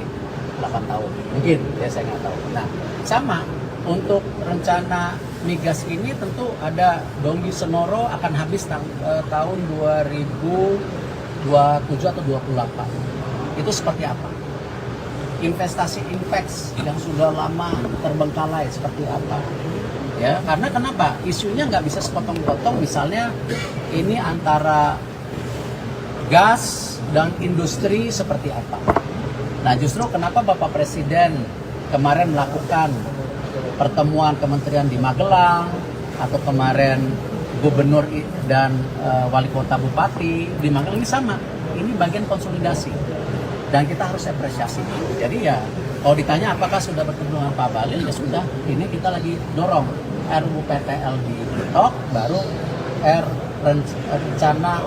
8 tahun. Mungkin, ya saya nggak tahu. Nah, sama untuk rencana migas ini tentu ada Donggi Senoro akan habis tahun 2027 atau 28. Itu seperti apa? Investasi Inpex yang sudah lama terbengkalai seperti apa? Ya, karena kenapa? Isunya nggak bisa sepotong-potong, misalnya ini antara gas dan industri seperti apa. Nah, justru kenapa Bapak Presiden kemarin melakukan pertemuan kementerian di Magelang, atau kemarin gubernur dan wali kota bupati di Magelang, ini sama. Ini bagian konsolidasi. Dan kita harus apresiasi. Jadi ya, kalau ditanya apakah sudah bertemu dengan Pak Bahlil, ya sudah. Ini kita lagi dorong RUPTL di TikTok, baru rencana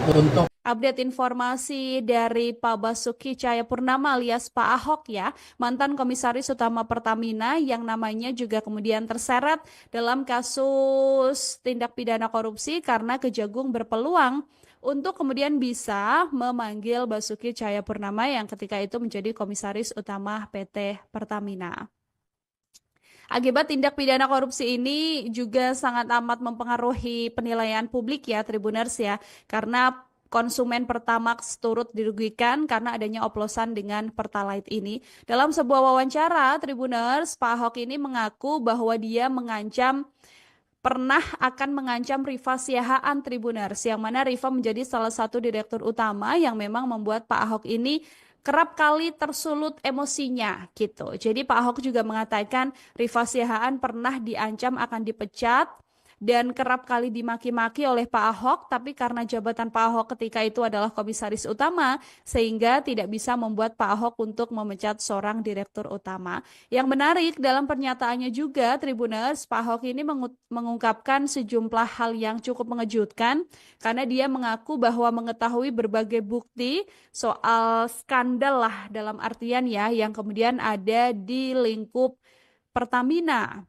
untuk Update informasi dari Pak Basuki Cahayapurnama alias Pak Ahok ya, mantan Komisaris Utama Pertamina yang namanya juga kemudian terseret dalam kasus tindak pidana korupsi karena Kejagung berpeluang untuk kemudian bisa memanggil Basuki Cahayapurnama yang ketika itu menjadi Komisaris Utama PT Pertamina. Akibat tindak pidana korupsi ini juga sangat amat mempengaruhi penilaian publik ya, Tribuners ya, karena konsumen Pertamax turut dirugikan karena adanya oplosan dengan Pertalite ini. Dalam sebuah wawancara, Tribuners, Pak Ahok ini mengaku bahwa dia pernah akan mengancam Rifa Siahaan, Tribuners, yang mana Rifa menjadi salah satu direktur utama yang memang membuat Pak Ahok ini kerap kali tersulut emosinya gitu. Jadi Pak Ahok juga mengatakan Rifa Siahaan pernah diancam akan dipecat dan kerap kali dimaki-maki oleh Pak Ahok, tapi karena jabatan Pak Ahok ketika itu adalah komisaris utama, sehingga tidak bisa membuat Pak Ahok untuk memecat seorang direktur utama. Yang menarik dalam pernyataannya juga, Tribuners, Pak Ahok ini mengungkapkan sejumlah hal yang cukup mengejutkan, karena dia mengaku bahwa mengetahui berbagai bukti soal skandal lah dalam artian ya, yang kemudian ada di lingkup Pertamina.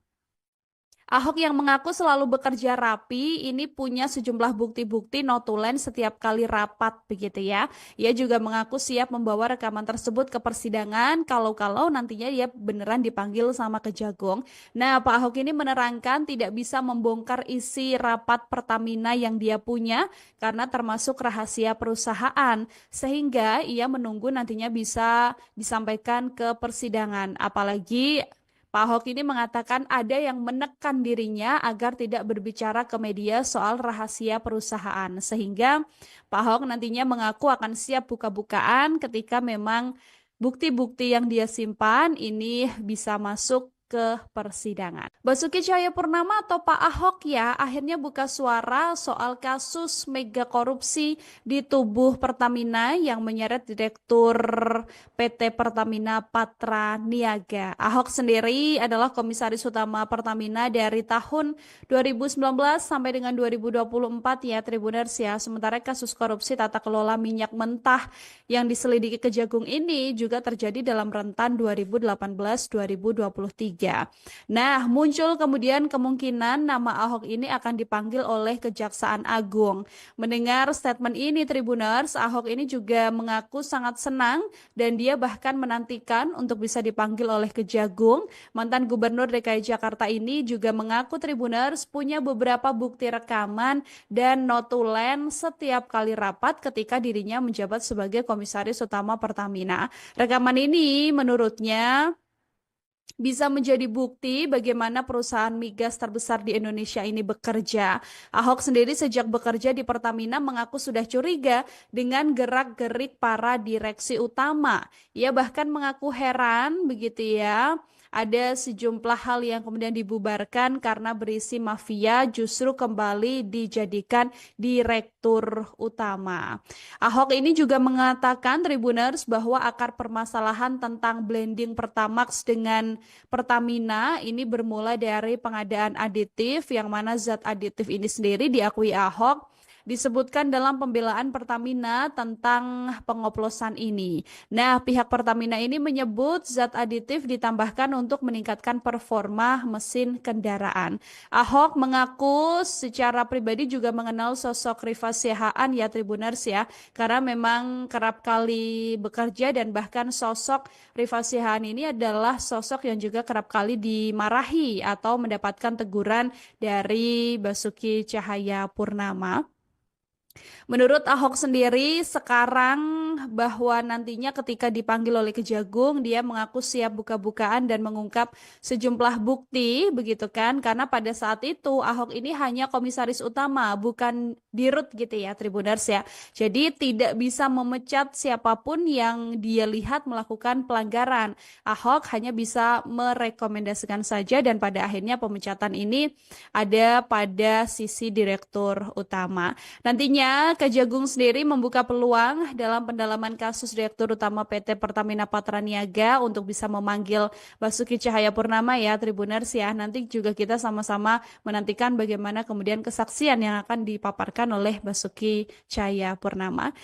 Ahok yang mengaku selalu bekerja rapi, ini punya sejumlah bukti-bukti notulen setiap kali rapat begitu ya. Ia juga mengaku siap membawa rekaman tersebut ke persidangan kalau nantinya dia beneran dipanggil sama Kejagung. Nah, Pak Ahok ini menerangkan tidak bisa membongkar isi rapat Pertamina yang dia punya karena termasuk rahasia perusahaan, sehingga ia menunggu nantinya bisa disampaikan ke persidangan. Apalagi Pak Ahok ini mengatakan ada yang menekan dirinya agar tidak berbicara ke media soal rahasia perusahaan. Sehingga Pak Ahok nantinya mengaku akan siap buka-bukaan ketika memang bukti-bukti yang dia simpan ini bisa masuk ke persidangan. Basuki Cahayapurnama atau Pak Ahok ya akhirnya buka suara soal kasus mega korupsi di tubuh Pertamina yang menyeret Direktur PT Pertamina Patra Niaga. Ahok sendiri adalah komisaris utama Pertamina dari tahun 2019 sampai dengan 2024 ya Tribuners ya. Sementara kasus korupsi tata kelola minyak mentah yang diselidiki Kejagung ini juga terjadi dalam rentan 2018-2023. Nah, muncul kemudian kemungkinan nama Ahok ini akan dipanggil oleh Kejaksaan Agung. Mendengar statement ini Tribuners, Ahok ini juga mengaku sangat senang dan dia bahkan menantikan untuk bisa dipanggil oleh Kejagung. Mantan Gubernur DKI Jakarta ini juga mengaku Tribuners punya beberapa bukti rekaman dan notulen setiap kali rapat ketika dirinya menjabat sebagai komisaris utama Pertamina. Rekaman ini menurutnya bisa menjadi bukti bagaimana perusahaan migas terbesar di Indonesia ini bekerja. Ahok sendiri sejak bekerja di Pertamina mengaku sudah curiga dengan gerak-gerik para direksi utama. Ia bahkan mengaku heran begitu ya. Ada sejumlah hal yang kemudian dibubarkan karena berisi mafia justru kembali dijadikan direktur utama. Ahok ini juga mengatakan Tribuners bahwa akar permasalahan tentang blending Pertamax dengan Pertamina ini bermula dari pengadaan aditif yang mana zat aditif ini sendiri diakui Ahok disebutkan dalam pembelaan Pertamina tentang pengoplosan ini. Nah, pihak Pertamina ini menyebut zat aditif ditambahkan untuk meningkatkan performa mesin kendaraan. Ahok mengaku secara pribadi juga mengenal sosok Rifa Siahaan ya Tribuners ya, karena memang kerap kali bekerja dan bahkan sosok Rifa Siahaan ini adalah sosok yang juga kerap kali dimarahi atau mendapatkan teguran dari Basuki Cahayapurnama. Menurut Ahok sendiri sekarang bahwa nantinya ketika dipanggil oleh Kejagung dia mengaku siap buka-bukaan dan mengungkap sejumlah bukti begitu kan, karena pada saat itu Ahok ini hanya komisaris utama bukan dirut gitu ya Tribuners ya. Jadi tidak bisa memecat siapapun yang dia lihat melakukan pelanggaran. Ahok hanya bisa merekomendasikan saja dan pada akhirnya pemecatan ini ada pada sisi direktur utama. Nantinya Kejagung sendiri membuka peluang dalam pendalaman kasus Direktur Utama PT Pertamina Patra Niaga untuk bisa memanggil Basuki Cahayapurnama ya Tribuners ya. Nanti juga kita sama-sama menantikan bagaimana kemudian kesaksian yang akan dipaparkan oleh Basuki Cahayapurnama.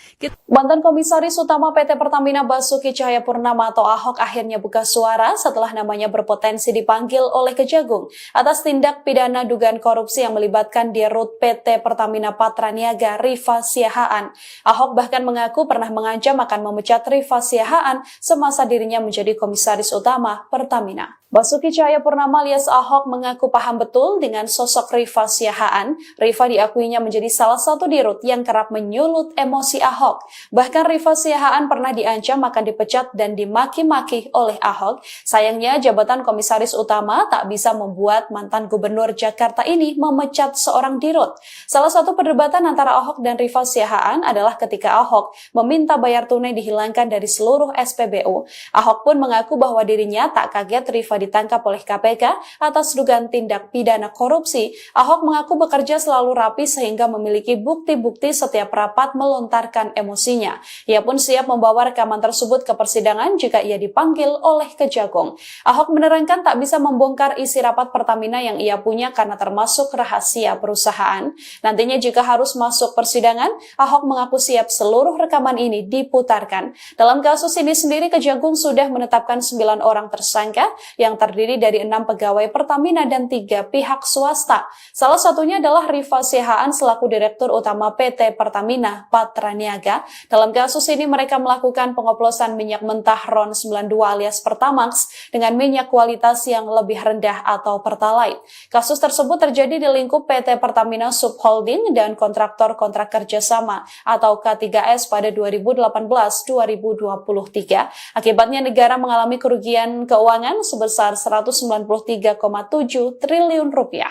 Mantan Komisaris Utama PT Pertamina Basuki Cahayapurnama atau Ahok akhirnya buka suara setelah namanya berpotensi dipanggil oleh Kejagung atas tindak pidana dugaan korupsi yang melibatkan Dirut PT Pertamina Patra Niaga Rifa Siahaan. Ahok bahkan mengaku pernah mengancam akan memecat Rifa Siahaan semasa dirinya menjadi komisaris utama Pertamina. Basuki Cahayapurnama alias Ahok mengaku paham betul dengan sosok Rifa Siahaan. Rifa diakuinya menjadi salah satu dirut yang kerap menyulut emosi Ahok. Bahkan Rifa Siahaan pernah diancam akan dipecat dan dimaki-maki oleh Ahok. Sayangnya jabatan komisaris utama tak bisa membuat mantan gubernur Jakarta ini memecat seorang dirut. Salah satu perdebatan antara Ahok dan Rifa Siahaan adalah ketika Ahok meminta bayar tunai dihilangkan dari seluruh SPBU. Ahok pun mengaku bahwa dirinya tak kaget Rifa ditangkap oleh KPK atas dugaan tindak pidana korupsi. Ahok mengaku bekerja selalu rapi sehingga memiliki bukti-bukti setiap rapat melontarkan emosinya. Ia pun siap membawa rekaman tersebut ke persidangan jika ia dipanggil oleh Kejagung. Ahok menerangkan tak bisa membongkar isi rapat Pertamina yang ia punya karena termasuk rahasia perusahaan. Nantinya jika harus masuk persidangan, Ahok mengaku siap seluruh rekaman ini diputarkan. Dalam kasus ini sendiri Kejagung sudah menetapkan 9 orang tersangka yang terdiri dari 6 pegawai Pertamina dan 3 pihak swasta. Salah satunya adalah Rifa Siahaan selaku Direktur Utama PT Pertamina Patraniaga. Dalam kasus ini mereka melakukan pengoplosan minyak mentah RON 92 alias Pertamax dengan minyak kualitas yang lebih rendah atau Pertalite. Kasus tersebut terjadi di lingkup PT Pertamina Subholding dan kontraktor-kontrak kerjasama atau K3S pada 2018-2023. Akibatnya negara mengalami kerugian keuangan sebesar 193,7 triliun rupiah.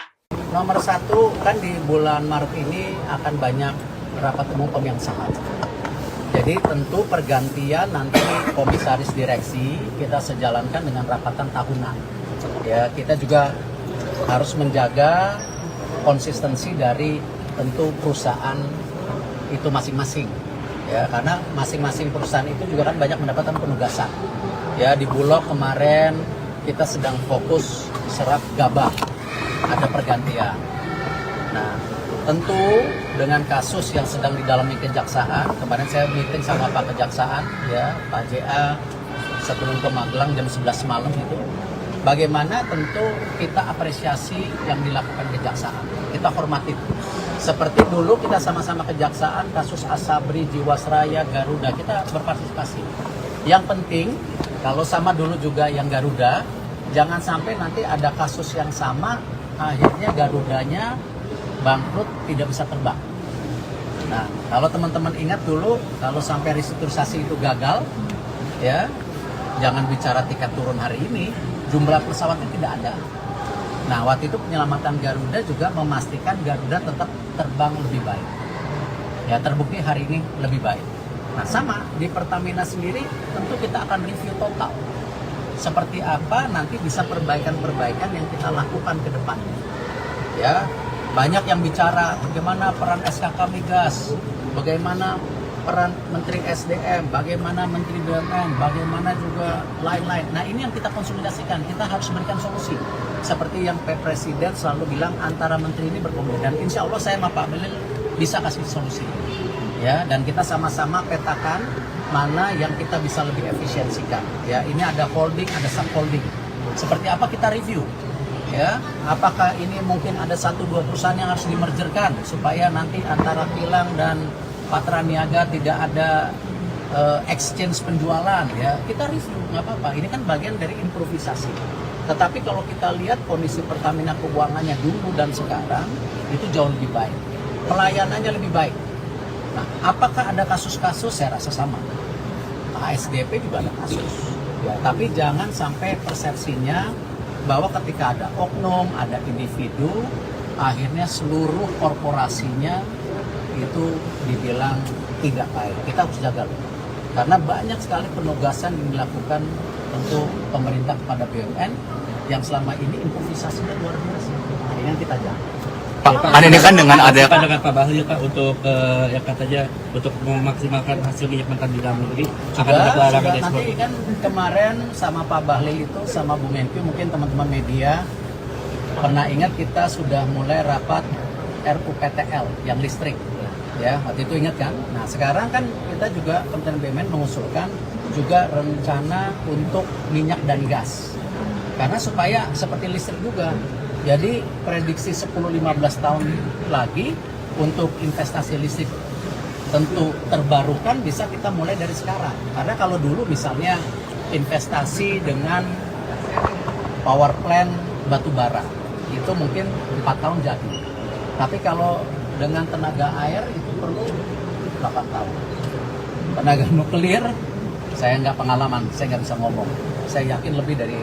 Nomor satu, kan di bulan Maret ini akan banyak rapat umum pemegang saham. Jadi tentu pergantian nanti komisaris direksi kita sejalankan dengan rapatan tahunan. Ya, kita juga harus menjaga konsistensi dari tentu perusahaan itu masing-masing. Ya, karena masing-masing perusahaan itu juga kan banyak mendapatkan penugasan. Ya, di Bulog kemarin kita sedang fokus serap gabah, ada pergantian. Nah, tentu dengan kasus yang sedang didalami kejaksaan, kemarin saya meeting sama Pak Kejaksaan, ya Pak JA sebelum ke Magelang jam 11 malam itu, bagaimana tentu kita apresiasi yang dilakukan kejaksaan, kita hormati. Seperti dulu kita sama-sama kejaksaan, kasus Asabri, Jiwasraya, Garuda, kita berpartisipasi. Yang penting, kalau sama dulu juga yang Garuda, jangan sampai nanti ada kasus yang sama, akhirnya Garudanya bangkrut, tidak bisa terbang. Nah, kalau teman-teman ingat dulu, kalau sampai restrukturisasi itu gagal, ya, jangan bicara tiket turun hari ini, jumlah pesawatnya tidak ada. Nah, waktu itu penyelamatan Garuda juga memastikan Garuda tetap terbang lebih baik. Ya, terbukti hari ini lebih baik. Nah, sama di Pertamina sendiri tentu kita akan review total. Seperti apa nanti bisa perbaikan-perbaikan yang kita lakukan ke depan. Ya, banyak yang bicara bagaimana peran SKK Migas, bagaimana peran Menteri SDM, bagaimana Menteri BUMN, bagaimana juga lain-lain. Nah, ini yang kita konsolidasikan, kita harus berikan solusi. Seperti yang Pak Presiden selalu bilang, antara menteri ini berkomunikasi. Dan insya Allah saya sama Pak Belil bisa kasih solusi. Ya, dan kita sama-sama petakan mana yang kita bisa lebih efisiensikan. Ya, ini ada holding, ada subholding. Seperti apa kita review. Ya, apakah ini mungkin ada 1-2 perusahaan yang harus dimergerkan supaya nanti antara Kilang dan Patraniaga tidak ada exchange penjualan, ya kita review, nggak apa-apa. Ini kan bagian dari improvisasi. Tetapi kalau kita lihat kondisi Pertamina keuangannya dulu dan sekarang itu jauh lebih baik, pelayanannya lebih baik. Nah, apakah ada kasus-kasus? Saya rasa sama. ASDP juga ada kasus. Ya, tapi jangan sampai persepsinya bahwa ketika ada oknum, ada individu, akhirnya seluruh korporasinya itu dibilang tidak baik. Kita harus jaga loh. Karena banyak sekali penugasan yang dilakukan untuk pemerintah kepada BUMN yang selama ini improvisasinya luar biasa. Nah, ini yang kita jaga. Pak, kan ini kan dengan ada dengan Pak Bahlil Pak untuk yang katanya untuk memaksimalkan hasil minyak mentah di dalam negeri akan ada pelarangan ekspor. Nanti kan kemarin sama Pak Bahlil itu sama Bu Menkyu, mungkin teman-teman media pernah ingat kita sudah mulai rapat RUPTL yang listrik. Ya, waktu itu ingat kan? Nah, sekarang kan kita juga Kementerian BUMN mengusulkan juga rencana untuk minyak dan gas. Karena supaya seperti listrik juga. Jadi prediksi 10-15 tahun lagi untuk investasi listrik tentu terbarukan bisa kita mulai dari sekarang. Karena kalau dulu misalnya investasi dengan power plant batu bara itu mungkin 4 tahun jadi. Tapi kalau dengan tenaga air itu perlu 8 tahun. Tenaga nuklir saya nggak pengalaman, saya nggak bisa ngomong. Saya yakin lebih dari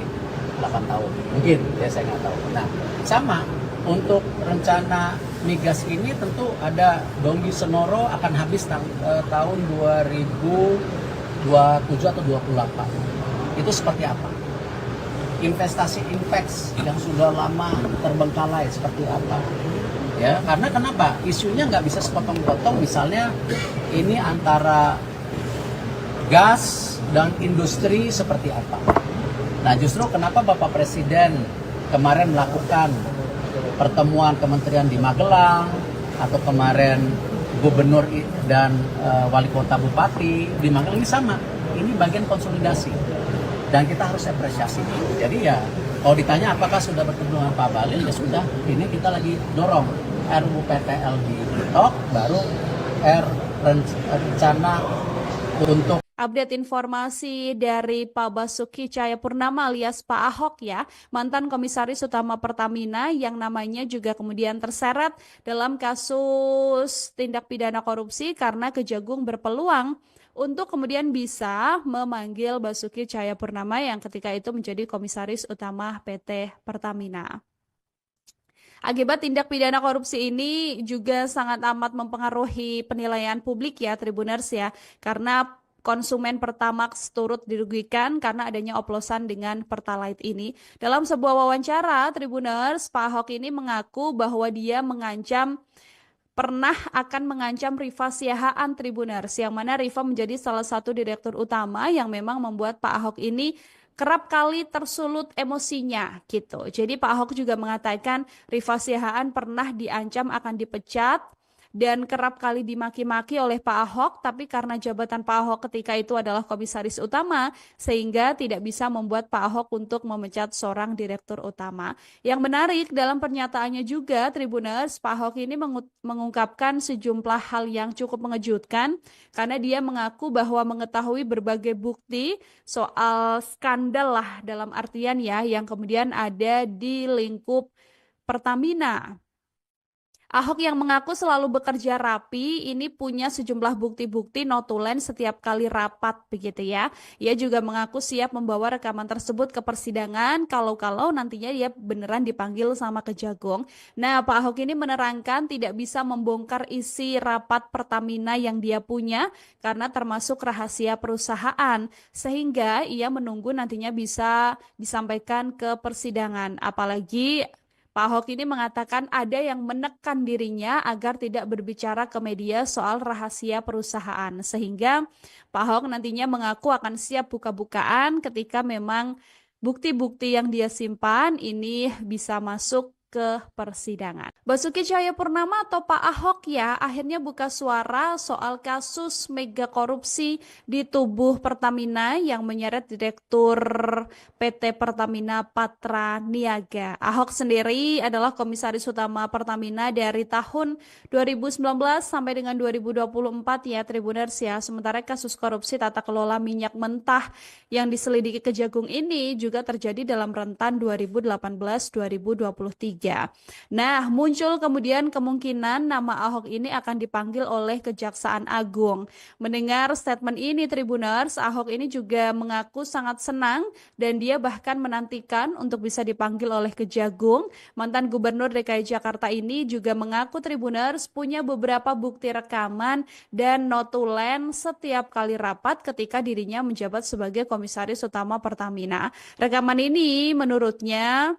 8 tahun. Mungkin ya, saya nggak tahu. Nah, sama untuk rencana migas ini tentu ada Donggi Senoro akan habis tahun 2027 atau 28. Itu seperti apa? Investasi Inpex yang sudah lama terbengkalai seperti apa? Ya, karena kenapa? Isunya nggak bisa sepotong-potong. Misalnya ini antara gas dan industri seperti apa? Nah, justru kenapa Bapak Presiden kemarin melakukan pertemuan kementerian di Magelang, atau kemarin gubernur dan wali kota bupati di Magelang, ini sama. Ini bagian konsolidasi. Dan kita harus apresiasi. Jadi ya, kalau ditanya apakah sudah bertemu dengan Pak Bahlil, ya sudah. Ini kita lagi dorong RUU PTL di TikTok, baru rencana untuk Update informasi dari Pak Basuki Cahayapurnama alias Pak Ahok ya, mantan Komisaris Utama Pertamina yang namanya juga kemudian terseret dalam kasus tindak pidana korupsi karena Kejagung berpeluang untuk kemudian bisa memanggil Basuki Cahayapurnama yang ketika itu menjadi Komisaris Utama PT Pertamina. Akibat tindak pidana korupsi ini juga sangat amat mempengaruhi penilaian publik ya Tribuners ya, karena konsumen Pertamax turut dirugikan karena adanya oplosan dengan Pertalite ini. Dalam sebuah wawancara, Tribuners, Pak Ahok ini mengaku bahwa dia pernah akan mengancam Rifa Siahaan Tribuners, yang mana Rifa menjadi salah satu direktur utama yang memang membuat Pak Ahok ini kerap kali tersulut emosinya gitu. Jadi Pak Ahok juga mengatakan Rifa Siahaan pernah diancam akan dipecat dan kerap kali dimaki-maki oleh Pak Ahok, tapi karena jabatan Pak Ahok ketika itu adalah komisaris utama, sehingga tidak bisa membuat Pak Ahok untuk memecat seorang direktur utama. Yang menarik dalam pernyataannya juga, Tribuners, Pak Ahok ini mengungkapkan sejumlah hal yang cukup mengejutkan, karena dia mengaku bahwa mengetahui berbagai bukti soal skandal lah dalam artian ya, yang kemudian ada di lingkup Pertamina. Ahok yang mengaku selalu bekerja rapi, ini punya sejumlah bukti-bukti notulen setiap kali rapat begitu ya. Ia juga mengaku siap membawa rekaman tersebut ke persidangan kalau nantinya dia beneran dipanggil sama Kejagung. Nah, Pak Ahok ini menerangkan tidak bisa membongkar isi rapat Pertamina yang dia punya karena termasuk rahasia perusahaan, sehingga ia menunggu nantinya bisa disampaikan ke persidangan. Apalagi Pak Ahok ini mengatakan ada yang menekan dirinya agar tidak berbicara ke media soal rahasia perusahaan. Sehingga Pak Ahok nantinya mengaku akan siap buka-bukaan ketika memang bukti-bukti yang dia simpan ini bisa masuk ke persidangan. Basuki Cahayapurnama atau Pak Ahok ya akhirnya buka suara soal kasus mega korupsi di tubuh Pertamina yang menyeret Direktur PT Pertamina Patra Niaga. Ahok sendiri adalah Komisaris Utama Pertamina dari tahun 2019 sampai dengan 2024 ya Tribuners ya. Sementara kasus korupsi tata kelola minyak mentah yang diselidiki Kejagung ini juga terjadi dalam rentan 2018-2023. Nah, muncul kemudian kemungkinan nama Ahok ini akan dipanggil oleh Kejaksaan Agung. Mendengar statement ini Tribuners, Ahok ini juga mengaku sangat senang dan dia bahkan menantikan untuk bisa dipanggil oleh Kejagung. Mantan Gubernur DKI Jakarta ini juga mengaku Tribuners punya beberapa bukti rekaman dan notulen setiap kali rapat ketika dirinya menjabat sebagai Komisaris Utama Pertamina. Rekaman ini menurutnya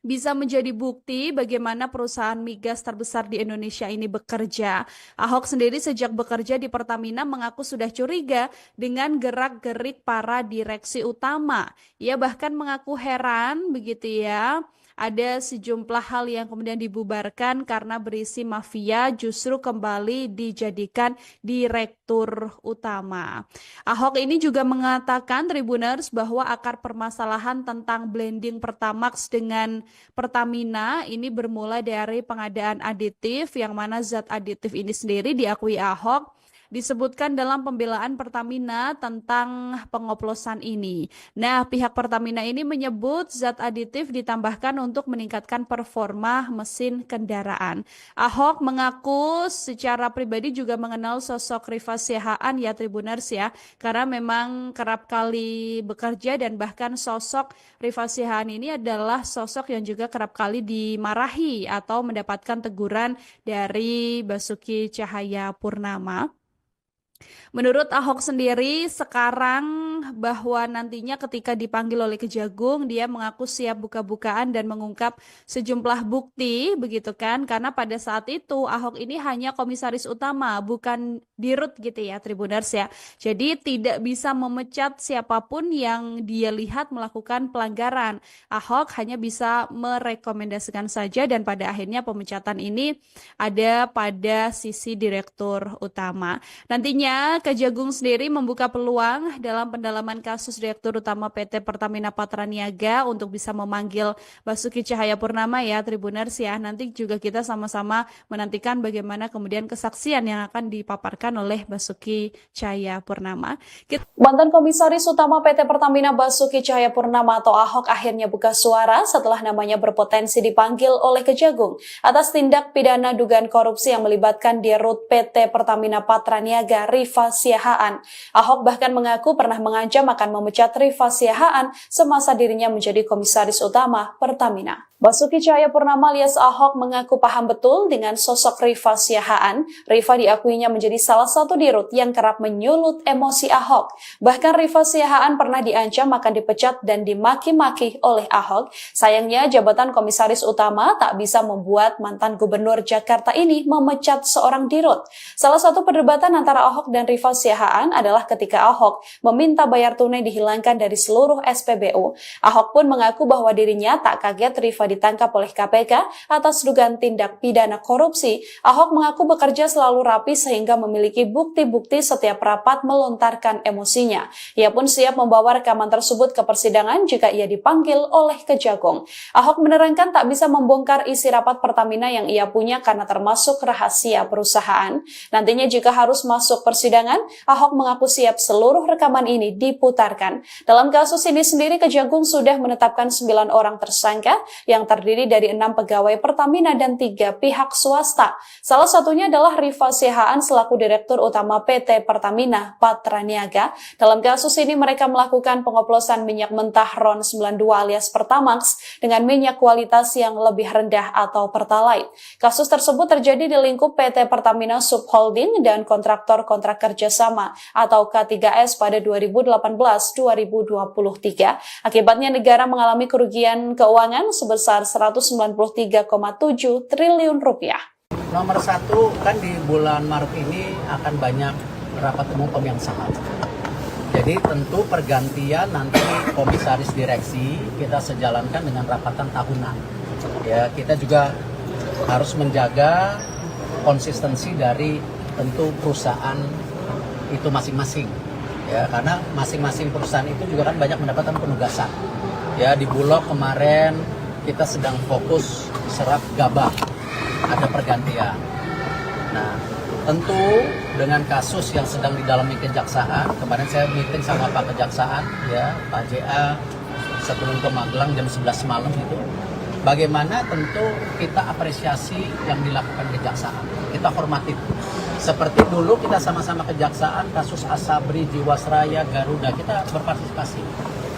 bisa menjadi bukti bagaimana perusahaan migas terbesar di Indonesia ini bekerja. Ahok sendiri sejak bekerja di Pertamina mengaku sudah curiga dengan gerak-gerik para direksi utama. Ia bahkan mengaku heran begitu ya. Ada sejumlah hal yang kemudian dibubarkan karena berisi mafia justru kembali dijadikan direktur utama. Ahok ini juga mengatakan Tribuners bahwa akar permasalahan tentang blending Pertamax dengan Pertamina ini bermula dari pengadaan aditif yang mana zat aditif ini sendiri diakui Ahok disebutkan dalam pembelaan Pertamina tentang pengoplosan ini. Nah, pihak Pertamina ini menyebut zat aditif ditambahkan untuk meningkatkan performa mesin kendaraan. Ahok mengaku secara pribadi juga mengenal sosok Rifa Siahaan ya Tribuners ya, karena memang kerap kali bekerja dan bahkan sosok Rifa Siahaan ini adalah sosok yang juga kerap kali dimarahi atau mendapatkan teguran dari Basuki Cahayapurnama. Menurut Ahok sendiri sekarang bahwa nantinya ketika dipanggil oleh Kejagung dia mengaku siap buka-bukaan dan mengungkap sejumlah bukti begitu kan, karena pada saat itu Ahok ini hanya komisaris utama bukan dirut gitu ya Tribuners ya. Jadi tidak bisa memecat siapapun yang dia lihat melakukan pelanggaran. Ahok hanya bisa merekomendasikan saja dan pada akhirnya pemecatan ini ada pada sisi direktur utama. Nantinya Kejagung sendiri membuka peluang dalam pendalaman kasus Direktur Utama PT Pertamina Patraniaga untuk bisa memanggil Basuki Cahayapurnama ya Tribuners ya. Nanti juga kita sama-sama menantikan bagaimana kemudian kesaksian yang akan dipaparkan oleh Basuki Cahayapurnama. Mantan Komisaris Utama PT Pertamina Basuki Cahayapurnama atau Ahok akhirnya buka suara setelah namanya berpotensi dipanggil oleh Kejagung atas tindak pidana dugaan korupsi yang melibatkan Dirut PT Pertamina Patraniaga Rifa Siahaan. Ahok bahkan mengaku pernah mengancam akan memecat Rifa Siahaan semasa dirinya menjadi komisaris utama Pertamina. Basuki Cahayapurnama alias Ahok mengaku paham betul dengan sosok Rifa Siahaan. Rifa diakuinya menjadi salah satu dirut yang kerap menyulut emosi Ahok. Bahkan Rifa Siahaan pernah diancam akan dipecat dan dimaki-maki oleh Ahok. Sayangnya jabatan komisaris utama tak bisa membuat mantan gubernur Jakarta ini memecat seorang dirut. Salah satu perdebatan antara Ahok dan Rifa Siahaan adalah ketika Ahok meminta bayar tunai dihilangkan dari seluruh SPBU. Ahok pun mengaku bahwa dirinya tak kaget Rifa ditangkap oleh KPK atas dugaan tindak pidana korupsi. Ahok mengaku bekerja selalu rapi sehingga memiliki bukti-bukti setiap rapat melontarkan emosinya. Ia pun siap membawa rekaman tersebut ke persidangan jika ia dipanggil oleh Kejagung. Ahok menerangkan tak bisa membongkar isi rapat Pertamina yang ia punya karena termasuk rahasia perusahaan. Nantinya jika harus masuk persidangan, Ahok mengaku siap seluruh rekaman ini diputarkan. Dalam kasus ini sendiri Kejagung sudah menetapkan 9 orang tersangka yang terdiri dari 6 pegawai Pertamina dan 3 pihak swasta. Salah satunya adalah Rifa Siahaan selaku Direktur Utama PT Pertamina Patraniaga. Dalam kasus ini mereka melakukan pengoplosan minyak mentah RON 92 alias Pertamax dengan minyak kualitas yang lebih rendah atau Pertalite. Kasus tersebut terjadi di lingkup PT Pertamina Subholding dan kontraktor-kontrak kerjasama atau K3S pada 2018-2023. Akibatnya negara mengalami kerugian keuangan sebesar 193,7 triliun rupiah. Nomor satu, kan di bulan Maret ini akan banyak rapat umum pemegang saham. Jadi tentu pergantian nanti komisaris direksi kita sejalankan dengan rapatan tahunan. Ya, kita juga harus menjaga konsistensi dari tentu perusahaan itu masing-masing. Ya, karena masing-masing perusahaan itu juga kan banyak mendapatkan penugasan. Ya, di Bulog kemarin kita sedang fokus serap gabah, ada pergantian. Nah, tentu dengan kasus yang sedang didalami kejaksaan, kemarin saya meeting sama Pak Kejaksaan, ya Pak JA sebelum ke Magelang jam 11 malam itu, bagaimana tentu kita apresiasi yang dilakukan kejaksaan, kita hormati. Seperti dulu kita sama-sama kejaksaan, kasus Asabri, Jiwasraya, Garuda, kita berpartisipasi.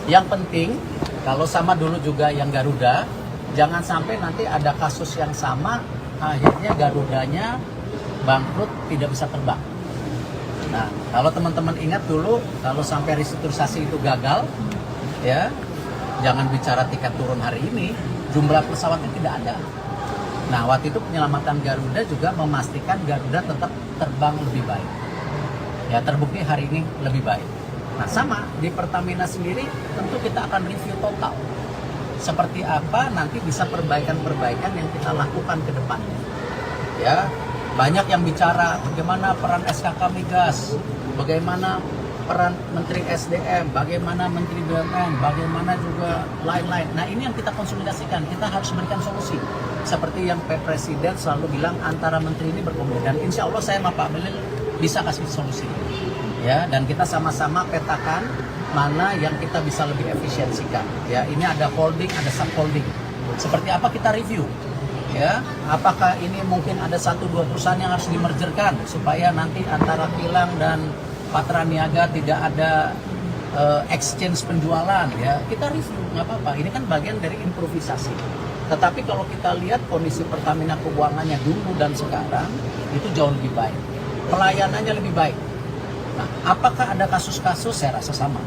Yang penting, kalau sama dulu juga yang Garuda, jangan sampai nanti ada kasus yang sama, akhirnya Garudanya bangkrut, tidak bisa terbang. Nah, kalau teman-teman ingat dulu, kalau sampai restrukturisasi itu gagal, ya, jangan bicara tiket turun hari ini, jumlah pesawatnya tidak ada. Nah, waktu itu penyelamatan Garuda juga memastikan Garuda tetap terbang lebih baik. Ya, terbukti hari ini lebih baik. Nah, sama di Pertamina sendiri tentu kita akan review total. Seperti apa nanti bisa perbaikan-perbaikan yang kita lakukan ke depannya. Ya, banyak yang bicara bagaimana peran SKK Migas, bagaimana peran Menteri SDM, bagaimana Menteri BUMN, bagaimana juga lain-lain. Nah, ini yang kita konsolidasikan, kita harus berikan solusi. Seperti yang Pak Presiden selalu bilang antara menteri ini berkomunikasi. Dan insya Allah saya sama Pak Melil bisa kasih solusi. Ya, dan kita sama-sama petakan mana yang kita bisa lebih efisiensikan. Ya, ini ada holding, ada subholding. Seperti apa kita review. Ya, apakah ini mungkin ada 1-2 perusahaan yang harus dimergerkan supaya nanti antara kilang dan Patra Niaga tidak ada exchange penjualan, ya kita review, nggak apa-apa. Ini kan bagian dari improvisasi. Tetapi kalau kita lihat kondisi Pertamina keuangannya dulu dan sekarang itu jauh lebih baik, pelayanannya lebih baik. Nah, apakah ada kasus-kasus? Saya rasa sama.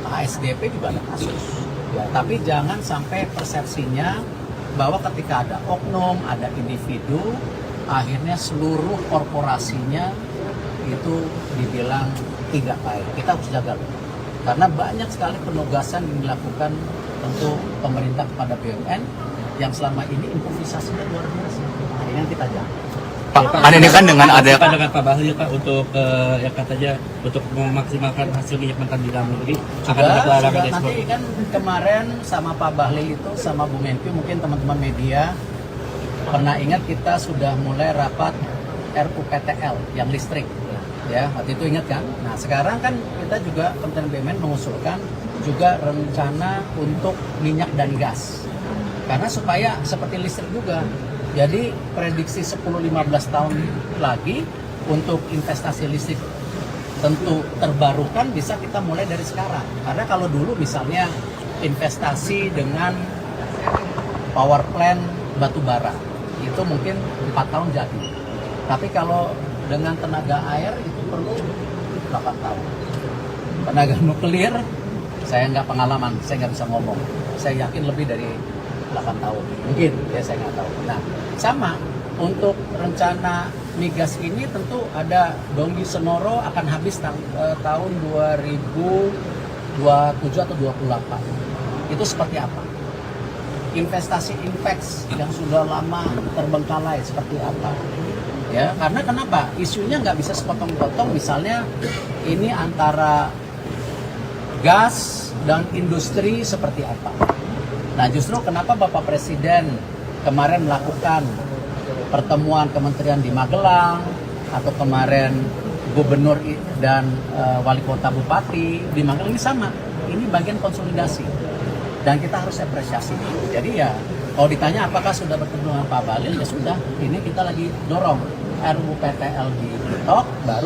ASDP juga ada kasus. Ya, tapi jangan sampai persepsinya bahwa ketika ada oknum, ada individu, akhirnya seluruh korporasinya itu dibilang tidak baik. Kita harus jaga. Karena banyak sekali penugasan yang dilakukan untuk pemerintah kepada BUMN yang selama ini improvisasinya luar biasa. Nah, ini yang kita jaga. Pak, kan ini kan dengan ada Pak dengan Pak Bahlil Pak untuk ya katanya untuk memaksimalkan hasil minyak mentah di dalam negeri akan ada pelarangan ekspor. Nanti kan kemarin sama Pak Bahlil itu sama Bu Menkyu, mungkin teman-teman media pernah ingat kita sudah mulai rapat RUPTL yang listrik. Ya, waktu itu ingat kan? Nah, sekarang kan kita juga Kementerian BUMN mengusulkan juga rencana untuk minyak dan gas. Karena supaya seperti listrik juga. Jadi prediksi 10-15 tahun lagi untuk investasi listrik tentu terbarukan bisa kita mulai dari sekarang. Karena kalau dulu misalnya investasi dengan power plant batu bara itu mungkin 4 tahun jadi. Tapi kalau dengan tenaga air itu perlu 8 tahun. Tenaga nuklir, saya nggak pengalaman, saya nggak bisa ngomong. Saya yakin lebih dari 8 tahun. Mungkin, ya saya nggak tahu. Nah, sama untuk rencana migas ini tentu ada Donggi Senoro akan habis tahun 2027 atau 28. Itu seperti apa? Investasi Inpex yang sudah lama terbengkalai seperti apa? Ya, karena kenapa? Isunya nggak bisa sepotong-potong, misalnya ini antara gas dan industri seperti apa. Nah, justru kenapa Bapak Presiden kemarin melakukan pertemuan kementerian di Magelang, atau kemarin gubernur dan wali kota bupati di Magelang, ini sama. Ini bagian konsolidasi. Dan kita harus apresiasi. Jadi ya, kalau ditanya apakah sudah bertemu dengan Pak Bahlil, ya sudah. Ini kita lagi dorong RUPTL di TikTok, baru